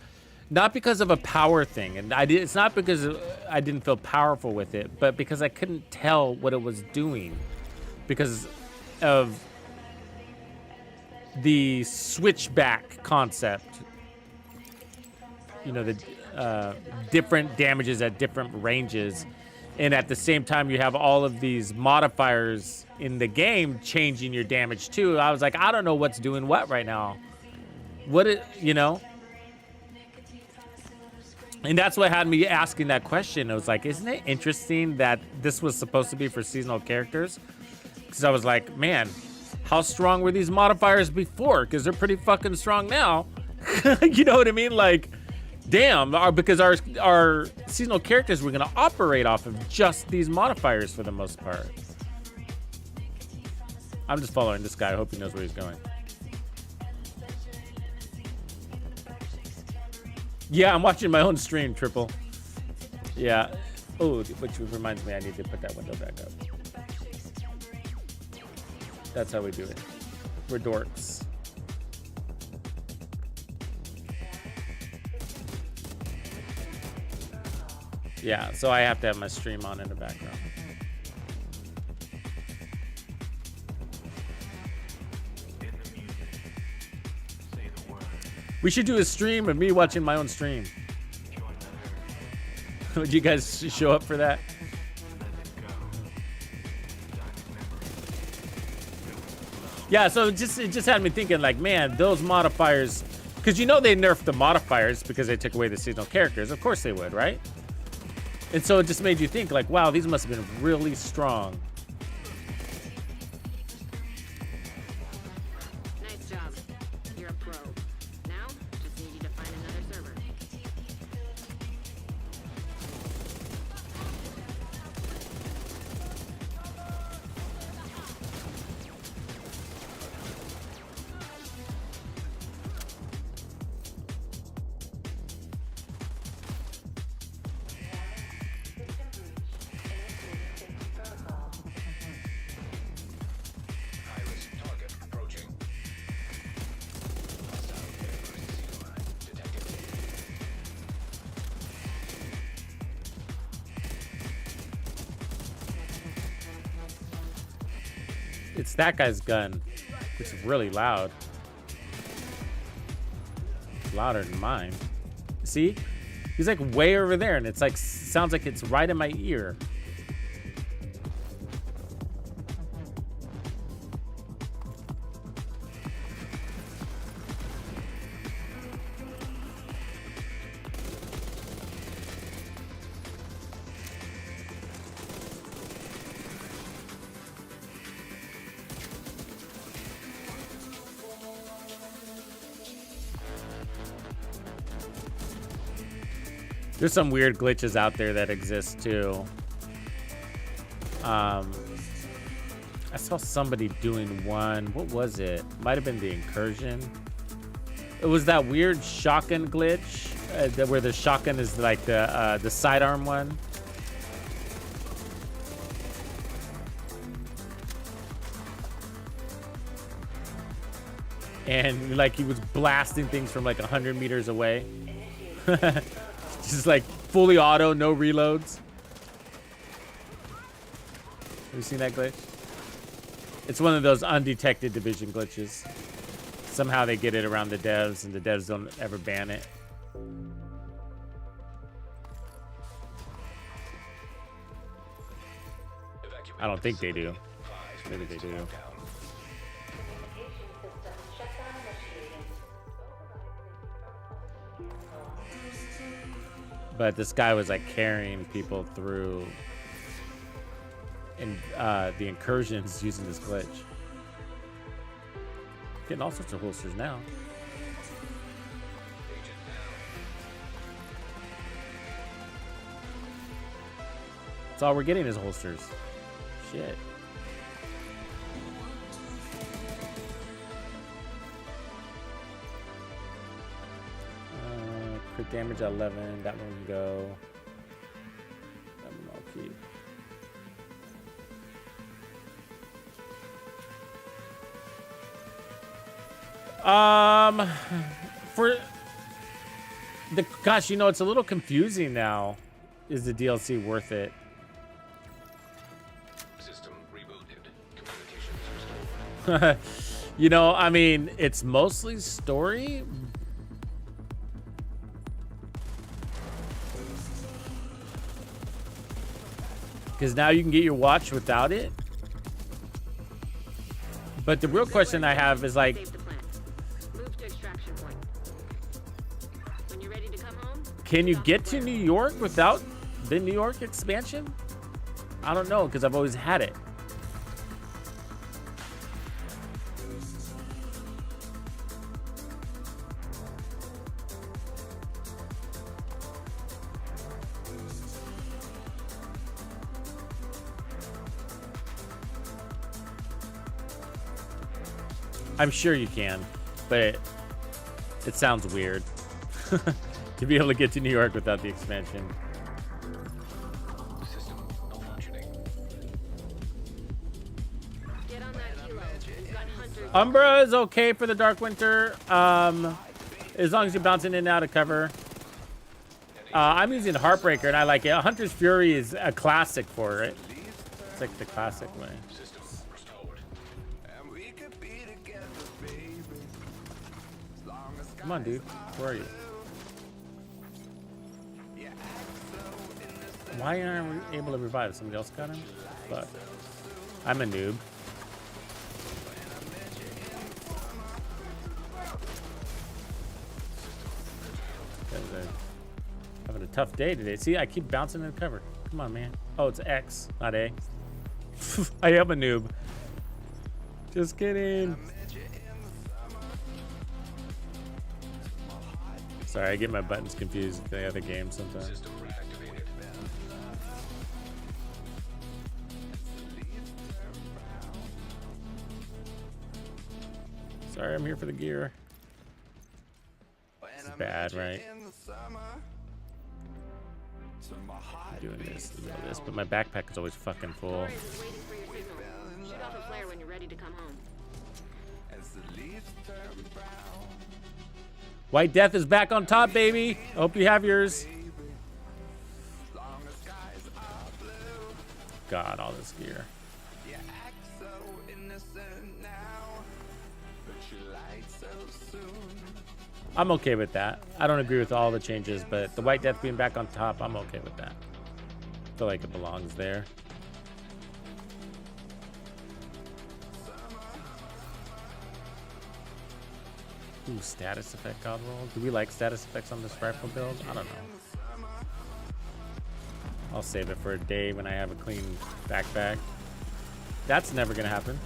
not because of a power thing, and it's not because I didn't feel powerful with it, but because I couldn't tell what it was doing because of the switchback concept. You know, the different damages at different ranges. And at the same time, you have all of these modifiers in the game changing your damage too. I was like, I don't know what's doing what right now. You know? And that's what had me asking that question. It was like, isn't it interesting that this was supposed to be for seasonal characters? Because I was like, man, how strong were these modifiers before? Because they're pretty fucking strong now. You know what I mean? Like, damn, because our seasonal characters were gonna operate off of just these modifiers for the most part. I'm just following this guy. I hope he knows where he's going. Yeah, I'm watching my own stream, Triple. Yeah. Oh, which reminds me, I need to put that window back up. That's how we do it. We're dorks. Yeah, so I have to have my stream on in the background. We should do a stream of me watching my own stream. Would you guys show up for that? Yeah, so it just had me thinking, like, man, those modifiers, because you know they nerfed the modifiers because they took away the seasonal characters. Of course they would, right? And so it just made you think, like, wow, these must have been really strong. Nice job. You're a pro. Now, just need you to find another server. High-risk target approaching. Hostile detected. It's that guy's gun, which is really loud. Louder than mine. See? He's like way over there, and it's like, sounds like it's right in my ear. There's some weird glitches out there that exist too. I saw somebody doing one. What was it? Might have been the incursion. It was that weird shotgun glitch where the shotgun is like the sidearm one. And like he was blasting things from like 100 meters away. Just like fully auto, no reloads. Have you seen that glitch? It's one of those undetected division glitches. Somehow they get it around the devs, and the devs don't ever ban it. I don't think they do. Maybe they do. But this guy was like carrying people through the incursions using this glitch. Getting all sorts of holsters now. That's all we're getting is holsters. Shit. Crit damage at 11. That one can go. That one I'll keep. For the gosh, you know, it's a little confusing now. Is the DLC worth it? System rebooted. Communications restored. You know, I mean, it's mostly story. Because now you can get your watch without it. But the real question I have is like, Move to extraction point. When you're ready to come home, can you get to New York without the New York expansion? I don't know, because I've always had it. I'm sure you can, but it sounds weird to be able to get to New York without the expansion. System malfunctioning. get on that kilo. You've got hunters. Umbra is okay for the Dark Winter, as long as you're bouncing in and out of cover. I'm using Heartbreaker, and I like it. Hunter's Fury is a classic for it. It's like the classic way. System restored. Come on, dude. Where are you? Why aren't we able to revive? Somebody else got him? Fuck. I'm a noob. Having a tough day today. See, I keep bouncing in the cover. Come on, man. Oh, it's X, not A. I am a noob. Just kidding. Sorry, I get my buttons confused with the other game sometimes. System reactivated. Sorry, I'm here for the gear. It's bad, right? I'm doing this, but my backpack is always fucking full. Torres is waiting for your signal. Shoot off a flare when you're ready to come home. White Death is back on top, baby. I hope you have yours. God, all this gear. I'm okay with that. I don't agree with all the changes, but the White Death being back on top, I'm okay with that. I feel like it belongs there. Ooh, status effect god roll. Do we like status effects on this rifle build? I don't know. I'll save it for a day when I have a clean backpack. That's never gonna happen.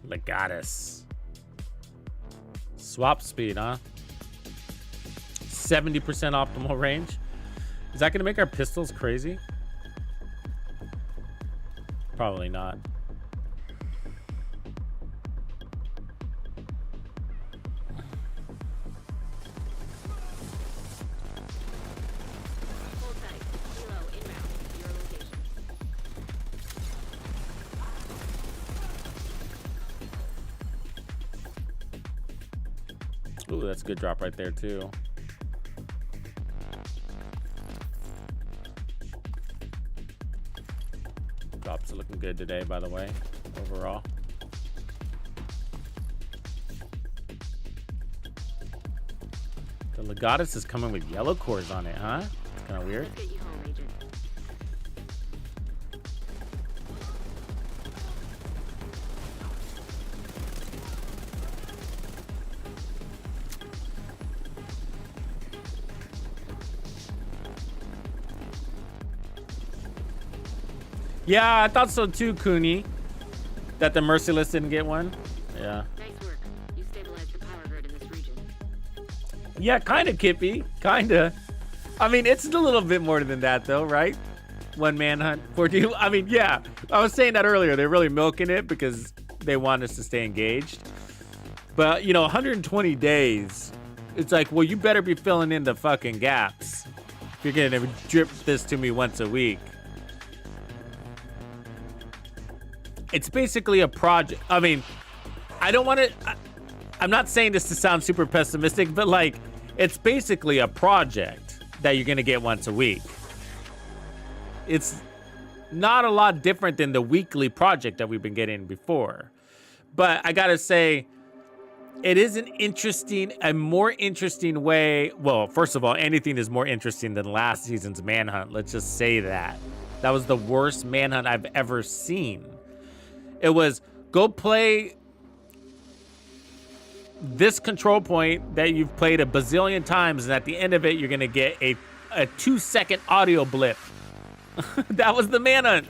Legatus. Swap speed, huh? 70% optimal range. Is that going to make our pistols crazy? Probably not. Hold tight. Kilo inbound. Your location. Ooh, that's a good drop right there too. Drops are looking good today, by the way, overall. The Legatus is coming with yellow cores on it, huh? It's kind of weird. Let's get you home, Agent. Yeah, I thought so too, Cooney. That the Merciless didn't get one. Yeah. Nice work. You stabilized the power grid in this region. Yeah, kind of, Kippy. Kind of. I mean, it's a little bit more than that, though, right? One manhunt, 42. I mean, yeah. I was saying that earlier. They're really milking it because they want us to stay engaged. But, you know, 120 days. It's like, well, you better be filling in the fucking gaps. If you're going to drip this to me once a week. It's basically a project. I mean, I don't want to... I'm not saying this to sound super pessimistic, but, like, it's basically a project that you're going to get once a week. It's not a lot different than the weekly project that we've been getting before. But I got to say, it is a more interesting way. Well, first of all, anything is more interesting than last season's manhunt. Let's just say that. That was the worst manhunt I've ever seen. It was go play this control point that you've played a bazillion times, and at the end of it, you're going to get a 2-second audio blip. That was the manhunt.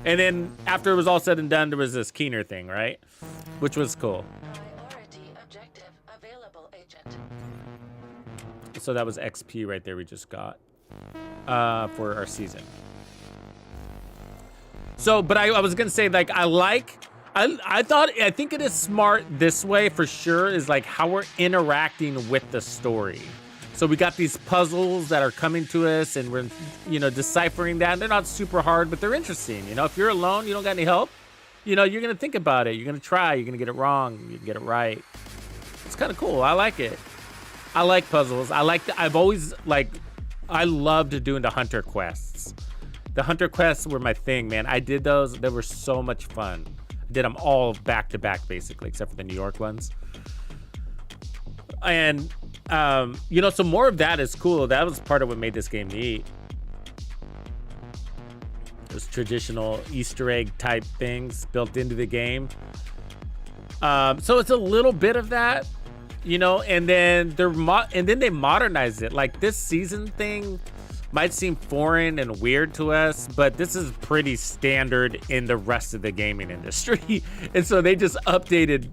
And then after it was all said and done, there was this Keener thing, right? Which was cool. Priority objective available, Agent. So that was XP right there we just got for our season. So, but I was going to say, like, I think it is smart this way for sure, is like how we're interacting with the story. So we got these puzzles that are coming to us and we're, you know, deciphering that. They're not super hard, but they're interesting. You know, if you're alone, you don't got any help, you know, you're going to think about it. You're going to try. You're going to get it wrong. You can get it right. It's kind of cool. I like it. I like puzzles. I loved doing the hunter quests. The hunter quests were my thing, man. I did those. They were so much fun. I did them all back to back, basically, except for the New York ones. And, you know, so more of that is cool. That was part of what made this game neat. Those traditional Easter egg type things built into the game. So it's a little bit of that, you know, and then they modernized it. Like this season thing might seem foreign and weird to us, but this is pretty standard in the rest of the gaming industry. And so they just updated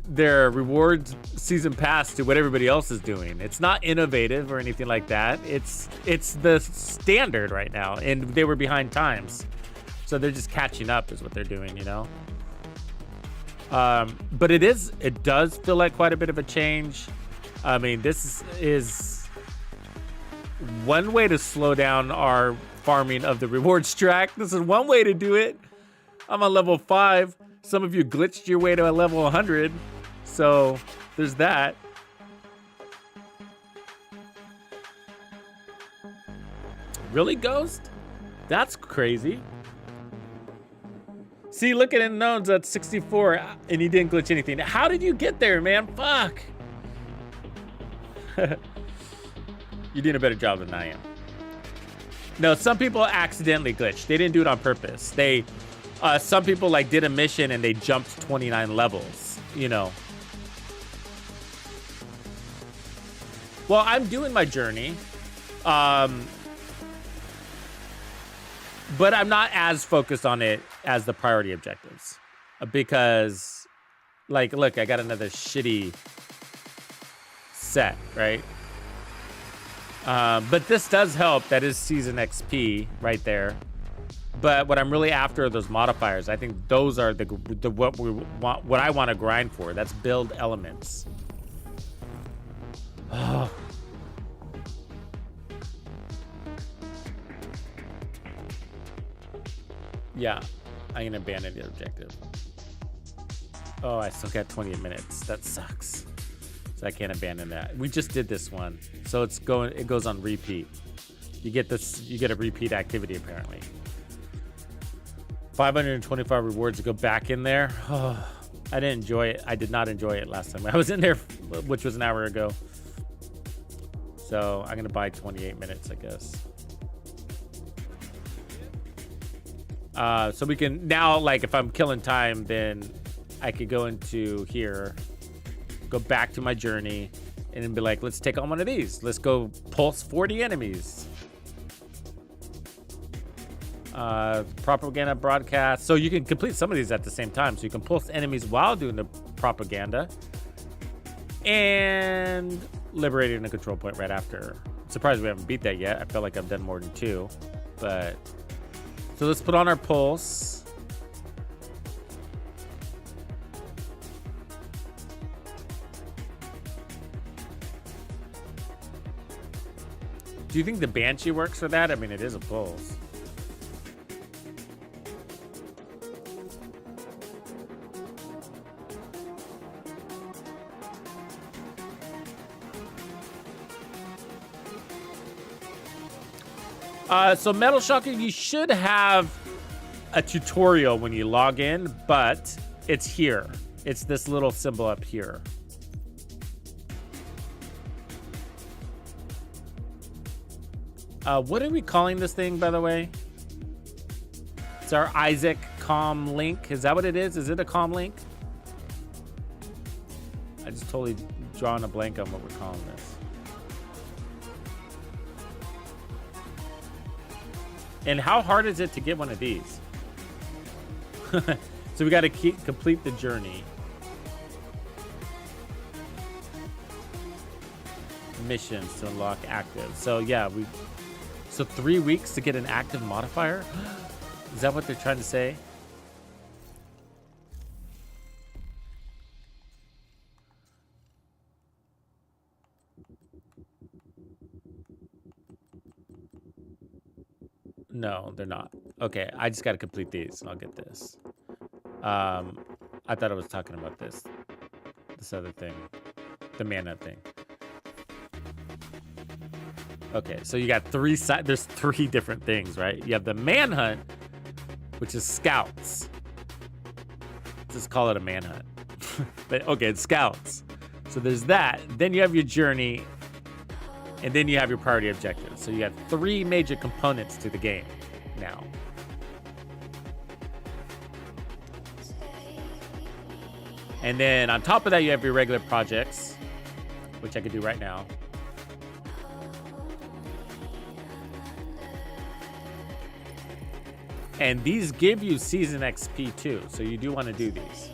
their rewards season pass to what everybody else is doing. It's not innovative or anything like that. It's the standard right now, and they were behind times. So they're just catching up is what they're doing, you know? But it does feel like quite a bit of a change. I mean, this is one way to slow down our farming of the rewards track. This is one way to do it. I'm on level 5. Some of you glitched your way to a level 100. So there's that. Really, Ghost? That's crazy. See, look at Unknowns at 64 and he didn't glitch anything. How did you get there, man? Fuck. You're doing a better job than I am. No, some people accidentally glitched. They didn't do it on purpose. Some people like did a mission and they jumped 29 levels, you know. Well, I'm doing my journey. But I'm not as focused on it as the priority objectives. Because, like, look, I got another shitty set, right? But this does help. That is season XP right there. But what I'm really after are those modifiers. I think those are the what we want, what I want to grind for. That's build elements. Oh. Yeah, I'm gonna abandon the objective. Oh, I still got 28 minutes. That sucks. So I can't abandon that. We just did this one, so it goes on repeat. You get this, you get a repeat activity apparently. 525 rewards to go back in there. Oh, I didn't enjoy it. I did not enjoy it last time I was in there, which was an hour ago. So I'm gonna buy 28 minutes, I guess. So we can now, like, if I'm killing time, then I could go into here, go back to my journey, and then be like, let's take on one of these. Let's go pulse 40 enemies. Propaganda broadcast. So you can complete some of these at the same time. So you can pulse enemies while doing the propaganda. And liberating a control point right after. I'm surprised we haven't beat that yet. I feel like I've done more than 2. But so let's put on our pulse. Do you think the Banshee works for that? I mean, it is a pulse. So Metal Shocker, you should have a tutorial when you log in, but it's here. It's this little symbol up here. What are we calling this thing, by the way? It's our Isaac comm link. Is that what it is? Is it a comm link? I just totally drawn a blank on what we're calling this. And how hard is it to get one of these? So we got to complete the journey. Missions to unlock active. So yeah, so 3 weeks to get an active modifier? Is that what they're trying to say? No, they're not. Okay, I just got to complete these and I'll get this. I thought I was talking about this other thing, the manhunt thing. Okay, so you got there's 3 different things, right? You have the manhunt, which is scouts. Just call it a manhunt. But okay, it's scouts. So there's that. Then you have your journey, and then you have your priority objectives. So you have 3 major components to the game now. And then on top of that, you have your regular projects, which I could do right now. And these give you season XP too, so you do want to do these.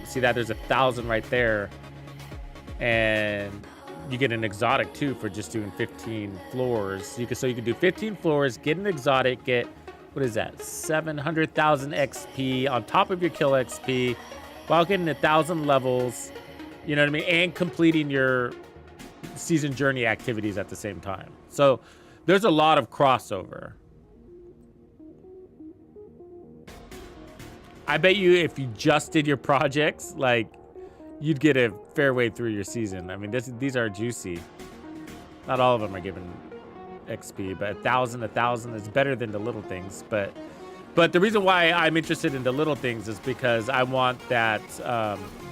See that there's 1,000 right there, and you get an exotic too for just doing 15 floors. So you can do 15 floors, get an exotic, get, what is that, 700,000 XP on top of your kill XP, while getting 1,000 levels. You know what I mean, and completing your season journey activities at the same time. So there's a lot of crossover. I bet you if you just did your projects, like, you'd get a fair way through your season. I mean, these are juicy. Not all of them are given XP, but 1,000 is better than the little things. But the reason why I'm interested in the little things is because I want that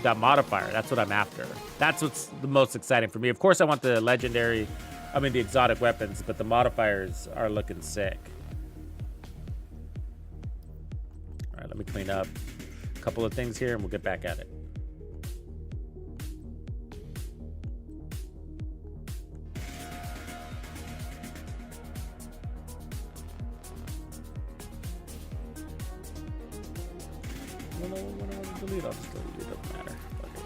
that modifier. That's what I'm after. That's what's the most exciting for me. Of course, I want the legendary, the exotic weapons, but the modifiers are looking sick. All right, let me clean up a couple of things here and we'll get back at it. When I want to delete, I'll just delete it. It doesn't matter. Okay.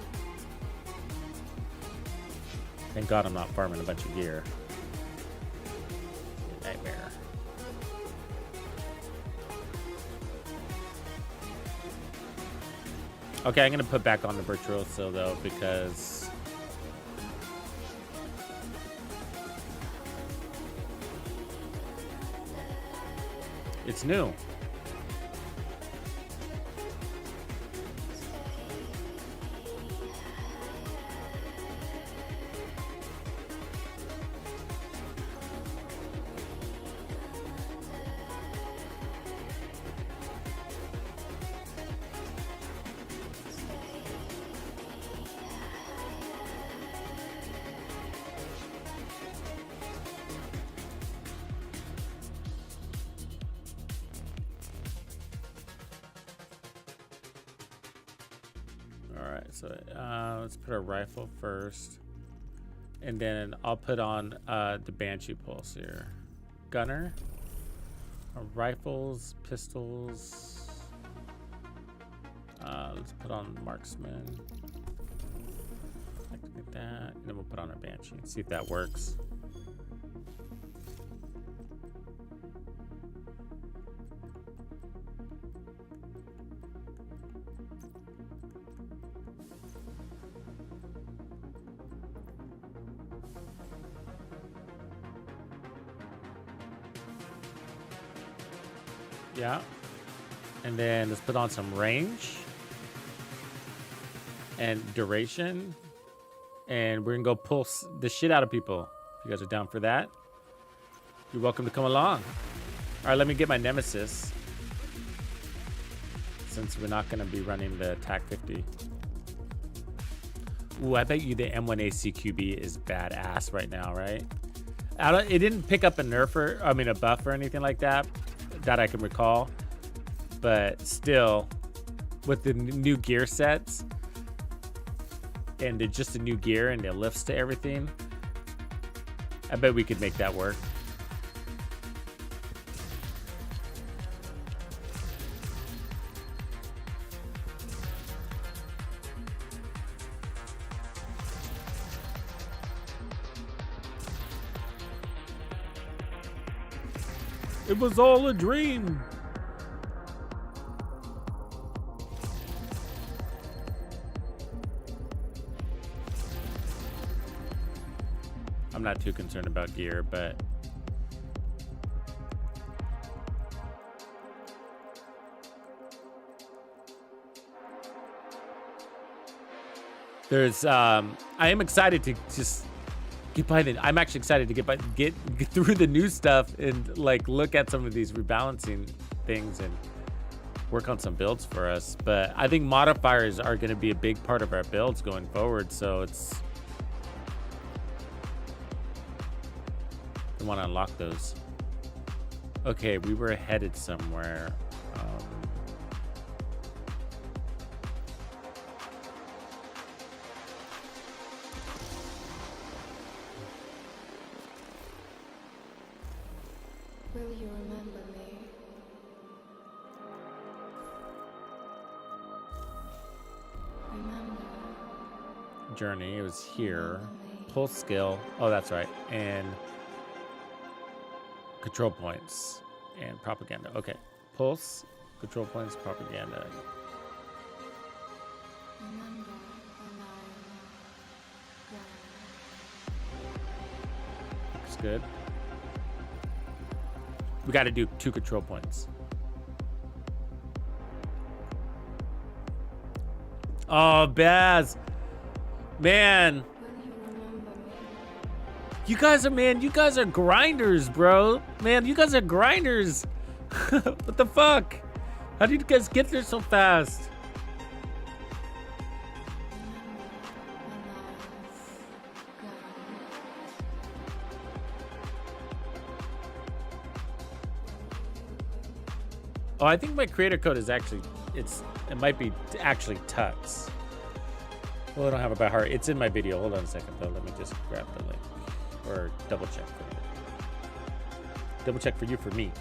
Thank God I'm not farming a bunch of gear. Nightmare. Okay, I'm gonna put back on the virtuoso though because it's new. So let's put a rifle first, and then I'll put on the Banshee pulse here. Gunner, rifles, pistols. Let's put on marksman. Activate that, and then we'll put on our Banshee and see if that works. Yeah, and then let's put on some range and duration, and we're gonna go pulse the shit out of people. If you guys are down for that, you're welcome to come along. All right, let me get my nemesis since we're not gonna be running the TAC 50. Ooh, I bet you the M1A CQB is badass right now, right? It didn't pick up a a buff or anything like that I can recall, but still, with the new gear sets and just a new gear and the lifts to everything, I bet we could make that work. It was all a dream. I'm not too concerned about gear, but there's I am excited to just get by the. I'm actually excited to get through the new stuff and like look at some of these rebalancing things and work on some builds for us. But I think modifiers are going to be a big part of our builds going forward. So it's I want to unlock those. Okay, we were headed somewhere. Will you remember me? Remember. Journey, it was here. Pulse skill. Oh, that's right. And control points and propaganda. Okay. Pulse, control points, propaganda. Remember, Looks good. We got to do 2 control points. Oh, Baz. Man. You guys are grinders, bro. Man, you guys are grinders. What the fuck? How did you guys get there so fast? Oh, I think my creator code is actually, it might be actually Tux. Well, I don't have it by heart. It's in my video. Hold on a second, though. Let me just grab the link. Or double check for you. Double check for you, for me.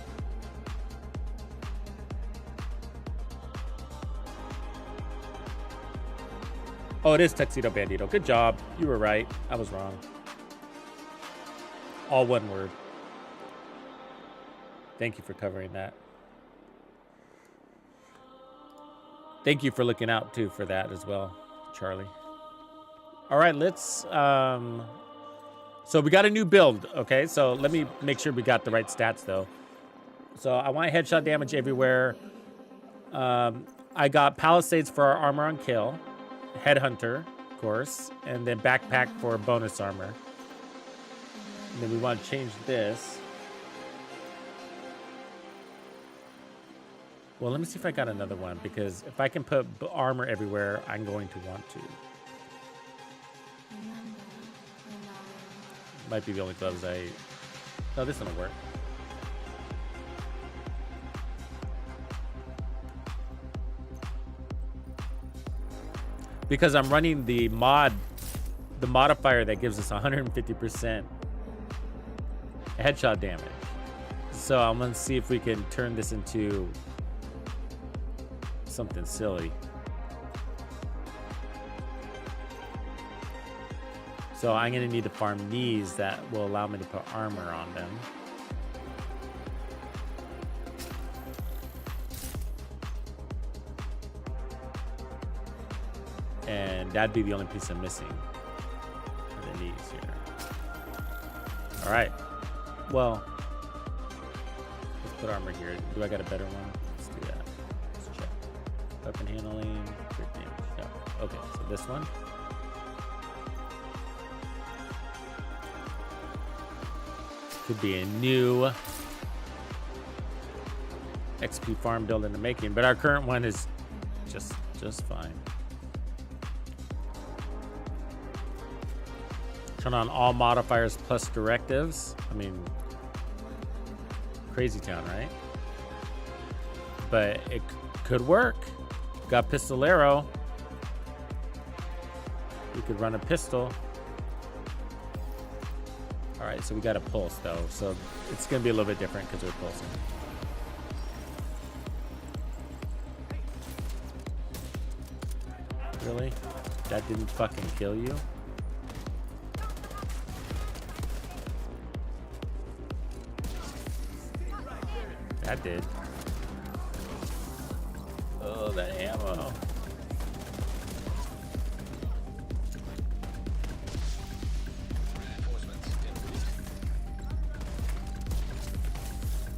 Oh, it is TuxedoBandido. Good job. You were right. I was wrong. All one word. Thank you for covering that. Thank you for looking out too for that as well, Charlie. All right, let's so we got a new build, okay? So let me make sure we got the right stats though. So I want headshot damage everywhere. I got Palisades for our armor on kill, Headhunter, of course, and then backpack for bonus armor. And then we want to change this. Well, let me see if I got another one, because if I can put armor everywhere, I'm going to want to. Might be the only gloves I... No, this doesn't work. Because I'm running the modifier that gives us 150% headshot damage. So I'm gonna see if we can turn this into something silly. So I'm gonna need to farm these that will allow me to put armor on them. And that'd be the only piece I'm missing for the knees here. All right. Well, let's put armor here. Do I got a better one? Let's do that. Let's check. Weapon handling, crit damage. Yeah. Okay, so this one. Could be a new XP farm build in the making, but our current one is just fine. Turn on all modifiers plus directives. I mean, crazy town, right? But it could work. Got pistolero. We could run a pistol. All right, so we got a pulse though. So it's gonna be a little bit different because we're pulsing. Really? That didn't fucking kill you? That did. Oh, that ammo.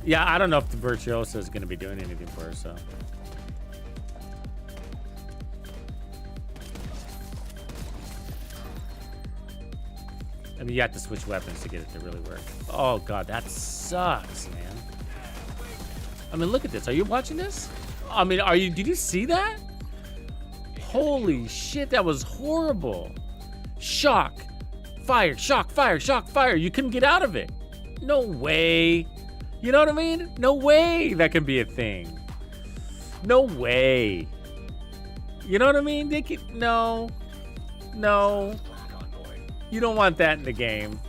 Yeah, I don't know if the Virtuoso is going to be doing anything for her, so. I mean, you have to switch weapons to get it to really work. Oh, God, that sucks, man. I mean, look at this. Are you watching this? I mean, did you see that? Holy shit, that was horrible. Shock, fire, shock, fire, shock, fire. You couldn't get out of it. No way. You know what I mean? No way that can be a thing. No way. You know what I mean? No. You don't want that in the game.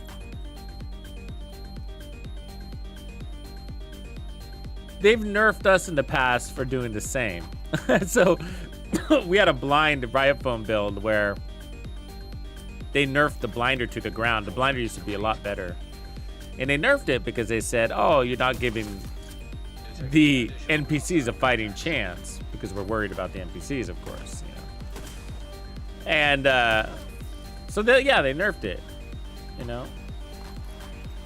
They've nerfed us in the past for doing the same. So we had a blind riot foam build where they nerfed the blinder to the ground. The blinder used to be a lot better. And they nerfed it because they said, oh, you're not giving the NPCs a fighting chance, because we're worried about the NPCs, of course. You know? And so they nerfed it, you know?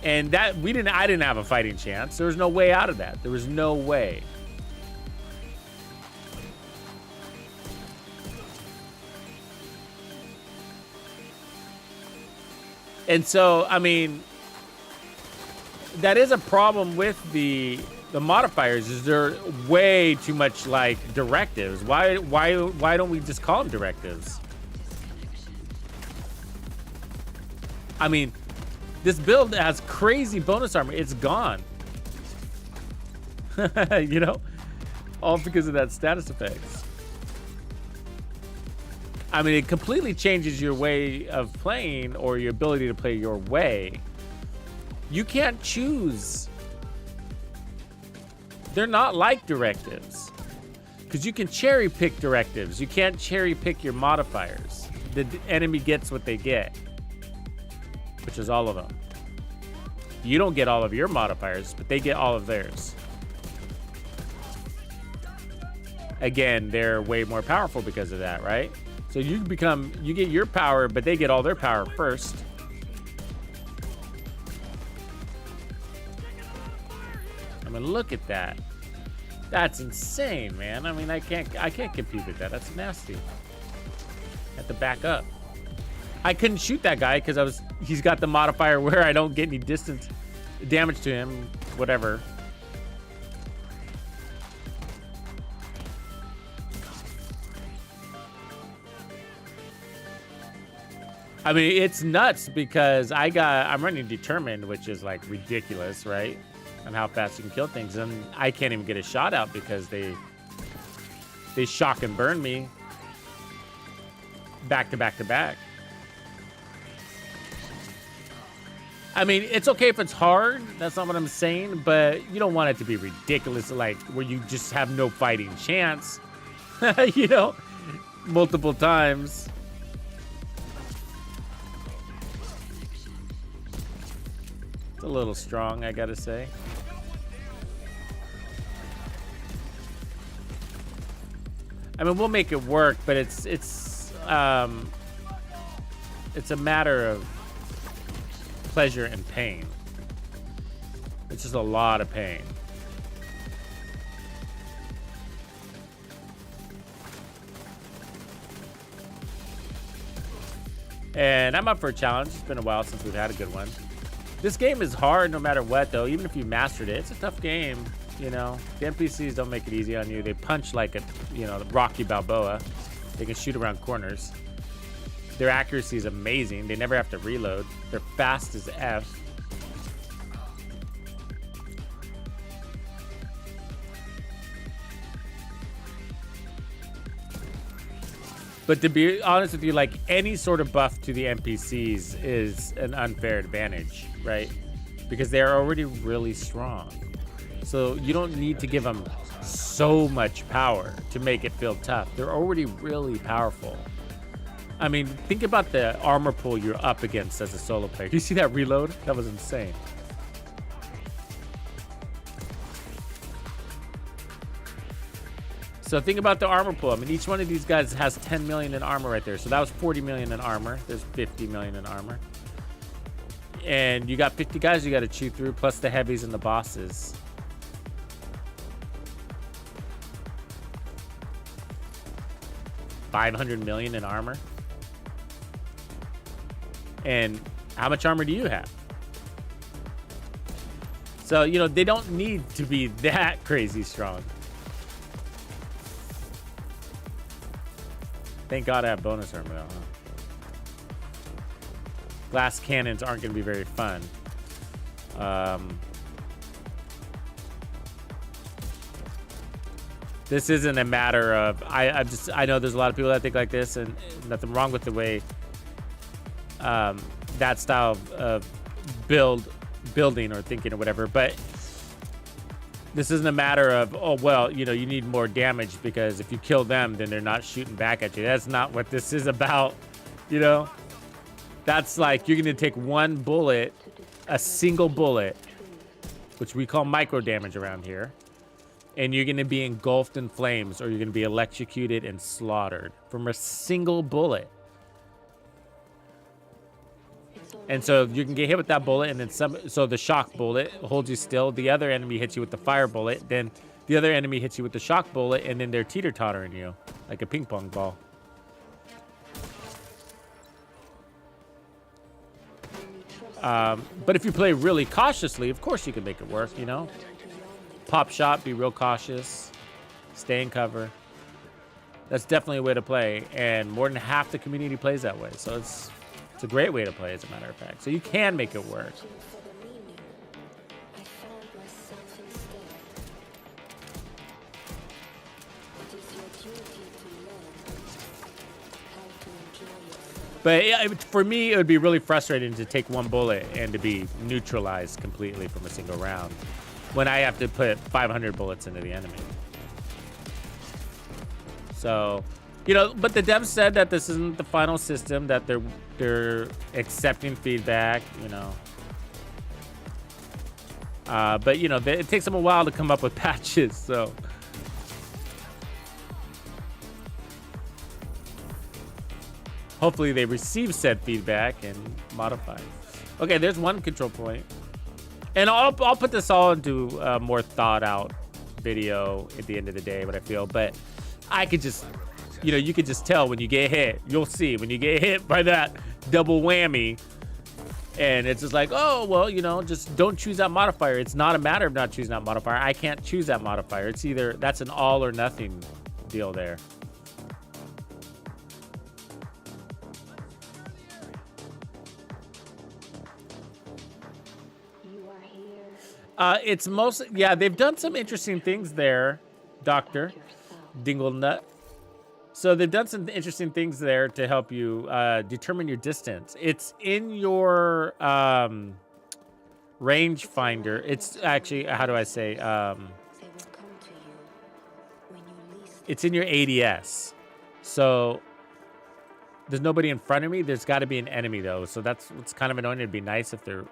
And that I didn't have a fighting chance. There was no way out of that. There was no way. And so, I mean, that is a problem with the modifiers. Is they're way too much like directives. Why don't we just call them directives? I mean, this build has crazy bonus armor. It's gone. You know? All because of that status effects. I mean, it completely changes your way of playing, or your ability to play your way. You can't choose. They're not like directives. Because you can cherry pick directives. You can't cherry pick your modifiers. The enemy gets what they get, which is all of them. You don't get all of your modifiers, but they get all of theirs. again, they're way more powerful because of that, right? So you get your power, but they get all their power first. I mean, look at that. That's insane, man. I mean, I can't compete with that. That's nasty. Have to back up. I couldn't shoot that guy because he's got the modifier where I don't get any distance damage to him, whatever. I mean, it's nuts because I'm running determined, which is like ridiculous, right? On how fast you can kill things, and I can't even get a shot out because they shock and burn me back to back to back. I mean, it's okay if it's hard. That's not what I'm saying, but you don't want it to be ridiculous, like where you just have no fighting chance, you know, multiple times. It's a little strong, I gotta say. I mean, we'll make it work, but it's a matter of pleasure and pain. It's just a lot of pain. And I'm up for a challenge. It's been a while since we've had a good one. This game is hard no matter what, though. Even if you mastered it, it's a tough game, you know. The NPCs don't make it easy on you. They punch like a, you know, Rocky Balboa. They can shoot around corners. Their accuracy is amazing. They never have to reload. They're fast as F. But to be honest with you, like, any sort of buff to the NPCs is an unfair advantage, right? Because they're already really strong. So you don't need to give them so much power to make it feel tough. They're already really powerful. I mean, think about the armor pool you're up against as a solo player. Do you see that reload? That was insane. So think about the armor pool. I mean, each one of these guys has 10 million in armor right there. So that was 40 million in armor. There's 50 million in armor. And you got 50 guys you got to chew through, plus the heavies and the bosses. $500 million in armor. And how much armor do you have? So, you know, they don't need to be that crazy strong. Thank God I have bonus armor though, huh? Glass cannons aren't going to be very fun. This isn't a matter of... I know there's a lot of people that think like this, and nothing wrong with the way that style of building or thinking or whatever, but this isn't a matter of, oh, well, you know, you need more damage because if you kill them, then they're not shooting back at you. That's not what this is about, you know? That's like you're going to take one bullet, a single bullet, which we call micro damage around here, and you're going to be engulfed in flames or you're going to be electrocuted and slaughtered from a single bullet. And so you can get hit with that bullet, and then so the shock bullet holds you still. The other enemy hits you with the fire bullet. Then the other enemy hits you with the shock bullet, and then they're teeter-tottering you like a ping pong ball. But if you play really cautiously, of course you can make it work, you know? Pop shot, be real cautious, stay in cover. That's definitely a way to play, and more than half the community plays that way. So it's a great way to play, as a matter of fact. So you can make it work. But for me, it would be really frustrating to take one bullet and to be neutralized completely from a single round when I have to put 500 bullets into the enemy. So, you know, but the devs said that this isn't the final system, that they're accepting feedback, you know. But, you know, it takes them a while to come up with patches, so. hopefully they receive said feedback and modify. Okay, there's one control point. And I'll put this all into a more thought out video at the end of the day, what I feel. But I could just, you know, you could just tell when you get hit. You'll see when you get hit by that double whammy. And it's just like, oh, well, you know, just don't choose that modifier. It's not a matter of not choosing that modifier. I can't choose that modifier. It's either, that's an all or nothing deal there. It's most, yeah, they've done some interesting things there, Dr. Dinglenut. So they've done some interesting things there to help you determine your distance. It's in your range finder. It's actually, how do I say? It's in your ADS. So there's nobody in front of me. There's got to be an enemy though. So that's what's kind of annoying. It'd be nice if they're...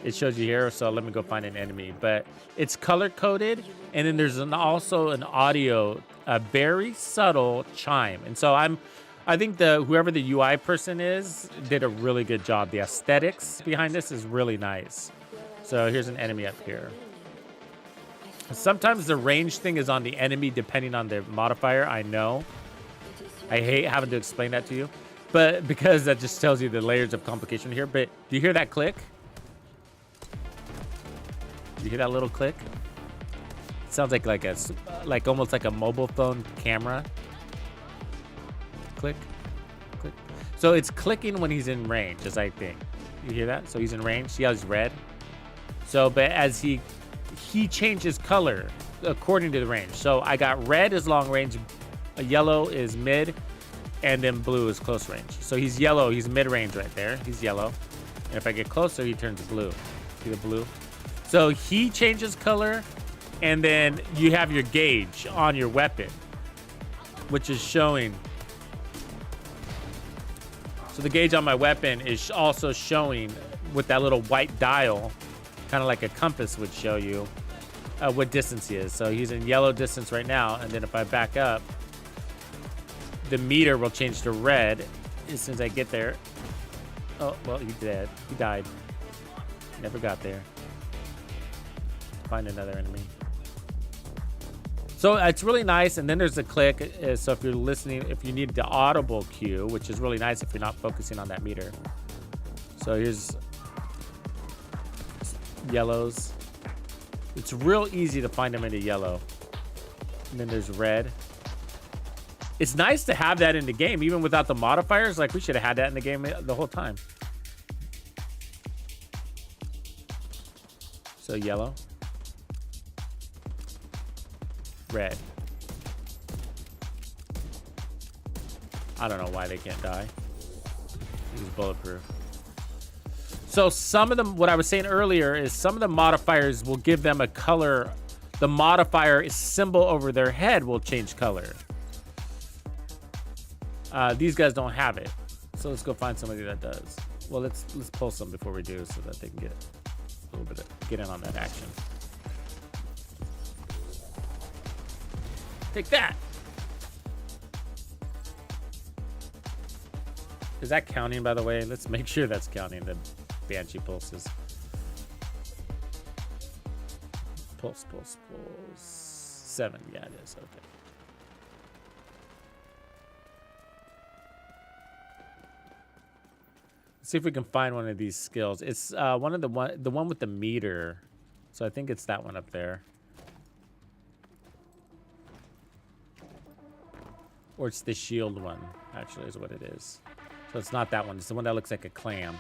It shows you here, so let me go find an enemy. But it's color-coded, and then there's also an audio, a very subtle chime. And so I think whoever the UI person is did a really good job. The aesthetics behind this is really nice. So here's an enemy up here. Sometimes the range thing is on the enemy depending on the modifier, I know. I hate having to explain that to you. But because that just tells you the layers of complication here. But do you hear that click? You hear that little click? It sounds like almost like a mobile phone camera. Click, click. So it's clicking when he's in range, as I think. You hear that? So he's in range. See how he's red? So, but as he changes color according to the range. So I got red is long range, yellow is mid, and then blue is close range. So he's yellow. He's mid range right there. He's yellow. And if I get closer, he turns blue. See the blue? So he changes color, and then you have your gauge on your weapon, which is showing. So the gauge on my weapon is also showing with that little white dial, kind of like a compass would show you what distance he is. So he's in yellow distance right now, and then if I back up, the meter will change to red as soon as I get there. Oh, well, he's dead. He died. Never got there. Find another enemy. So it's really nice, and then there's a click. So if you're listening, if you need the audible cue, which is really nice if you're not focusing on that meter. So here's yellows. It's real easy to find them into yellow. And then there's red. It's nice to have that in the game, even without the modifiers. Like, we should have had that in the game the whole time. So yellow. Red. I don't know why they can't die. He's bulletproof. So some of them, what I was saying earlier is some of the modifiers will give them a color. The modifier symbol over their head will change color. These guys don't have it. So let's go find somebody that does. Well, let's pull some before we do so that they can get a little bit of, get in on that action. Take that. Is that counting, by the way? Let's make sure that's counting the Banshee pulses. Pulse. 7. Yeah, it is. Okay. Let's see if we can find one of these skills. It's one of the one with the meter. So I think it's that one up there. Or it's the shield one, actually, is what it is. So it's not that one. It's the one that looks like a clam.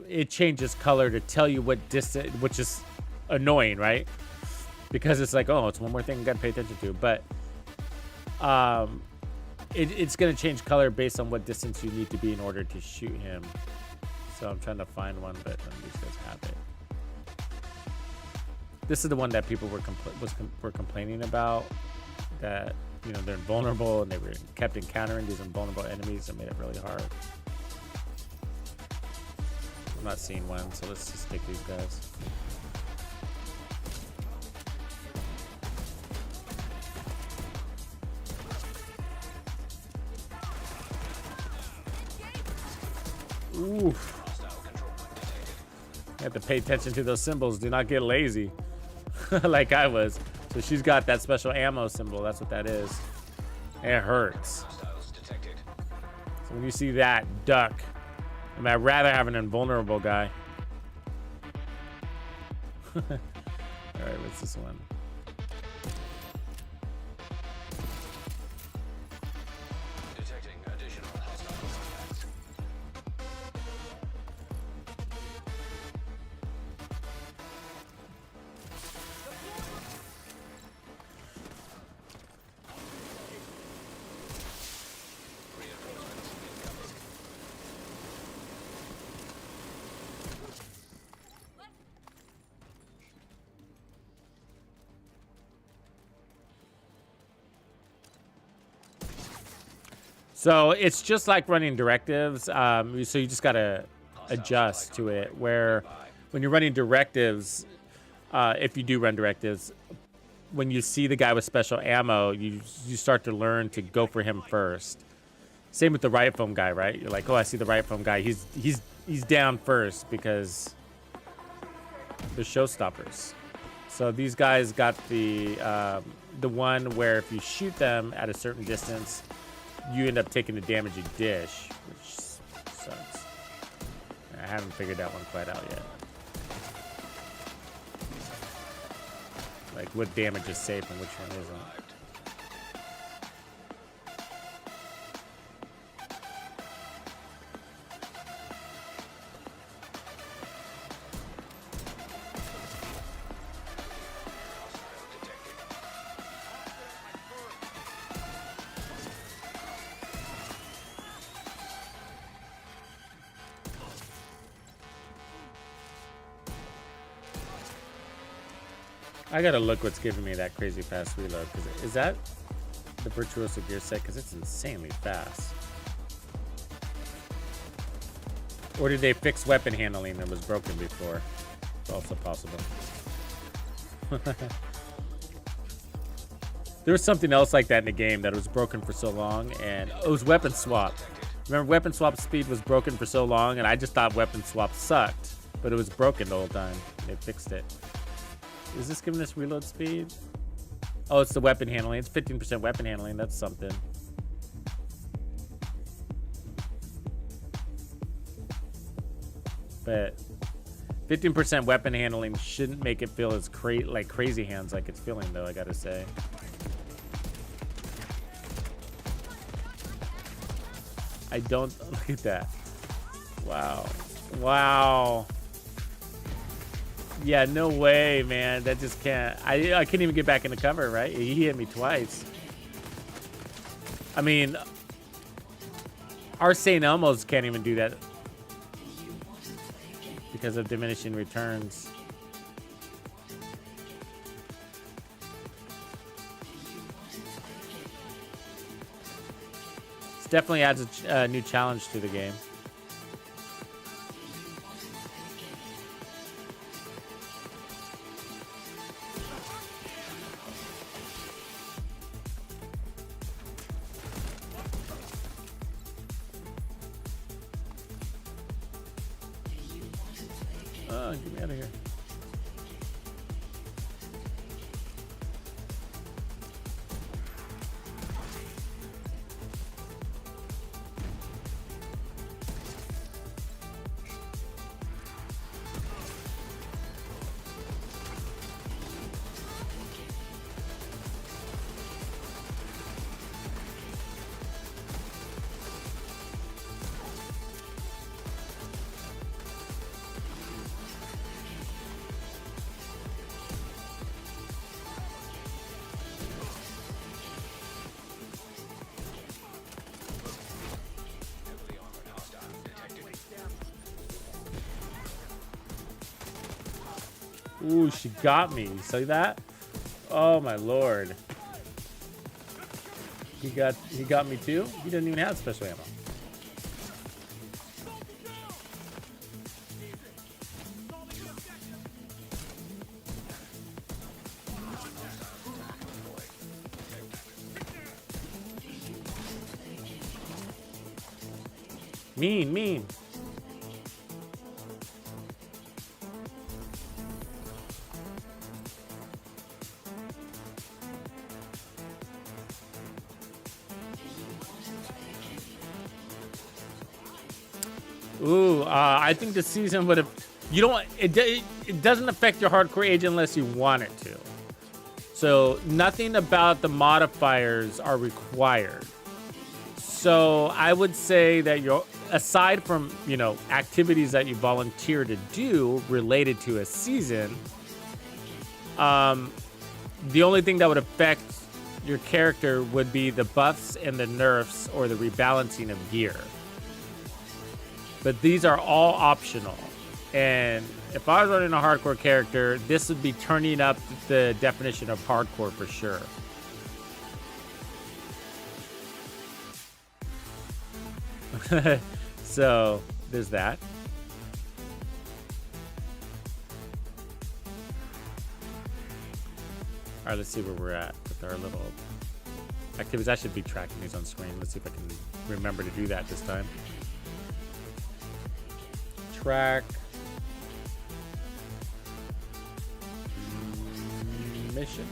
It changes color to tell you what distance, which is annoying, right? Because it's like, oh, it's one more thing you got to pay attention to. But it's going to change color based on what distance you need to be in order to shoot him. So I'm trying to find one, but none of these guys have it. This is the one that people were complaining about, that, you know, they're invulnerable and they were kept encountering these invulnerable enemies that made it really hard. I'm not seeing one, so let's just take these guys. Oof. You have to pay attention to those symbols. Do not get lazy. Like I was. So she's got that special ammo symbol. That's what that is. It hurts. So when you see that, duck. I mean, I'd rather have an invulnerable guy. Alright, what's this one? Detecting additional hostile contacts. So it's just like running directives. So you just gotta adjust to it. Where when you're running directives, if you do run directives, when you see the guy with special ammo, you start to learn to go for him first. Same with the riot foam guy, right? You're like, oh, I see the riot foam guy. He's down first because they're showstoppers. So these guys got the one where if you shoot them at a certain distance, you end up taking the damage you dish, which sucks. I haven't figured that one quite out yet. Like what damage is safe and which one isn't. I gotta look what's giving me that crazy fast reload. Is that the Virtuoso gear set? Because it's insanely fast. Or did they fix weapon handling that was broken before? It's also possible. There was something else like that in the game that was broken for so long, and it was weapon swap. Remember, weapon swap speed was broken for so long, and I just thought weapon swap sucked, but it was broken the whole time. They fixed it. Is this giving us reload speed? Oh, it's the weapon handling. It's 15% weapon handling. That's something. But 15% weapon handling shouldn't make it feel as like crazy hands like it's feeling, though, I gotta say. I don't... Look at that. Wow. Wow. Yeah, no way, man. That just can't... I couldn't even get back in the cover, right? He hit me twice. I mean... Our St. Elmo's can't even do that. Because of diminishing returns. This definitely adds a new challenge to the game. Oh, get me out of here. Ooh, she got me. You see that? Oh my lord. He got me too? He didn't even have special ammo. Mean. Ooh, I think the season would have. You don't. It doesn't affect your hardcore agent unless you want it to. So nothing about the modifiers are required. So I would say that aside from activities that you volunteer to do related to a season, the only thing that would affect your character would be the buffs and the nerfs or the rebalancing of gear. But these are all optional. And if I was running a hardcore character, this would be turning up the definition of hardcore for sure. So there's that. All right, let's see where we're at with our little activities. I should be tracking these on screen. Let's see if I can remember to do that this time. Track. Mission.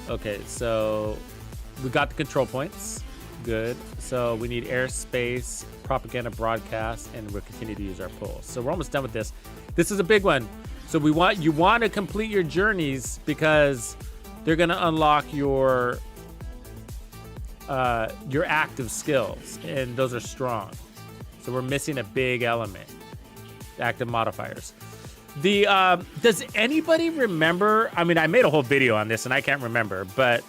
Okay, so we got the control points. Good. So we need airspace, propaganda broadcast, and we'll continue to use our pulse. So we're almost done with this. This is a big one. So you want to complete your journeys because they're going to unlock your active skills, and those are strong. So we're missing a big element, active modifiers. Does anybody remember? I mean, I made a whole video on this and I can't remember, but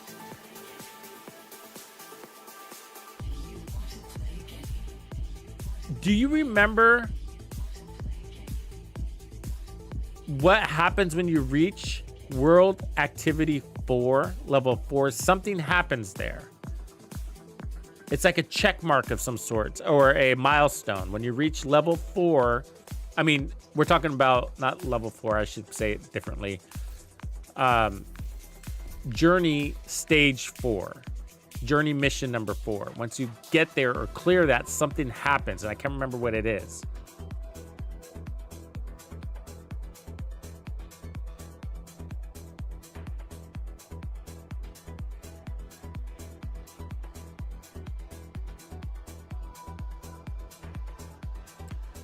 do you remember what happens when you reach World Activity 4, level 4? Something happens there. It's like a check mark of some sort or a milestone. When you reach level 4, I mean, we're talking about not level 4, I should say it differently. Journey stage 4. Journey mission number 4. Once you get there or clear that, something happens, and I can't remember what it is.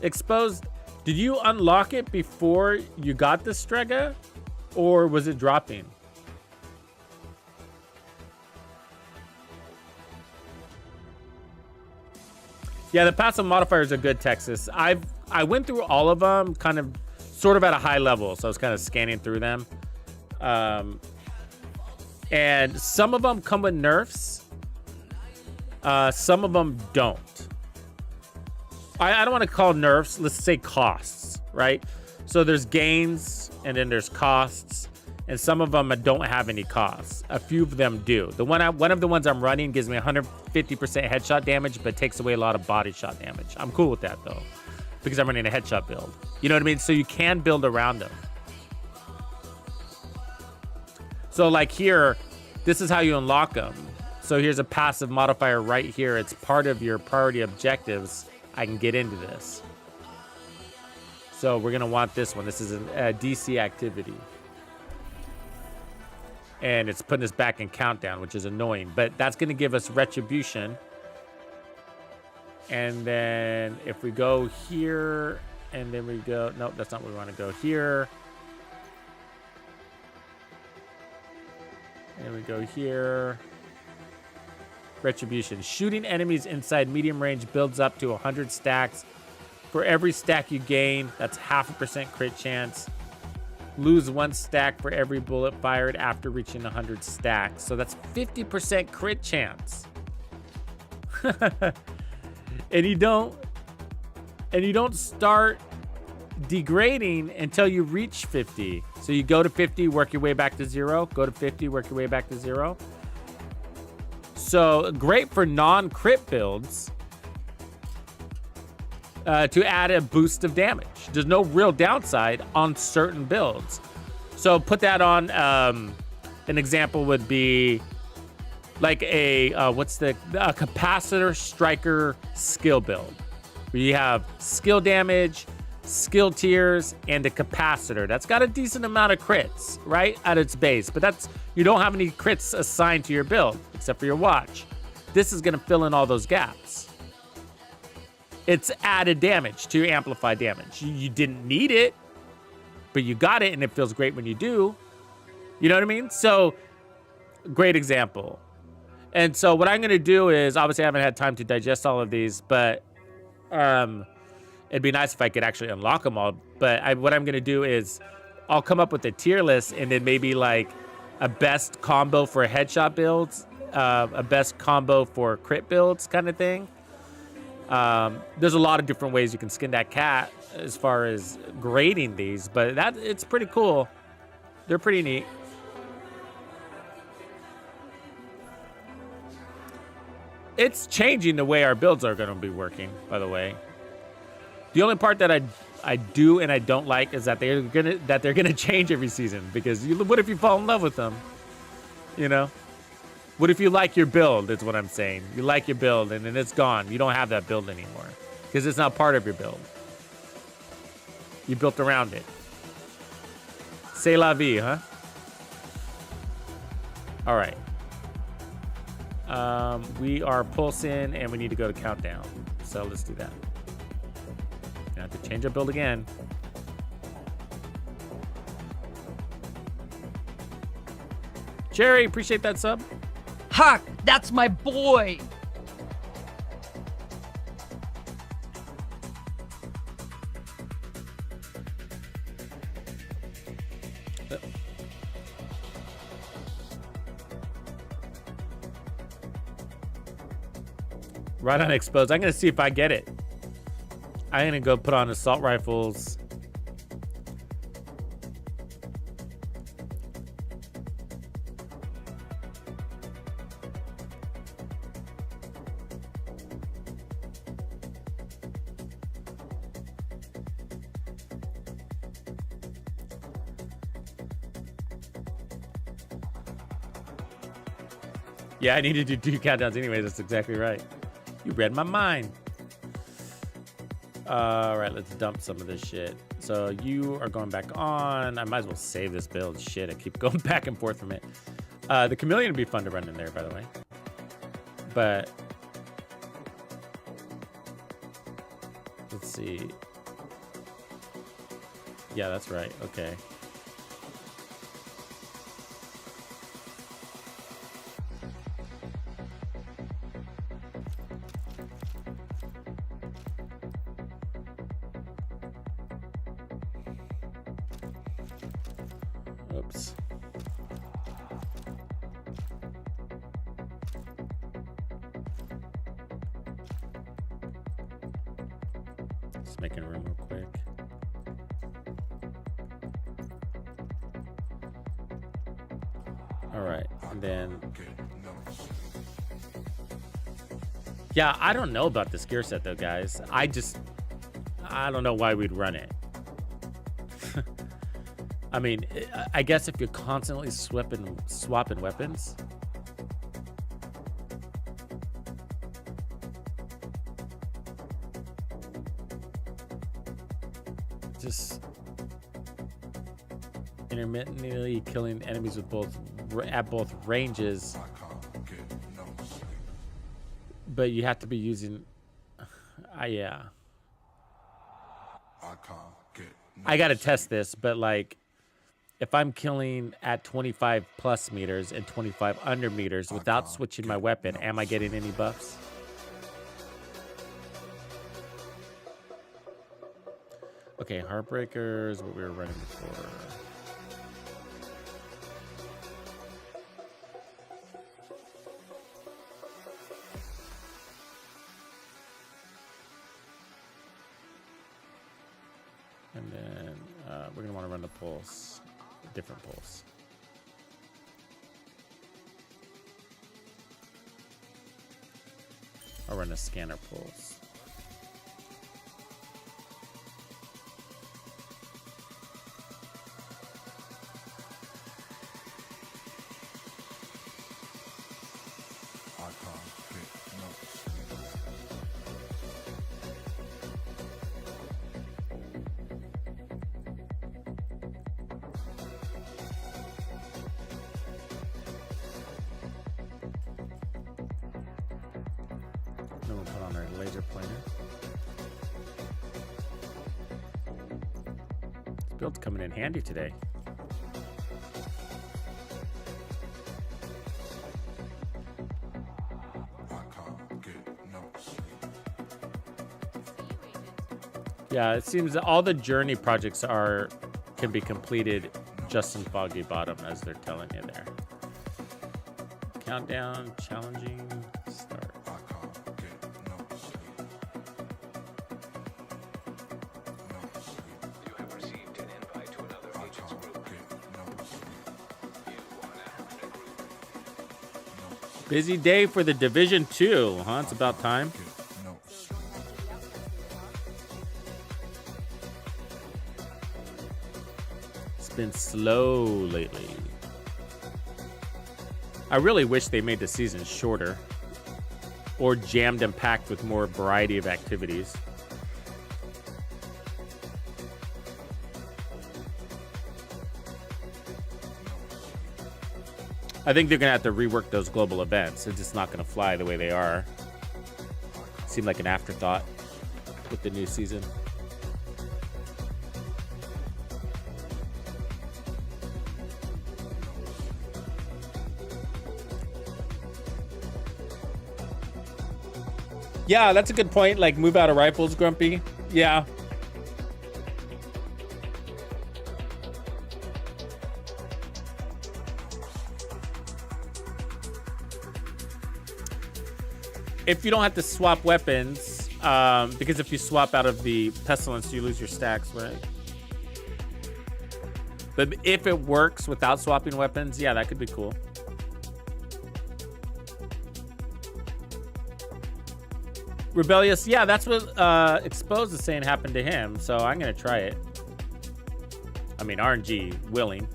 Exposed. Did you unlock it before you got the Strega, or was it dropping? Yeah, the passive modifiers are good, Texas. I went through all of them kind of sort of at a high level, so I was kind of scanning through them. And some of them come with nerfs. Some of them don't. I don't want to call nerfs, let's say costs, right? So there's gains and then there's costs, and some of them don't have any costs. A few of them do. One of the ones I'm running gives me 150% headshot damage, but takes away a lot of body shot damage. I'm cool with that though, because I'm running a headshot build. You know what I mean? So you can build around them. So like here, this is how you unlock them. So here's a passive modifier right here. It's part of your priority objectives. I can get into this. So we're gonna want this one. This is a DC activity. And it's putting us back in countdown, which is annoying, but that's gonna give us retribution. And then if we go here, and then we go, nope, that's not where we wanna go. Here. And we go here. Retribution. Shooting enemies inside medium range builds up to 100 stacks. For every stack you gain, that's 0.5% crit chance. Lose 1 stack for every bullet fired after reaching 100 stacks. So that's 50% crit chance. and you don't start degrading until you reach 50. So you go to 50, work your way back to 0. Go to 50, work your way back to 0. So great for non-crit builds to add a boost of damage. There's no real downside on certain builds. So put that on, an example would be like a capacitor striker skill build. Where you have skill damage, skill tiers, and a capacitor. That's got a decent amount of crits, right, at its base. But you don't have any crits assigned to your build, except for your watch. This is going to fill in all those gaps. It's added damage to amplify damage. You didn't need it, but you got it, and it feels great when you do. You know what I mean? So, great example. And so what I'm going to do is, obviously I haven't had time to digest all of these, but it'd be nice if I could actually unlock them all. But what I'm going to do is I'll come up with a tier list, and then maybe like a best combo for headshot builds, a best combo for crit builds kind of thing. There's a lot of different ways you can skin that cat as far as grading these, but it's pretty cool. They're pretty neat. It's changing the way our builds are going to be working, by the way. The only part that I do and I don't like is that they're gonna change every season, because what if you fall in love with them? You know? What if you like your build, is what I'm saying. You like your build and then it's gone. You don't have that build anymore because it's not part of your build. You built around it. C'est la vie, huh? All right. We are pulsing and we need to go to countdown. So let's do that. I have to change our build again. Jerry, appreciate that sub. Huck, that's my boy. Right on exposed. I'm going to see if I get it. I'm going to go put on assault rifles. Yeah, I needed to do countdowns anyways. That's exactly right. You read my mind. All right, let's dump some of this shit. So you are going back on. I might as well save this build. Shit, I keep going back and forth from it. The chameleon would be fun to run in there, by the way. But let's see. Yeah, that's right. Okay. Oops. Just making room real quick. All right, and then yeah, I don't know about this gear set though, guys. I don't know why we'd run it. I mean, I guess if you're constantly swapping weapons. Just intermittently killing enemies with at both ranges. But you have to be using yeah. I gotta test this, but like if I'm killing at 25 plus meters and 25 under meters without switching my weapon, am I getting any buffs? Okay, Heartbreaker is what we were running before. And then we're going to want to run the pulse, a different pulse. I'll run a scanner pulse. Then we'll put on our laser pointer. build's coming in handy today. Yeah, it seems that all the journey projects can be completed just in Foggy Bottom, as they're telling you there. Countdown, challenging, start. You have received an invite to another agent's group. You are now in a group. Busy day for the Division 2, huh? It's about time. It's been slow lately. I really wish they made the season shorter or jammed and packed with more variety of activities. I think they're going to have to rework those global events. It's just not going to fly the way they are. Seemed like an afterthought with the new season. Yeah, that's a good point. Like, move out of rifles, Grumpy. Yeah. If you don't have to swap weapons, because if you swap out of the pestilence, you lose your stacks, right? But if it works without swapping weapons, yeah, that could be cool. Rebellious, yeah, that's what Exposed is saying happened to him, so I'm gonna try it. I mean, RNG willing.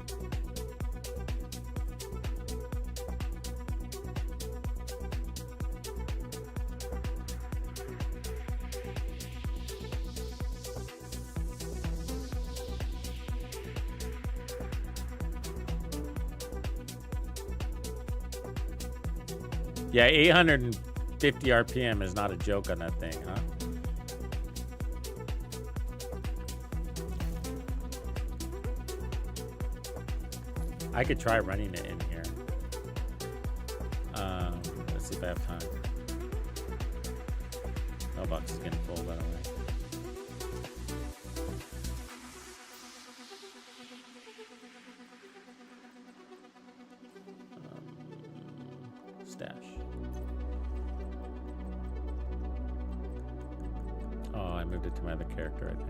Yeah, 850 RPM is not a joke on that thing, huh? I could try running it in here. Let's see if I have time. Mailbox is getting full, by the way. Stash. Oh, I moved it to my other character, I think.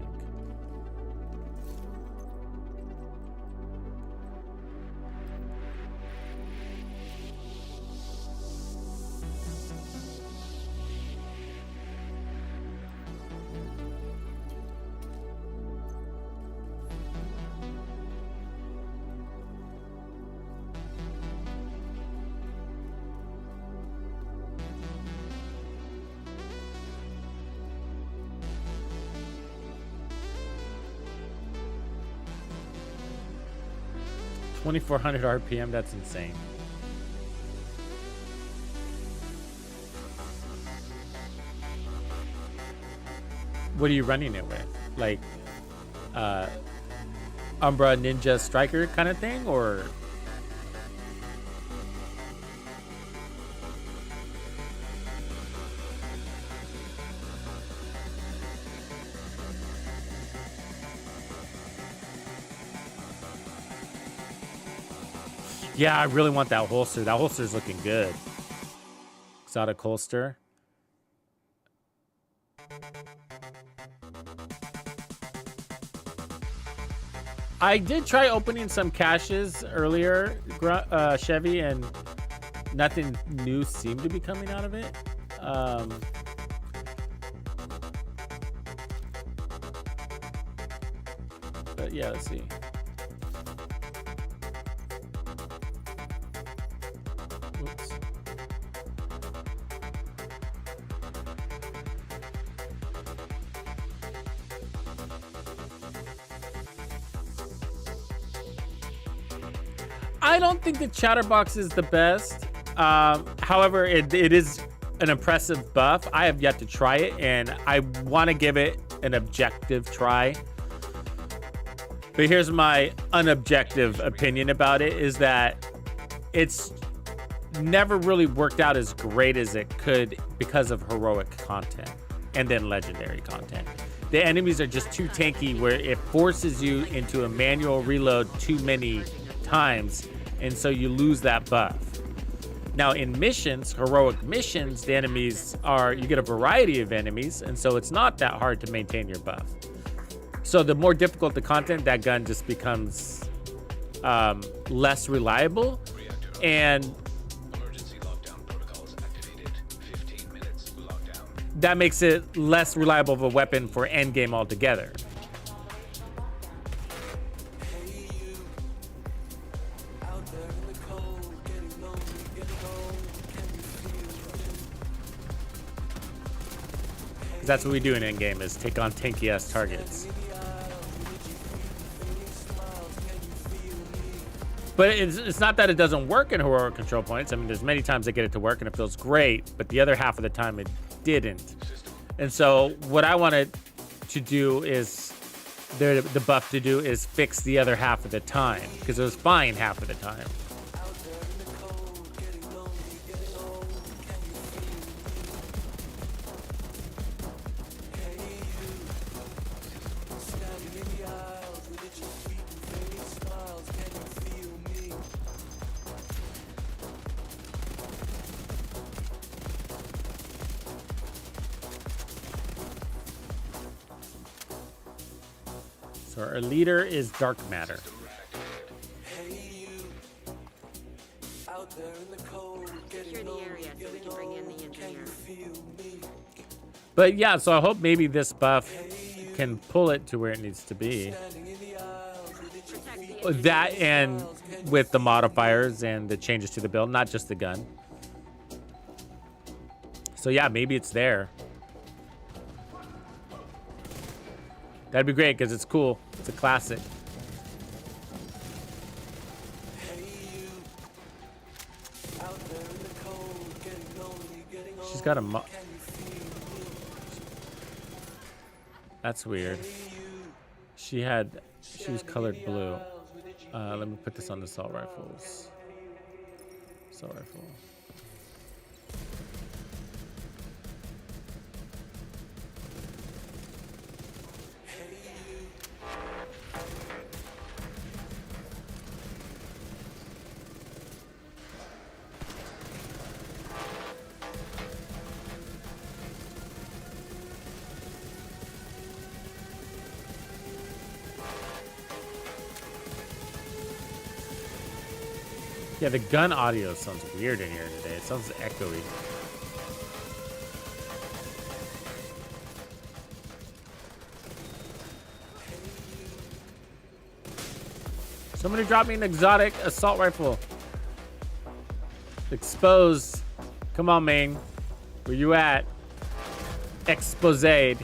$2,400 RPM, that's insane. What are you running it with? Like, Umbra Ninja Striker kind of thing, or? Yeah, I really want that holster. That holster's looking good. Exotic holster. I did try opening some caches earlier, Chevy, and nothing new seemed to be coming out of it. But yeah, let's see. Oops. I don't think the Chatterbox is the best. However, it is an impressive buff. I have yet to try it, and I want to give it an objective try. But here's my unobjective opinion about it, is that it's never really worked out as great as it could because of heroic content and then legendary content. The enemies are just too tanky where it forces you into a manual reload too many times, and so you lose that buff. Now in missions, heroic missions, the enemies are, you get a variety of enemies, and so it's not that hard to maintain your buff. So the more difficult the content, that gun just becomes less reliable, and that makes it less reliable of a weapon for endgame altogether. That's what we do in endgame, is take on tanky ass targets. But it's not that it doesn't work in heroic control points. I mean, there's many times I get it to work and it feels great, but the other half of the time it didn't. And so what I wanted to do is, the buff to do is fix the other half of the time, because it was fine half of the time. So our leader is dark matter. Secure the area so we can bring in the engineer. But yeah, so I hope maybe this buff can pull it to where it needs to be. That, and with the modifiers and the changes to the build, not just the gun. So yeah, maybe it's there. That'd be great, because it's cool. It's a classic. She's got a That's weird. She was colored blue. Let me put this on the assault rifles. Assault rifle. Yeah, the gun audio sounds weird in here today. It sounds echoey. Somebody drop me an exotic assault rifle. Exposed. Come on, main. Where you at? Exposed.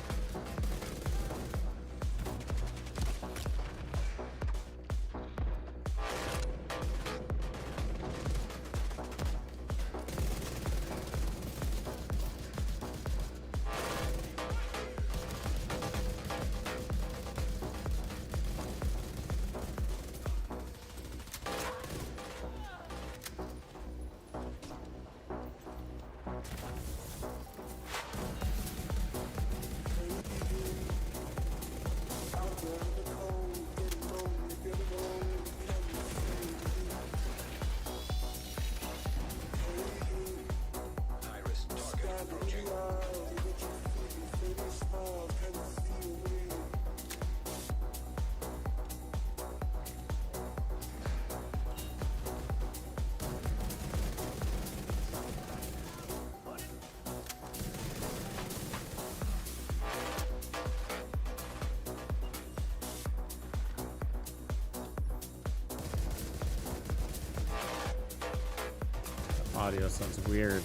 Audio sounds weird.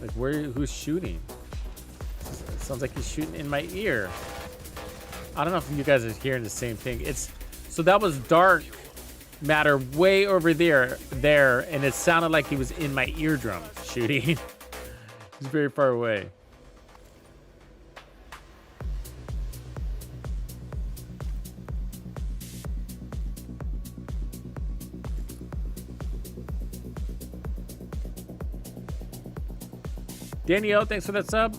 Like, who's shooting? It sounds like he's shooting in my ear. I don't know if you guys are hearing the same thing. So that was dark matter way over there, and it sounded like he was in my eardrum shooting. He's very far away. Danielle, thanks for that sub.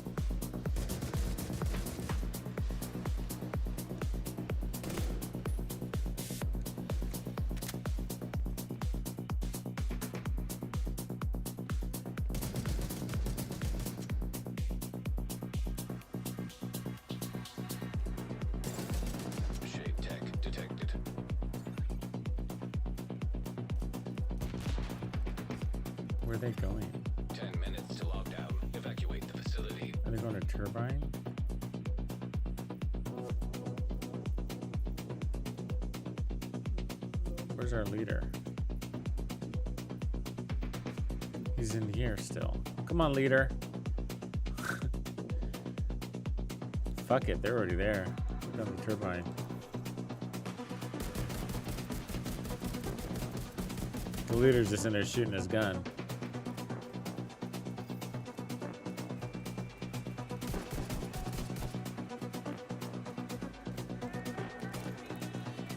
Shade tech detected. Where are they going? 10 minutes to lockdown. Evacuate the facility. Are they going to Turbine? Where's our leader? He's in here still. Come on, leader. Fuck it, they're already there. Look at the Turbine. The leader's just in there shooting his gun.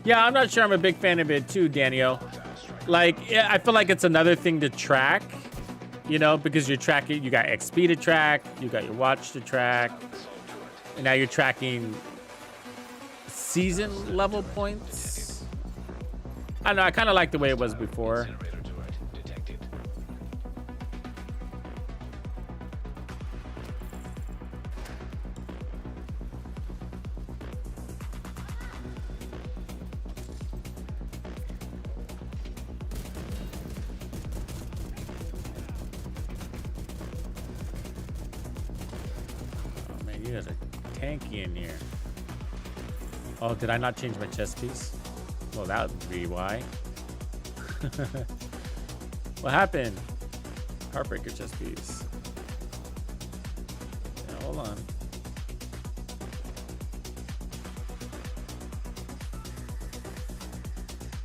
Yeah, I'm not sure I'm a big fan of it too, Daniel. Like, yeah, I feel like it's another thing to track, you know, because you're tracking, you got XP to track, you got your watch to track, and now you're tracking season level points. I don't know, I kind of like the way it was before. There's a tanky in here. Oh, did I not change my chest piece? Well, that would be why. What happened? Heartbreaker chest piece. Yeah, hold on.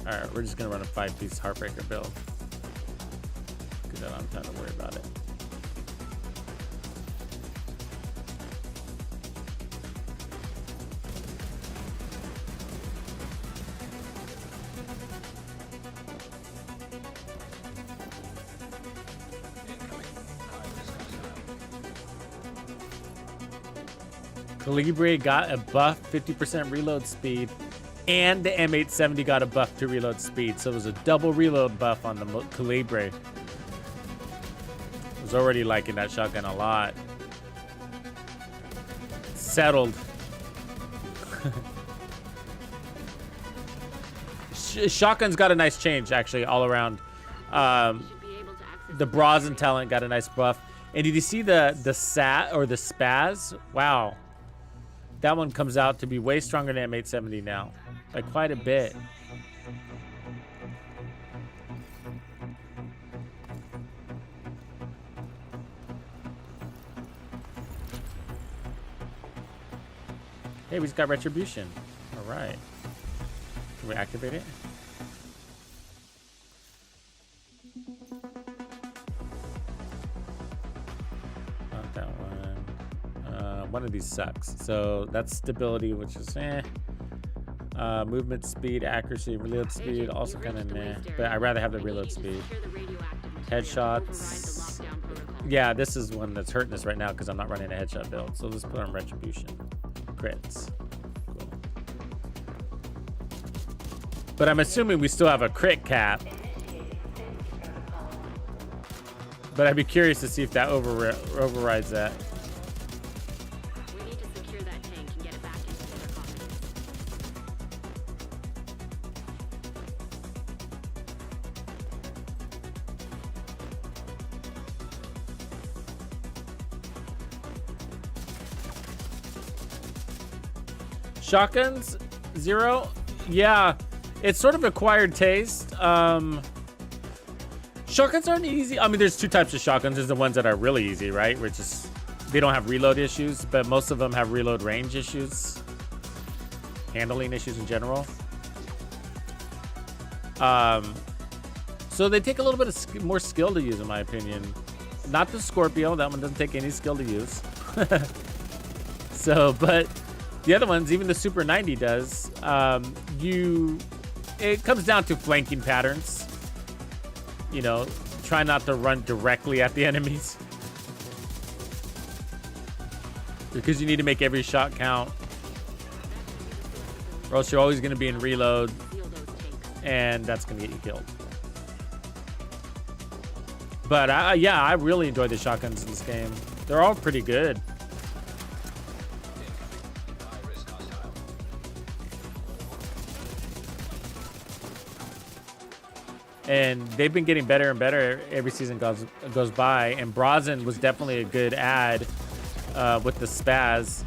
Alright, we're just gonna run a 5-piece Heartbreaker build. Because I don't have time to worry about it. Calibre got a buff 50% reload speed, and the M870 got a buff to reload speed, so it was a double reload buff on the Calibre. I was already liking that shotgun a lot. Settled. Shotgun's got a nice change, actually, all around. The Brazen talent got a nice buff. And did you see the SAT or the spaz? Wow. That one comes out to be way stronger than M870 now. Like quite a bit. Hey, we just got Retribution. All right. Can we activate it? Not that one. One of these sucks. So that's stability, which is movement speed, accuracy, reload speed, also kind of meh. But I'd rather have the reload speed. Headshots. Yeah, this is one that's hurting us right now because I'm not running a headshot build. So let's put on Retribution. Crits. Cool. But I'm assuming we still have a crit cap. But I'd be curious to see if that overrides that. We need to secure that tank and get it back into their coffins. Shotguns, Zero. Yeah, it's sort of acquired taste. Shotguns aren't easy. I mean, there's two types of shotguns. There's the ones that are really easy, right? Which is they don't have reload issues, but most of them have reload range issues, handling issues in general. So they take a little bit of more skill to use, in my opinion. Not the Scorpio. That one doesn't take any skill to use. So, but the other ones, even the Super 90 does. It comes down to flanking patterns. You know, try not to run directly at the enemies. Because you need to make every shot count. Or else you're always going to be in reload. And that's going to get you killed. But yeah, I really enjoy the shotguns in this game. They're all pretty good. And they've been getting better and better every season goes by. And Brazen was definitely a good add with the spaz.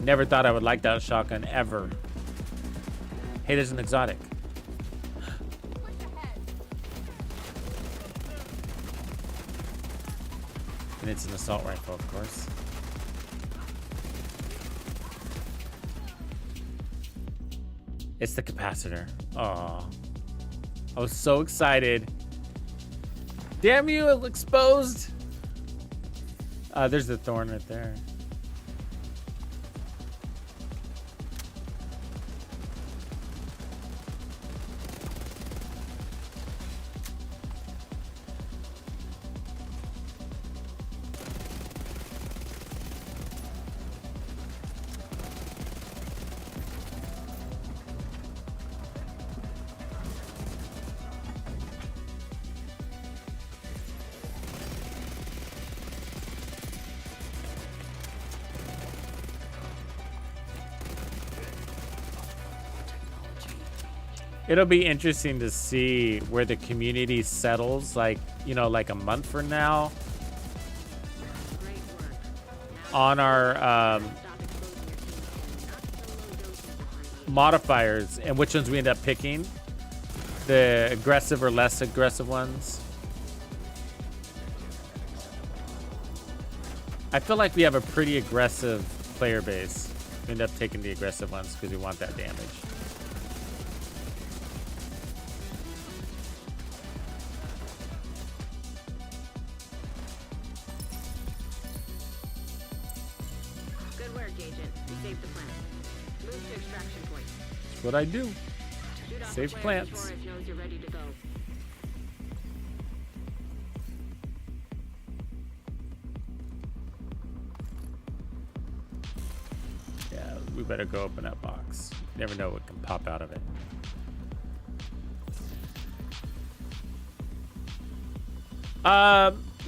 Never thought I would like that shotgun ever. Hey, there's an exotic. And it's an assault rifle, of course. It's the capacitor. Oh, I was so excited. Damn you, it exposed. There's the thorn right there. It'll be interesting to see where the community settles, like, you know, like a month from now on our modifiers and which ones we end up picking, the aggressive or less aggressive ones. I feel like we have a pretty aggressive player base. We end up taking the aggressive ones because we want that damage. What I do. Save plants. Yeah, we better go open that box. Never know what can pop out of it.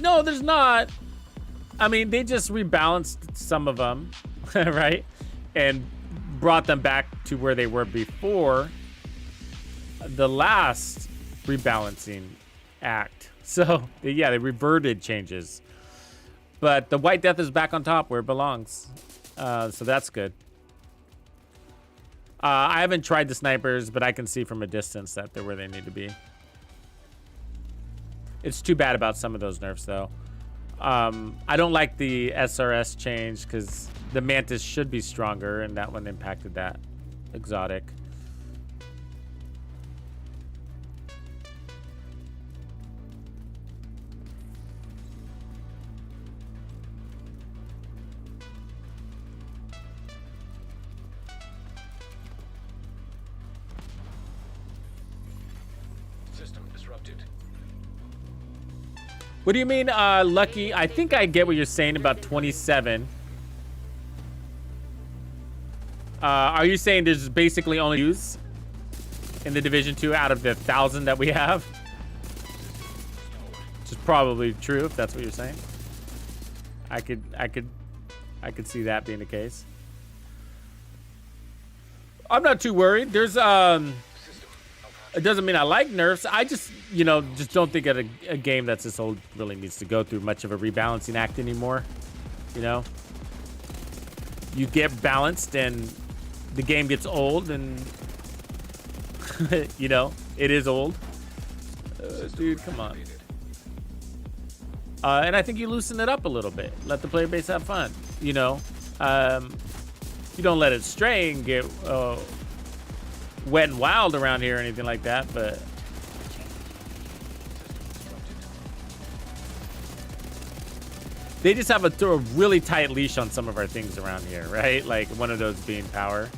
No, there's not. I mean, they just rebalanced some of them, right? And brought them back to where they were before the last rebalancing act. So yeah, they reverted changes, but the White Death is back on top where it belongs. So that's good. I haven't tried the snipers, but I can see from a distance that they're where they need to be. It's too bad about some of those nerfs though. I don't like the SRS change because the Mantis should be stronger, and that one impacted that exotic. System disrupted. What do you mean, Lucky? I think I get what you're saying about 27. Are you saying there's basically only use in the Division 2 out of the 1,000 that we have? Which is probably true if that's what you're saying. I could see that being the case. I'm not too worried. There's it doesn't mean I like nerfs. I just, you know, just don't think that a game that's this old really needs to go through much of a rebalancing act anymore. You know, you get balanced and the game gets old, and you know, it is old. Dude, come on. And I think you loosen it up a little bit. Let the player base have fun. You know, you don't let it stray and get wet and wild around here or anything like that, but they just have a really tight leash on some of our things around here, right? Like one of those being power.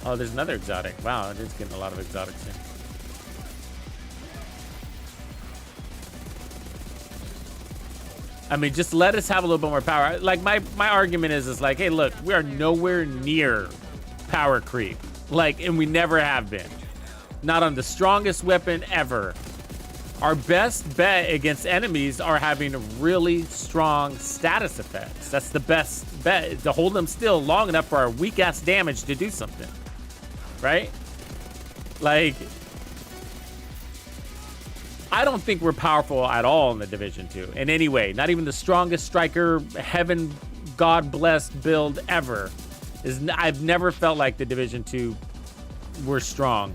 Oh, there's another exotic. Wow, it is getting a lot of exotics here. I mean, just let us have a little bit more power. Like, my argument is like, hey, look, we are nowhere near power creep. Like, and we never have been. Not on the strongest weapon ever. Our best bet against enemies are having really strong status effects. That's the best bet, to hold them still long enough for our weak-ass damage to do something. Right? Like, I don't think we're powerful at all in the Division 2. In any way. Not even the strongest striker, heaven, God-blessed build ever. I've never felt like the Division 2 were strong.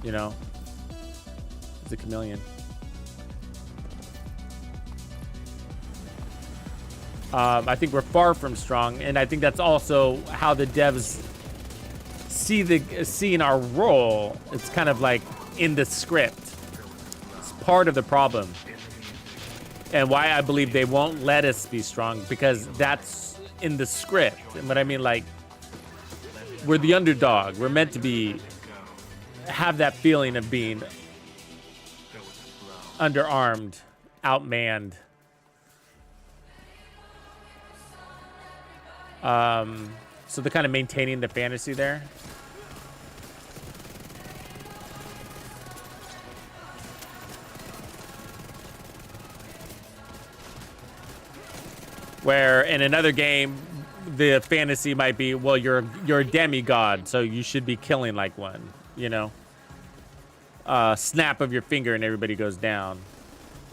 You know? It's a chameleon. I think we're far from strong, and I think that's also how the devs see in our role. It's kind of like in the script. It's part of the problem. And why I believe they won't let us be strong, because that's in the script. And what I mean, like, we're the underdog. We're meant to have that feeling of being underarmed, outmanned. So they're kind of maintaining the fantasy there. Where in another game, the fantasy might be, well, you're a demigod, so you should be killing like one, you know? Snap of your finger and everybody goes down.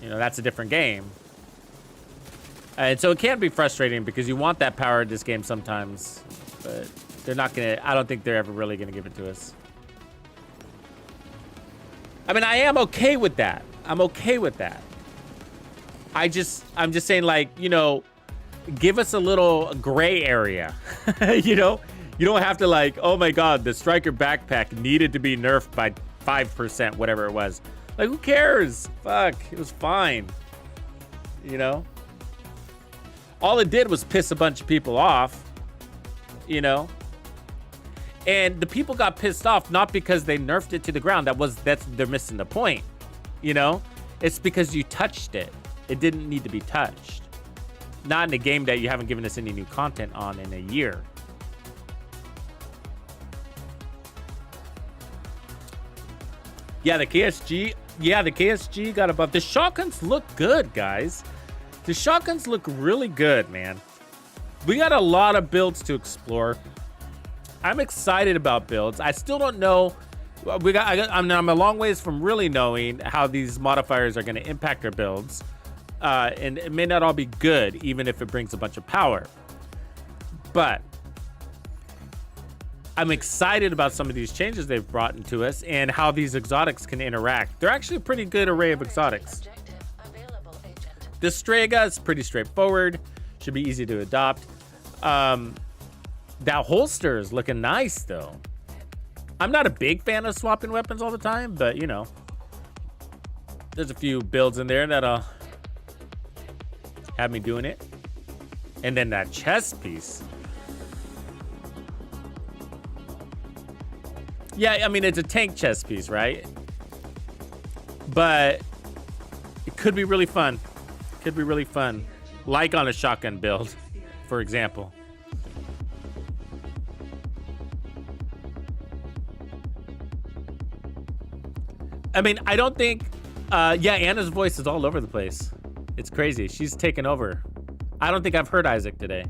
You know, that's a different game. And so it can be frustrating because you want that power in this game sometimes, but they're not gonna, I don't think they're ever really gonna give it to us. I mean, I am okay with that. I'm okay with that. I'm just saying, like, you know, give us a little gray area. You know, you don't have to, like, oh my God, the striker backpack needed to be nerfed by 5%, whatever it was. Like, who cares? Fuck, it was fine. You know? All it did was piss a bunch of people off, you know? And the people got pissed off not because they nerfed it to the ground. They're missing the point, you know? It's because you touched it. It didn't need to be touched. Not in a game that you haven't given us any new content on in a year. Yeah, the KSG got a buff. The shotguns look good, guys. The shotguns look really good, man. We got a lot of builds to explore. I'm excited about builds. I still don't know. I'm a long ways from really knowing how these modifiers are going to impact our builds. And it may not all be good, even if it brings a bunch of power. But I'm excited about some of these changes they've brought into us and how these exotics can interact. They're actually a pretty good array of exotics. The Strega is pretty straightforward. Should be easy to adopt. That holster is looking nice, though. I'm not a big fan of swapping weapons all the time, but, you know. There's a few builds in there that'll have me doing it. And then that chest piece. Yeah, I mean, it's a tank chest piece, right? But it could be really fun. Could be really fun. Like on a shotgun build, for example. I mean, I don't think... yeah, Anna's voice is all over the place. It's crazy. She's taken over. I don't think I've heard Isaac today.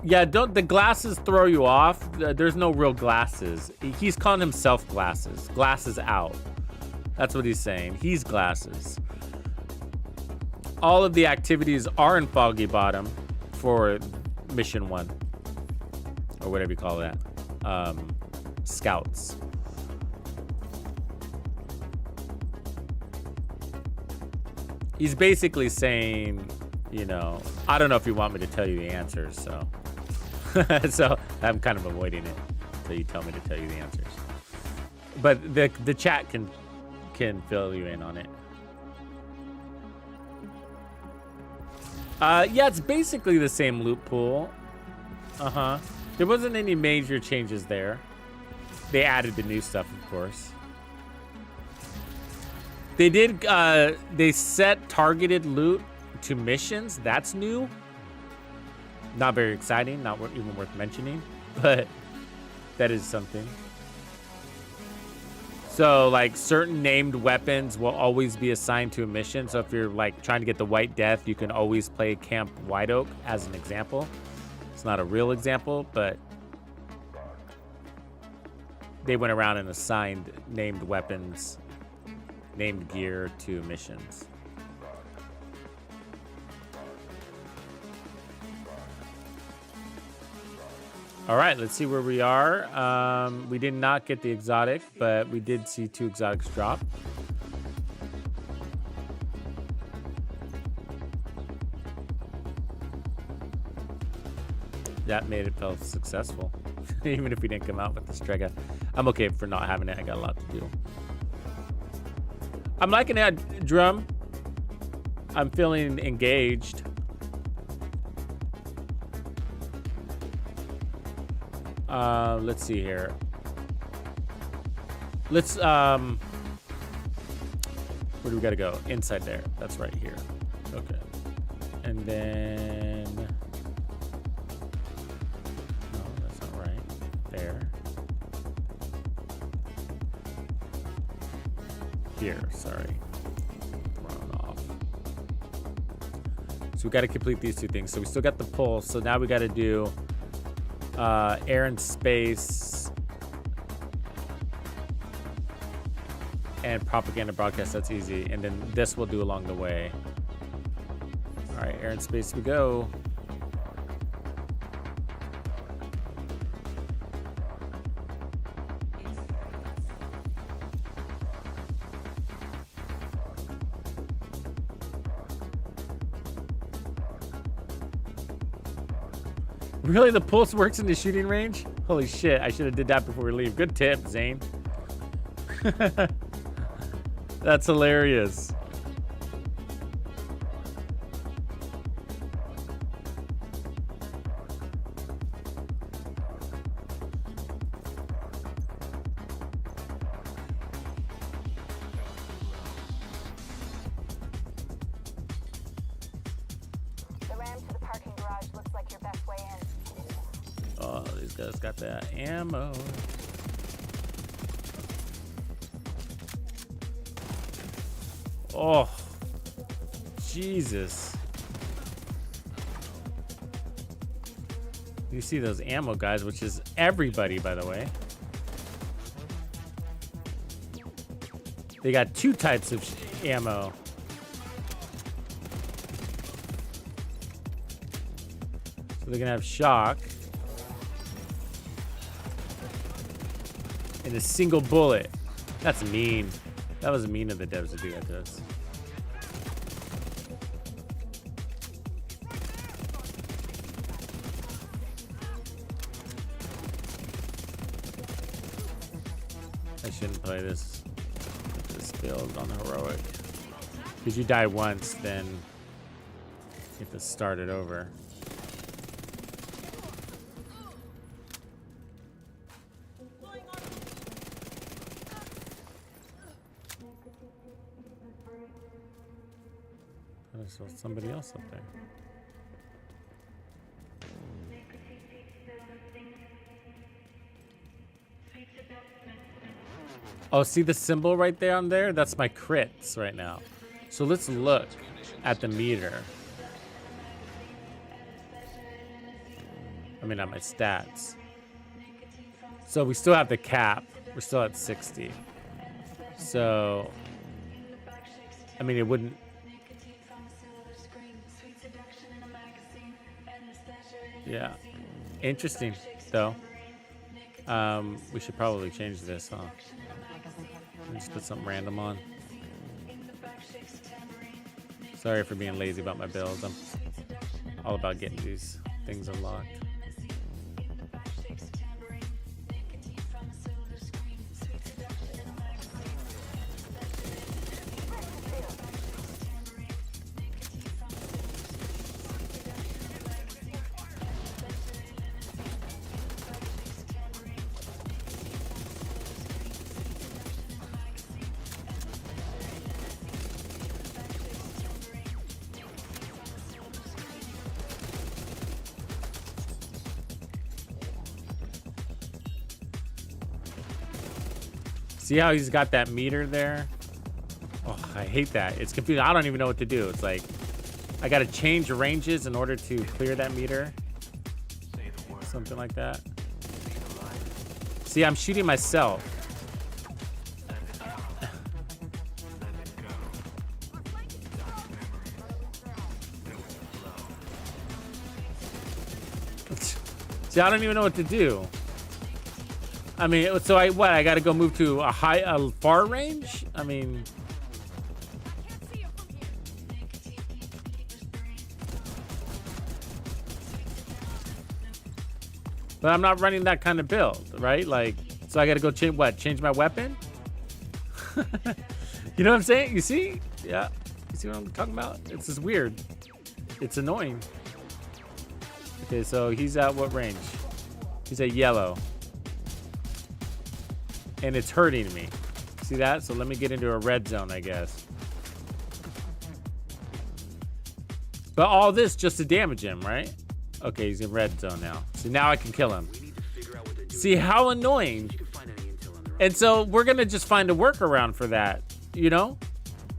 Yeah, don't the glasses throw you off? There's no real glasses. He's calling himself glasses. Glasses out. That's what he's saying. He's glasses. All of the activities are in Foggy Bottom for Mission 1. Or whatever you call that. Scouts. He's basically saying, you know, I don't know if you want me to tell you the answers, so... so I'm kind of avoiding it. So you tell me to tell you the answers. But the chat can fill you in on it. Yeah, it's basically the same loot pool. There wasn't any major changes there. They added the new stuff, of course. They did, they set targeted loot to missions. That's new. Not very exciting, not even worth mentioning, but that is something. So, like, certain named weapons will always be assigned to a mission. So if you're, like, trying to get the White Death, you can always play Camp White Oak as an example. It's not a real example, but they went around and assigned named weapons, named gear to missions. All right, let's see where we are. We did not get the exotic, but we did see 2 exotics drop. That made it feel successful, even if we didn't come out with the Strega. I'm okay for not having it. I got a lot to do. I'm liking that drum. I'm feeling engaged. Let's see here. Let's, where do we gotta go? Inside there. That's right here. Okay. And then, no, that's not right. There. Here, sorry. Thrown off. So we gotta complete these 2 things. So we still got the pulse. So now we gotta do air and space and propaganda broadcast. That's easy. And then this we'll do along the way. All right, air and space we go. Really, the pulse works in the shooting range? Holy shit, I should have did that before we leave. Good tip, Zane. That's hilarious. The ramp to the parking garage looks like your best way in. Oh, these guys got that ammo. Oh, Jesus. You see those ammo guys, which is everybody, by the way. They got 2 types of ammo. So they're gonna have shock. And a single bullet. That's mean. That was mean of the devs to do that to us. I shouldn't play this build on heroic. Because you die once, then you have to start it over. There's somebody else up there. Oh, see the symbol right there on there? That's my crits right now. So let's look at the meter. I mean, at my stats. So we still have the cap. We're still at 60. So, I mean, it wouldn't. Yeah. Interesting, though. We should probably change this, huh? Just put something random on. Sorry for being lazy about my builds. I'm all about getting these things unlocked. See how he's got that meter there? Oh, I hate that. It's confusing. I don't even know what to do. It's like I got to change ranges in order to clear that meter. Something like that. See, I'm shooting myself. See, I don't even know what to do. I mean, so I got to go move to a far range? I mean, but I'm not running that kind of build, right? Like, so I got to go change my weapon? You know what I'm saying? You see? Yeah. You see what I'm talking about? It's just weird. It's annoying. Okay, so he's at what range? He's at yellow. And it's hurting me. See that? So let me get into a red zone, I guess. But all this just to damage him, right? Okay, he's in red zone now. So now I can kill him. See how annoying. And so we're going to just find a workaround for that. You know?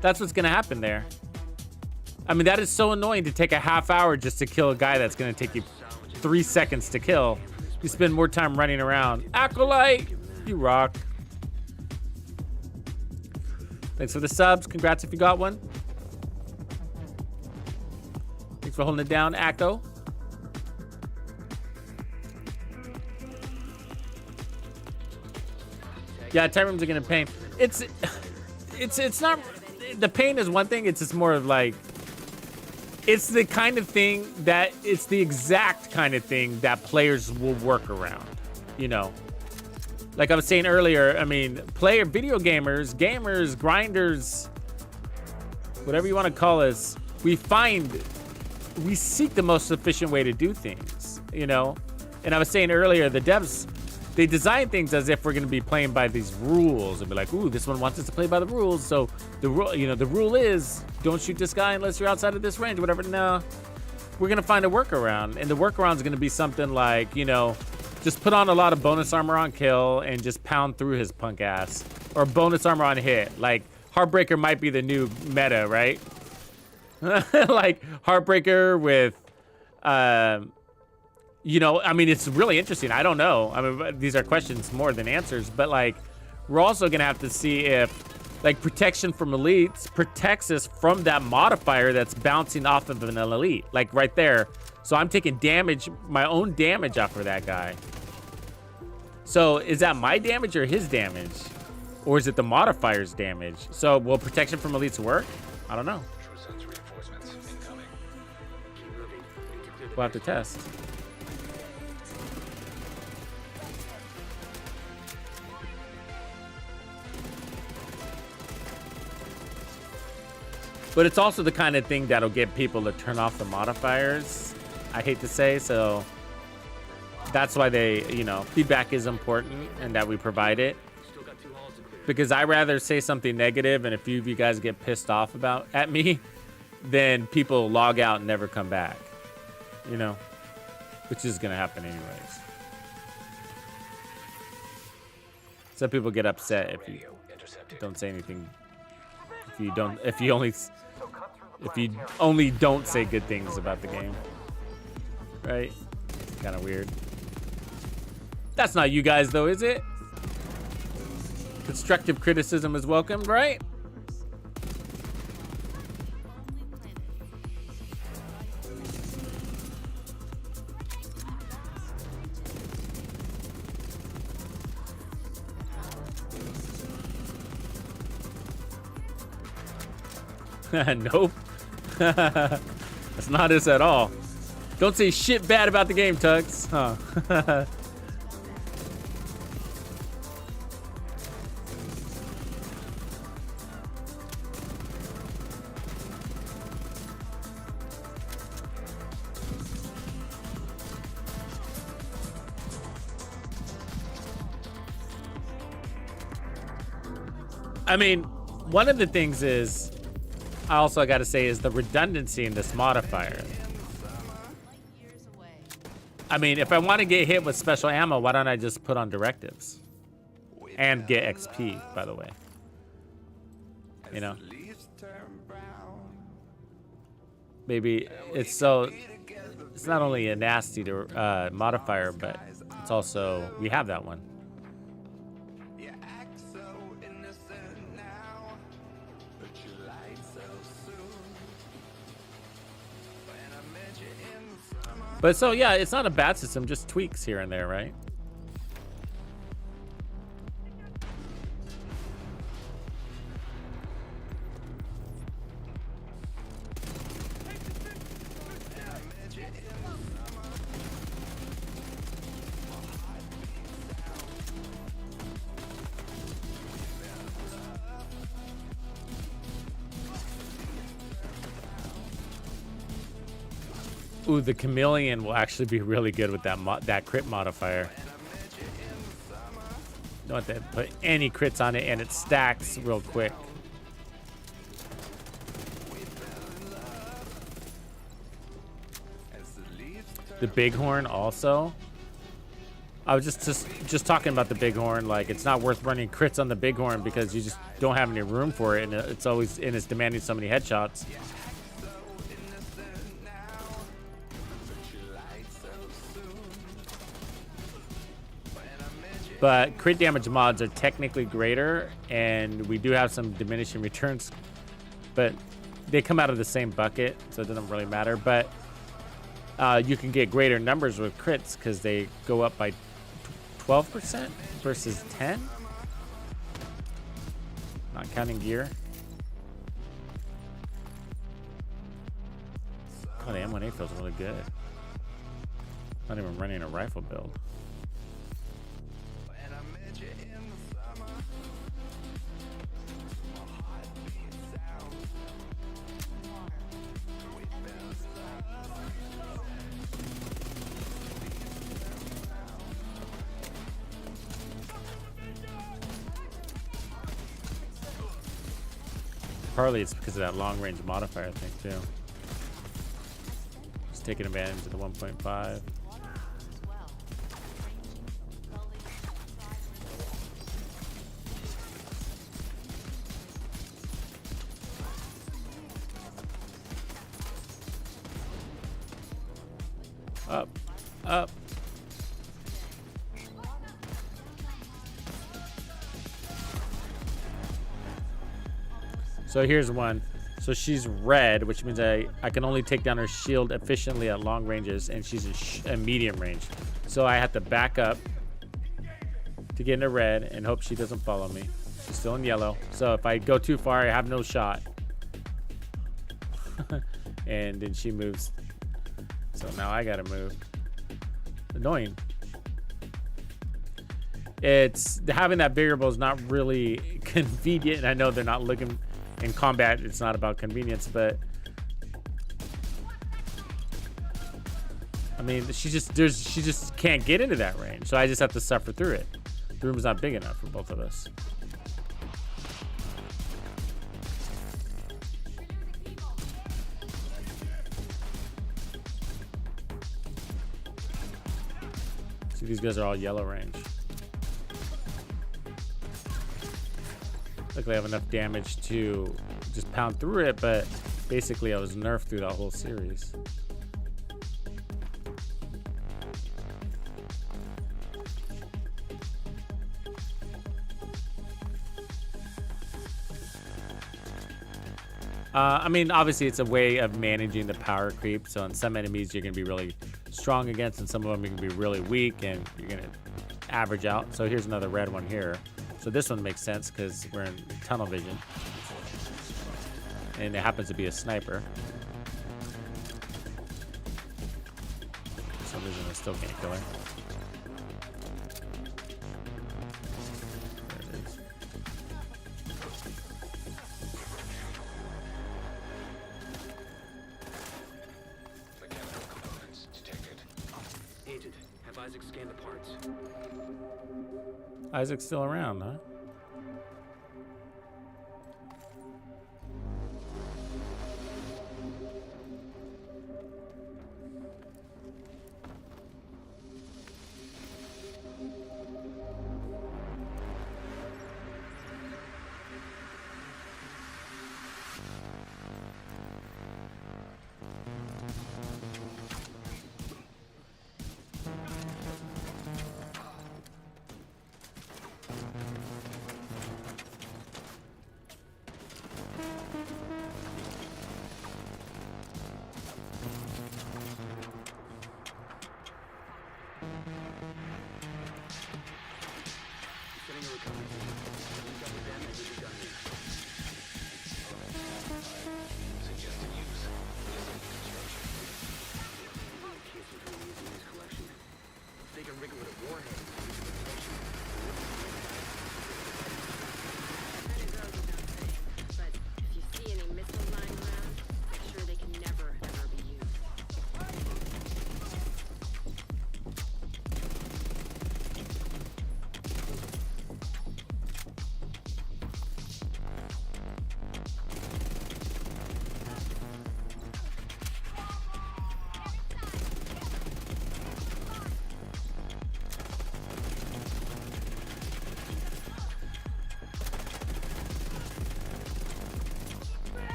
That's what's going to happen there. I mean, that is so annoying to take a half hour just to kill a guy that's going to take you 3 seconds to kill. You spend more time running around. Acolyte, you rock. Thanks for the subs. Congrats if you got one. Thanks for holding it down, Acto. Yeah, time rooms are gonna pain. It's not. The pain is one thing. It's just more of like. It's the kind of thing that it's the exact kind of thing that players will work around. You know. Like I was saying earlier, I mean, video gamers, grinders, whatever you want to call us, we seek the most efficient way to do things, you know? And I was saying earlier, the devs, they design things as if we're going to be playing by these rules and be like, ooh, this one wants us to play by the rules. So the rule is don't shoot this guy unless you're outside of this range, whatever. No, we're going to find a workaround. And the workaround is going to be something like, you know, just put on a lot of bonus armor on kill and just pound through his punk ass. Or bonus armor on hit. Like, Heartbreaker might be the new meta, right? Like, Heartbreaker with, you know, I mean, it's really interesting. I don't know. I mean, these are questions more than answers. But, like, we're also going to have to see if, like, protection from elites protects us from that modifier that's bouncing off of an elite. Like, right there. So I'm taking damage, my own damage off of that guy. So is that my damage or his damage? Or is it the modifier's damage? So will protection from elites work? I don't know. We'll have to test. But it's also the kind of thing that'll get people to turn off the modifiers. I hate to say, so that's why they, you know, feedback is important and that we provide it. Because I rather say something negative and a few of you guys get pissed off at me than people log out and never come back. You know, which is going to happen anyways. Some people get upset if you don't say anything. If you only don't say good things about the game. Right? Kind of weird. That's not you guys, though, is it? Constructive criticism is welcomed, right? Nope. That's not us at all. Don't say shit bad about the game, Tux. Huh. I mean, one of the things is, I got to say, is the redundancy in this modifier. I mean, if I want to get hit with special ammo, why don't I just put on directives? and get XP, by the way. You know, maybe it's so. It's not only a nasty modifier, but it's also we have that one. But so yeah, it's not a bad system, just tweaks here and there, right? Ooh, the chameleon will actually be really good with that crit modifier. Don't have to put any crits on it, and it stacks real quick. The bighorn also. I was just talking about the bighorn. Like, it's not worth running crits on the bighorn because you just don't have any room for it, and it's demanding so many headshots. But crit damage mods are technically greater, and we do have some diminishing returns, but they come out of the same bucket, so it doesn't really matter. But you can get greater numbers with crits because they go up by 12% versus 10. Not counting gear. Oh, the M1A feels really good. Not even running a rifle build. Partly it's because of that long range modifier, I think, too. Just taking advantage of the 1.5. Up, up. So here's one. So she's red, which means I can only take down her shield efficiently at long ranges, and she's a medium range. So I have to back up to get into red and hope she doesn't follow me. She's still in yellow. So if I go too far, I have no shot. And then she moves. So now I gotta move. Annoying. It's having that variable is not really convenient, and I know they're not looking in combat. It's not about convenience, but I mean, she just can't get into that range, so I just have to suffer through it. The room is not big enough for both of us. See, these guys are all yellow range. Luckily, I have enough damage to just pound through it, but basically I was nerfed through that whole series. I mean, obviously it's a way of managing the power creep. So in some enemies you're going to be really strong against, and some of them you're going to be really weak, and you're going to average out. So here's another red one here. So this one makes sense because we're in tunnel vision. And it happens to be a sniper. For some reason I still can't kill her. There it is. Mechanical components detected. Agent, have Isaac scan the parts. Isaac's still around, huh? They can rig it with a warhead. Kinda goes without saying, but if you see any missiles lying around, make sure they can never, ever be used.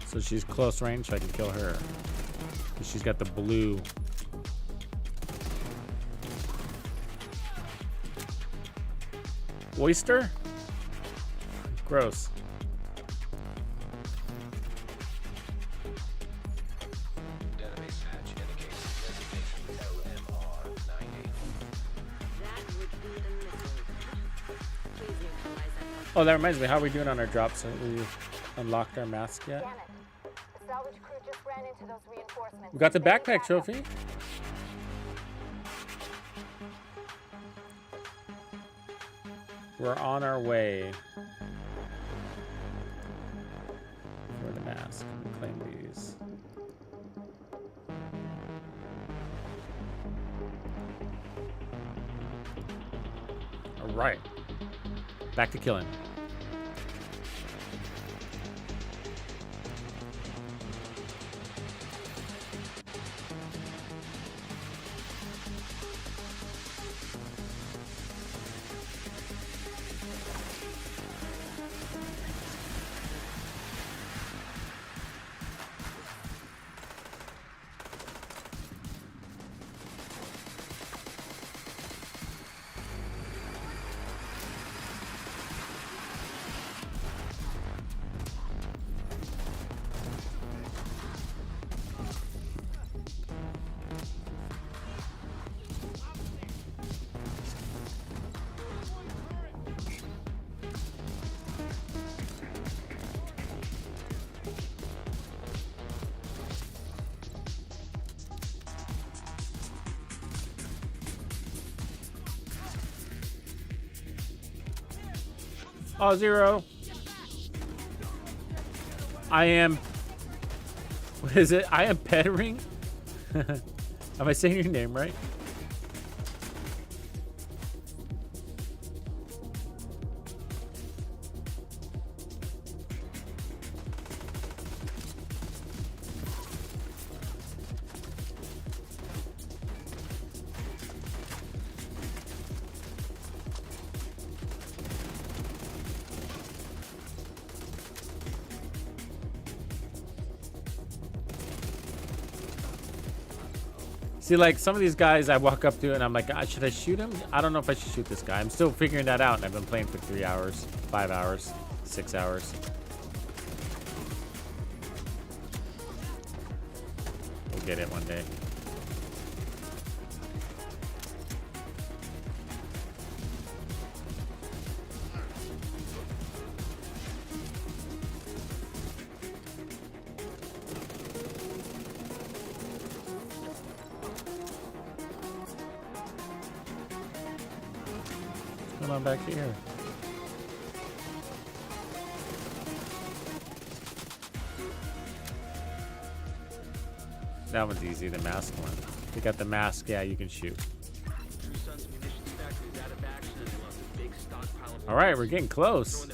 So she's close range, so I can kill her. 'Cause she's got the blue. Oyster? Gross. Database hatch indicates designation LMR-98. That would be the missile. Please neutralize that. Oh, that reminds me. How are we doing on our drops? Have we unlocked our mask yet? Damn it. The salvage crew just ran into those reinforcements. We got the They need backpack backup. trophy. We're on our way for the mask. We claim these. All right. Back to killing. Oh, zero. I am. What is it? I am Pettering? Am I saying your name right? See, like, some of these guys I walk up to and I'm like, should I shoot him? I don't know if I should shoot this guy. I'm still figuring that out, and I've been playing for 3 hours, 5 hours, 6 hours. We'll get it one day. What's going on back here? That one's easy, the mask one. You got the mask, yeah, you can shoot. All right, we're getting close.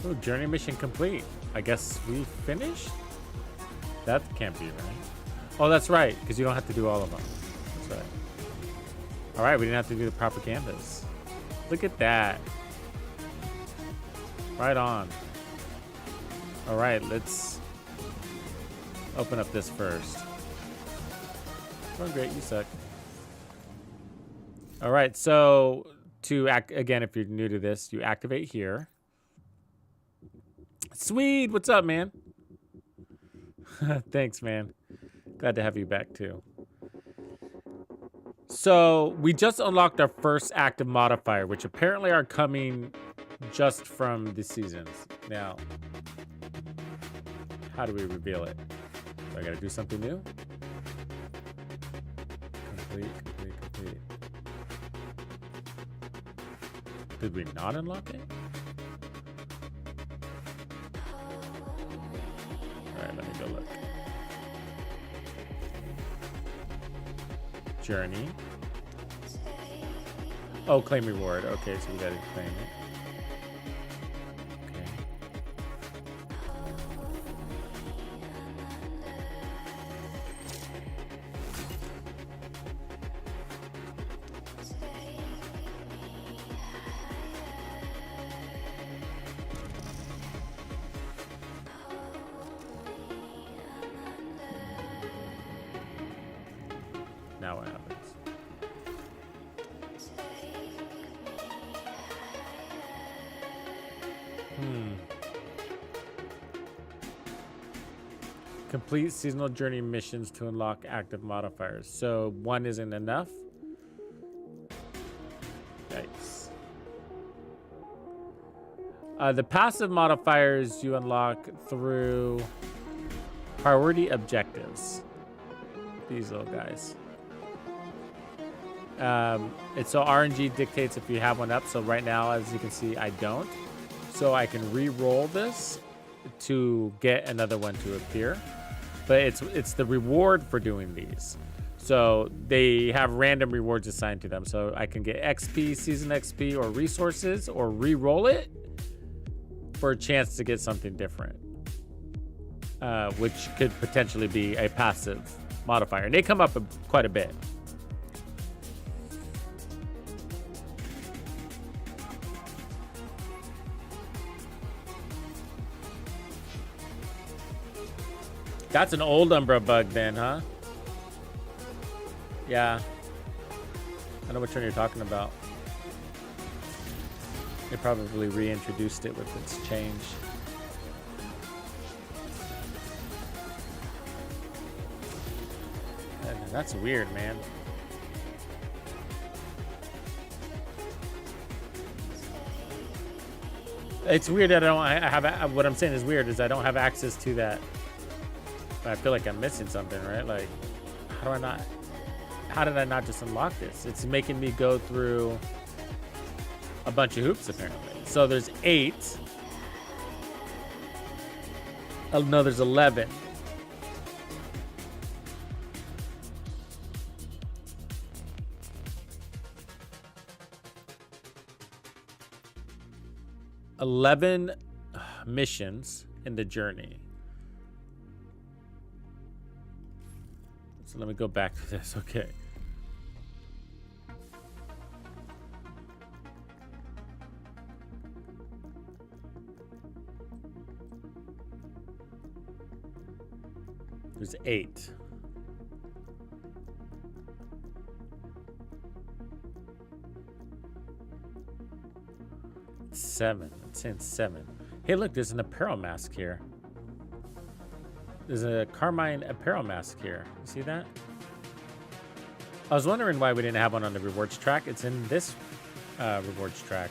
Oh, journey mission complete. I guess we finished? That can't be right. Oh, that's right, because you don't have to do all of them. That's right. All right, we didn't have to do the propagandas. Look at that. Right on. All right, let's open up this first. Oh, great, you suck. All right, so to act again, if you're new to this, you activate here. Sweet, what's up, man? Thanks, man. Glad to have you back too. So we just unlocked our first active modifier, which apparently are coming just from the seasons. Now, how do we reveal it? Do I gotta do something new? Complete. Did we not unlock it? Alright, let me go look. Journey. Oh, claim reward. Okay, so we gotta claim it. Okay. Now what happens? Complete seasonal journey missions to unlock active modifiers. So one isn't enough? Yikes. The passive modifiers you unlock through priority objectives. These little guys. It's so RNG dictates if you have one up. So right now, as you can see, I don't. So I can re-roll this to get another one to appear. But it's the reward for doing these. So they have random rewards assigned to them. So I can get XP, season XP, or resources, or re-roll it for a chance to get something different. Which could potentially be a passive modifier. And they come up quite a bit. That's an old Umbra bug then, huh? Yeah. I know which one you're talking about. They probably reintroduced it with its change. That's weird, man. It's weird that I have, what I'm saying is weird is I don't have access to that. I feel like I'm missing something, right? Like, how did I not just unlock this? It's making me go through a bunch of hoops, apparently. So there's 8. Oh, no, there's 11. Missions in the journey. So let me go back to this. Okay. There's 8. Seven. It's saying 7. Hey, look, there's an apparel mask here. There's a Carmine apparel mask here. You see that? I was wondering why we didn't have one on the rewards track. It's in this rewards track.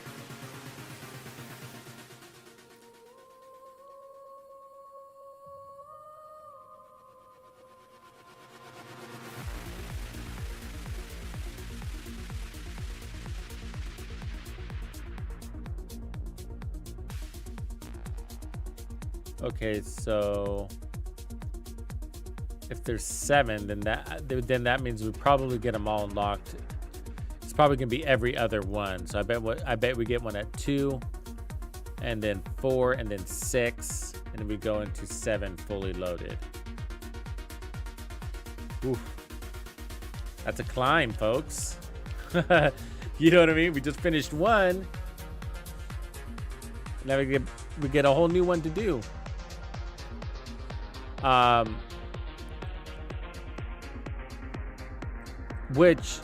Okay, so if there's 7, then that means we probably get them all unlocked. It's probably gonna be every other one. So I bet we get one at 2, and then 4, and then 6, and then we go into 7 fully loaded. Oof. That's a climb, folks. You know what I mean? We just finished 1. Now we get a whole new one to do. Which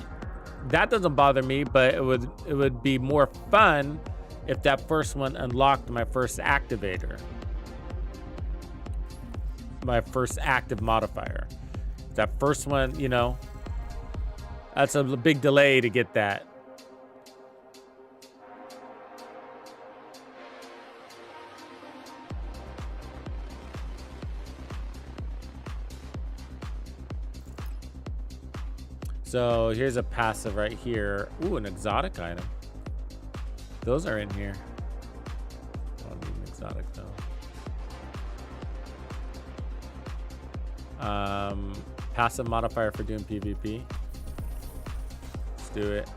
that doesn't bother me, but it would be more fun if that first one unlocked my first activator. my first active modifier. That first one, you know, that's a big delay to get that. So here's a passive right here. Ooh, an exotic item. Those are in here. I don't need an exotic though. Passive modifier for doing PvP. Let's do it.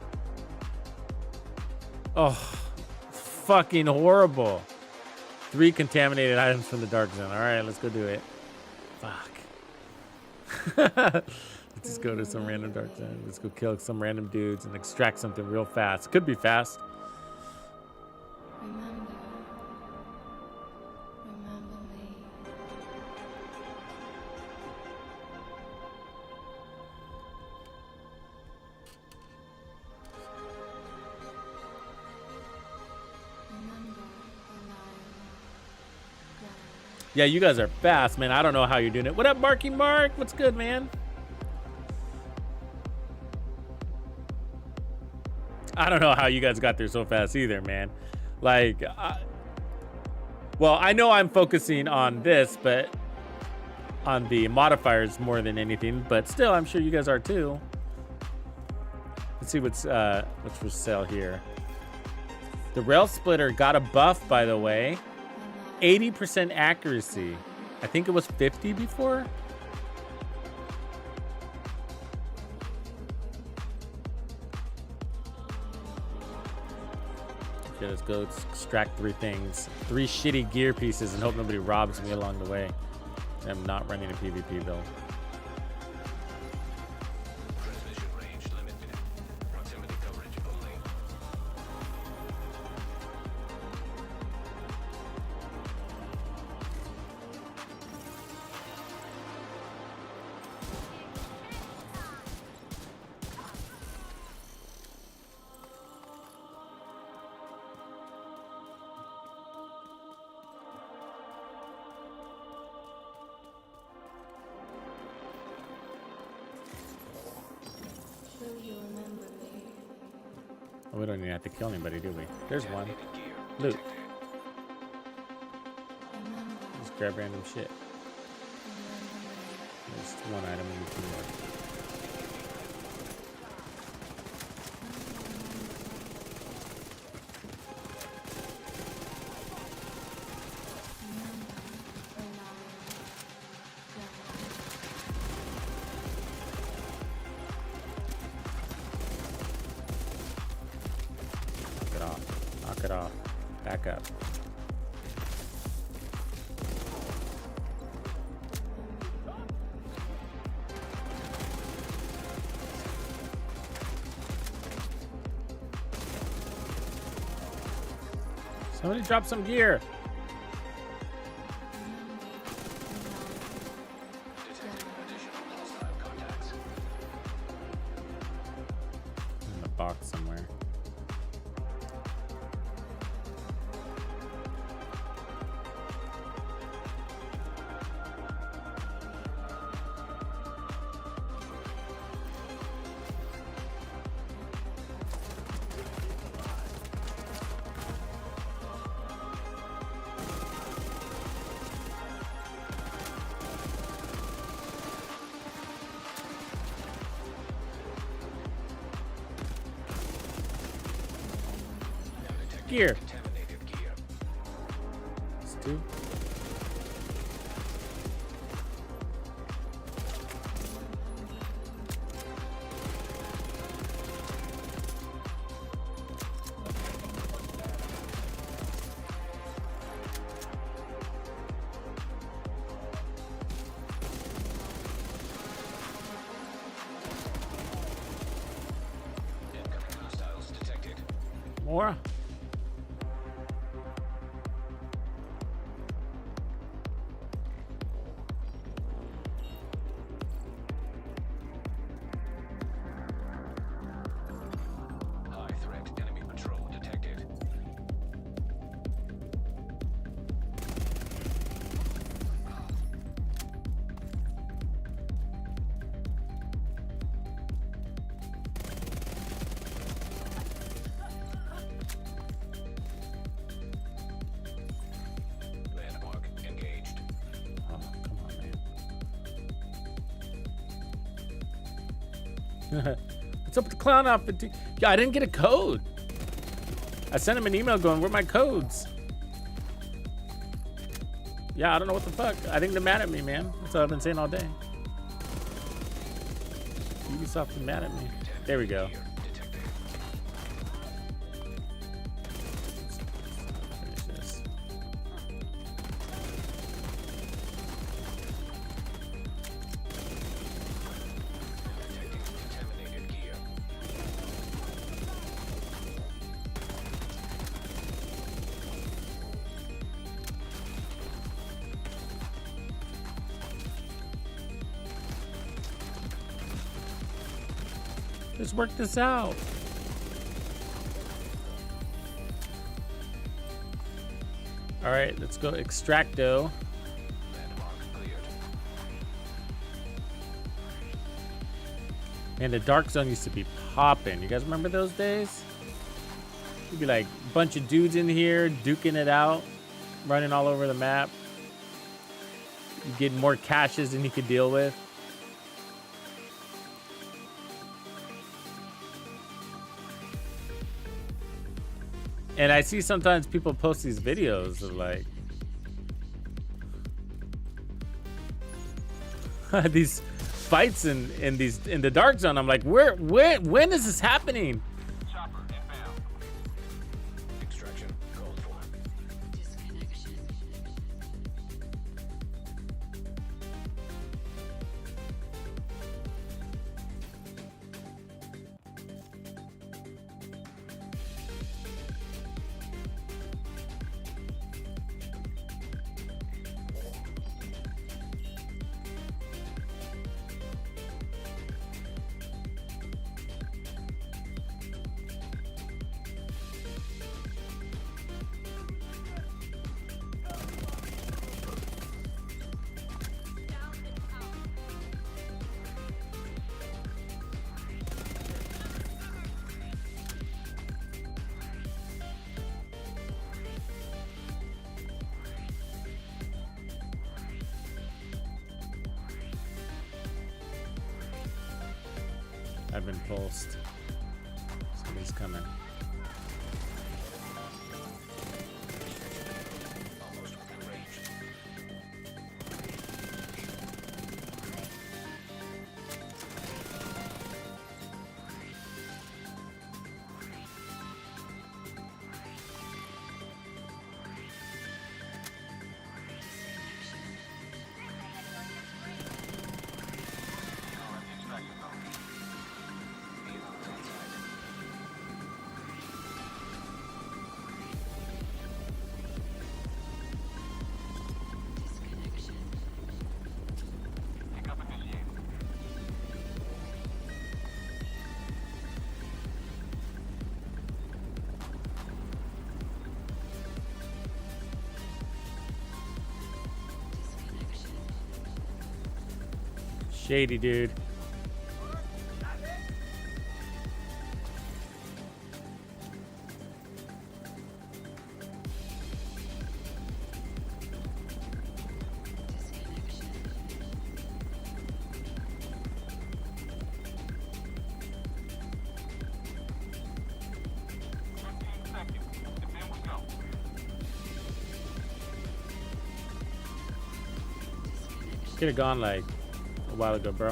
Oh, fucking horrible. 3 contaminated items from the dark zone. All right, let's go do it. Fuck. Let's just go to some random dark zone. Let's go kill some random dudes and extract something real fast. Could be fast. Remember me. Yeah, you guys are fast, man. I don't know how you're doing it. What up, Marky Mark? What's good, man? I don't know how you guys got there so fast either, man. Like, well, I know I'm focusing on this, but on the modifiers more than anything, but still, I'm sure you guys are too. Let's see what's for sale here. The rail splitter got a buff, by the way. 80% accuracy. I think it was 50 before. Okay, let's go extract 3 things. 3 shitty gear pieces and hope nobody robs me along the way. I'm not running a PvP build. Transmission range limited. Proximity coverage only. Oh, we don't even have to kill anybody, do we? There's one. Loot. Just grab random shit. There's 1 item and 2 more. Knock it off. Back up. Somebody drop some gear. In the box somewhere. Gear. Let's do. Incoming hostiles detected. More. High threat enemy patrol detected. What's up with the clown outfit? Yeah, I didn't get a code. I sent him an email going, where are my codes? Yeah, I don't know what the fuck. I think they're mad at me, man. That's what I've been saying all day. Ubisoft is mad at me. There we go. Finish this. Let's work this out. All right, let's go extracto. Man, the dark zone used to be popping. You guys remember those days? You'd be like a bunch of dudes in here duking it out, running all over the map. You get more caches than you could deal with. And I see sometimes people post these videos of like these fights in the dark zone. I'm like, when is this happening? Extraction called for. I've been pulsed. Somebody's coming. Almost within range. Shady, dude. Could have gone like a while ago, bro.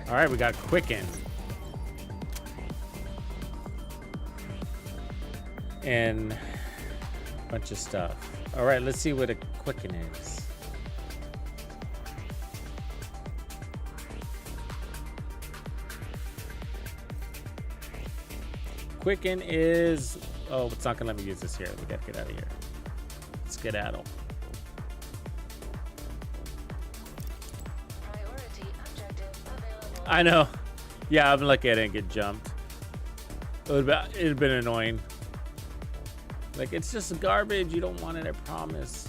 All right, we got Quicken. And a bunch of stuff. All right, let's see what a Quicken is. Quicken is, oh, it's not gonna let me use this here. We gotta get out of here. Skedaddle. Priority objective available. I know. Yeah, I'm lucky I didn't get jumped. It'd have been annoying. Like, it's just garbage. You don't want it, I promise.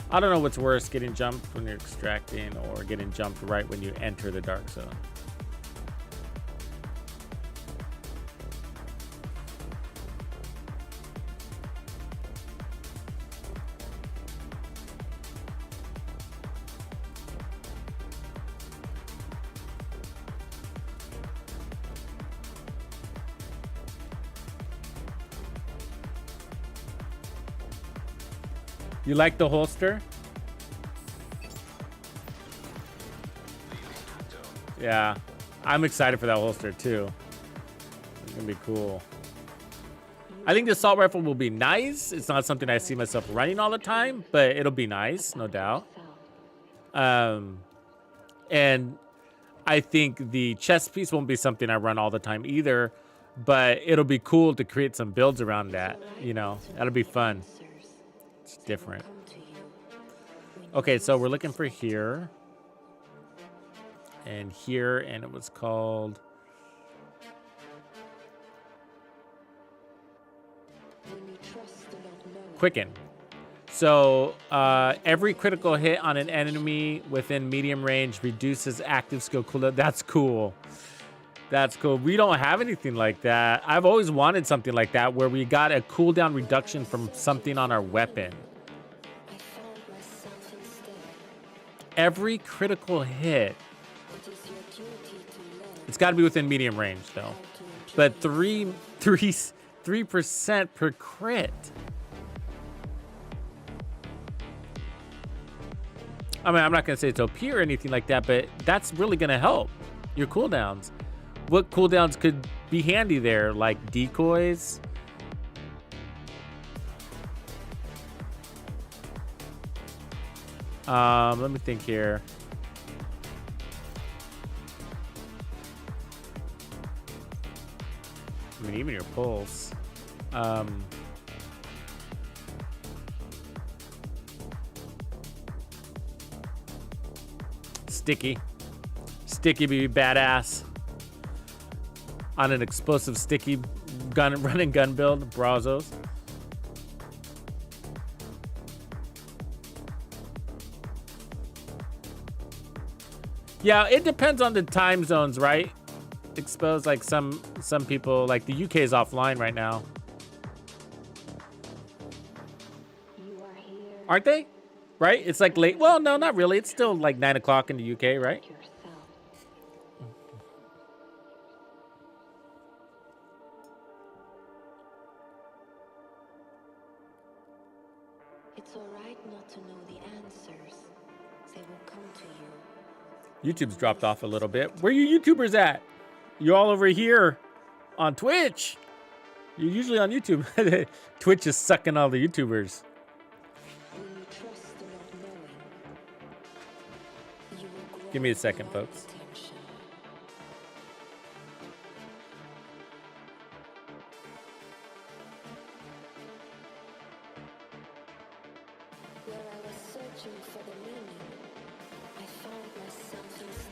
I don't know what's worse, getting jumped when you're extracting or getting jumped right when you enter the dark zone. You like the holster? Yeah, I'm excited for that holster too. It's gonna be cool. I think the assault rifle will be nice. It's not something I see myself running all the time, but it'll be nice, no doubt. And I think the chest piece won't be something I run all the time either, but it'll be cool to create some builds around that. You know, that'll be fun. It's different. Okay, so we're looking for here. And here, and it was called... Quicken. So, every critical hit on an enemy within medium range reduces active skill cooldown. That's cool. That's cool. We don't have anything like that. I've always wanted something like that where we got a cooldown reduction from something on our weapon. Every critical hit. It's got to be within medium range though. But 3% per crit. I mean, I'm not gonna say it's OP or anything like that, but that's really gonna help your cooldowns. What cooldowns could be handy there? Like decoys? Let me think here. I mean, even your pulse. Sticky. Sticky be badass. On an explosive sticky run and gun build, Brazos. Yeah, it depends on the time zones, right? Exposed, like some people, like the UK is offline right now. Aren't they? Right? It's like late. Well, no, not really. It's still like 9 o'clock in the UK, right? It's all right not to know the answers. They will come to you. YouTube's dropped off a little bit. Where you YouTubers at? You all over here on Twitch. You're usually on YouTube. Twitch is sucking all the YouTubers. Give me a second, folks.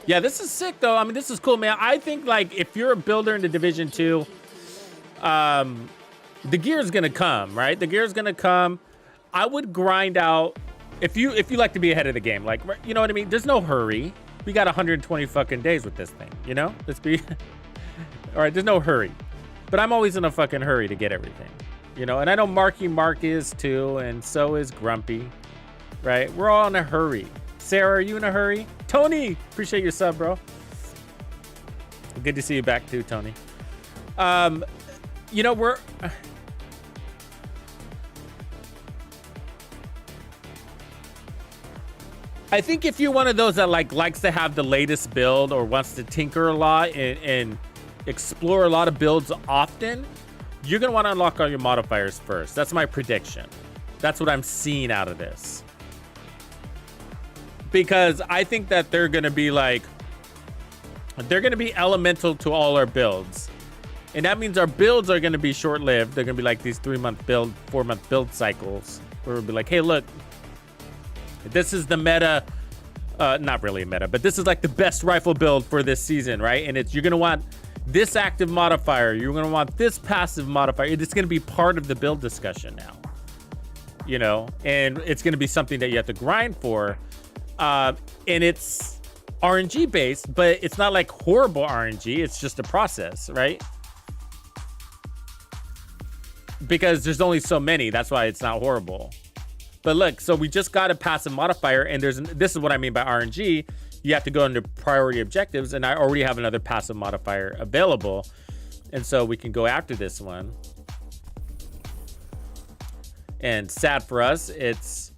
Yeah, this is sick, though. I mean, this is cool, man. I think, like, if you're a builder in the Division 2, the gear is going to come, right? The gear is going to come. I would grind out, if you like to be ahead of the game, like, you know what I mean? There's no hurry. We got 120 fucking days with this thing, you know? Let's be... All right, there's no hurry. But I'm always in a fucking hurry to get everything, you know? And I know Mark is, too, and so is Grumpy, right? We're all in a hurry. Sarah, are you in a hurry? Tony, appreciate your sub, bro. Good to see you back too, Tony. You know, I think if you're one of those that likes to have the latest build or wants to tinker a lot and explore a lot of builds often, you're gonna want to unlock all your modifiers first. That's my prediction. That's what I'm seeing out of this. Because I think that they're going to be elemental to all our builds. And that means our builds are going to be short-lived. They're going to be like these 3-month build, 4-month build cycles. Where we'll be like, hey, look, this is the meta. Not really a meta, but this is like the best rifle build for this season, right? And you're going to want this active modifier. You're going to want this passive modifier. It's going to be part of the build discussion now. you know, and it's going to be something that you have to grind for. And it's RNG based, but it's not like horrible RNG. It's just a process, right? Because there's only so many. That's why it's not horrible. But look, so we just got a passive modifier, and this is what I mean by RNG. You have to go into priority objectives, and I already have another passive modifier available. And so we can go after this one. And sad for us, it's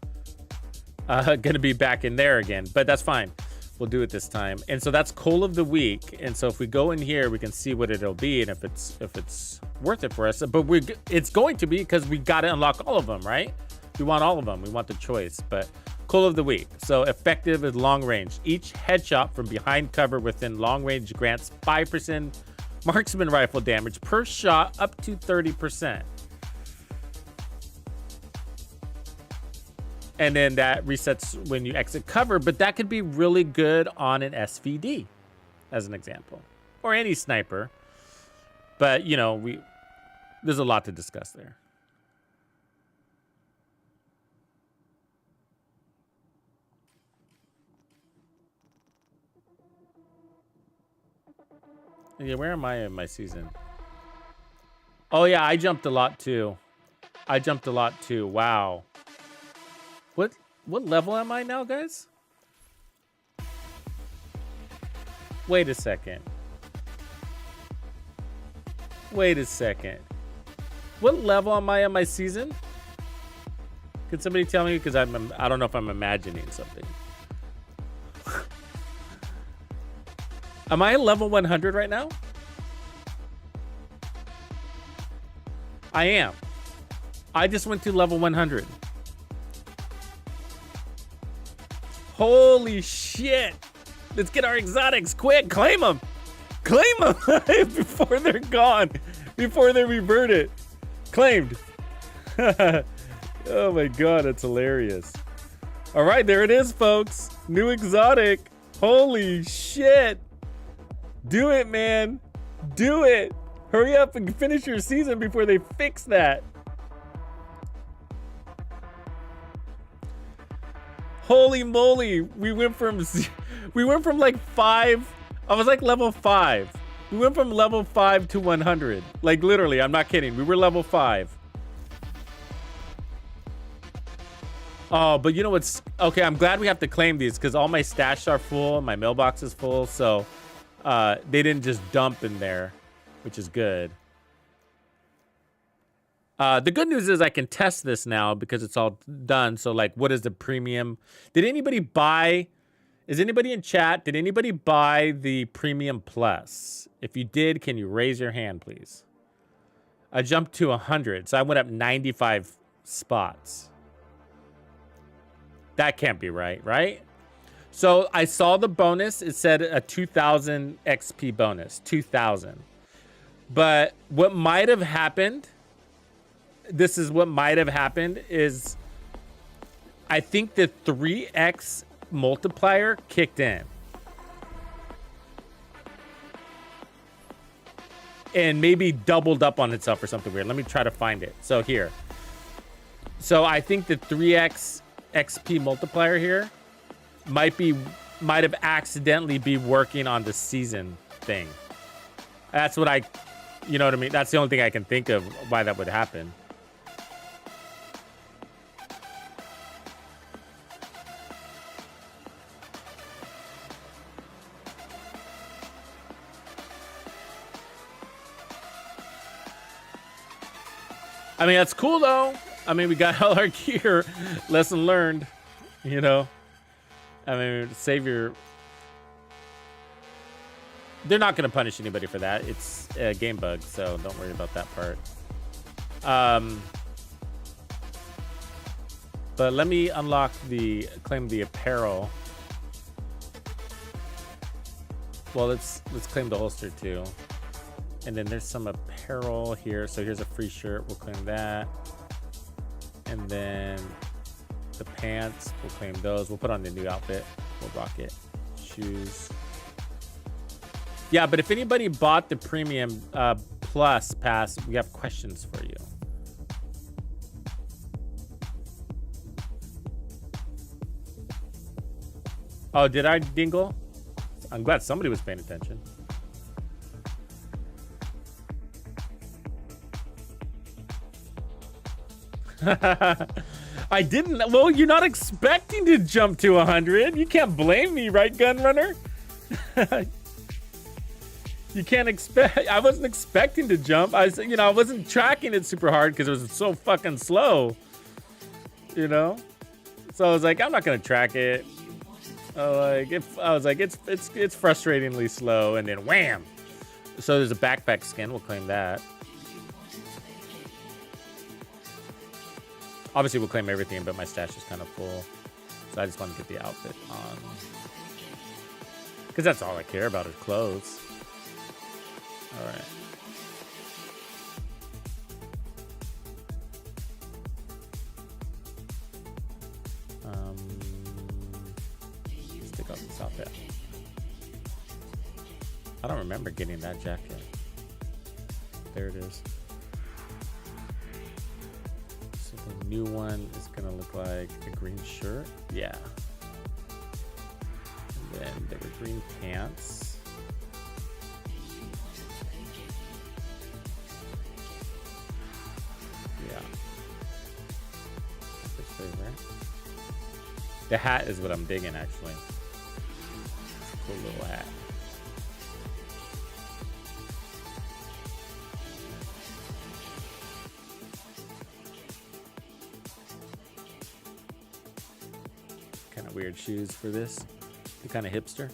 going to be back in there again, but that's fine. We'll do it this time. And so that's Coal of the Week. And so if we go in here, we can see what it'll be and if it's worth it for us. But it's going to be because we got to unlock all of them, right? We want all of them. We want the choice. But Coal of the Week. So effective is long range. Each headshot from behind cover within long range grants 5% marksman rifle damage per shot up to 30%. And then that resets when you exit cover, but that could be really good on an SVD, as an example, or any sniper. But you know, there's a lot to discuss there. Yeah, where am I in my season? Oh yeah, I jumped a lot too. Wow. What level am I now, guys? Wait a second. What level am I on my season? Can somebody tell me? Because I don't know if I'm imagining something. Am I level 100 right now? I am. I just went to level 100. Holy shit. Let's get our exotics quick. Claim them. Before they're gone. Before they revert it. Claimed. Oh my god, that's hilarious. All right, there it is, folks. New exotic. Holy shit. Do it, man. Do it. Hurry up and finish your season before they fix that. Holy moly. We went from like 5. I was like level 5. We went from level 5 to 100. Like literally, I'm not kidding. We were level 5. Oh, but you know what's... Okay, I'm glad we have to claim these because all my stash are full. My mailbox is full, so... they didn't just dump in there, which is good. The good news is I can test this now because it's all done. So like, what is the premium? Did anybody buy, is anybody in chat? Did anybody buy the premium plus? If you did, can you raise your hand, please? I jumped to 100. So I went up 95 spots. That can't be right, right? So I saw the bonus. It said a 2,000 XP bonus, 2,000. But what might have happened, this is what might have happened, is I think the 3x multiplier kicked in. And maybe doubled up on itself or something weird. Let me try to find it. So here. So I think the 3x XP multiplier here might have accidentally be working on the season thing. That's what you know what I mean? That's the only thing I can think of why that would happen. I mean, that's cool though. I mean, we got all our gear. Lesson learned, you know. I mean, save your... They're not going to punish anybody for that. It's a game bug, so don't worry about that part. But let me unlock claim the apparel. Well, let's claim the holster too. And then there's some apparel here. So here's a free shirt. We'll claim that. And then the pants, we'll claim those. We'll put on the new outfit. We'll rock it. Shoes. Yeah, but if anybody bought the premium plus pass, we have questions for you. Oh, did I dingle? I'm glad somebody was paying attention. I didn't. Well, you're not expecting to jump to 100. You can't blame me, right, Gunrunner? You can't expect. I wasn't expecting to jump. I wasn't tracking it super hard because it was so fucking slow. You know, so I was like, I'm not gonna track it. I was like, it's frustratingly slow, and then wham. So there's a backpack skin. We'll claim that. Obviously, we'll claim everything, but my stash is kind of full. So I just want to get the outfit on. Because that's all I care about is clothes. All right. Let's take off this outfit. I don't remember getting that jacket. There it is. The new one is gonna look like a green shirt. Yeah. And then there were green pants. Yeah. Which favorite? The hat is what I'm digging, actually. It's a cool little hat. Weird shoes for this. You're kind of hipster.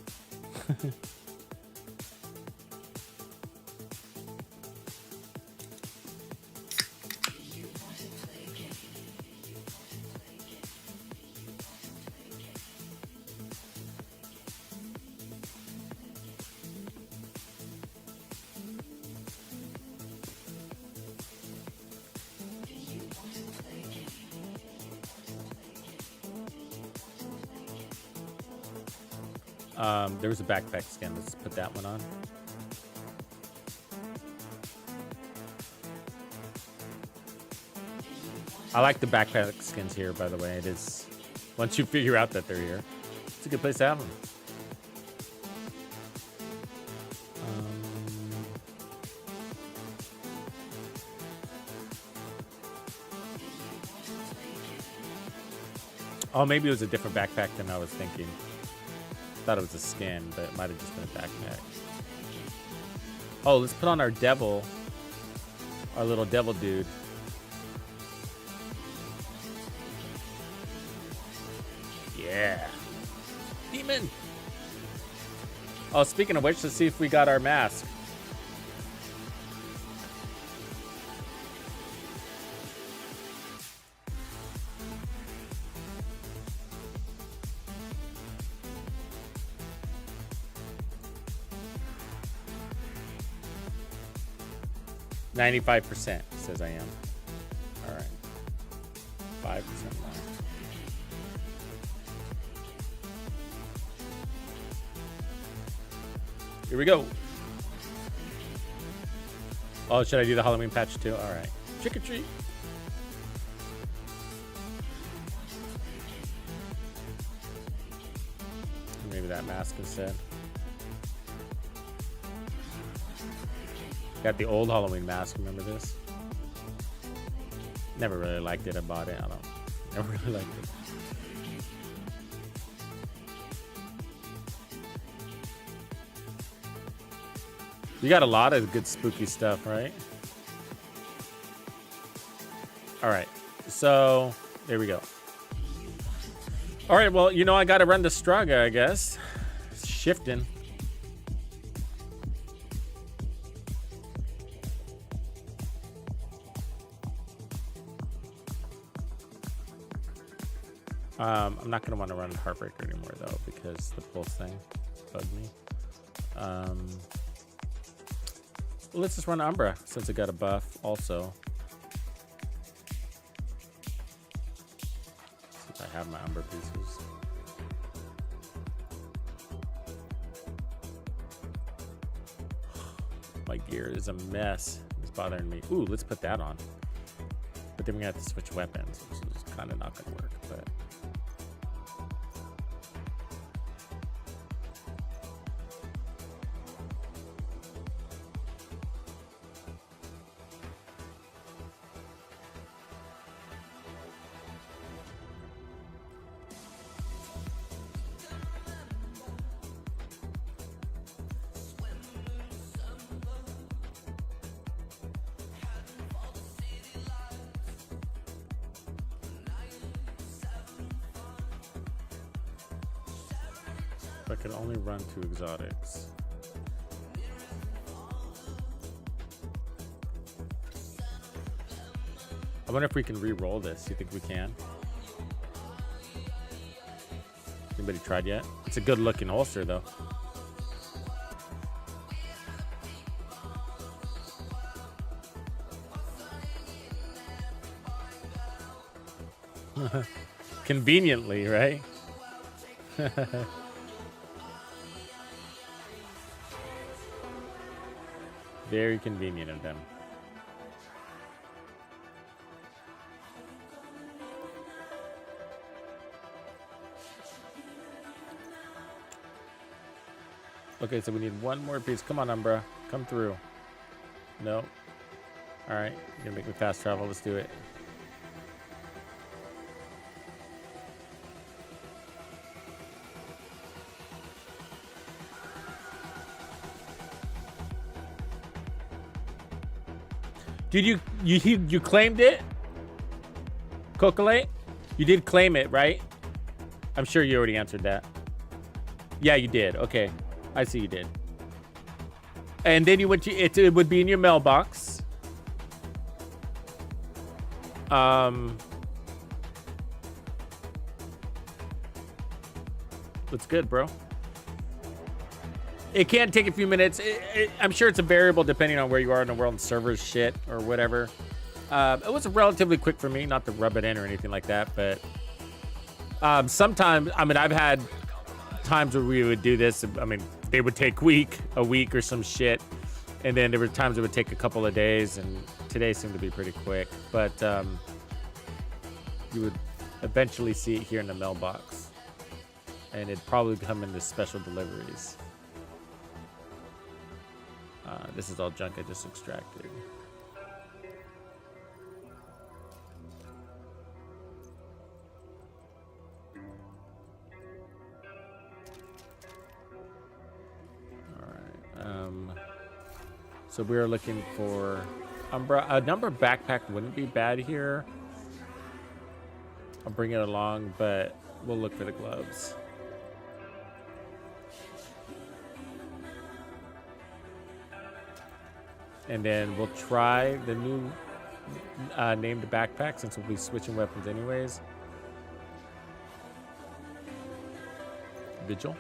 There was a backpack skin. Let's put that one on. I like the backpack skins here, by the way. It is, once you figure out that they're here, it's a good place to have them. Oh, maybe it was a different backpack than I was thinking. Thought it was a skin, but it might have just been a backpack. Oh, let's put on our devil. Our little devil dude. Yeah. Demon. Oh, speaking of which, let's see if we got our mask. %, says I am. All right. 5% more. Here we go. Oh, should I do the Halloween patch too? All right. Trick or treat. Maybe that mask instead. Got the old Halloween mask. Remember this? Never really liked it. I bought it. Never really liked it. You got a lot of good spooky stuff, right? All right. So there we go. All right. Well, you know, I got to run to Straga, I guess. It's shifting. I'm not gonna want to run Heartbreaker anymore though, because the pulse thing bugged me. Let's just run Umbra since it got a buff also. See if I have my Umbra pieces. My gear is a mess. It's bothering me. Ooh, let's put that on. But then we have to switch weapons, which is kind of not gonna work, but I could only run 2 exotics. I wonder if we can re-roll this. You think we can? Anybody tried yet? It's a good looking holster though. Conveniently, right? Very convenient of them. Okay, so we need one more piece. Come on, Umbra. Come through. No. All right, you're gonna make me fast travel. Let's do it. Did you claimed it? Cocolate? You did claim it, right? I'm sure you already answered that. Yeah, you did. Okay. I see you did. And then you went to it would be in your mailbox. That's good, bro. It can take a few minutes. I'm sure it's a variable depending on where you are in the world and servers shit or whatever. It was relatively quick for me, not to rub it in or anything like that, but sometimes, I mean, I've had times where we would do this. I mean, they would take a week or some shit, and then there were times it would take a couple of days, and today seemed to be pretty quick. But you would eventually see it here in the mailbox, and it'd probably come in the special deliveries. This is all junk I just extracted. So we're looking for Umbra. A number backpack wouldn't be bad here. I'll bring it along, but we'll look for the gloves. And then we'll try the new named backpack since we'll be switching weapons anyways. Vigil.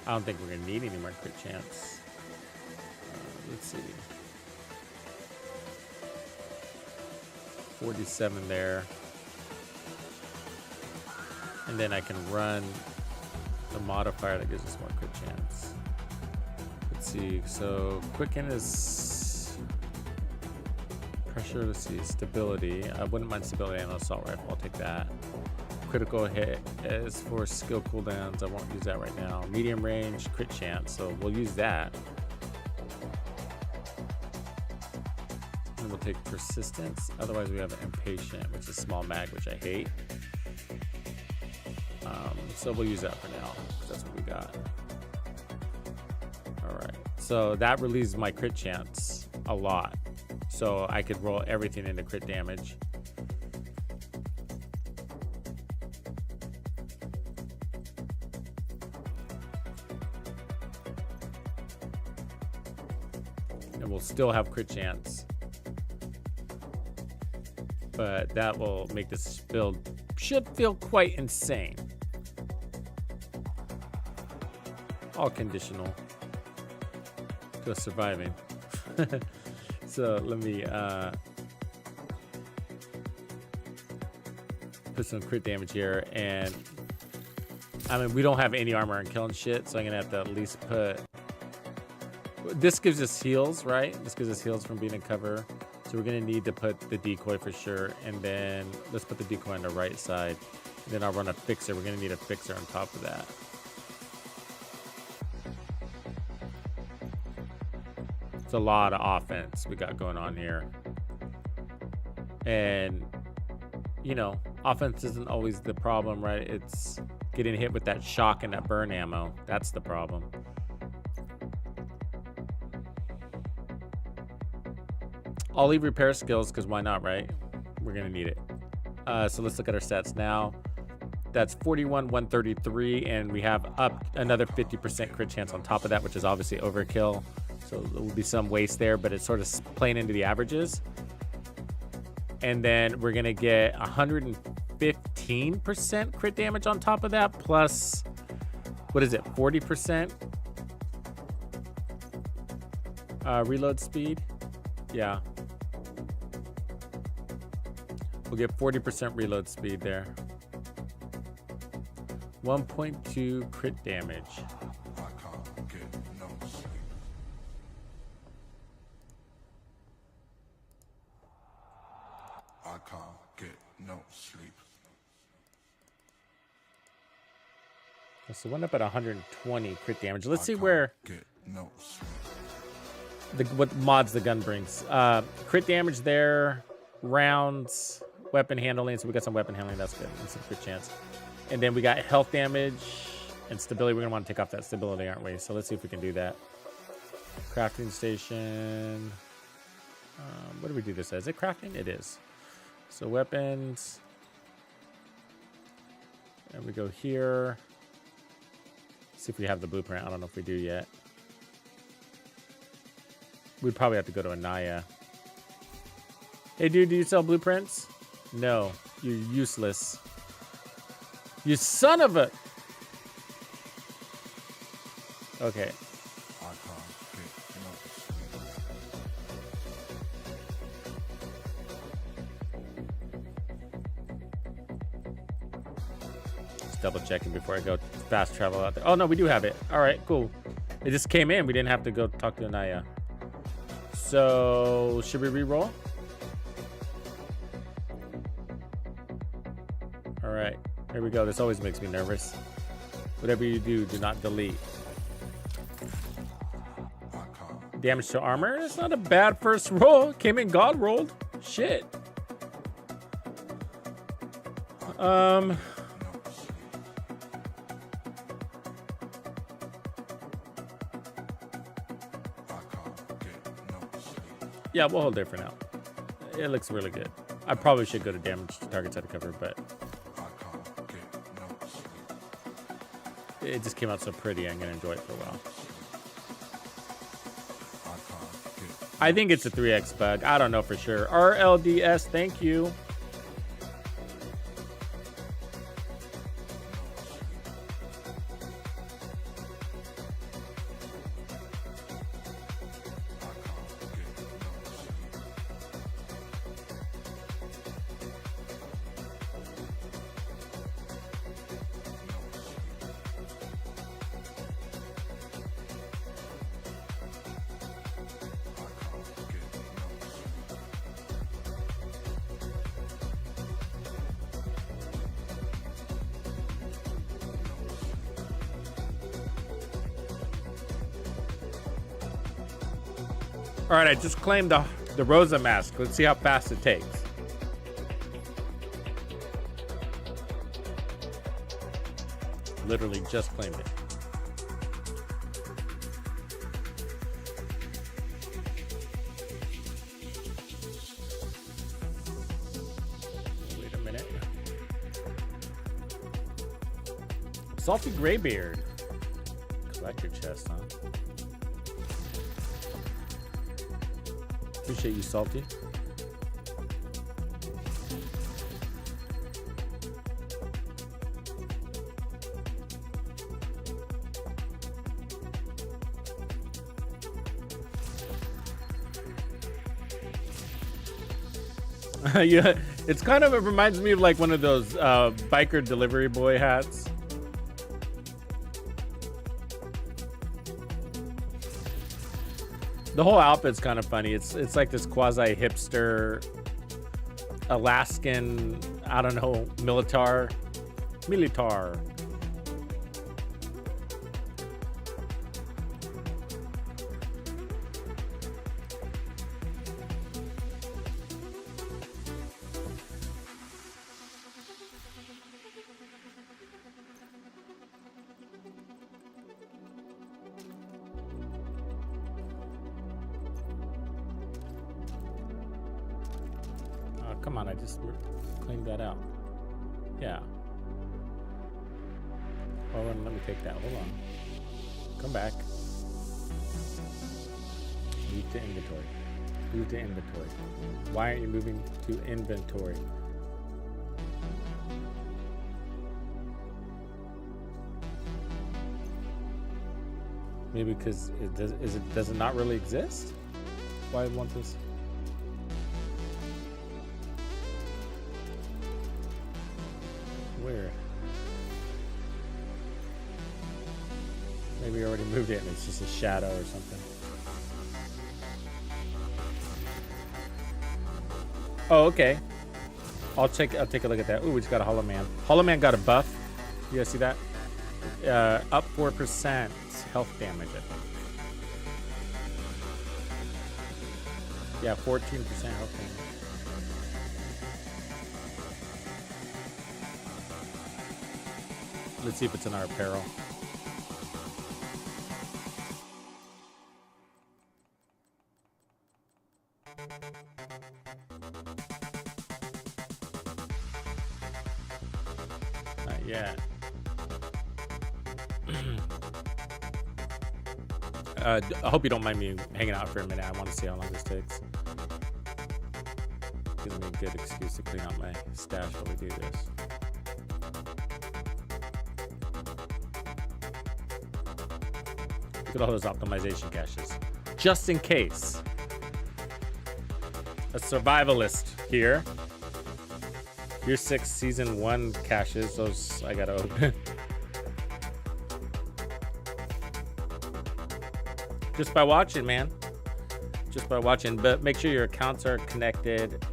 I don't think we're gonna need any more crit chance. Let's see. 47 there. And then I can run the modifier that gives us more crit chance. Let's see. So quicken is pressure. Let's see. Stability. I wouldn't mind stability on an assault rifle. I'll take that. Critical hit is for skill cooldowns. I won't use that right now. Medium range, crit chance. So we'll use that. And we'll take persistence. Otherwise, we have impatient, which is small mag, which I hate. So we'll use that for now, because that's what we got. All right. So that relieves my crit chance a lot. So I could roll everything into crit damage. And we'll still have crit chance. But that will make this build should feel quite insane. All conditional to us surviving. So let me put some crit damage here, and I mean we don't have any armor and killing shit, so I'm gonna have to at least put. This gives us heals, right? This gives us heals from being in cover, so we're gonna need to put the decoy for sure, and then let's put the decoy on the right side, and then I'll run a fixer. We're gonna need a fixer on top of that. It's a lot of offense we got going on here. And, you know, offense isn't always the problem, right? It's getting hit with that shock and that burn ammo. That's the problem. I'll leave repair skills because why not, right? We're gonna need it. So let's look at our stats now. That's 41, 133, and we have up another 50% crit chance on top of that, which is obviously overkill. So there will be some waste there, but it's sort of playing into the averages. And then we're gonna get 115% crit damage on top of that, plus, what is it, 40%? Reload speed? Yeah. We'll get 40% reload speed there. 1.2 crit damage. I can't get no sleep. So went up at 120 crit damage. Let's see where what mods the gun brings. Crit damage there, rounds, weapon handling. So we got some weapon handling. That's good. And some crit chance. And then we got health damage and stability. We're gonna want to take off that stability, aren't we? So let's see if we can do that. Crafting station. What do we do this as? Is it crafting? It is. So weapons. And we go here. See if we have the blueprint. I don't know if we do yet. We'd probably have to go to Anaya. Hey, dude, do you sell blueprints? No, you're useless. You son of a... Okay. Just double checking before I go fast travel out there. Oh, no, we do have it. All right, cool. It just came in. We didn't have to go talk to Anaya. So, should we re-roll? All right, here we go. This always makes me nervous. Whatever you do, do not delete. Damage to armor. That's not a bad first roll. Came in God rolled. Shit. Yeah, we'll hold there for now. It looks really good. I probably should go to damage to targets out of cover, but it just came out so pretty. I'm gonna enjoy it for a while. I think it's a 3x bug. I don't know for sure. RLDS, thank you. All right, I just claimed the Rosa mask. Let's see how fast it takes. Literally just claimed it. Wait a minute. Salty Graybeard. Collector chest, huh? Appreciate you, Salty. Yeah, it's kind of, it reminds me of like one of those biker delivery boy hats. The whole outfit's kind of funny. It's like this quasi hipster Alaskan, I don't know, militar. come on, I just cleaned that out. Yeah. Oh, and let me take that. Hold on. Come back. Move to inventory. Move to inventory. Why aren't you moving to inventory? Maybe because does it not really exist? Why I want this? Where? Maybe I already moved it and it's just a shadow or something. Oh, okay. I'll take a look at that. Ooh, we just got a Hollow Man. Hollow Man got a buff. You guys see that? Up 4% health damage, I think. Yeah, 14% health damage. Let's see if it's in our apparel. Not yet. I hope you don't mind me hanging out for a minute. I want to see how long this takes. Gives me a good excuse to clean out my stash while we do this. Look at all those optimization caches. Just in case. A survivalist here. Here's 6 season 1 caches. Those I gotta open. Just by watching, man. Just by watching. But make sure your accounts are connected.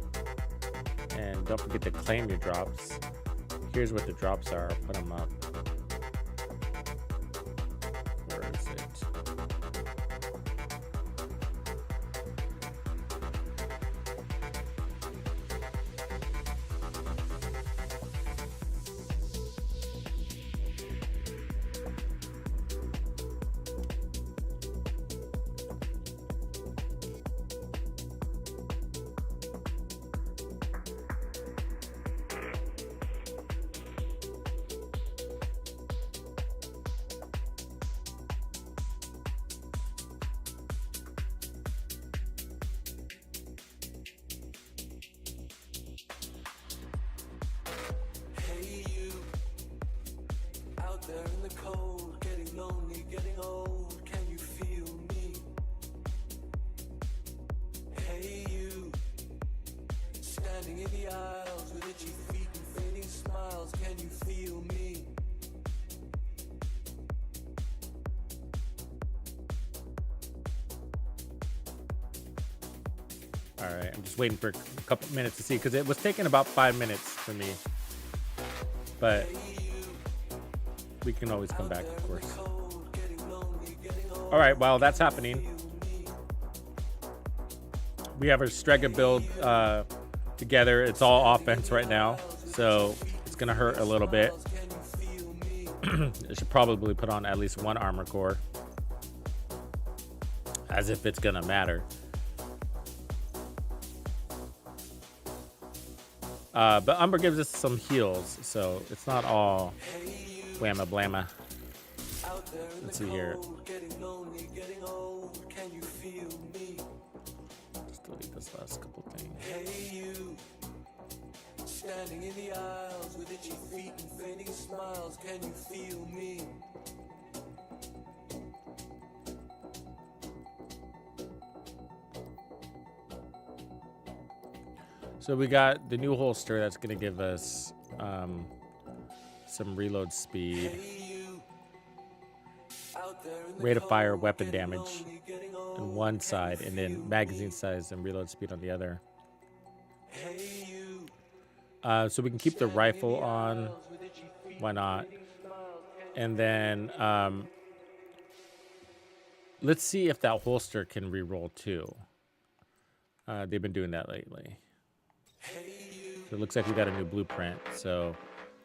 And don't forget to claim your drops. Here's what the drops are. I'll put them up. Where is it? All right, I'm just waiting for a couple minutes to see because it was taking about 5 minutes for me. But we can always come back, of course. All right, while that's happening, we have our Strega build together. It's all offense right now, so it's gonna hurt a little bit. I should probably put on at least one armor core, as if it's gonna matter. But Umber gives us some heals, so it's not all blamma blamma. Let's see here. Just delete this last couple things. Hey you, standing in the aisles with itchy feet and fading smiles, can you feel me? So we got the new holster that's going to give us some reload speed, rate of fire, weapon damage on one side, and then magazine size and reload speed on the other. So we can keep the rifle on. Why not? And then let's see if that holster can reroll too. They've been doing that lately. So it looks like we got a new blueprint. So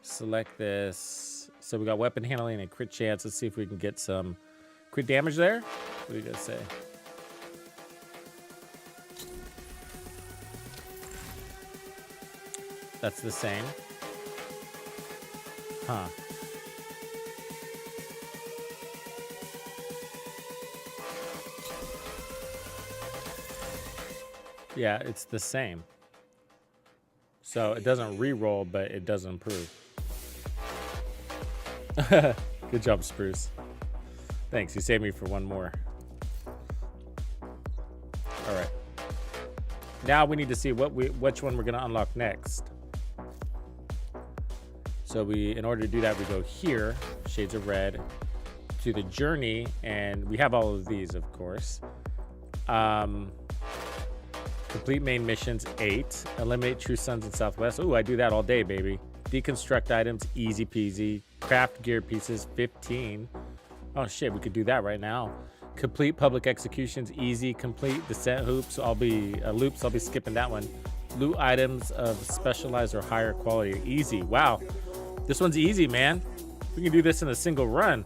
select this. So we got weapon handling and crit chance. Let's see if we can get some crit damage there. What do you guys say? That's the same. Huh. Yeah, it's the same. So it doesn't re-roll, but it does improve. Good job, Spruce. Thanks, you saved me for one more. All right. Now we need to see which one we're gonna unlock next. So in order to do that, we go here, Shades of Red, to the journey, and we have all of these, of course. Complete main missions, 8. Eliminate True Sons in Southwest. Ooh, I do that all day, baby. Deconstruct items, easy peasy. Craft gear pieces, 15. Oh shit, we could do that right now. Complete public executions, easy. Complete descent loops, I'll be skipping that one. Loot items of specialized or higher quality, easy. Wow, this one's easy, man. We can do this in a single run.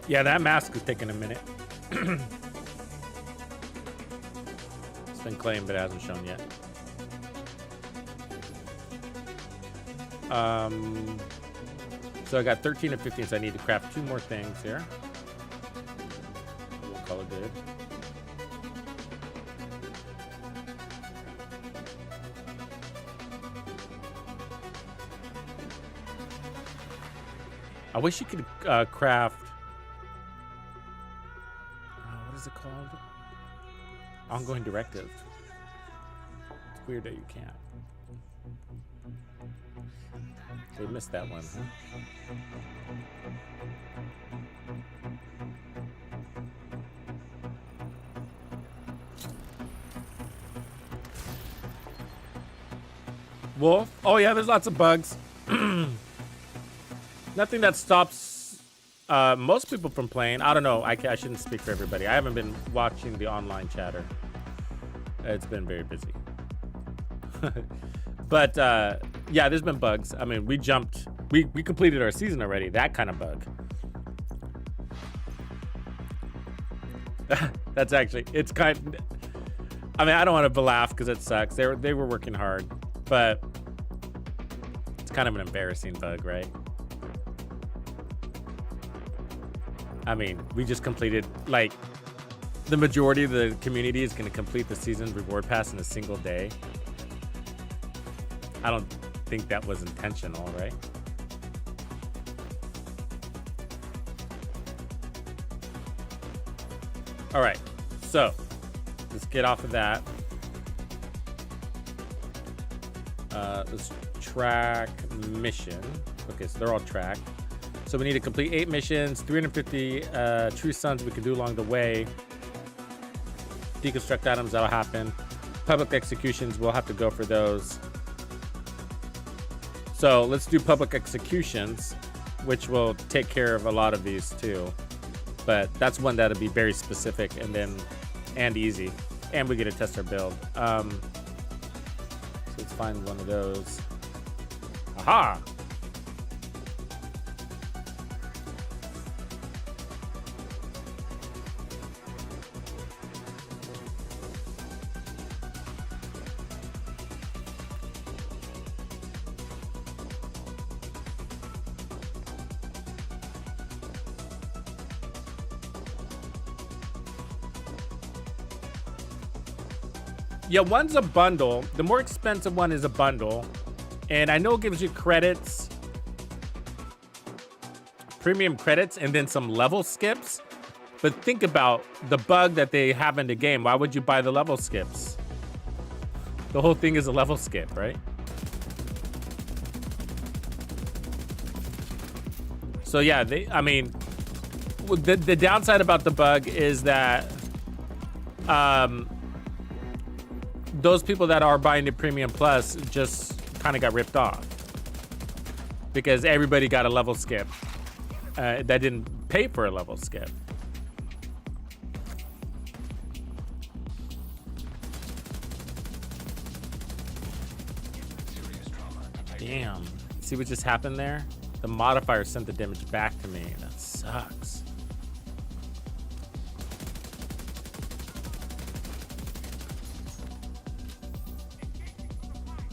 Yeah, that mask is taking a minute. It's been claimed, but it hasn't shown yet. So I got 13 and 15, so I need to craft 2 more things here. We'll call it good. I wish you could craft. What is it called? Ongoing directive. It's weird that you can't. They missed that one, huh? Wolf? Oh yeah, there's lots of bugs. Nothing that stops most people from playing. I don't know. I shouldn't speak for everybody. I haven't been watching the online chatter. It's been very busy. But yeah, there's been bugs. I mean, we completed our season already. That kind of bug. That's actually, it's kind of, I mean, I don't want to laugh because it sucks. They were working hard, but it's kind of an embarrassing bug, right? I mean, we just completed, like, the majority of the community is going to complete the season reward pass in a single day. I don't think that was intentional, right? All right, so let's get off of that. Let's track mission. Okay, so they're all tracked. So we need to complete 8 missions, 350 true suns we can do along the way. Deconstruct items, that'll happen. Public executions, we'll have to go for those. So let's do public executions, which will take care of a lot of these too. But that's one that'll be very specific and easy. And we get to test our build. So let's find one of those. Aha! Yeah, one's a bundle. The more expensive one is a bundle. And I know it gives you credits, premium credits, and then some level skips. But think about the bug that they have in the game. Why would you buy the level skips? The whole thing is a level skip, right? So yeah, I mean, the downside about the bug is that those people that are buying the Premium Plus just kind of got ripped off because everybody got a level skip that didn't pay for a level skip. Damn. See what just happened there? The modifier sent the damage back to me. That sucks.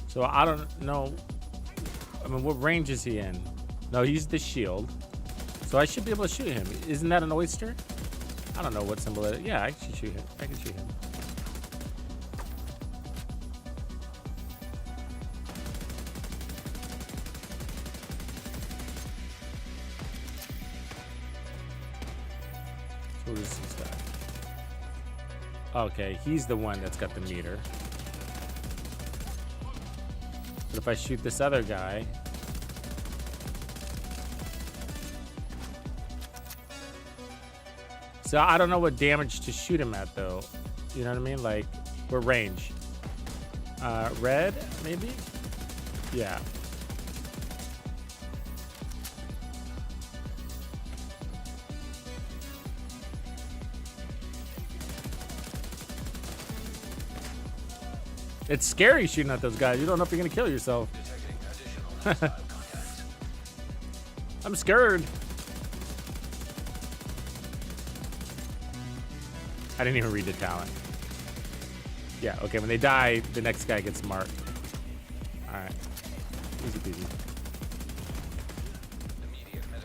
So I don't know. I mean, what range is he in? No, he's the shield. So I should be able to shoot him. Isn't that an oyster? I don't know what symbol it is. Yeah, I can shoot him. I can shoot him. So what is this guy? Okay, he's the one that's got the meter. But if I shoot this other guy, so I don't know what damage to shoot him at though. You know what I mean? Like, what range? Red, maybe? Yeah. It's scary shooting at those guys. You don't know if you're gonna kill yourself. I'm scared. I didn't even read the talent. Yeah, okay, when they die, the next guy gets marked. Alright. Easy peasy.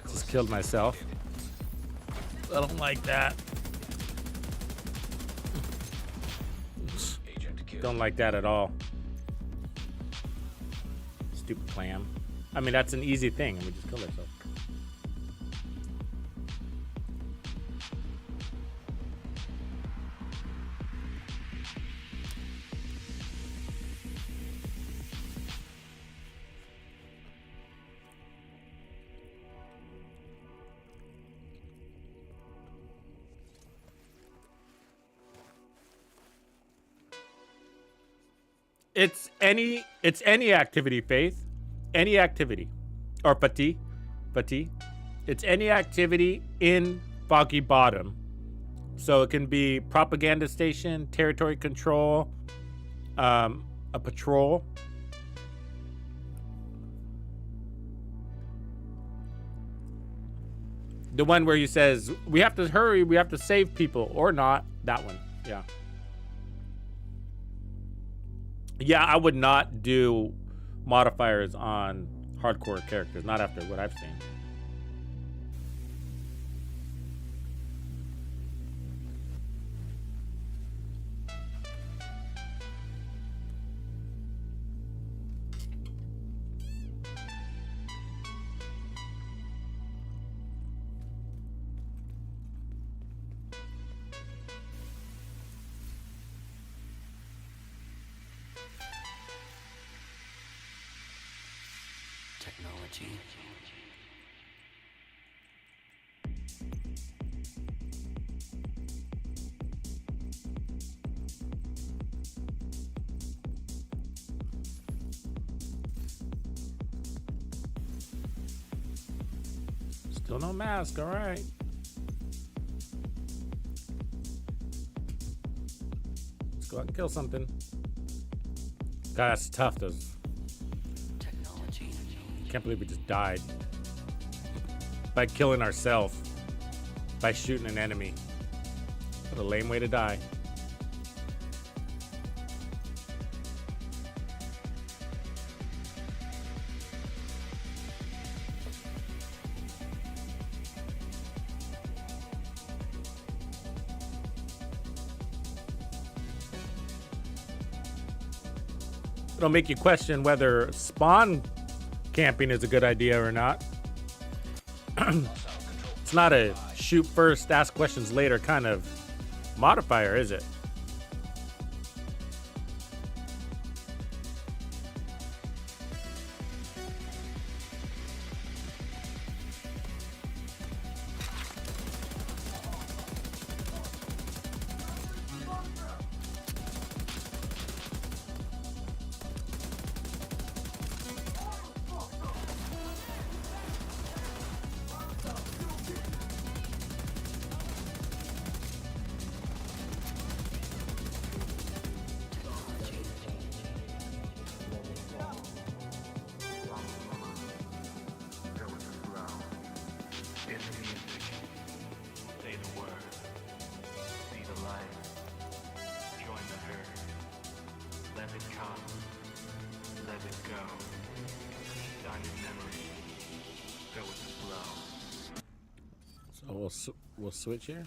Just killed myself. I don't like that. Don't like that at all. Stupid clam. I mean, that's an easy thing, and we just killed ourselves. It's any activity, Faith. Any activity. Or Pati. It's any activity in Foggy Bottom. So it can be propaganda station, territory control, a patrol. The one where he says, we have to hurry, we have to save people, or not. That one, yeah. Yeah, I would not do modifiers on hardcore characters, not after what I've seen. Technology. Still no mask, all right. Let's go out and kill something. God, that's tough, those. Technology. Can't believe we just died. By killing ourselves. By shooting an enemy. What a lame way to die. It'll make you question whether spawn camping is a good idea or not. It's not a shoot first, ask questions later kind of modifier, is it? So we'll switch here.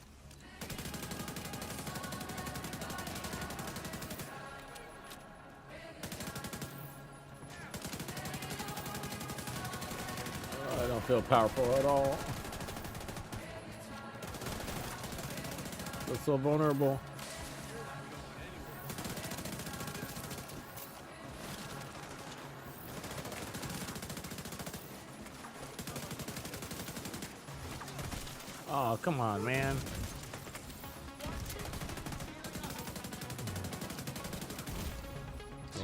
Oh, I don't feel powerful at all. Feel so vulnerable. Oh, come on, man.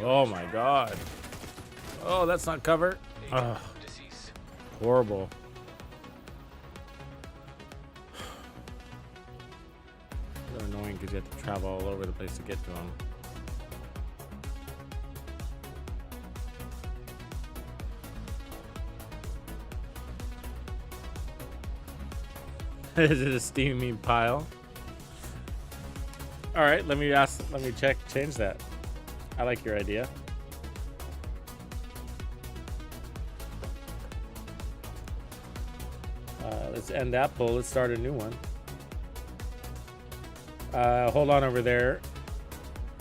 Oh my god. Oh, that's not covered. Ugh. Horrible. So annoying because you have to travel all over the place to get to them. Is it a steaming pile? All right, let me change that. I like your idea. Let's end that poll. Let's start a new one. Hold on over there.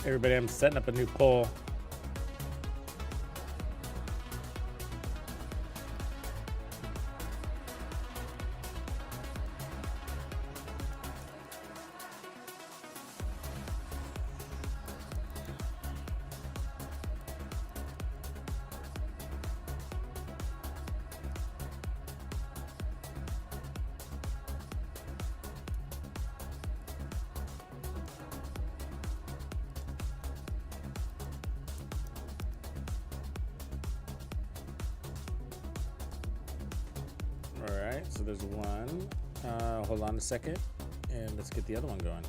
Everybody, I'm setting up a new poll. right, so there's one. Hold on a second, and let's get the other one going.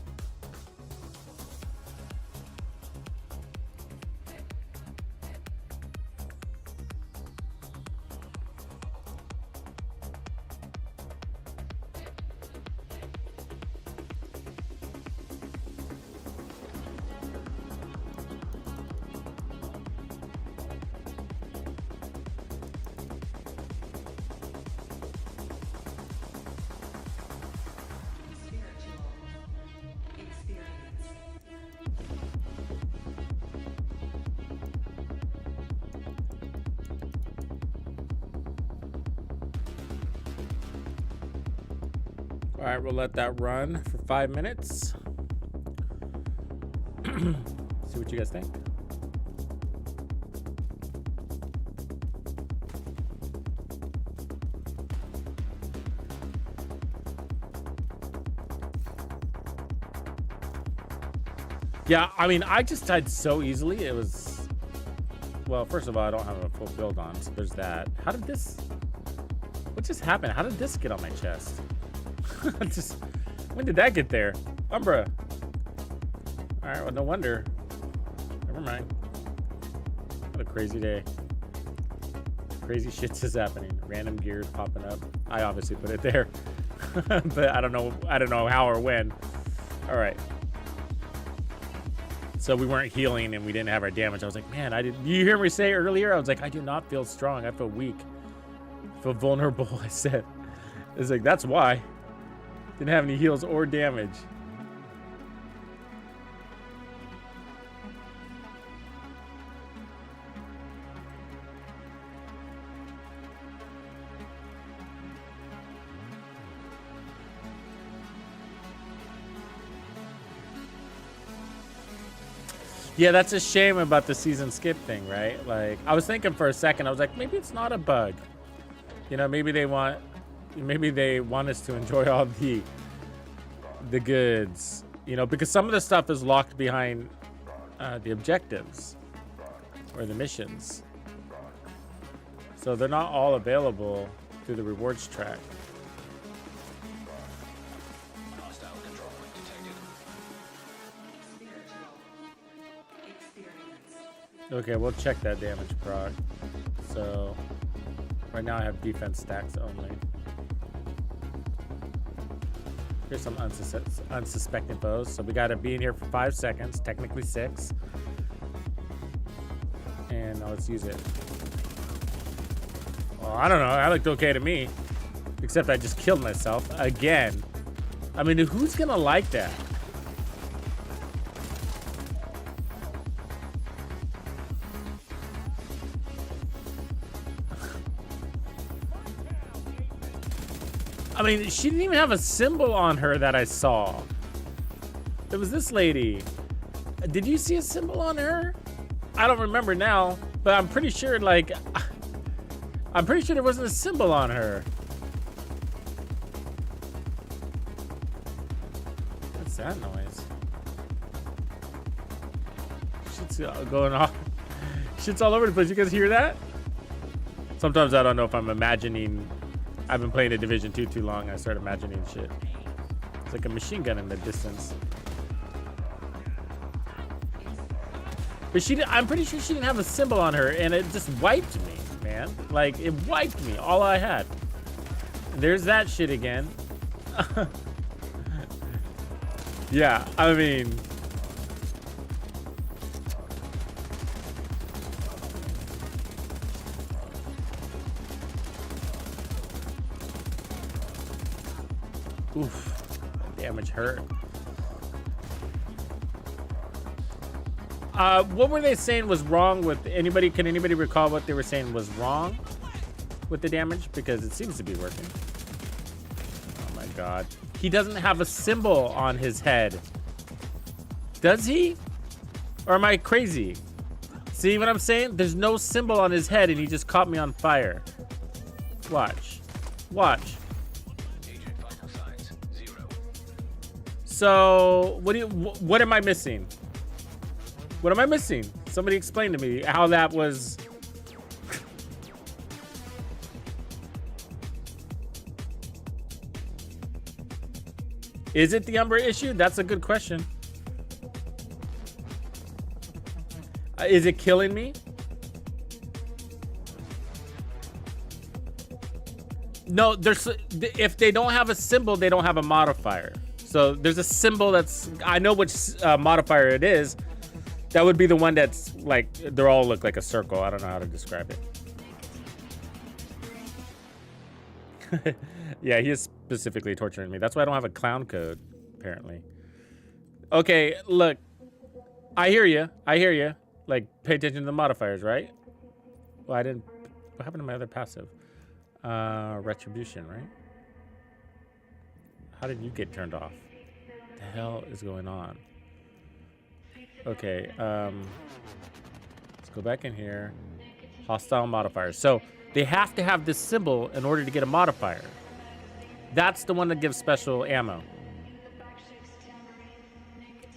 All right, we'll let that run for 5 minutes. See what you guys think. Yeah, I mean, I just died so easily. It was, well, first of all, I don't have a full build on, so there's that. How did this, what just happened? How did this get on my chest? Just, when did that get there? Umbra. All right, well, no wonder. Never mind. What a crazy day. Crazy shit's is happening. Random gears popping up. I obviously put it there, but I don't know how or when. All right. So we weren't healing and we didn't have our damage. I was like, man, you hear me say earlier? I was like, I do not feel strong. I feel weak. I feel vulnerable. I said, it's like, that's why. Didn't have any heals or damage. Yeah, that's a shame about the season skip thing, right? Like, I was thinking for a second, I was like, maybe it's not a bug. You know, maybe they want us to enjoy all the goods, you know, because some of the stuff is locked behind the objectives or the missions, so they're not all available through the rewards track. Hostile control point detected. Okay, we'll check that damage proc. So right now I have defense stacks only. Here's some unsuspecting foes. So we gotta be in here for 5 seconds, technically 6. And now let's use it. Well, I don't know, that looked okay to me. Except I just killed myself again. I mean, who's gonna like that? I mean, she didn't even have a symbol on her that I saw. It was this lady. Did you see a symbol on her? I don't remember now, but I'm pretty sure, like, I'm pretty sure there wasn't a symbol on her. What's that noise? Shit's going off. Shit's all over the place. You guys hear that? Sometimes I don't know if I'm imagining. I've been playing the Division 2 too long. I start imagining shit. It's like a machine gun in the distance. But I'm pretty sure she didn't have a symbol on her, and it just wiped me, man. Like, it wiped me, all I had. And there's that shit again. Yeah, I mean... Oof, damage hurt. What were they saying was wrong with anybody? Can anybody recall what they were saying was wrong with the damage? Because it seems to be working. Oh my god. He doesn't have a symbol on his head. Does he? Or am I crazy? See what I'm saying? There's no symbol on his head and he just caught me on fire. Watch. Watch. So, what am I missing? What am I missing? Somebody explain to me how that was. Is it the Umbra issue? That's a good question. Is it killing me? No, if they don't have a symbol, they don't have a modifier. So there's a symbol that's, I know which modifier it is. That would be the one that's like, they all look like a circle. I don't know how to describe it. Yeah, he is specifically torturing me. That's why I don't have a clown code, apparently. Okay, look. I hear you. I hear you. Like, pay attention to the modifiers, right? Well, I didn't. What happened to my other passive? Retribution, right? How did you get turned off? What the hell is going on? Okay, let's go back in here. Hostile modifiers. So they have to have this symbol in order to get a modifier. That's the one that gives special ammo.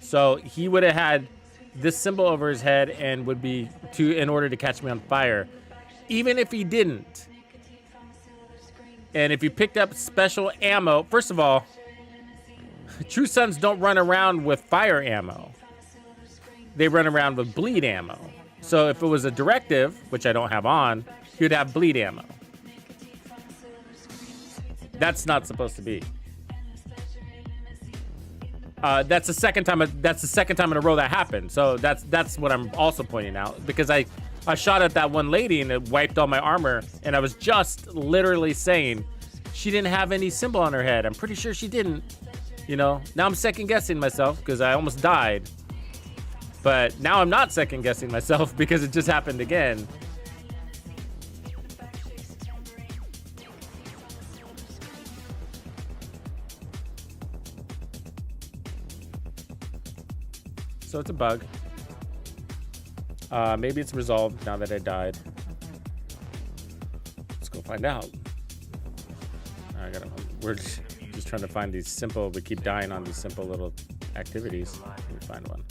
So he would have had this symbol over his head and would be in order to catch me on fire. Even if he didn't. And if you picked up special ammo, first of all, True Sons don't run around with fire ammo. They run around with bleed ammo. So if it was a directive, which I don't have on, you'd have bleed ammo. That's not supposed to be. That's the second time. That's the second time in a row that happened. So that's what I'm also pointing out, because I shot at that one lady and it wiped all my armor, and I was just literally saying she didn't have any symbol on her head. I'm pretty sure she didn't. You know, now I'm second guessing myself because I almost died. But now I'm not second guessing myself because it just happened again. So it's a bug. Maybe it's resolved now that I died. Let's go find out. We're just trying to find these simple, we keep dying on these simple little activities. Let me find one.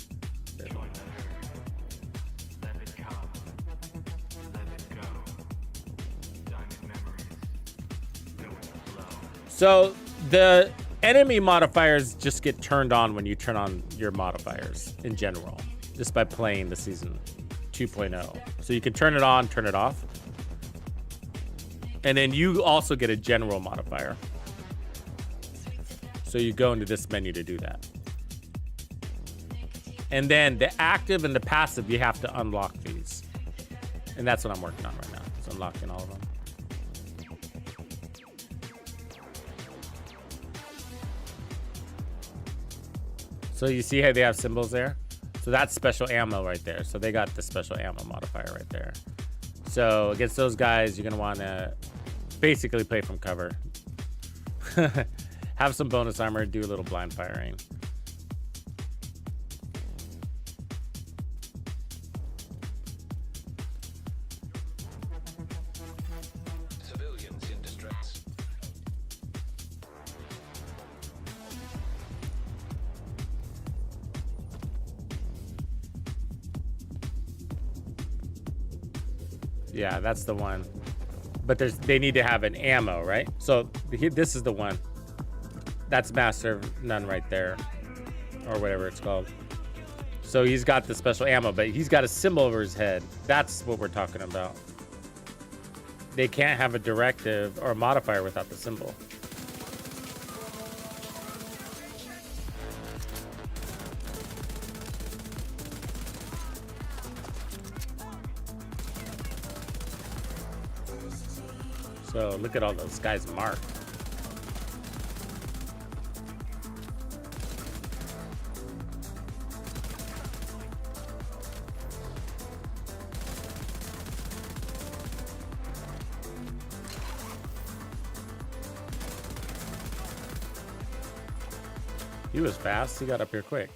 So the enemy modifiers just get turned on when you turn on your modifiers in general, just by playing the season 2.0. So you can turn it on, turn it off. And then you also get a general modifier. So you go into this menu to do that. And then the active and the passive, you have to unlock these. And that's what I'm working on right now. So unlocking all of them. So you see how they have symbols there? So that's special ammo right there. So they got the special ammo modifier right there. So against those guys, you're gonna wanna basically play from cover. Have some bonus armor, do a little blind firing. Civilians in distress. Yeah, that's the one. But they need to have an ammo, right? So this is the one. That's Master of None right there. Or whatever it's called. So he's got the special ammo, but he's got a symbol over his head. That's what we're talking about. They can't have a directive or a modifier without the symbol. So look at all those guys marked. He was fast. He got up here quick.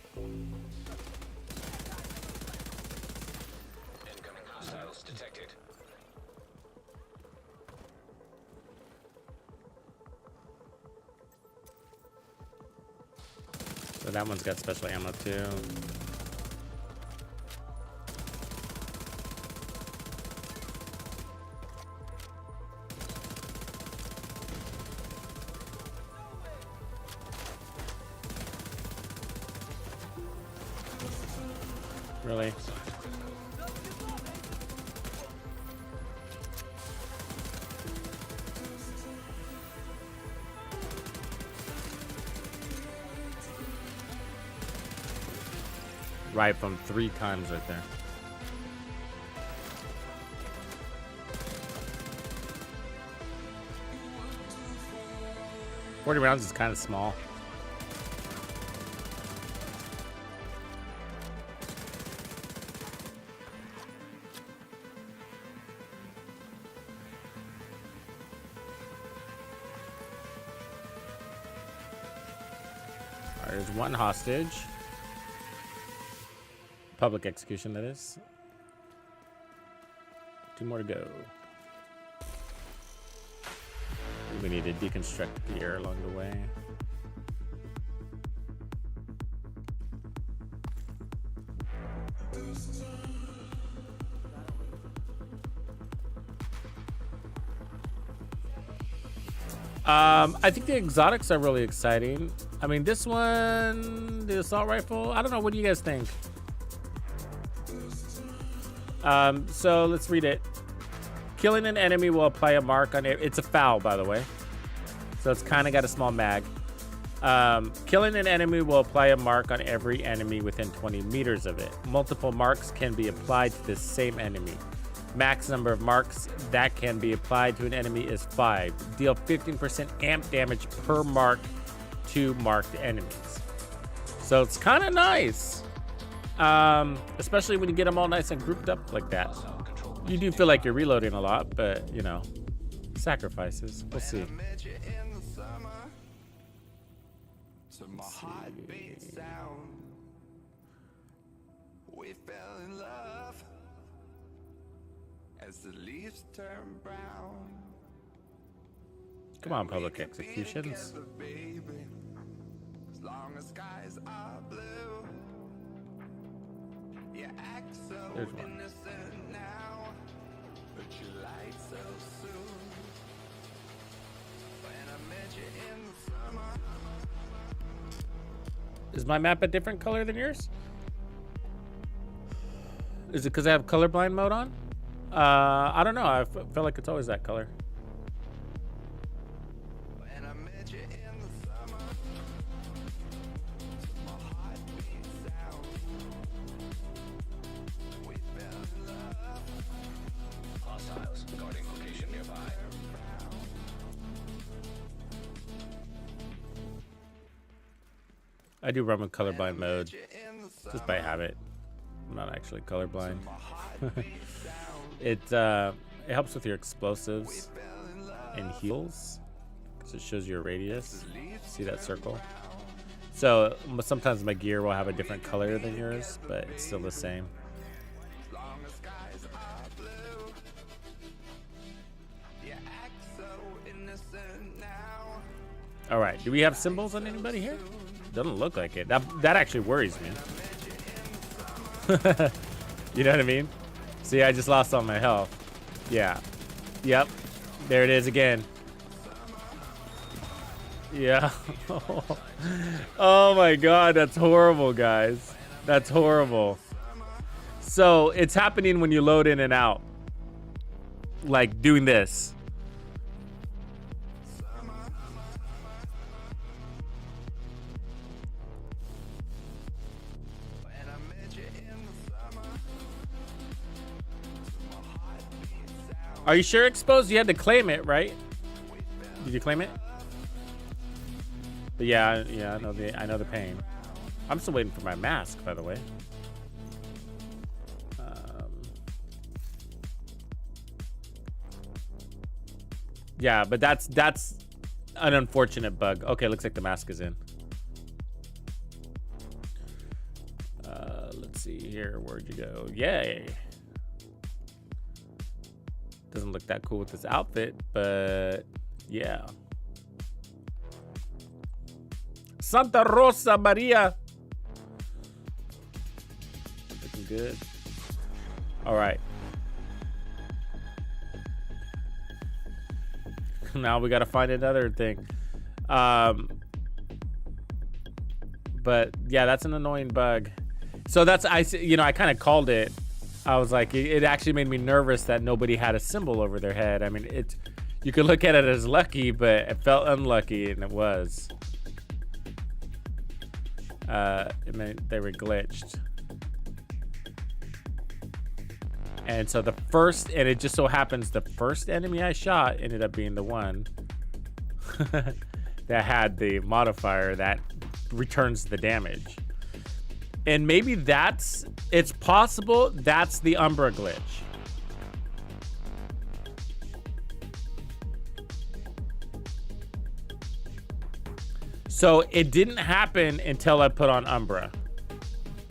Incoming hostiles detected. So that one's got special ammo too. Really? Right from 3 times right there. $40 rounds is kind of small. All right, there's one hostage. Public execution, that is. 2 more to go. We need to deconstruct the air along the way. I think the exotics are really exciting. I mean, this one, the assault rifle, I don't know. What do you guys think? So let's read it. Killing an enemy will apply a mark on it. It's a foul, by the way. So it's kind of got a small mag. Killing an enemy will apply a mark on every enemy within 20 meters of it. Multiple marks can be applied to the same enemy. Max number of marks that can be applied to an enemy is 5. Deal 15% amp damage per mark to marked enemies. So it's kind of nice. Especially when you get them all nice and grouped up like that. You do feel like you're reloading a lot, but, you know, sacrifices. We'll see. We fell in love as the leaves turn brown. Come on, public executions. As long as skies are blue. You act so innocent now, but you lied so soon. When I met you in the summer. Is my map a different color than yours? Is it because I have colorblind mode on? I don't know. I feel like it's always that color. When I met you in the summer, my heart beats out. We fell in love. Hostiles guarding location nearby. I do run with colorblind mode just by habit. I'm not actually colorblind. It helps with your explosives and heals because it shows your radius. See that circle? So sometimes my gear will have a different color than yours, but it's still the same. All right, do we have symbols on anybody here? Doesn't look like it. That actually worries me. You know what I mean? See, I just lost all my health. Yeah. Yep. There it is again. Yeah. Oh my god, that's horrible, guys. That's horrible. So it's happening when you load in and out. Like doing this. Are you sure exposed? You had to claim it, right? Did you claim it? But yeah, I know the pain. I'm still waiting for my mask, by the way. Yeah, but that's an unfortunate bug. Okay, looks like the mask is in. Let's see here. Where'd you go? Yay. Doesn't look that cool with this outfit, but yeah. Santa Rosa Maria. Looking good. All right. Now we got to find another thing. But yeah, that's an annoying bug. So that's, I kind of called it. I was like, it actually made me nervous that nobody had a symbol over their head. I mean, you could look at it as lucky, but it felt unlucky, and it was. It meant they were glitched. And so and it just so happens the first enemy I shot ended up being the one that had the modifier that returns the damage. And maybe it's possible that's the Umbra glitch. So it didn't happen until I put on Umbra.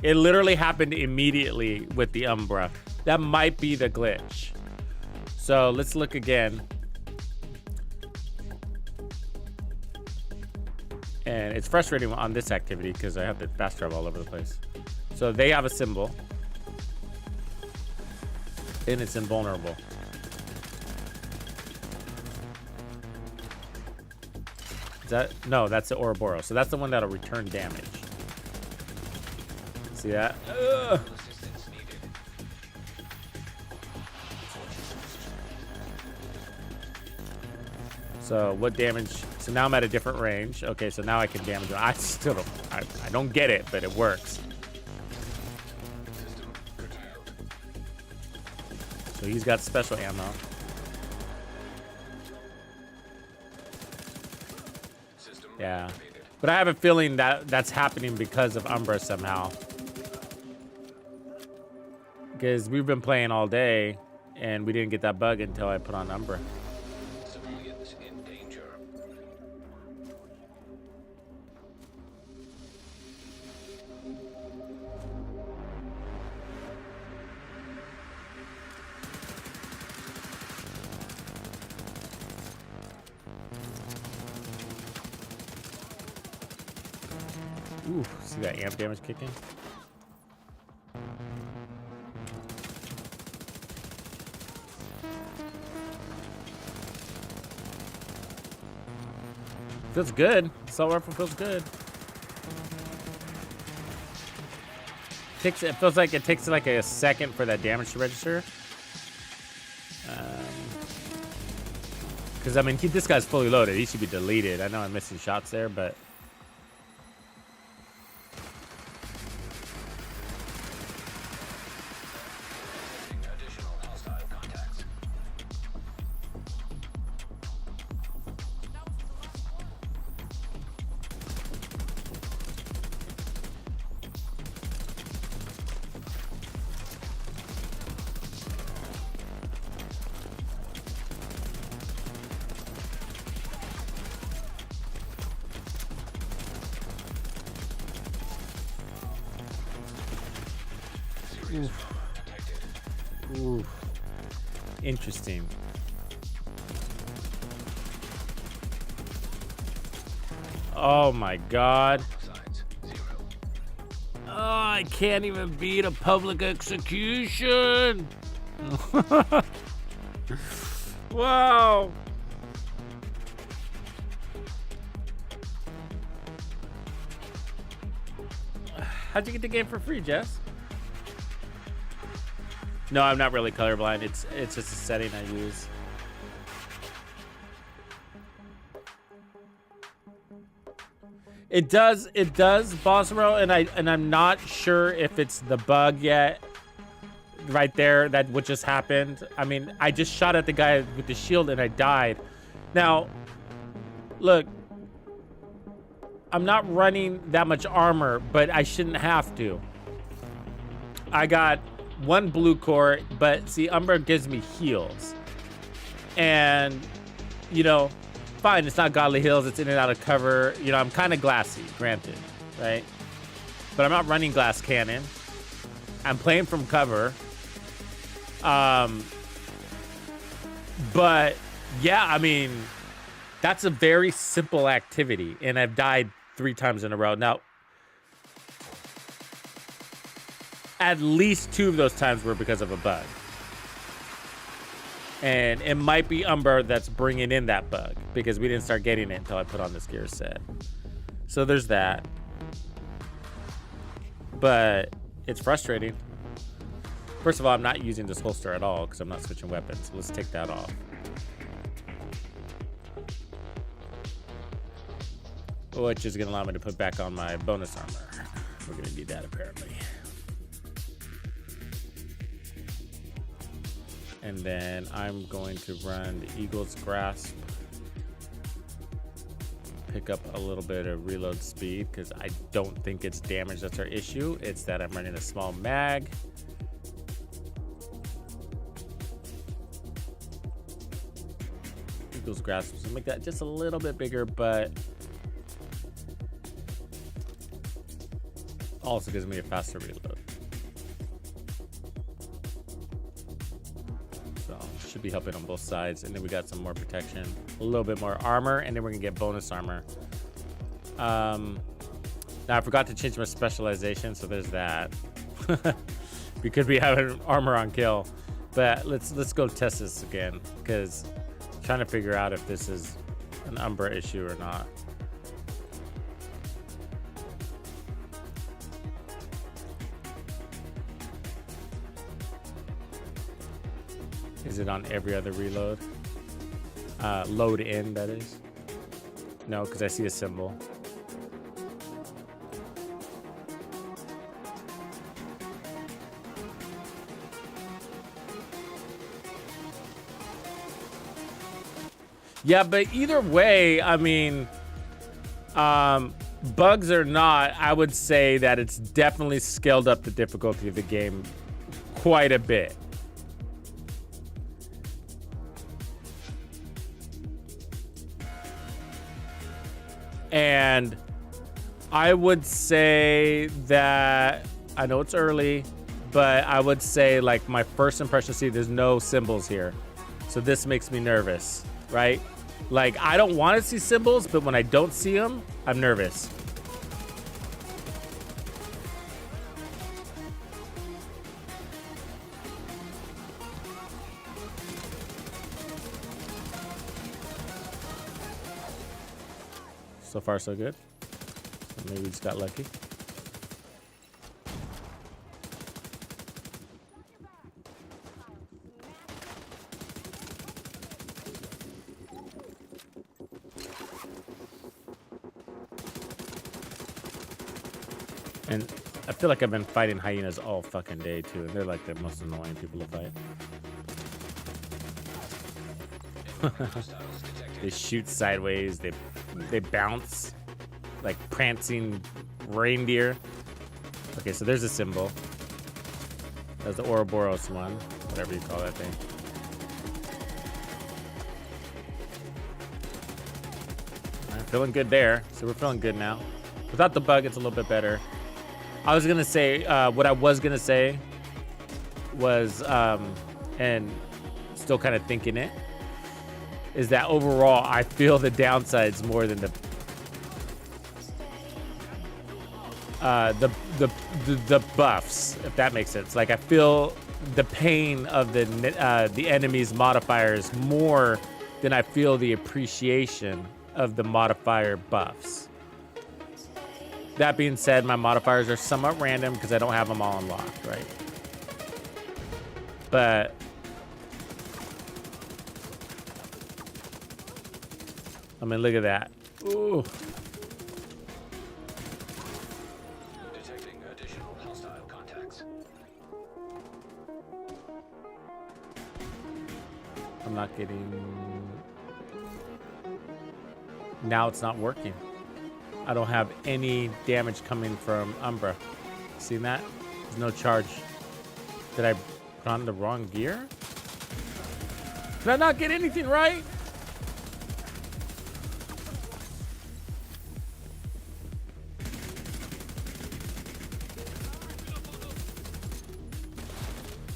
It literally happened immediately with the Umbra. That might be the glitch. So let's look again. And it's frustrating on this activity because I have to fast travel all over the place. So they have a symbol. And it's invulnerable. No, that's the Ouroboros. So that's the one that'll return damage. See that? Ugh. So what damage? So now I'm at a different range. Okay, so now I can damage him. I still don't. I don't get it, but it works. So he's got special ammo. Yeah, but I have a feeling that that's happening because of Umbra somehow. Because we've been playing all day, and we didn't get that bug until I put on Umbra. Civilians in danger. Ooh, see that amp damage kicking? Feels good. Assault rifle feels good. It feels like it takes like a second for that damage to register. Because I mean, this guy's fully loaded. He should be deleted. I know I'm missing shots there, but. Oof. Interesting. Oh my god. Oh, I can't even beat a public execution. Wow. How'd you get the game for free, Jess? No, I'm not really colorblind. It's just a setting I use. It does, Boss Row, and I'm not sure if it's the bug yet. Right there, that what just happened. I mean, I just shot at the guy with the shield and I died. Now, look, I'm not running that much armor, but I shouldn't have to. I got one blue core, but see, Umbra gives me heals. And, you know, fine, it's not godly heals, it's in and out of cover. You know, I'm kind of glassy, granted, right? But I'm not running glass cannon. I'm playing from cover. But yeah, I mean, that's a very simple activity, and I've died 3 times in a row. Now, at least 2 of those times were because of a bug. And it might be Umbra that's bringing in that bug, because we didn't start getting it until I put on this gear set. So there's that. But It's frustrating. First of all, I'm not using this holster at all because I'm not switching weapons. Let's take that off. Which is going to allow me to put back on my bonus armor. We're going to need that apparently. And then I'm going to run the Eagle's Grasp. Pick up a little bit of reload speed because I don't think it's damage that's our issue. It's that I'm running a small mag. Eagle's Grasp will make that just a little bit bigger, but also gives me a faster reload. So should be helping on both sides. And then we got some more protection, a little bit more armor, and then we're gonna get bonus armor. Now I forgot to change my specialization, so there's that. We could be having armor on kill, but let's go test this again because I'm trying to figure out if this is an Umbra issue or not. Is it on every other reload? Load in, that is. No, because I see a symbol. Yeah, but either way, I mean, bugs or not, I would say that it's definitely scaled up the difficulty of the game quite a bit. And I would say that, I know it's early, but I would say like my first impression, see, there's no symbols here. So this makes me nervous, right? Like I don't want to see symbols, but when I don't see them, I'm nervous. So far, so good. Maybe we just got lucky. And I feel like I've been fighting hyenas all fucking day too, and they're like the most annoying people to fight. They shoot sideways, they bounce like prancing reindeer. Okay, so there's a symbol. That's the Ouroboros one, whatever you call that thing. All right, feeling good there. So we're feeling good now. Without the bug, it's a little bit better. I was gonna say, what I was gonna say was, and still kind of thinking it, is that overall I feel the downsides more than the buffs, if that makes sense. Like I feel the pain of the enemy's modifiers more than I feel the appreciation of the modifier buffs. That being said, my modifiers are somewhat random because I don't have them all unlocked, right? But I mean, look at that. Ooh. Detecting additional hostile contacts. I'm not getting... Now it's not working. I don't have any damage coming from Umbra. See that? There's no charge. Did I put on the wrong gear? Did I not get anything right?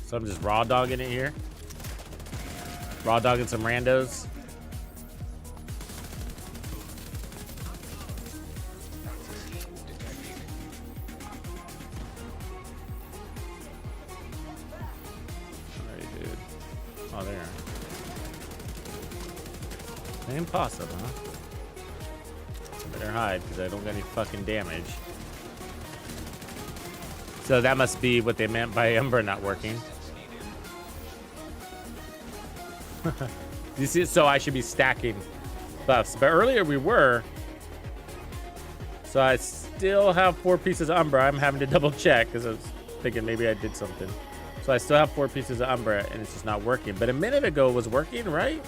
So I'm just raw dogging it here. Raw dogging some randos. Oh, there. Impossible, huh? I better hide because I don't got any fucking damage. So that must be what they meant by Umbra not working. You see, so I should be stacking buffs. But earlier we were. So I still have 4 pieces of Umbra. I'm having to double check because I was thinking maybe I did something. So I still have 4 pieces of Umbra and it's just not working. But a minute ago it was working, right?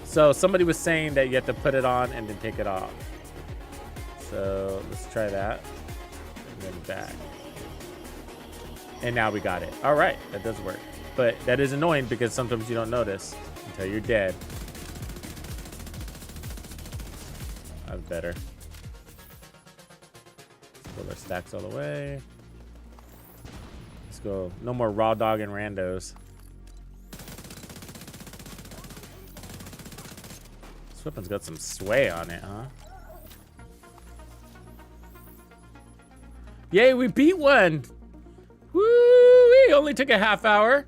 So somebody was saying that you have to put it on and then take it off. So let's try that. And then back. And now we got it. All right, that does work. But that is annoying because sometimes you don't notice until you're dead. That's better. Let's pull our stacks all the way. Let's go. No more raw dog and randos. This weapon's got some sway on it, huh? Yay, we beat one! Woo! It only took a half hour.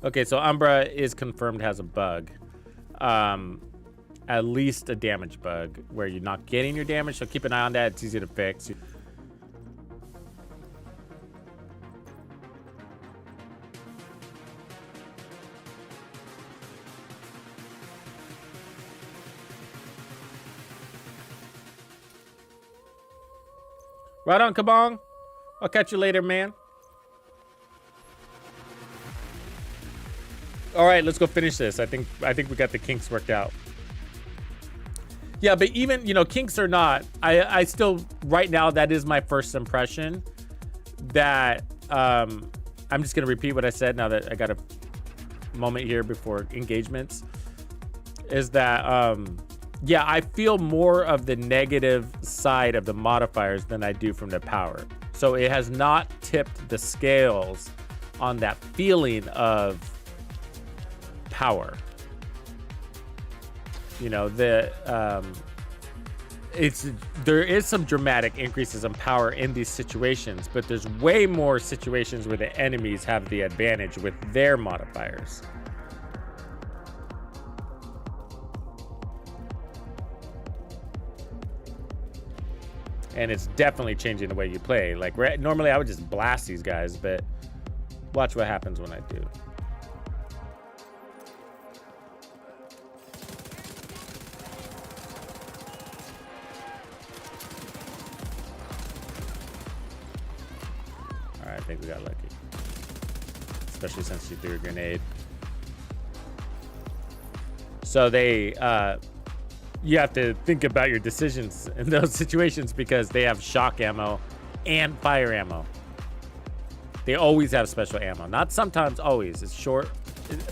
Okay, so Umbra is confirmed has a bug. At least a damage bug where you're not getting your damage, so keep an eye on that. It's easy to fix. Right on, Kabong. I'll catch you later, man. All right, let's go finish this. I think we got the kinks worked out. Yeah, but even, you know, kinks or not, I still, right now, that is my first impression. That I'm just gonna repeat what I said now that I got a moment here before engagements. Is that yeah, I feel more of the negative side of the modifiers than I do from the power. So it has not tipped the scales on that feeling of power. You know, there is some dramatic increases in power in these situations, but there's way more situations where the enemies have the advantage with their modifiers. And it's definitely changing the way you play. Like, normally I would just blast these guys, but watch what happens when I do. All right, I think we got lucky. Especially since she threw a grenade. So they, you have to think about your decisions in those situations because they have shock ammo and fire ammo. They always have special ammo. Not sometimes, always. It's short.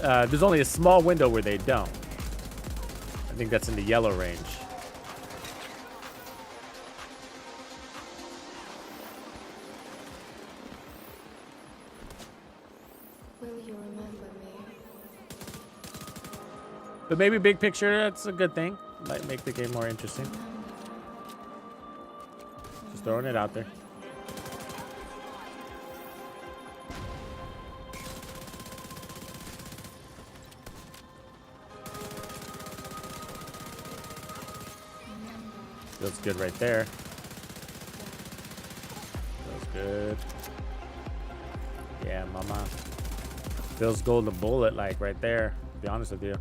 There's only a small window where they don't. I think that's in the yellow range. Will you remember me? But maybe big picture, that's a good thing. Might make the game more interesting. Just throwing it out there. Feels good right there. Feels good. Yeah, mama. Feels golden bullet like right there, to be honest with you.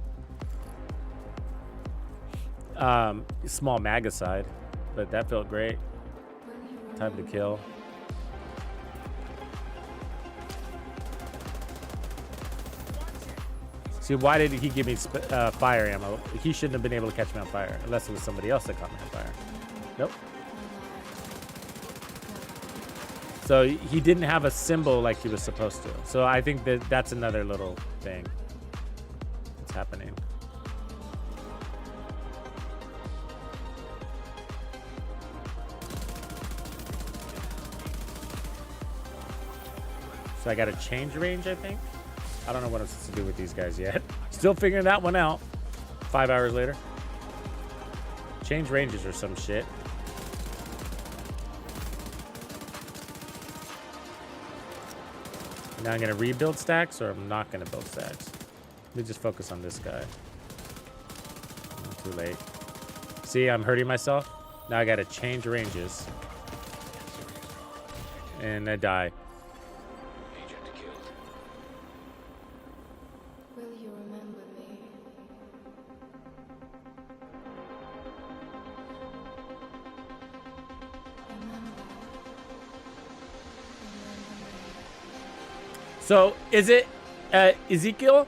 Small mag aside, but that felt great. Time to kill. See, why did he give me fire ammo? He shouldn't have been able to catch me on fire unless it was somebody else that caught me on fire. Nope. So he didn't have a symbol like he was supposed to. So I think that that's another little thing that's happening. So I got to change range, I think. I don't know what I'm supposed to do with these guys yet. Still figuring that one out. 5 hours later. Change ranges or some shit. Now I'm going to rebuild stacks, or I'm not going to build stacks. Let me just focus on this guy. Too late. See, I'm hurting myself. Now I gotta change ranges. And I die. Agent killed. Will you remember me? So is it Ezekiel?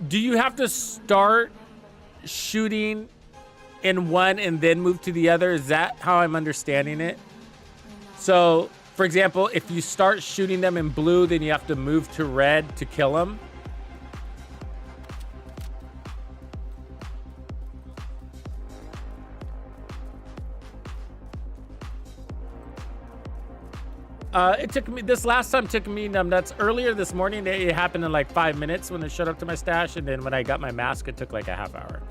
Do you have to start shooting in one and then move to the other? Is that how I'm understanding it? So, for example, if you start shooting them in blue, then you have to move to red to kill them. It took me, this last time took me nuts. Earlier this morning, it happened in like 5 minutes when it showed up to my stash. And then when I got my mask, it took like a half hour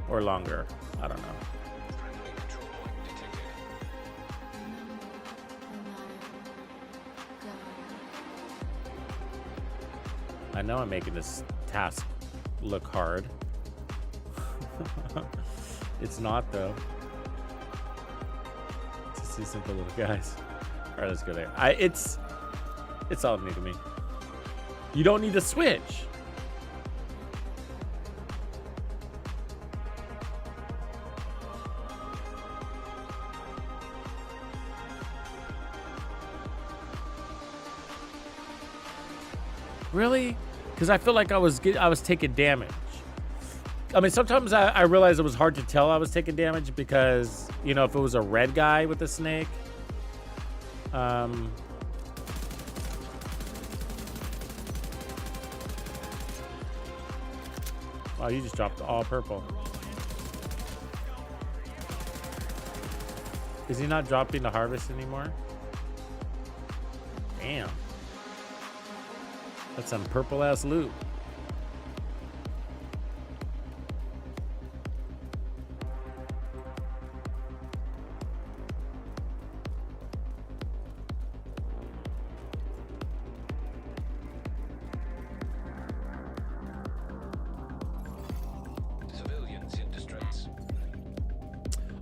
or longer. I don't know. I know I'm making this task look hard. It's not though. It's just these simple little guys. All right, let's go there. It's all new to me. You don't need to switch. Really? Because I feel like I was taking damage. I mean, sometimes I realized it was hard to tell I was taking damage because, you know, if it was a red guy with a snake. Wow, you just dropped all purple. Is he not dropping the harvest anymore? Damn. That's some purple ass loot.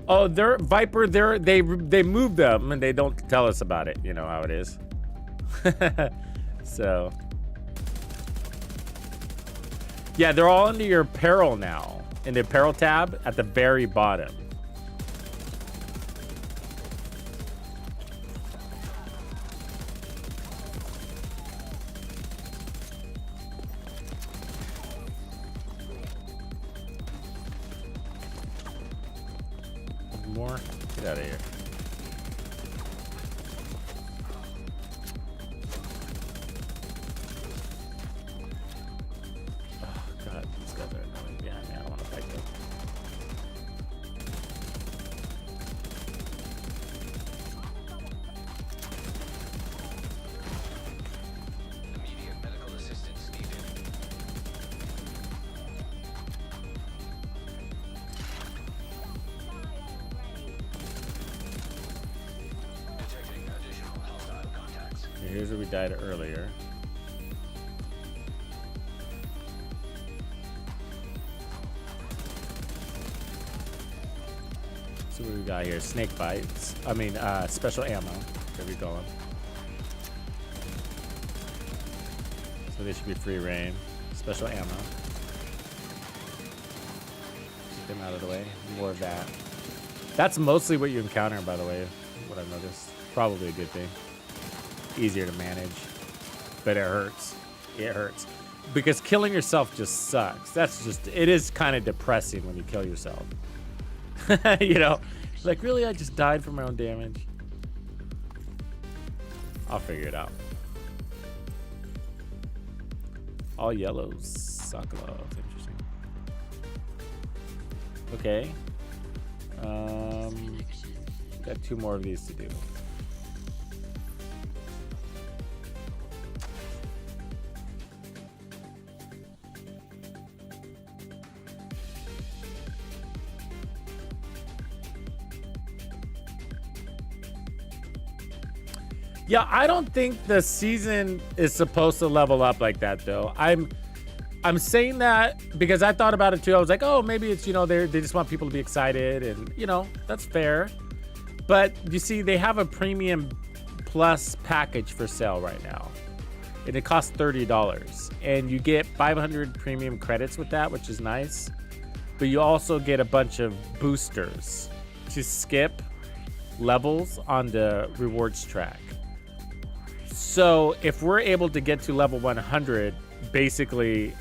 Oh, they're Viper. They move them and they don't tell us about it. You know how it is. So, yeah, they're all under your apparel now. In the apparel tab at the very bottom. More? Get out of here. Oh, God. These guys are annoying behind me. I don't want to fight them. Immediate medical assistance needed. Detecting additional hostile contacts. Here's where we died earlier. So what we got here? Snake bites. I mean, special ammo. There we go. So they should be free reign. Special ammo. Get them out of the way. More of that. That's mostly what you encounter, by the way. What I've noticed. Probably a good thing. Easier to manage. But it hurts. It hurts. Because killing yourself just sucks. That's just, it is kind of depressing when you kill yourself. You know, like, really, I just died from my own damage. I'll figure it out. All yellows suck love. Interesting. Okay. Got 2 more of these to do. Yeah, I don't think the season is supposed to level up like that, though. I'm saying that because I thought about it too. I was like, oh, maybe it's, you know, they just want people to be excited, and you know, that's fair. But you see, they have a premium plus package for sale right now, and it costs $30, and you get 500 premium credits with that, which is nice. But you also get a bunch of boosters to skip levels on the rewards track. So if we're able to get to level 100 basically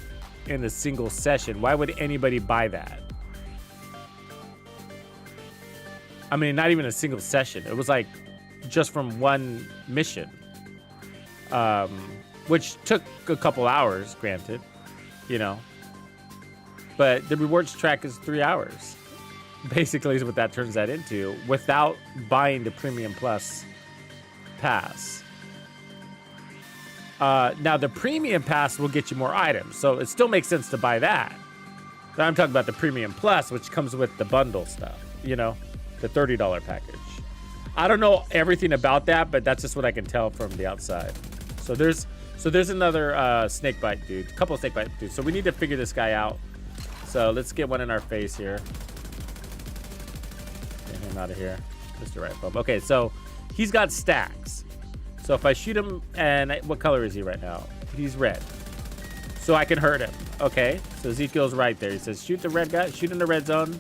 in a single session, why would anybody buy that? I mean, not even a single session. It was like just from one mission, which took a couple hours, granted, you know. But the rewards track is 3 hours. Basically is what that turns that into without buying the Premium Plus pass. Now, the Premium Pass will get you more items, so it still makes sense to buy that. But I'm talking about the Premium Plus, which comes with the bundle stuff, you know, the $30 package. I don't know everything about that, but that's just what I can tell from the outside. So there's another snakebite dude, a couple of snakebite dudes. So we need to figure this guy out. So let's get one in our face here. Get him out of here. Mr. Right Bub. Okay, so he's got stacks. So if I shoot him, and what color is he right now? He's red. So I can hurt him. Okay, so Ezekiel's right there. He says, shoot the red guy, shoot in the red zone.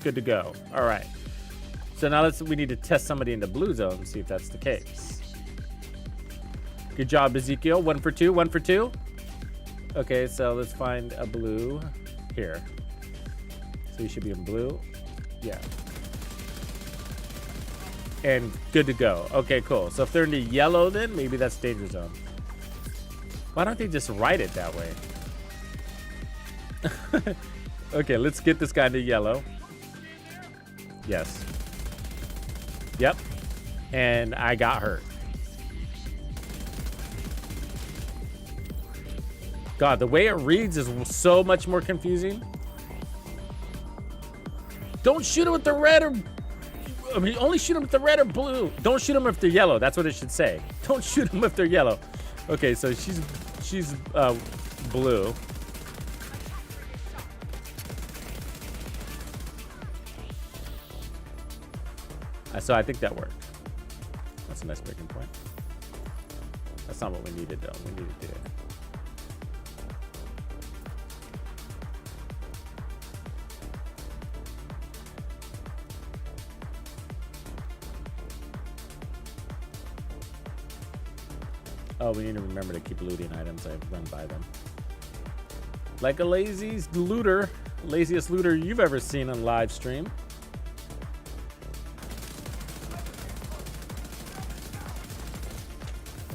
Good to go. All right. So now we need to test somebody in the blue zone and see if that's the case. Good job, Ezekiel. 1 for 2, 1 for 2. Okay, so let's find a blue here. So you should be in blue. Yeah. And good to go. Okay, cool. So if they're in the yellow, then maybe that's danger zone. Why don't they just write it that way? Okay, let's get this guy into yellow. Yes. Yep. And I got hurt. God, the way it reads is so much more confusing. Don't shoot him with the red or... I mean, only shoot them if they're red or blue. Don't shoot them if they're yellow. That's what it should say. Don't shoot them if they're yellow. Okay, so she's blue. So I think that worked. That's a nice breaking point. That's not what we needed, though. We needed to... Oh, we need to remember to keep looting items. I've run by them. Like a lazy looter. Laziest looter you've ever seen on live stream.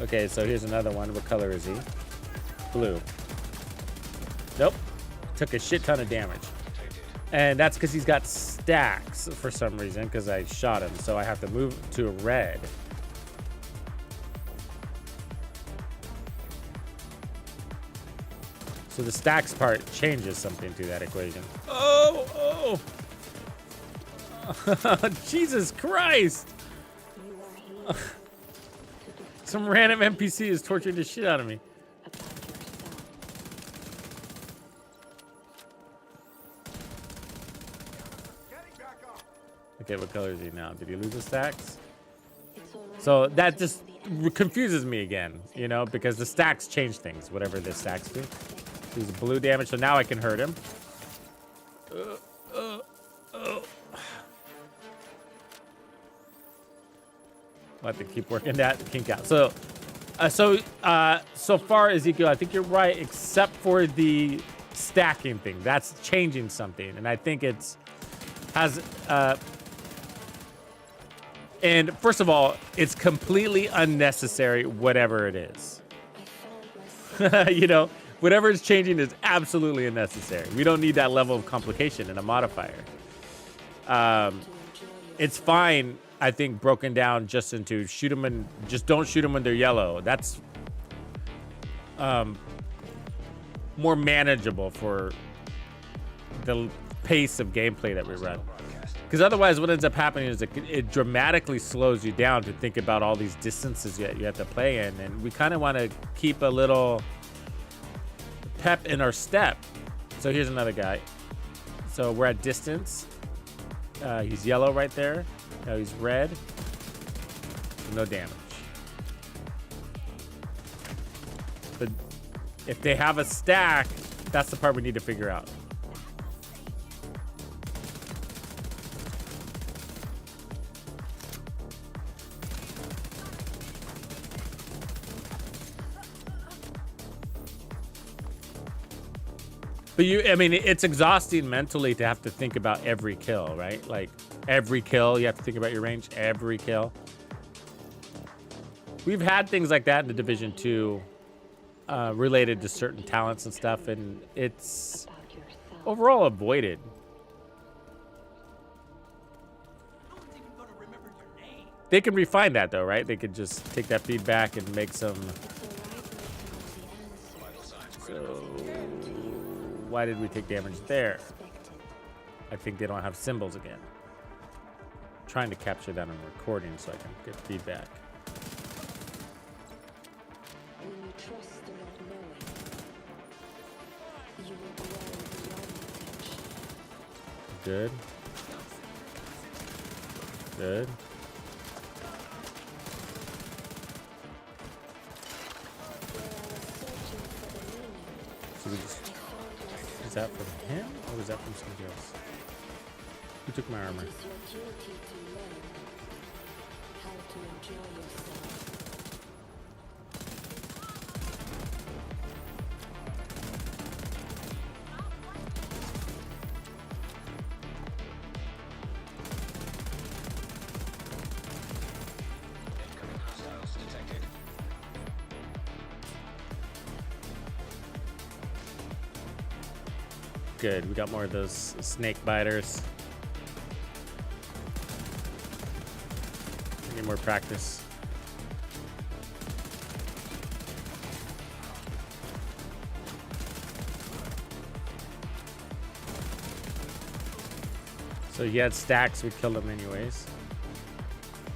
Okay, so here's another one. What color is he? Blue. Nope. Took a shit ton of damage. And that's because he's got stacks for some reason, because I shot him. So I have to move to a red. So the stacks part changes something to that equation. Oh, oh. Jesus Christ. Some random NPC is torturing the shit out of me. Okay, what color is he now? Did he lose his stacks? So that just confuses me again, you know, because the stacks change things, whatever the stacks do. He's blue damage, so now I can hurt him. I'll have to keep working that kink out. So far, Ezekiel, I think you're right, except for the stacking thing. That's changing something, and I think it's and first of all, it's completely unnecessary, whatever it is. You know, whatever is changing is absolutely unnecessary. We don't need that level of complication in a modifier. It's fine, I think, broken down just into shoot them and just don't shoot them when they're yellow. That's more manageable for the pace of gameplay that we run. Because otherwise, what ends up happening is it dramatically slows you down to think about all these distances you have to play in. And we kind of want to keep a little pep in our step. So here's another guy. So we're at distance. He's yellow right there. Now he's red. No damage. But if they have a stack, that's the part we need to figure out. But I mean, it's exhausting mentally to have to think about every kill, right? Like every kill, you have to think about your range, every kill. We've had things like that in the Division 2 related to certain talents and stuff, and it's overall avoided. They can refine that though, right? They could just take that feedback and make some... So, why did we take damage there? I think they don't have symbols again. I'm trying to capture that on recording so I can get feedback. When you trust the not knowing, you will grow beyond potential. Good. Good. So we just, is that from him or was that from somebody else? Who took my armor? It is your duty to learn how to enjoy yourself. Good, we got more of those snake biters. I need more practice. So he had stacks, we killed him anyways.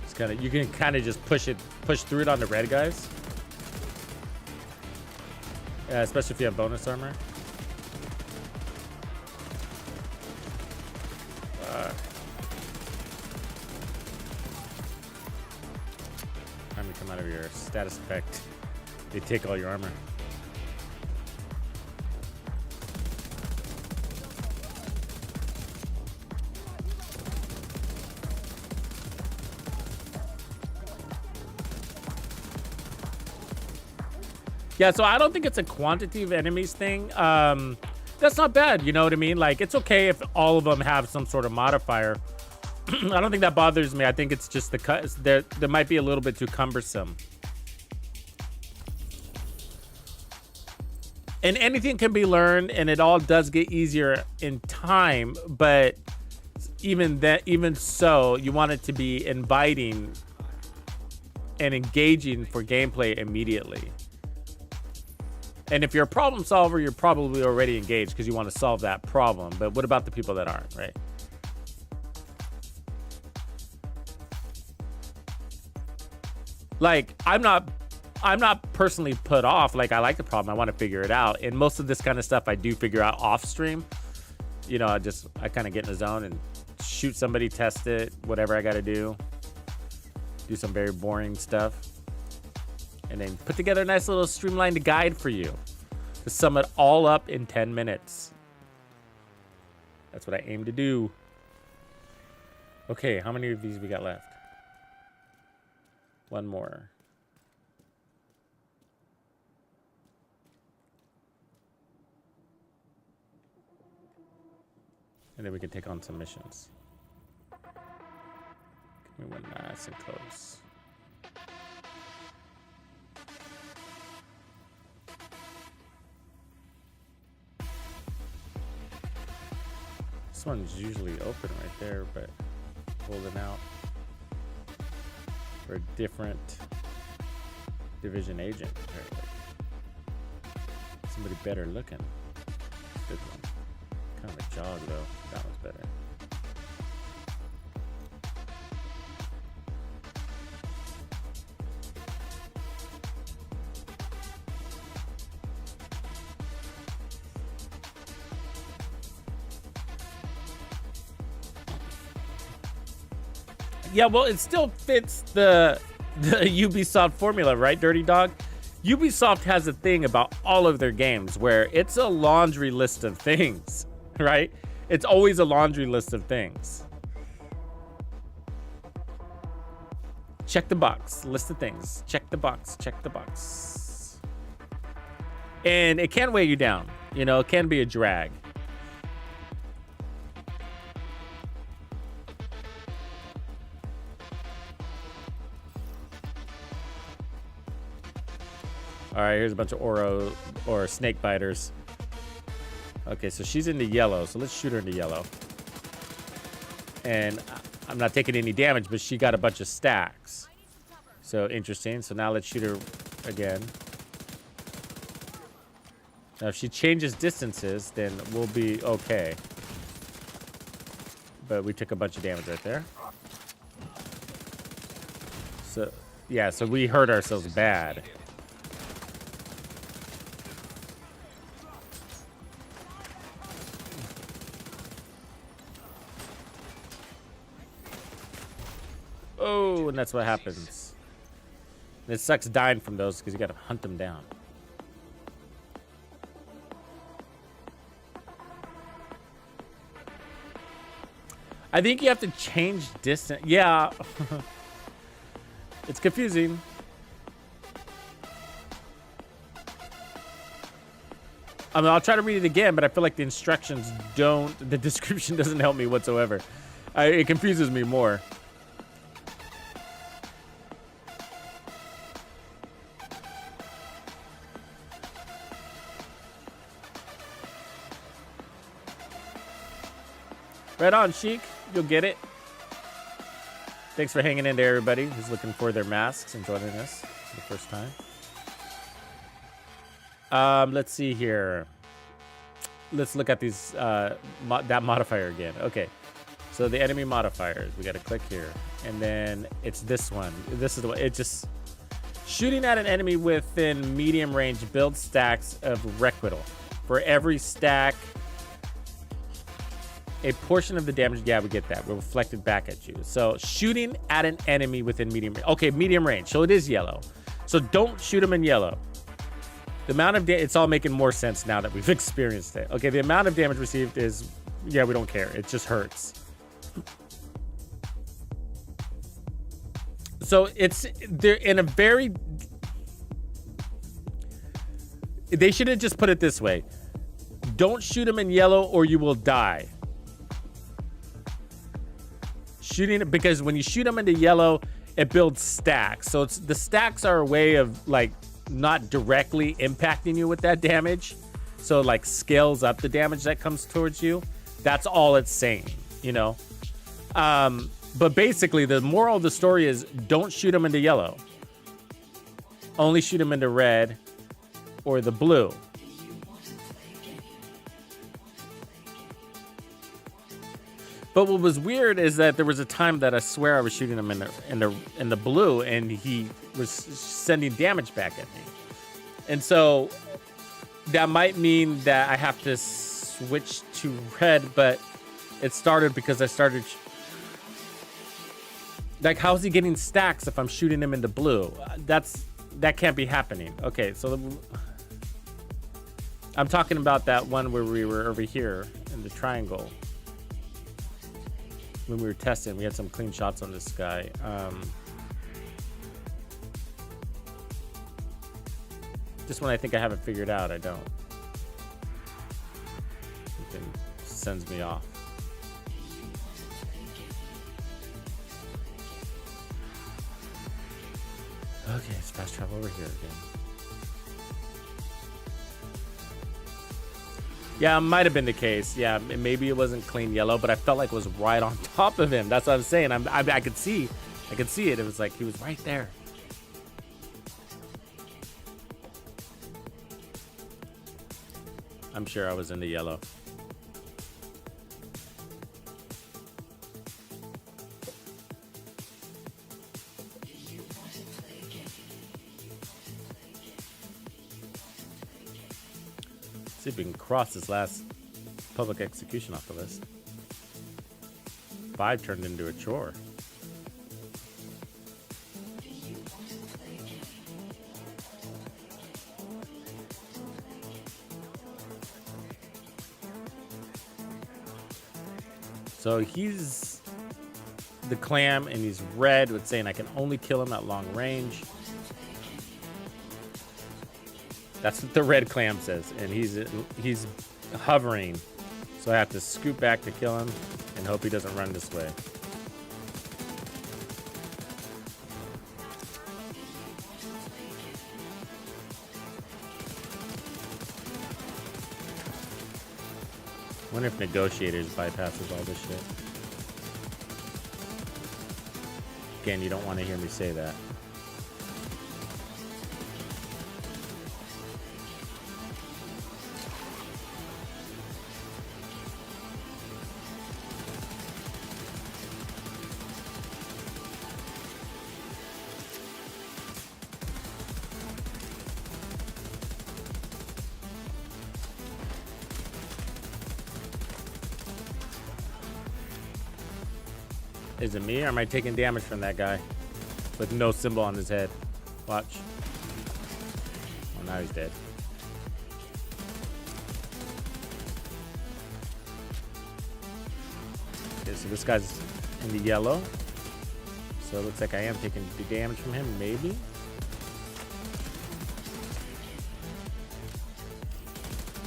It's kind of, you can kind of just push through it on the red guys. Yeah, especially if you have bonus armor. Time to come out of your status effect. They take all your armor. Yeah, so I don't think it's a quantity of enemies thing. That's not bad, you know what I mean? Like, it's okay if all of them have some sort of modifier. I don't think that bothers me. I think it's just the cut. There might be a little bit too cumbersome. And anything can be learned, and it all does get easier in time. But even so, you want it to be inviting and engaging for gameplay immediately. And if you're a problem solver, you're probably already engaged because you want to solve that problem. But what about the people that aren't, right? Like, I'm not personally put off. Like, I like the problem. I want to figure it out. And most of this kind of stuff I do figure out off stream. You know, I kind of get in the zone and shoot somebody, test it, whatever I got to do. Do some very boring stuff. And then put together a nice little streamlined guide for you to sum it all up in 10 minutes. That's what I aim to do. Okay, how many of these we got left? One more. And then we can take on some missions. Give me one nice and close. This one's usually open right there, but holding out for a different division agent, apparently. Somebody better looking. Good one. Kind of a jog, though. That one's better. Yeah, well, it still fits the Ubisoft formula, right, Dirty Dog? Ubisoft has a thing about all of their games where it's a laundry list of things, right? It's always a laundry list of things. Check the box, list of things. Check the box, check the box. And it can weigh you down. You know, it can be a drag. All right, here's a bunch of Oro or snake biters. Okay, so she's into yellow, so let's shoot her into yellow. And I'm not taking any damage, but she got a bunch of stacks. So interesting. So now let's shoot her again. Now if she changes distances, then we'll be okay. But we took a bunch of damage right there. So yeah, so we hurt ourselves bad. Oh, and that's what happens. And it sucks dying from those because you got to hunt them down. I think you have to change distance. Yeah. It's confusing. I mean, I'll try to read it again, but I feel like the instructions don't, the description doesn't help me whatsoever. It confuses me more. Right on, Sheik. You'll get it. Thanks for hanging in there, everybody who's looking for their masks and joining us for the first time. Let's see here. Let's look at these that modifier again. Okay. So the enemy modifiers. We got to click here. And then it's this one. This is the one. It just... Shooting at an enemy within medium range builds stacks of requital. For every stack... A portion of the damage, yeah, we get that. We're reflected back at you. So shooting at an enemy within medium range. Okay, medium range. So it is yellow. So don't shoot them in yellow. The amount of damage, it's all making more sense now that we've experienced it. Okay, the amount of damage received is, yeah, we don't care. It just hurts. So they're in a very, they should have just put it this way. Don't shoot them in yellow or you will die. Shooting, because when you shoot them into yellow, it builds stacks. So the stacks are a way of like not directly impacting you with that damage. So like scales up the damage that comes towards you. That's all it's saying, you know? But basically the moral of the story is don't shoot them into yellow. Only shoot them into red or the blue. But what was weird is that there was a time that I swear I was shooting him in the blue, and he was sending damage back at me. And so that might mean that I have to switch to red, but it started because I started. Like, how is he getting stacks if I'm shooting him into blue? That can't be happening. Okay, so I'm talking about that one where we were over here in the triangle. When we were testing, we had some clean shots on this guy. Just when I think I have it figured out, I don't. It sends me off. Okay, let's fast travel over here again. Yeah, it might have been the case. Yeah, maybe it wasn't clean yellow, but I felt like it was right on top of him. That's what I'm saying. I could see it. It was like he was right there. I'm sure I was in the yellow. See if we can cross this last public execution off the list. 5 turned into a chore. So he's the clam, and he's red with saying I can only kill him at long range. That's what the red clam says, and he's hovering. So I have to scoot back to kill him and hope he doesn't run this way. Wonder if negotiators bypasses all this shit. Again, you don't want to hear me say that. Is it me, or am I taking damage from that guy with no symbol on his head? Watch. Oh, now he's dead. Okay, so this guy's in the yellow. So it looks like I am taking the damage from him, maybe.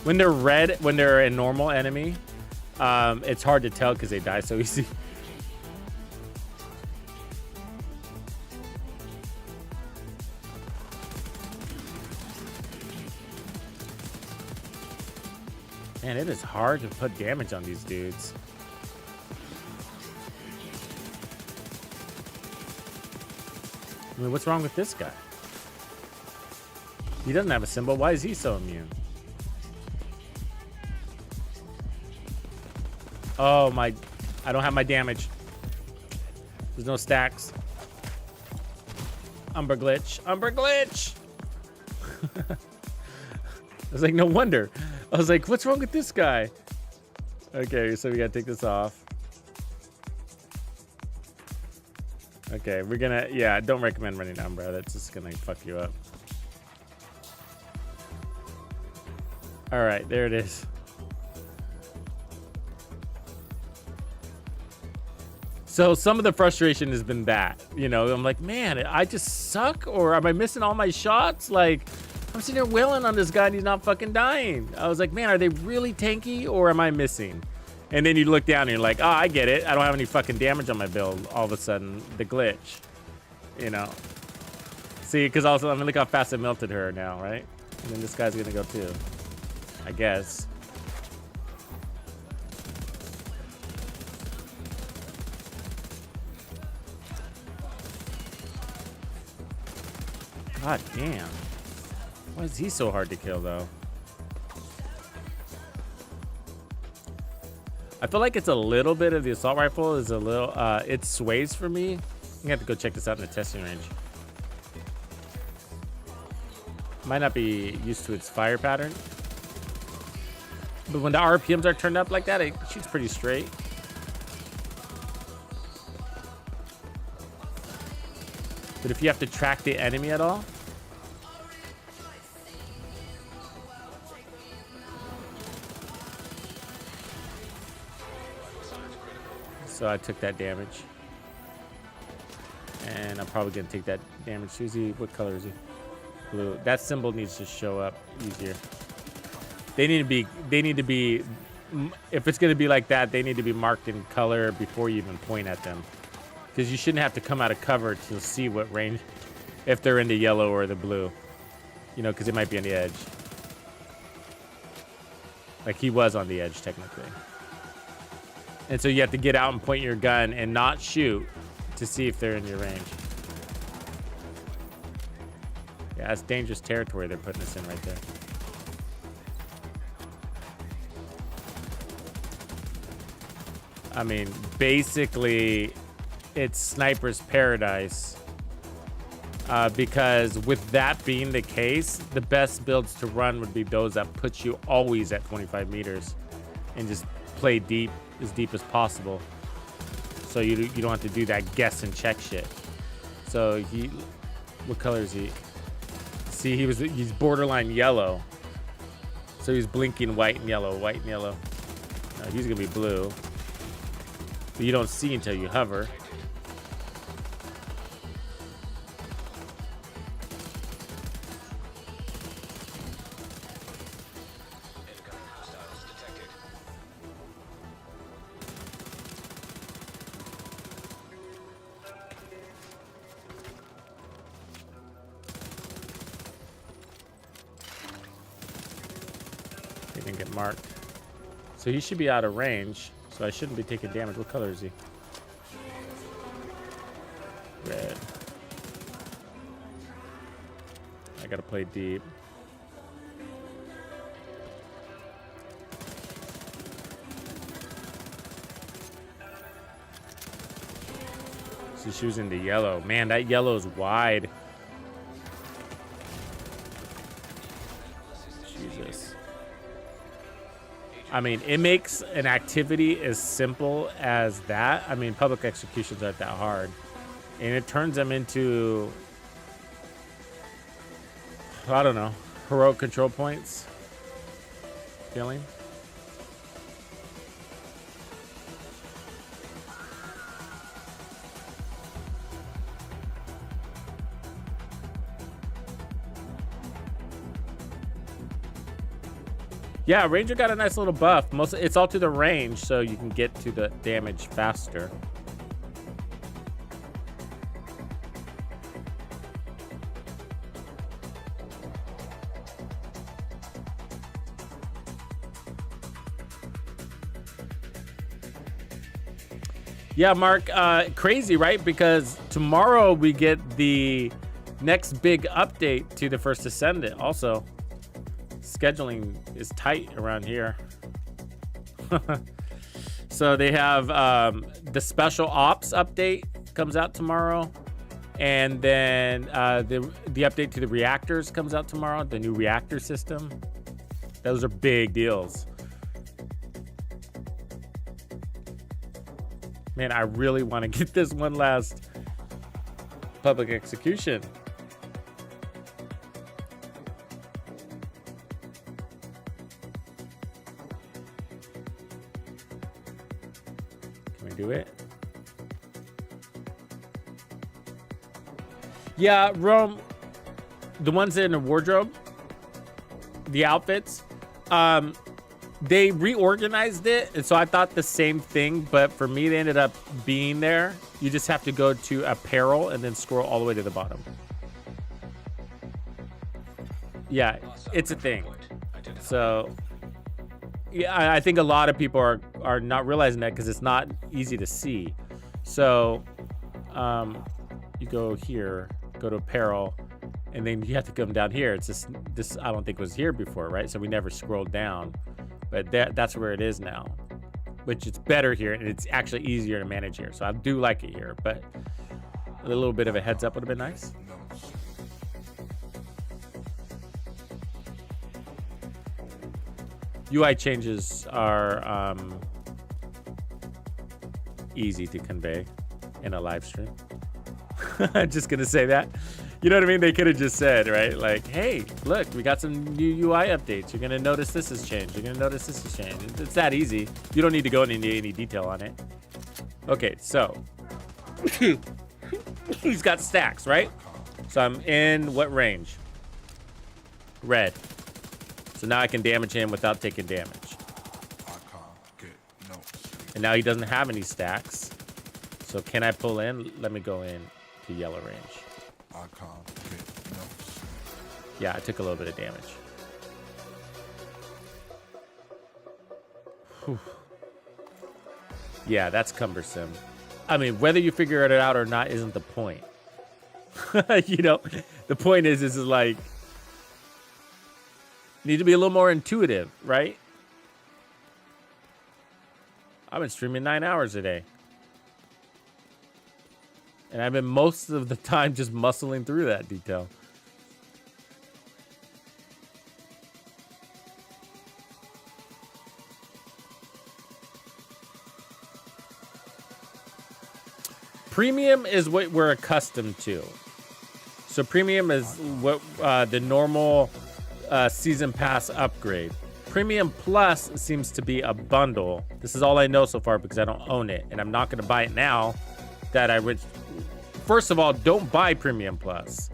When they're red, when they're a normal enemy, it's hard to tell because they die so easy. Man, it is hard to put damage on these dudes. I mean, what's wrong with this guy? He doesn't have a symbol. Why is he so immune? Oh my, I don't have my damage. There's no stacks. Umber glitch. Umber glitch! I was like, no wonder. I was like, what's wrong with this guy? Okay, so we gotta take this off. Okay, we're gonna, yeah, don't recommend running Umbra. That's just gonna fuck you up. All right, there it is. So some of the frustration has been that, you know, I'm like, man, I just suck, or am I missing all my shots? Like, I'm sitting here wailing on this guy and he's not fucking dying. I was like, man, are they really tanky or am I missing? And then you look down and you're like, oh, I get it. I don't have any fucking damage on my build. All of a sudden, the glitch, you know. See, because also, I mean, look how fast I melted her now, right? And then this guy's gonna go too, I guess. God damn. Why is he so hard to kill, though? I feel like it's a little bit of the assault rifle is a little, it sways for me. I'm gonna have to go check this out in the testing range. Might not be used to its fire pattern. But when the RPMs are turned up like that, it shoots pretty straight. But if you have to track the enemy at all, so I took that damage, and I'm probably gonna take that damage. Susie, what color is he? Blue. That symbol needs to show up easier. They need to be. If it's gonna be like that, they need to be marked in color before you even point at them. Because you shouldn't have to come out of cover to see what range, if they're in the yellow or the blue. You know, because it might be on the edge. Like he was on the edge, technically. And so you have to get out and point your gun and not shoot to see if they're in your range. Yeah, that's dangerous territory they're putting us in right there. I mean, basically, it's sniper's paradise. Because with that being the case, the best builds to run would be those that put you always at 25 meters and just play deep, as deep as possible. So you don't have to do that guess and check shit. So what color is he? See, he's borderline yellow. So he's blinking white and yellow, white and yellow. He's gonna be blue. but you don't see until you hover. He didn't get marked. So he should be out of range. So I shouldn't be taking damage. What color is he? Red. I gotta play deep. So she's using the yellow. Man, that yellow is wide. Jesus. I mean, it makes an activity as simple as that. I mean, public executions aren't that hard. And it turns them into, I don't know, heroic control points. Feeling? Yeah, Ranger got a nice little buff. It's all to the range, so you can get to the damage faster. Yeah, Mark, crazy, right? Because tomorrow we get the next big update to the First Ascendant. Also, scheduling is tight around here. So they have the special ops update comes out tomorrow, and then the update to the reactors comes out tomorrow, the new reactor system. Those are big deals. Man, I really want to get this one last public execution. Do it. Yeah, Rome, the ones in the wardrobe, the outfits, they reorganized it, and so I thought the same thing, but for me, they ended up being there. You just have to go to apparel and then scroll all the way to the bottom. Yeah, it's a thing. So yeah, I think a lot of people are not realizing that because it's not easy to see. So you go here, go to apparel, and then you have to come down here. It's just this I don't think was here before, right? So we never scrolled down, but that's where it is now, which it's better here and it's actually easier to manage here. So I do like it here, but a little bit of a heads up would have been nice. UI changes are easy to convey in a live stream. Just gonna say that. You know what I mean? They could have just said, right? Like, hey, look, we got some new UI updates. You're gonna notice this has changed. You're gonna notice this has changed. It's that easy. You don't need to go into any detail on it. Okay, so he's got stacks, right? So I'm in what range? Red. So now I can damage him without taking damage. And now he doesn't have any stacks. So can I pull in? Let me go in to yellow range. Yeah, I took a little bit of damage. Whew. Yeah, that's cumbersome. I mean, whether you figure it out or not isn't the point. You know, the point is like, need to be a little more intuitive, right? I've been streaming 9 hours a day. And I've been most of the time just muscling through that detail. Premium is what we're accustomed to. So premium is what the normal season pass upgrade. Premium Plus seems to be a bundle. This is all I know so far because I don't own it, and I'm not going to buy it now that I reached. First of all, don't buy Premium Plus.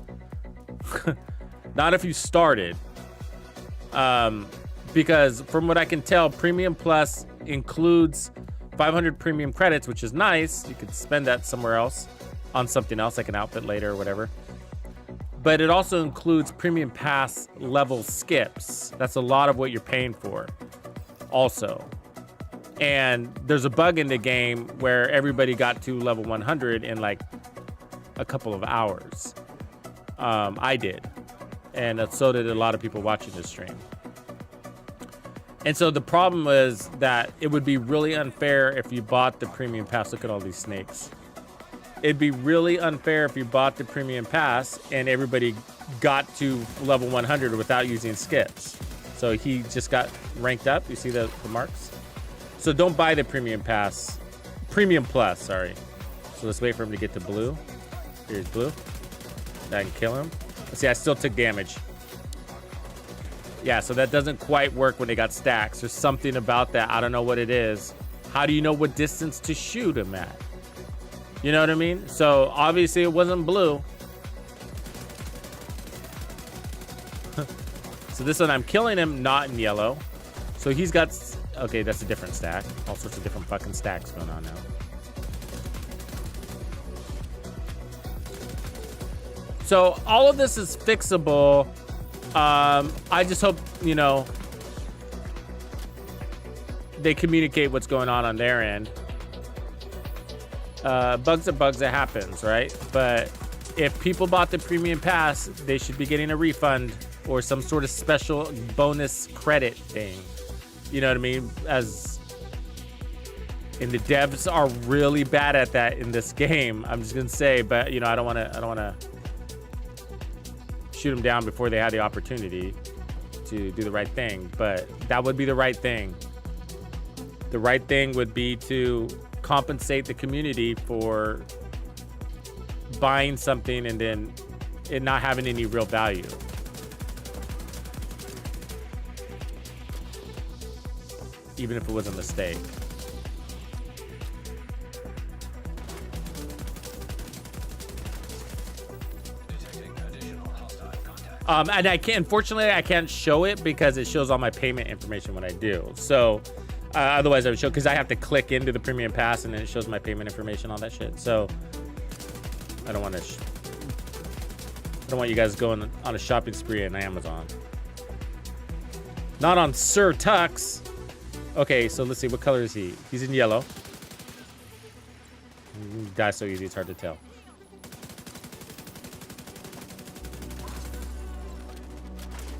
Not if you started. Because from what I can tell, Premium Plus includes 500 premium credits, which is nice. You could spend that somewhere else on something else, like an outfit later or whatever. But it also includes Premium Pass level skips. That's a lot of what you're paying for also. And there's a bug in the game where everybody got to level 100 in like a couple of hours. I did. And so did a lot of people watching this stream. And so the problem was that it would be really unfair if you bought the Premium Pass. Look at all these snakes. It'd be really unfair if you bought the Premium Pass and everybody got to level 100 without using skips. So he just got ranked up. You see the marks? So don't buy the Premium Pass. Premium Plus, sorry. So let's wait for him to get to blue. Here's blue. I can kill him. See, I still took damage. Yeah, so that doesn't quite work when they got stacks. There's something about that. I don't know what it is. How do you know what distance to shoot him at? You know what I mean? So obviously it wasn't blue. So this one I'm killing him not in yellow. So he's got, okay, that's a different stack. All sorts of different fucking stacks going on now. So all of this is fixable. I just hope, you know, they communicate what's going on their end. Bugs are bugs, it happens, right? But if people bought the Premium Pass, they should be getting a refund or some sort of special bonus credit thing. You know what I mean? And the devs are really bad at that in this game. I'm just gonna say, but you know, I don't wanna shoot them down before they had the opportunity to do the right thing, but that would be the right thing. The right thing would be to compensate the community for buying something and then it not having any real value. Even if it was a mistake. And unfortunately, I can't show it because it shows all my payment information when I do. So otherwise I would show, because I have to click into the Premium Pass and then it shows my payment information, all that shit. So I don't want to, I don't want you guys going on a shopping spree on Amazon. Not on Sir Tux. Okay, so let's see, what color is he? He's in yellow. That's so easy, it's hard to tell.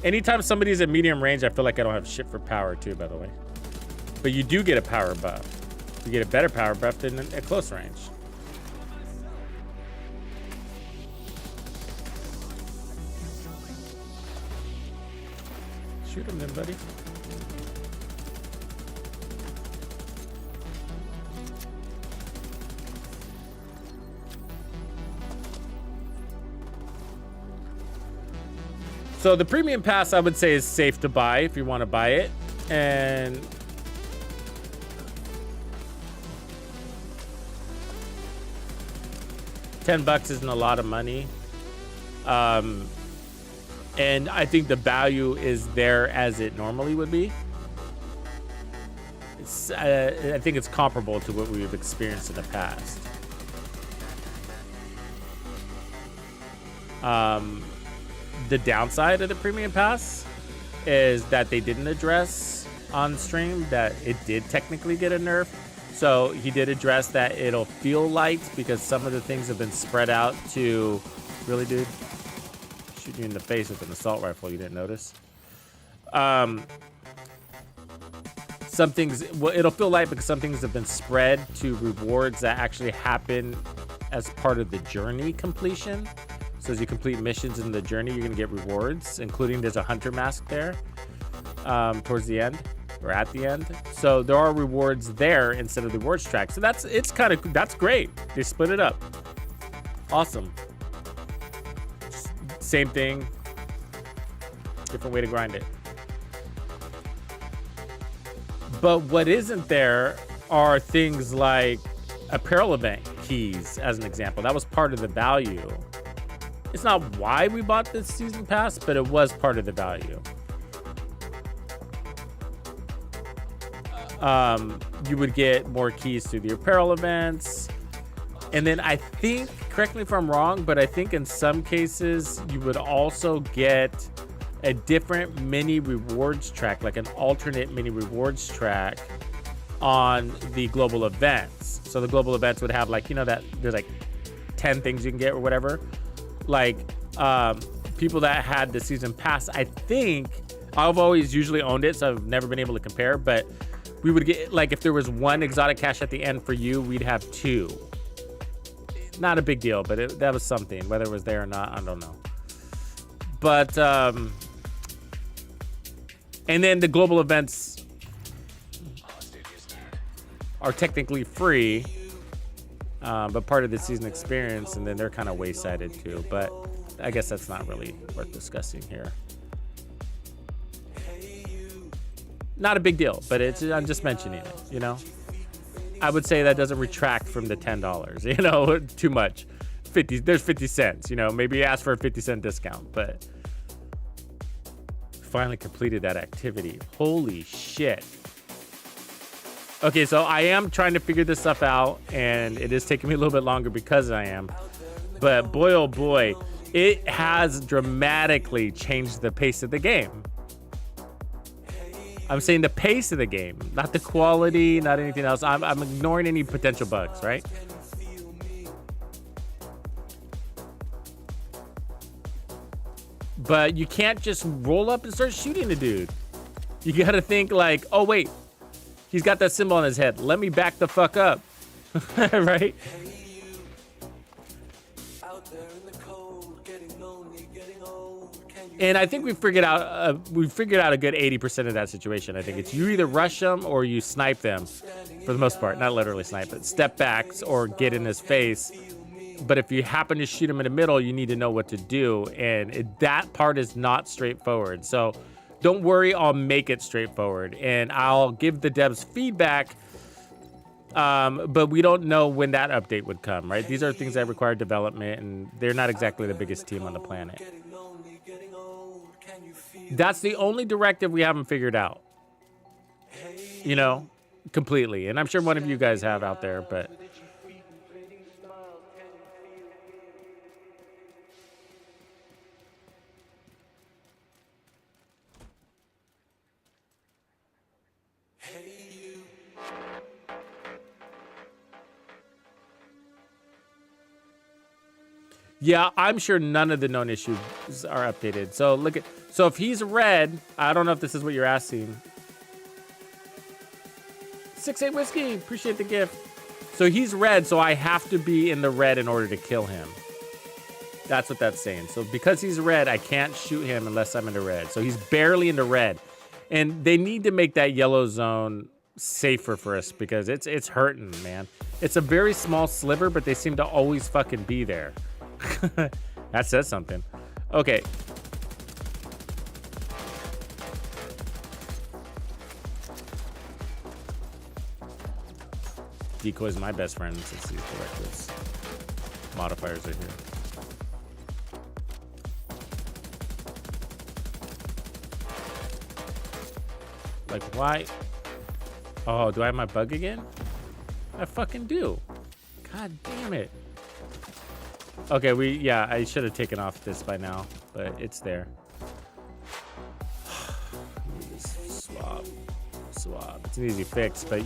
Anytime somebody's at medium range, I feel like I don't have shit for power too, by the way. But you do get a power buff. You get a better power buff than at close range. Shoot him then, buddy. So the Premium Pass, I would say, is safe to buy if you want to buy it. And $10 isn't a lot of money. And I think the value is there as it normally would be. I think it's comparable to what we've experienced in the past. The downside of the Premium Pass is that they didn't address on stream that it did technically get a nerf. So he did address that it'll feel light because some of the things have been spread out to... Really, dude? Shoot you in the face with an assault rifle, you didn't notice? Some things... Well, it'll feel light because some things have been spread to rewards that actually happen as part of the journey completion. So as you complete missions in the journey, you're going to get rewards, including there's a hunter mask there towards the end or at the end. So there are rewards there instead of the rewards track. So that's great. They split it up. Awesome. Same thing. Different way to grind it. But what isn't there are things like apparel event keys, as an example. That was part of the value. It's not why we bought this season pass, but it was part of the value. You would get more keys to the apparel events. And then I think, correct me if I'm wrong, but I think in some cases you would also get a different mini rewards track, like an alternate mini rewards track on the global events. So the global events would have like, you know, that there's like 10 things you can get or whatever. Like people that had the season pass, I think I've always usually owned it, so I've never been able to compare, but we would get, like, if there was one exotic cache at the end for you, we'd have two. Not a big deal, but that was something. Whether it was there or not, I don't know. But and then the global events are technically free, but part of the season experience, and then they're kind of wayside too. But I guess that's not really worth discussing here. Not a big deal, but I'm just mentioning it, you know? I would say that doesn't retract from the $10, you know, too much. There's 50 cents, you know, maybe ask for a 50-cent discount, but finally completed that activity. Holy shit. Okay, so I am trying to figure this stuff out, and it is taking me a little bit longer because I am. But boy, oh boy, it has dramatically changed the pace of the game. I'm saying the pace of the game, not the quality, not anything else. I'm ignoring any potential bugs, right? But you can't just roll up and start shooting the dude. You gotta think like, oh wait, he's got that symbol on his head. Let me back the fuck up, right? And I think we figured out a good 80% of that situation. I think it's you either rush them or you snipe them, for the most part. Not literally snipe, but step backs or get in his face. But if you happen to shoot him in the middle, you need to know what to do, and that part is not straightforward. So don't worry, I'll make it straightforward, and I'll give the devs feedback. But we don't know when that update would come, right? These are things that require development, and they're not exactly the biggest team on the planet. That's the only directive we haven't figured out, you know, completely. And I'm sure one of you guys have out there, but yeah, I'm sure none of the known issues are updated. So if he's red, I don't know if this is what you're asking. 6-8 whiskey, appreciate the gift. So he's red, so I have to be in the red in order to kill him. That's what that's saying. So because he's red, I can't shoot him unless I'm in the red. So he's barely in the red. And they need to make that yellow zone safer for us because it's hurting, man. It's a very small sliver, but they seem to always fucking be there. That says something. Okay. Decoy's my best friend since these directives. Modifiers are here. Like, why? Oh, do I have my bug again? I fucking do. God damn it. Okay, I should have taken off this by now, but it's there. Swap. It's an easy fix, but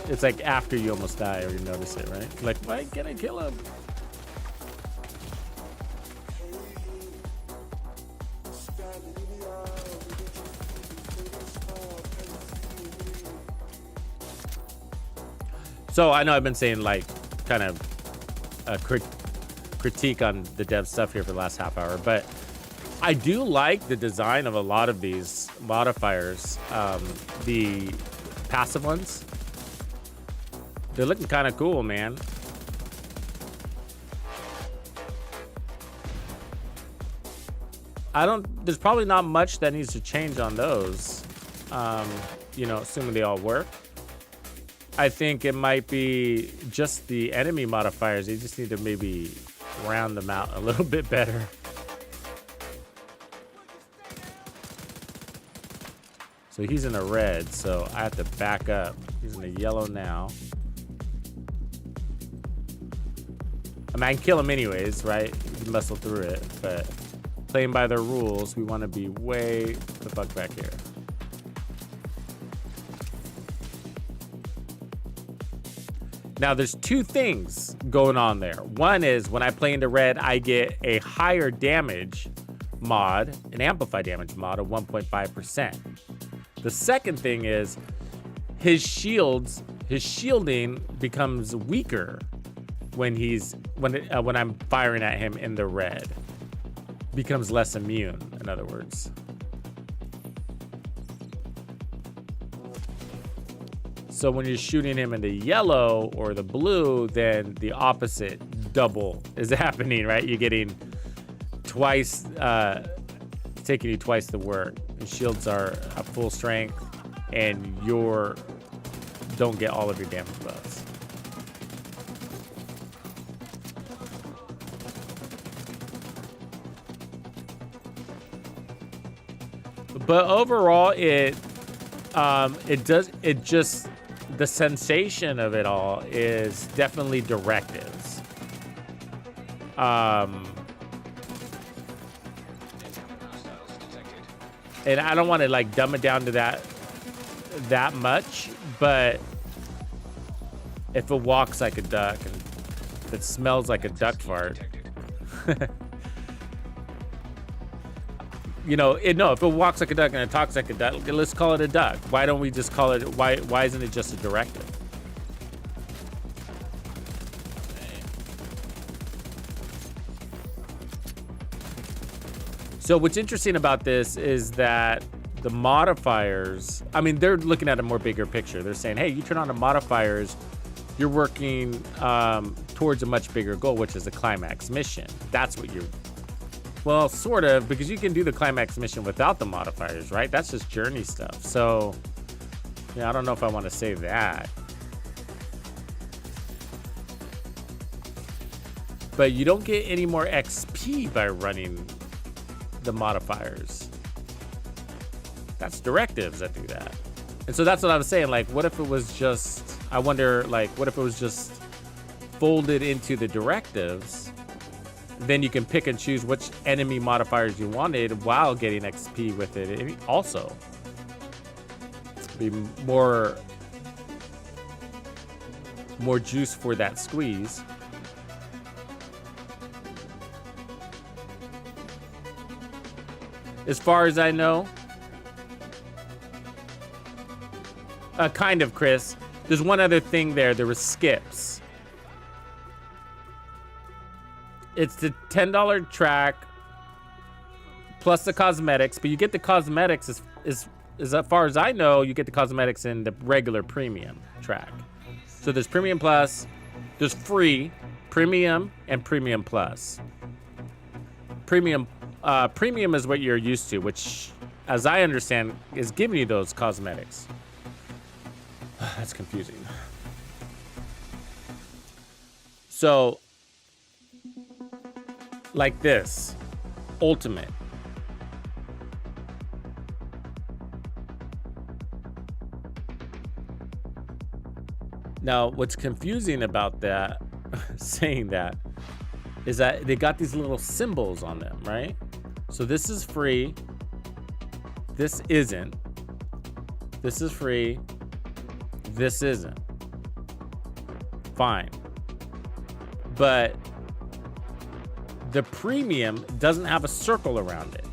it's like after you almost die or you notice it, right? Like, why can't I kill him? So I know I've been saying like kind of a critique on the dev stuff here for the last half hour, but I do like the design of a lot of these modifiers, the passive ones. They're looking kind of cool, man. There's probably not much that needs to change on those. You know, assuming they all work. I think it might be just the enemy modifiers. You just need to maybe round them out a little bit better. So he's in a red, so I have to back up. He's in a yellow now. I mean, I can kill him anyways, right? You can muscle through it, but playing by their rules, we want to be way the fuck back here. Now, there's two things going on there. One is when I play into red, I get a higher damage mod, an amplified damage mod of 1.5%. The second thing is his shielding becomes weaker when I'm firing at him in the red. Becomes less immune, in other words. So when you're shooting him in the yellow or the blue, then the opposite double is happening, right? You're getting twice, taking you twice the work. The shields are at full strength, and don't get all of your damage buffs. But overall, the sensation of it all is definitely directives. And I don't want to like dumb it down to that much, but if it walks like a duck and if it smells like a duck fart, you know, if it walks like a duck and it talks like a duck, let's call it a duck. Why don't we just call it, why isn't it just a directive? So what's interesting about this is that the modifiers, I mean, they're looking at a more bigger picture. They're saying, hey, you turn on the modifiers, you're working towards a much bigger goal, which is the climax mission. That's what you're, well, sort of, because you can do the climax mission without the modifiers, right? That's just journey stuff. So, yeah, I don't know if I want to say that. But you don't get any more XP by running the modifiers. That's directives that do that. And so that's what I was saying. Like, what if it was just, I wonder, like, what if it was just folded into the directives? Then you can pick and choose which enemy modifiers you wanted while getting XP with it. And also, be more juice for that squeeze. As far as I know, kind of, Chris. There's one other thing there. There was skips. It's the $10 track plus the cosmetics, but you get the cosmetics as far as I know, you get the cosmetics in the regular premium track. So there's premium plus, there's free, premium, and premium plus. Premium is what you're used to, which, as I understand, is giving you those cosmetics. That's confusing. So, like this, ultimate. Now, what's confusing about that, saying that, is that they got these little symbols on them, right? So this is free. This isn't. This is free. This isn't. Fine. But the premium doesn't have a circle around it.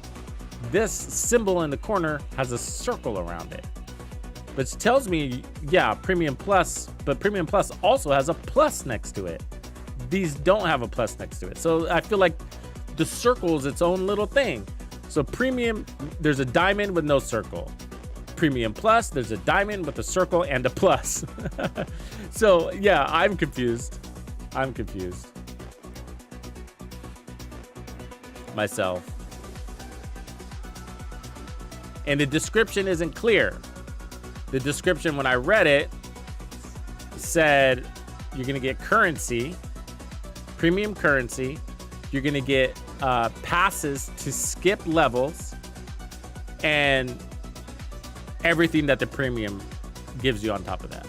This symbol in the corner has a circle around it. Which tells me, yeah, premium plus, but premium plus also has a plus next to it. These don't have a plus next to it. So I feel like the circle is its own little thing. So premium, there's a diamond with no circle. Premium plus, there's a diamond with a circle and a plus. So yeah, I'm confused. I'm confused. Myself. And the description isn't clear. the description when I read it said you're gonna get currency, premium currency. You're gonna get passes to skip levels and everything that the premium gives you on top of that.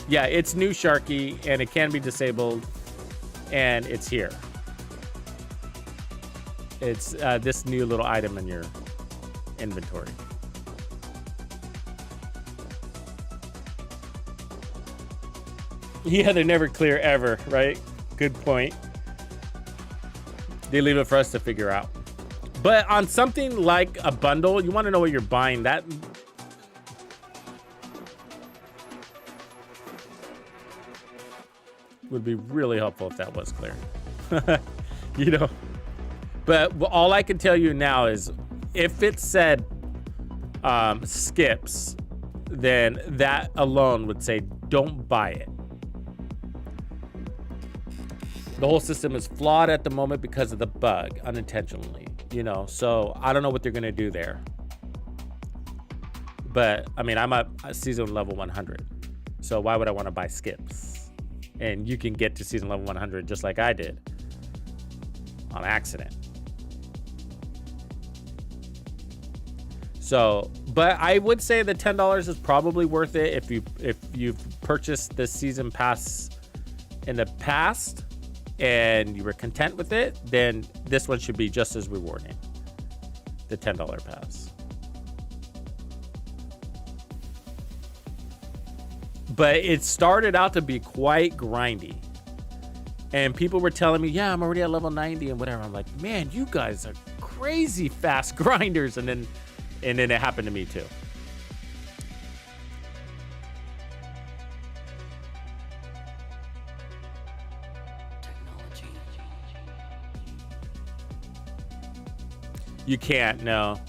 Yeah, it's new Sharky, and it can be disabled, and it's here. It's this new little item in your inventory. Yeah, they're never clear ever, right? Good point. They leave it for us to figure out. But on something like a bundle, you want to know what you're buying. That would be really helpful if that was clear. You know, but all I can tell you now is if it said skips, then that alone would say don't buy it. The whole system is flawed at the moment because of the bug, unintentionally, you know, so I don't know what they're going to do there. But I mean, I'm at season level 100, so why would I want to buy skips? And you can get to season level 100 just like I did on accident. So, but I would say the $10 is probably worth it if you've purchased the season pass in the past and you were content with it, then this one should be just as rewarding. The $10 pass. But it started out to be quite grindy. And people were telling me, yeah, I'm already at level 90 and whatever. I'm like, man, you guys are crazy fast grinders. And then it happened to me too. You can't, no.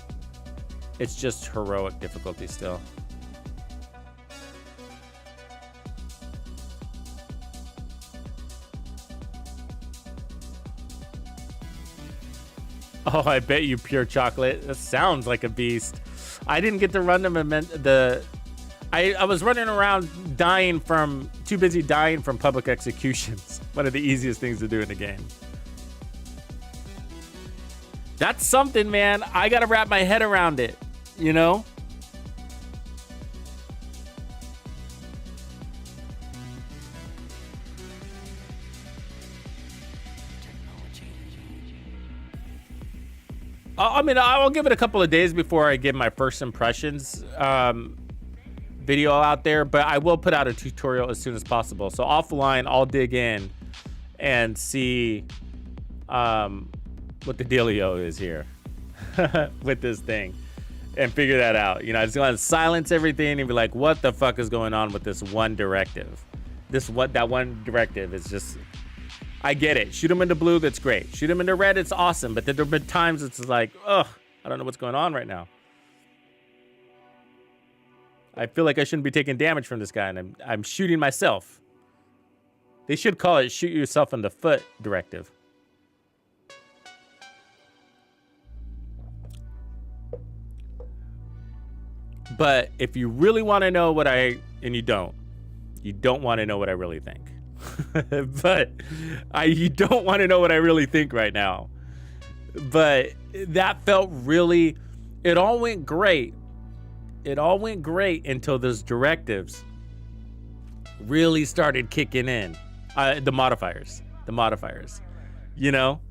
It's just heroic difficulty still. Oh, I bet you pure chocolate. That sounds like a beast. I didn't get to run them. I was running around too busy dying from public executions. One of the easiest things to do in the game. That's something, man. I got to wrap my head around it, you know? I mean, I'll give it a couple of days before I give my first impressions video out there, but I will put out a tutorial as soon as possible. So offline, I'll dig in and see what the dealio is here with this thing and figure that out. You know, I just want to silence everything and be like, what the fuck is going on with this one directive? That one directive is just... I get it. Shoot them into blue, that's great. Shoot them into red, it's awesome. But there have been times it's like, ugh, I don't know what's going on right now. I feel like I shouldn't be taking damage from this guy, and I'm shooting myself. They should call it shoot yourself in the foot directive. But if you really want to know what and you don't want to know what I really think. But you don't want to know what I really think right now. But that felt really, it all went great. It all went great until those directives really started kicking in. The modifiers, you know?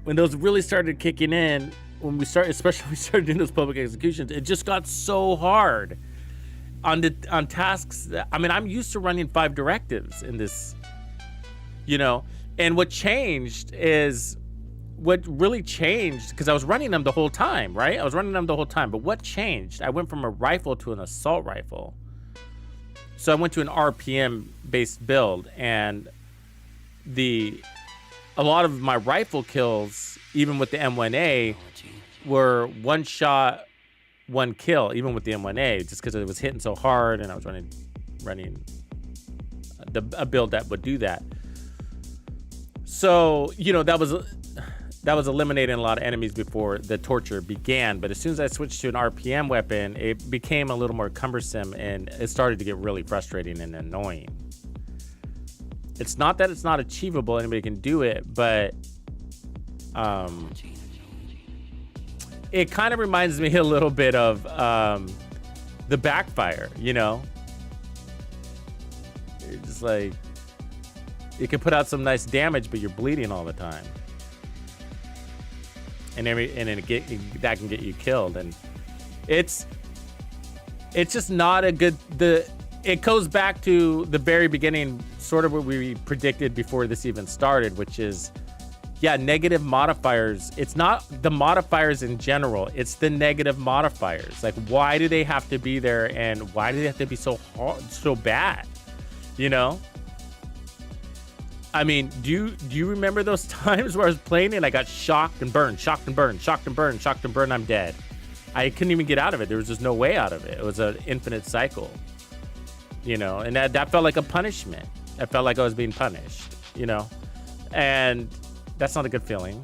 When those really started kicking in, especially when we started doing those public executions, it just got so hard. On tasks that, I mean, I'm used to running 5 directives in this, you know, and what really changed, because I was running them the whole time, right? But what changed? I went from a rifle to an assault rifle. So I went to an RPM based build, and a lot of my rifle kills, even with the M1A, were one shot, one kill, even with the M1A, just because it was hitting so hard and I was running a build that would do that. So, you know, that was that was eliminating a lot of enemies before the torture began. But as soon as I switched to an RPM weapon, it became a little more cumbersome and it started to get really frustrating and annoying. It's not that it's not achievable, anybody can do it, but it kind of reminds me a little bit of the Backfire, you know? It's just like, you can put out some nice damage, but you're bleeding all the time. And that can get you killed. And it's just not a good, it goes back to the very beginning, sort of what we predicted before this even started, which is, yeah, negative modifiers. It's not the modifiers in general, it's the negative modifiers. Like, why do they have to be there, and why do they have to be so hard, so bad? You know? I mean, do you remember those times where I was playing and I got shocked and burned, shocked and burned, shocked and burned, shocked and burned, I'm dead. I couldn't even get out of it. There was just no way out of it. It was an infinite cycle. You know, and that felt like a punishment. I felt like I was being punished, you know? And that's not a good feeling.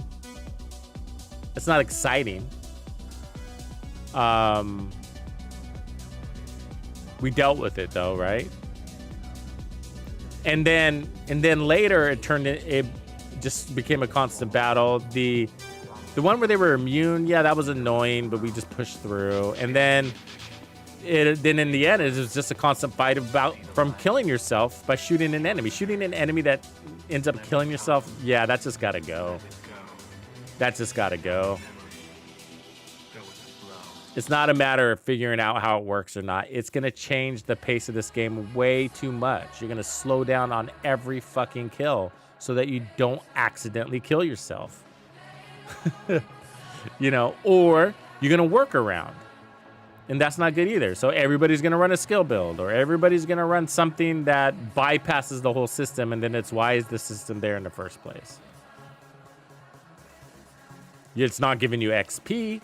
It's not exciting. We dealt with it though, right? And then later it just became a constant battle. The one where they were immune, yeah, that was annoying, but we just pushed through. And then in the end, it was just a constant fight from killing yourself by shooting an enemy. Shooting an enemy that ends up killing yourself, yeah, that's just gotta go. That just gotta go. It's not a matter of figuring out how it works or not. It's gonna change the pace of this game way too much. You're gonna slow down on every fucking kill so that you don't accidentally kill yourself. You know, or you're gonna work around. And that's not good either. So everybody's gonna run a skill build, or everybody's gonna run something that bypasses the whole system, and then it's, why is the system there in the first place? It's not giving you XP.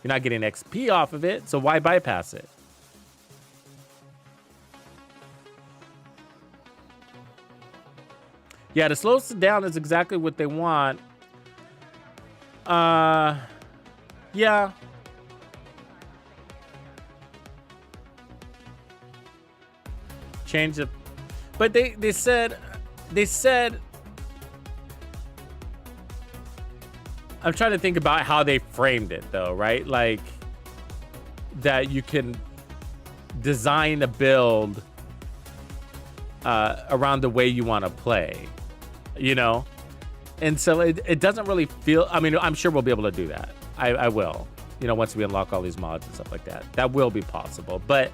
You're not getting XP off of it, so why bypass it? Yeah, to slow us down is exactly what they want. Yeah. Change it. But they said I'm trying to think about how they framed it though, right? Like that you can design a build around the way you want to play, you know? And so it doesn't really feel, I mean, I'm sure we'll be able to do that. I will, you know, once we unlock all these mods and stuff like that. That will be possible. But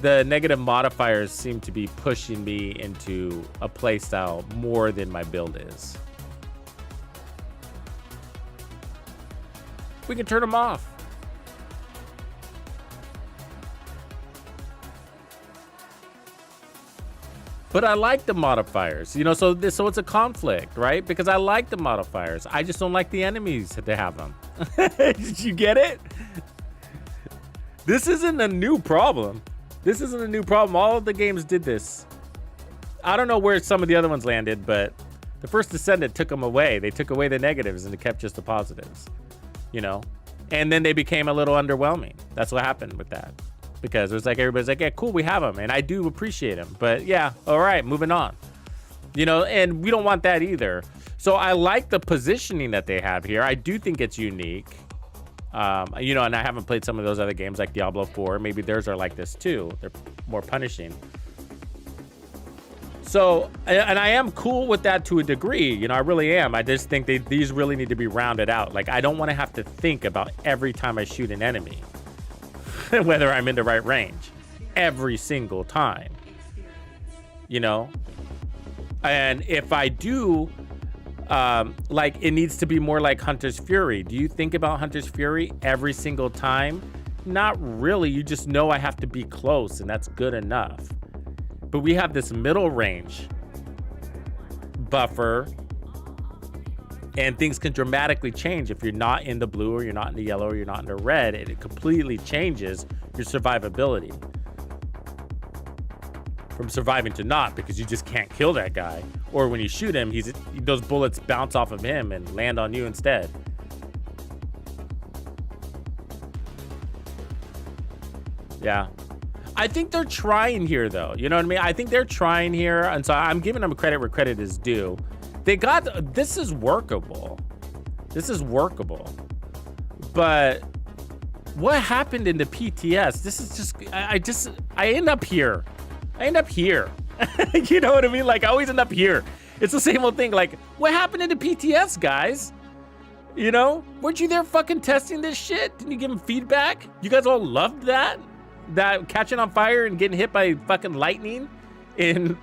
the negative modifiers seem to be pushing me into a playstyle more than my build is. We can turn them off. But I like the modifiers, you know, so it's a conflict, right? Because I like the modifiers. I just don't like the enemies to have them. Did you get it? This isn't a new problem. This isn't a new problem. All of the games did this. I don't know where some of the other ones landed, but the first Descendant took them away. They took away the negatives and it kept just the positives, you know? And then they became a little underwhelming. That's what happened with that. Because it was like, everybody's like, yeah, cool, we have them. And I do appreciate them. But yeah, all right, moving on. You know, and we don't want that either. So I like the positioning that they have here. I do think it's unique. You know, and I haven't played some of those other games like Diablo 4. Maybe theirs are like this too. They're more punishing. So, and I am cool with that to a degree. You know, I really am. I just think these really need to be rounded out. Like, I don't want to have to think about every time I shoot an enemy, whether I'm in the right range, every single time. You know? And if I do, like, it needs to be more like Hunter's Fury. Do you think about Hunter's Fury every single time? Not really. You just know I have to be close, and that's good enough. But we have this middle range buffer, and things can dramatically change if you're not in the blue, or you're not in the yellow, or you're not in the red. It completely changes your survivability. from surviving to not, because you just can't kill that guy. Or when you shoot him, those bullets bounce off of him and land on you instead. Yeah. I think they're trying here, though. You know what I mean? I think they're trying here, and so I'm giving them credit where credit is due. This is workable. This is workable. But what happened in the PTS? This is just, I end up here. I end up here. You know what I mean? Like, I always end up here. It's the same old thing. Like, what happened in the PTS, guys? You know? Weren't you there fucking testing this shit? Didn't you give them feedback? You guys all loved that? That catching on fire and getting hit by fucking lightning in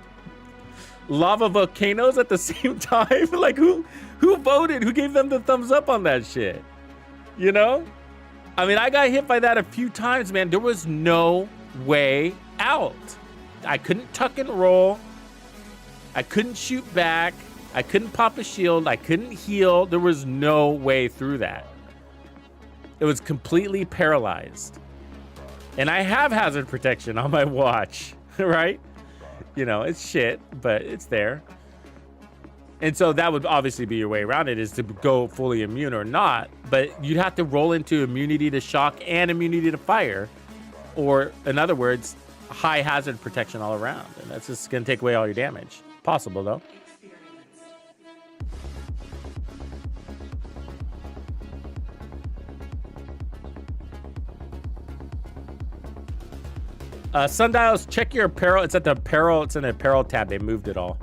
lava volcanoes at the same time? Like, who voted? Who gave them the thumbs up on that shit? You know? I mean, I got hit by that a few times, man. There was no way out. I couldn't tuck and roll. I couldn't shoot back. I couldn't pop a shield. I couldn't heal. There was no way through that. It was completely paralyzed. And I have hazard protection on my watch, right? You know, it's shit, but it's there. And so that would obviously be your way around it, is to go fully immune or not. But you'd have to roll into immunity to shock and immunity to fire. Or, in other words, high hazard protection all around. And that's just going to take away all your damage. Possible, though. Sundials, check your apparel. It's at the apparel. It's in the apparel tab. They moved it all.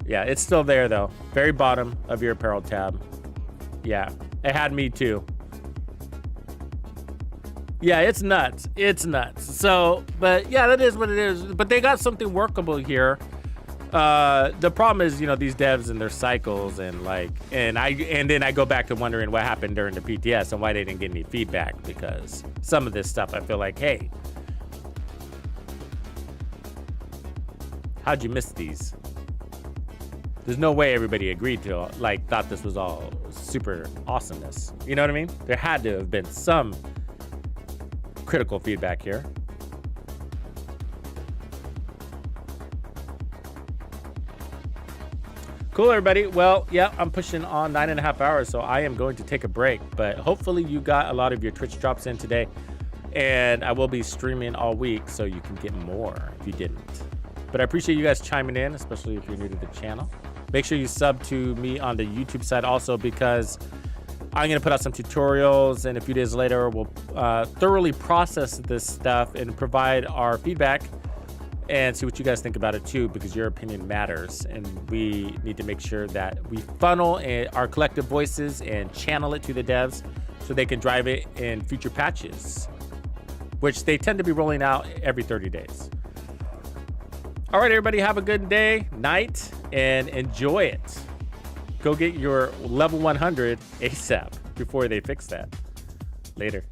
Yeah, it's still there, though. Very bottom of your apparel tab. Yeah, it had me, too. Yeah, it's nuts. It's nuts. So, but yeah, that is what it is. But they got something workable here. The problem is, you know, these devs and their cycles, and like, and then I go back to wondering what happened during the PTS and why they didn't get any feedback, because some of this stuff I feel like, hey, how'd you miss these? There's no way everybody agreed to, like, thought this was all super awesomeness. You know what I mean? There had to have been some critical feedback here. Cool, everybody. Well, yeah, I'm pushing on 9.5 hours, so I am going to take a break. But hopefully you got a lot of your Twitch drops in today. And I will be streaming all week, so you can get more if you didn't. But I appreciate you guys chiming in, especially if you're new to the channel. Make sure you sub to me on the YouTube side also, because I'm going to put out some tutorials, and a few days later we'll thoroughly process this stuff and provide our feedback and see what you guys think about it too, because your opinion matters, and we need to make sure that we funnel our collective voices and channel it to the devs so they can drive it in future patches, which they tend to be rolling out every 30 days. All right, everybody, have a good day, night, and enjoy it. Go get your level 100 ASAP before they fix that. Later.